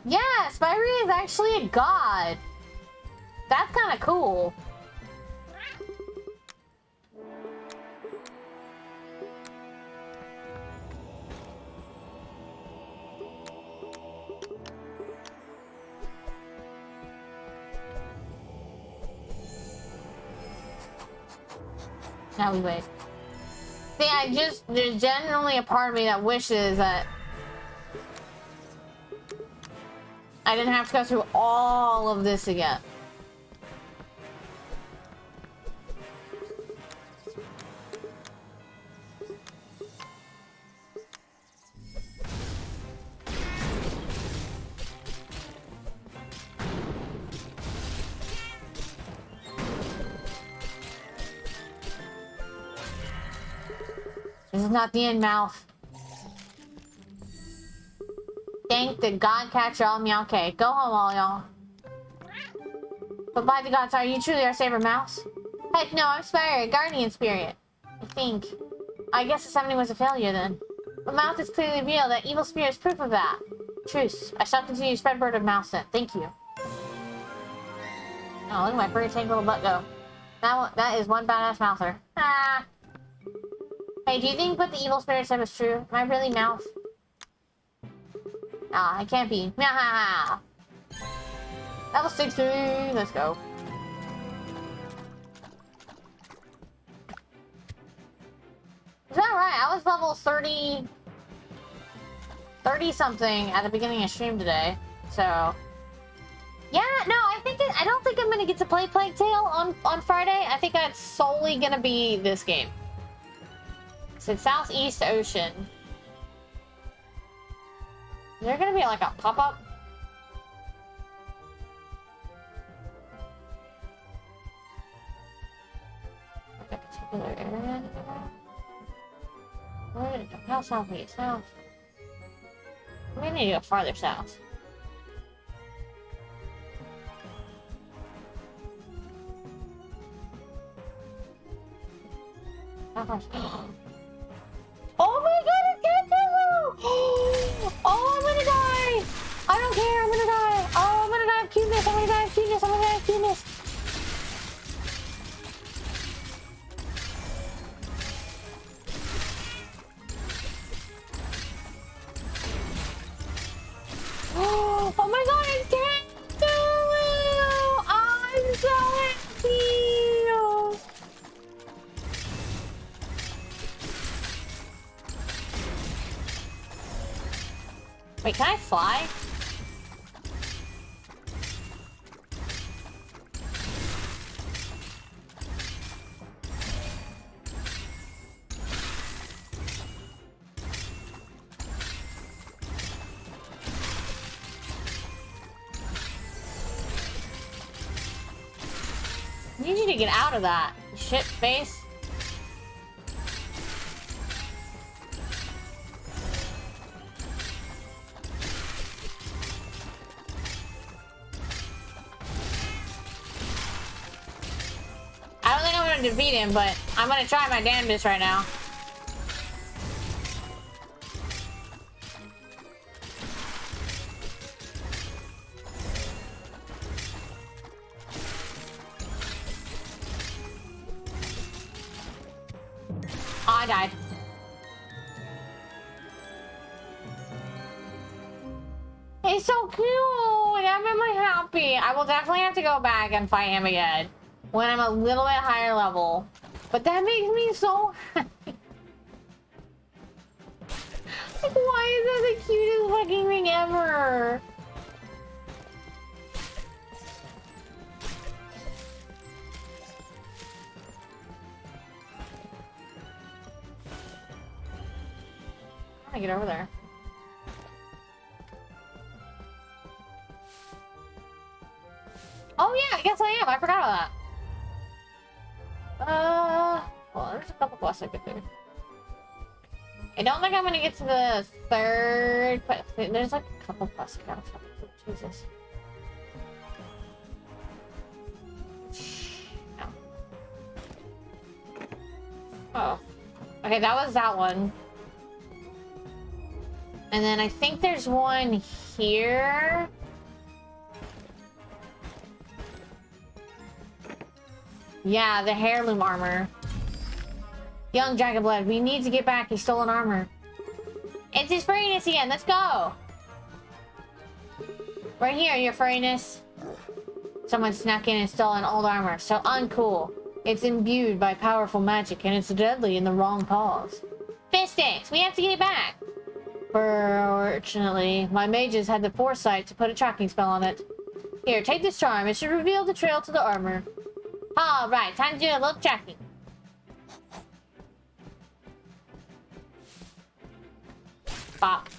Yeah, Spyrie is actually a god. That's kind of cool. Now we wait. See, there's genuinely a part of me that wishes that I didn't have to go through all of this again. This is not the end, Mouth. Thank the god cat y'all. Okay, go home all y'all. But by the gods, are you truly our saber, Mouse? Heck no, I'm Spire, guardian spirit. I think. I guess the summoning was a failure then. But Mouth is clearly real. That evil spirit is proof of that. Truce. I shall continue to spread word of Mouse then. Thank you. Oh, look at my pretty tank little butt go. That is one badass Mouther. Ah. Hey, do you think what the evil spirit said was true? Am I really Mouth? Ah, I can't be. Meow. Level 60. Let's go. Is that right? I was level 30 something at the beginning of stream today. So yeah, no, I don't think I'm gonna get to play Plague Tale on Friday. I think that's solely gonna be this game. So it's Southeast Ocean. Is there gonna be like a pop-up? Like a particular area? How south we get south? We need to go farther south. Oh my god, it's Kangaroo! Oh, I'm gonna die! I don't care, I'm gonna die! Oh, I'm gonna die of cuteness, I'm gonna die of cuteness, I'm gonna die of cuteness! Oh my god, it's Kangaroo! I'm so happy! Wait, can I fly? I need you to get out of that, shit face. I don't think I'm gonna defeat him, but I'm gonna try my damnedest right now. Oh, I died. He's so cute! I'm really happy. I will definitely have to go back and fight him again when I'm a little bit higher level. But that makes me so happy. Like, why is that the cutest fucking thing ever? How do I get over there? Oh yeah, I guess I am. I forgot about that. Well, there's a couple quests I could do. I don't think I'm gonna get to the third, but there's like a couple quests I gotta do. Jesus. No. Oh. Okay, that was that one. And then I think there's one here. Yeah, the heirloom armor. Young Dragonblood, we need to get back his stolen armor. It's his furriness again, let's go! Right here, your furriness. Someone snuck in and stole an old armor, so uncool. It's imbued by powerful magic and it's deadly in the wrong paws. Fistics, we have to get it back! Fortunately, my mages had the foresight to put a tracking spell on it. Here, take this charm, it should reveal the trail to the armor. Alright, time to do a little tracking. Bop.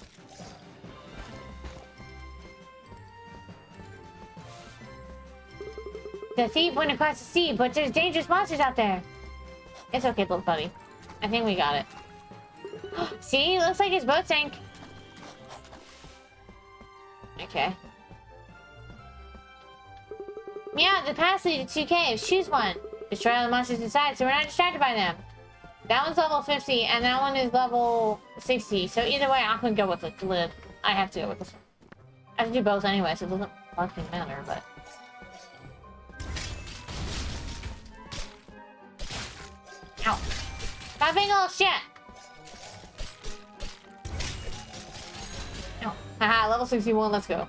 The thief went across the sea, but there's dangerous monsters out there. It's okay, little buddy. I think we got it. See? Looks like his boat sank. Okay. Yeah, the passage to 2 caves. Choose one. Destroy all the monsters inside so we're not distracted by them. That one's level 50 and that one is level 60. So either way, I'm gonna go with the lid. I have to go with this one. I have to do both anyway, so it doesn't fucking matter, but... Ow. Stop being a little shit! Ow. Haha, level 61, let's go.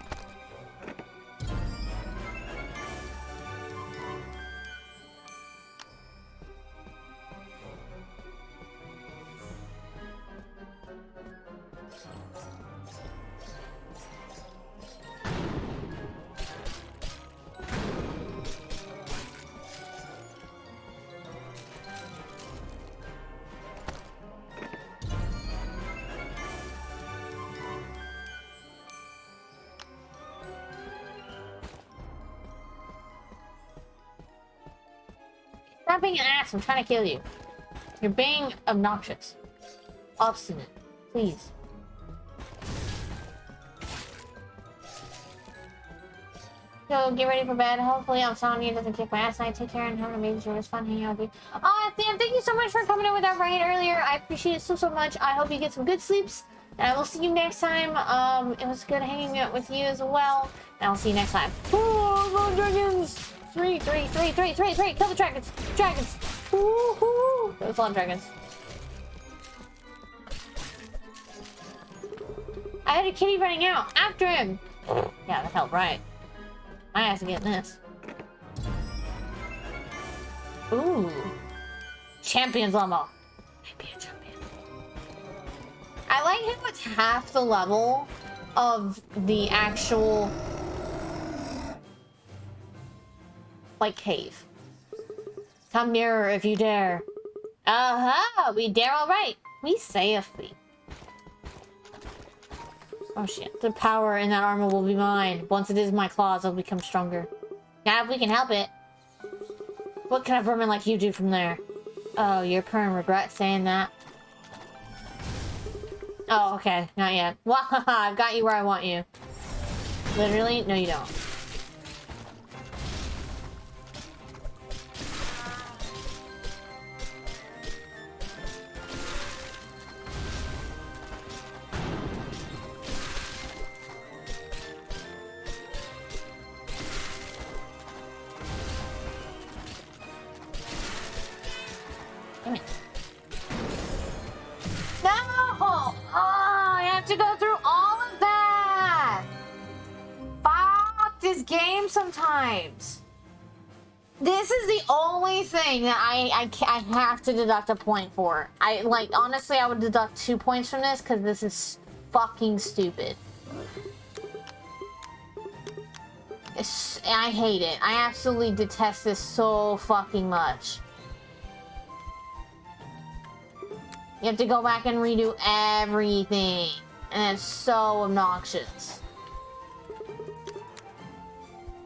Stop being an ass, I'm trying to kill you. You're being obnoxious. obstinate. Please. So get ready for bed. Hopefully I'm telling you doesn't kick my ass tonight. Take care and have an amazing show. It was fun hanging out with you. Sam, thank you so much for coming in with that raid earlier. I appreciate it so much. I hope you get some good sleeps. And I will see you next time. It was good hanging out with you as well. And I'll see you next time. Oh, dragons! Three. Kill the dragons. Dragons. Woohoo! Those love dragons. I had a kitty running out. After him. Yeah, that felt right. My ass is getting this. Ooh. Champions level. Maybe a champion. I like how it's half the level of the actual like cave. Come nearer if you dare. Uh-huh, we dare all right. We safely. Oh shit, the power in that armor will be mine. Once it is my claws, I'll become stronger. Now if we can help it. What can a vermin like you do from there? Oh, you're purring regret saying that. Oh, okay, not yet. Wahaha, I've got you where I want you. Literally? No, you don't. Damn it. No! Oh, I have to go through all of that! Fuck this game sometimes. This is the only thing that I have to deduct a point for. Honestly, I would deduct 2 points from this because this is fucking stupid. I hate it. I absolutely detest this so fucking much. You have to go back and redo everything. And it's so obnoxious.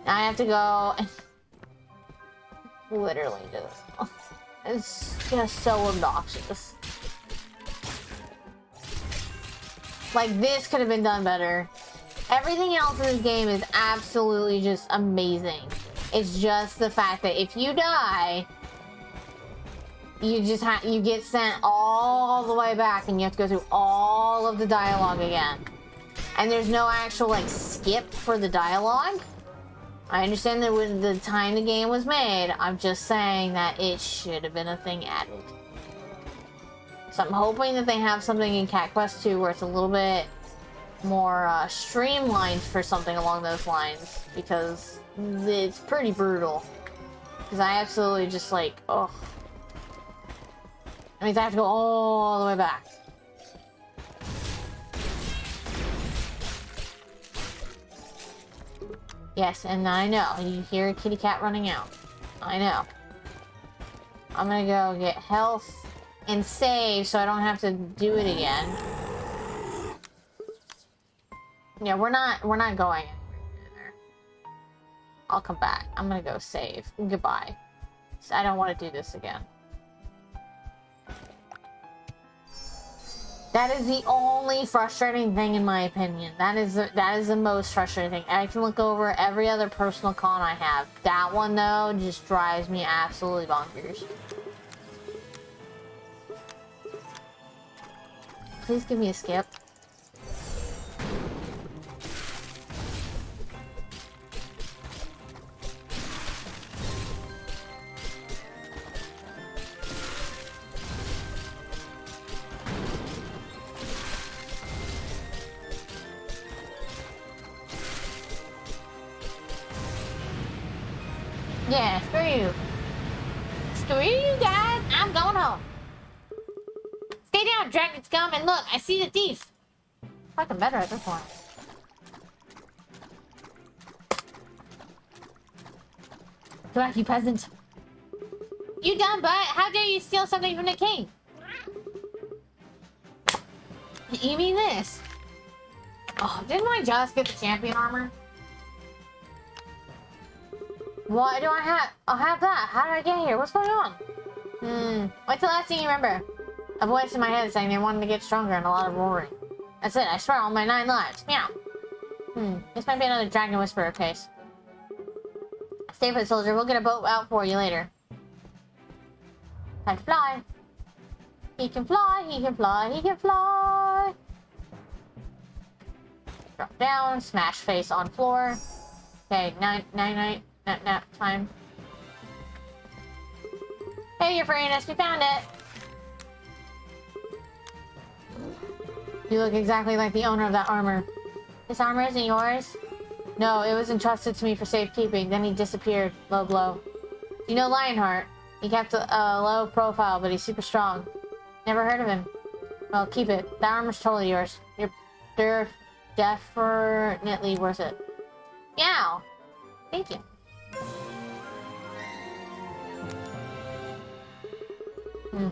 I have to go and literally just... It's just so obnoxious. Like, this could have been done better. Everything else in this game is absolutely just amazing. It's just the fact that if you die... You get sent all the way back and you have to go through all of the dialogue again. And there's no actual, like, skip for the dialogue. I understand that with the time the game was made, I'm just saying that it should have been a thing added. So I'm hoping that they have something in Cat Quest 2 where it's a little bit more streamlined for something along those lines. Because it's pretty brutal. Because I absolutely just, like, ugh. That means I have to go all the way back. Yes, and I know. You hear a kitty cat running out. I know. I'm gonna go get health and save so I don't have to do it again. Yeah, we're not going there. I'll come back. I'm gonna go save. Goodbye. I don't want to do this again. That is the only frustrating thing in my opinion. That is the most frustrating thing. I can look over every other personal con I have. That one though just drives me absolutely bonkers. Please give me a skip. Yeah, screw you. Screw you guys. I'm going home. Stay down, dragon scum, and look, I see the thief. Fucking better at this point. Go back, you peasant. You dumb butt. How dare you steal something from the king? You mean this? Oh, didn't I just get the champion armor? What do I have? I'll have that. How did I get here? What's going on? What's the last thing you remember? A voice in my head saying they wanted to get stronger and a lot of roaring. That's it, I swear all my 9 lives. Meow. This might be another Dragon Whisperer case. Stay put, soldier. We'll get a boat out for you later. Time to fly. He can fly, he can fly, he can fly. Drop down, smash face on floor. Okay, night, nap time. Hey, your furriness, we found it. You look exactly like the owner of that armor. This armor isn't yours? No, it was entrusted to me for safekeeping. Then he disappeared. Low blow. You know Lionheart? He kept a low profile, but he's super strong. Never heard of him. Well, keep it. That armor's totally yours. You're definitely worth it. Meow. Thank you.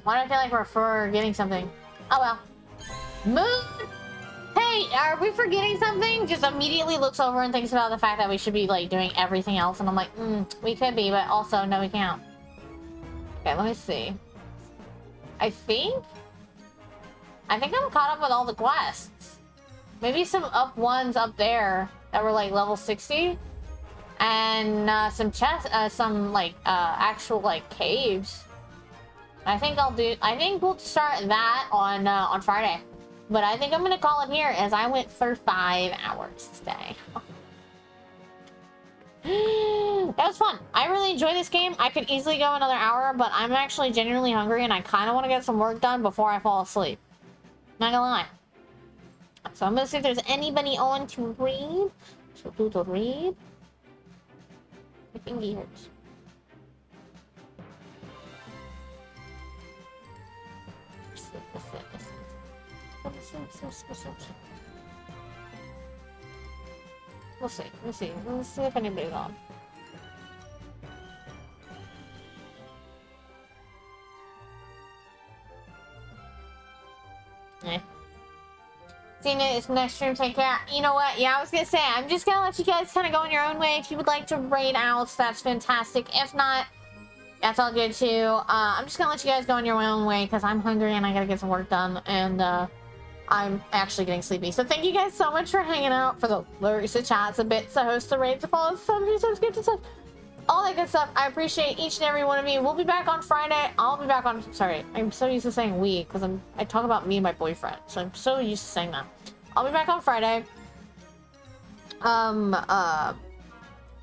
Why do I feel like we're forgetting something? Oh well. Moon! Hey, are we forgetting something? Just immediately looks over and thinks about the fact that we should be, like, doing everything else. And I'm like, we could be, but also, no, we can't. Okay, let me see. I think I'm caught up with all the quests. Maybe some up ones up there that were, like, level 60. And, some actual, like, caves. I think we'll start that on Friday. But I think I'm gonna call it here as I went for 5 hours today. That was fun. I really enjoyed this game. I could easily go another hour, but I'm actually genuinely hungry and I kind of want to get some work done before I fall asleep. Not gonna lie. So I'm gonna see if there's anybody on to read. To read. My thingy hurts. We'll see. We'll see. We'll see if anybody's on. See you next stream. Take care. You know what? Yeah, I was gonna say, I'm just gonna let you guys kind of go in your own way. If you would like to raid out, that's fantastic. If not, that's all good too. I'm just gonna let you guys go in your own way because I'm hungry and I gotta get some work done. And I'm actually getting sleepy. So thank you guys so much for hanging out, for the lurks, the chats, the bits, the hosts, the raids, the follows, subscriptions, and stuff. All that good stuff. I appreciate each and every one of you. We'll be back on Friday. I'll be back on... Sorry, I'm so used to saying we, because I talk about me and my boyfriend. So I'm so used to saying that. I'll be back on Friday.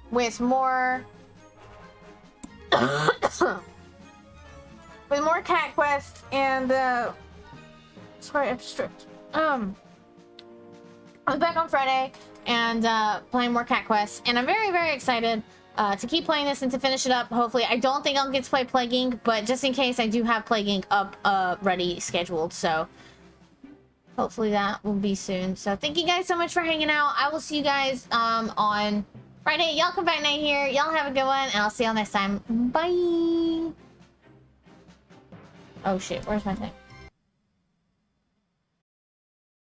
With more... with more cat quests and, sorry, I'm strict. I'll be back on Friday and playing more cat quests, and I'm very, very excited to keep playing this and to finish it up. Hopefully, I don't think I'll get to play Plague Inc, but just in case, I do have Plague Inc up ready scheduled, so hopefully that will be soon. So thank you guys so much for hanging out. I will see you guys on Friday. Y'all come back night here. Y'all have a good one, and I'll see y'all next time. Bye. Oh shit, where's my thing?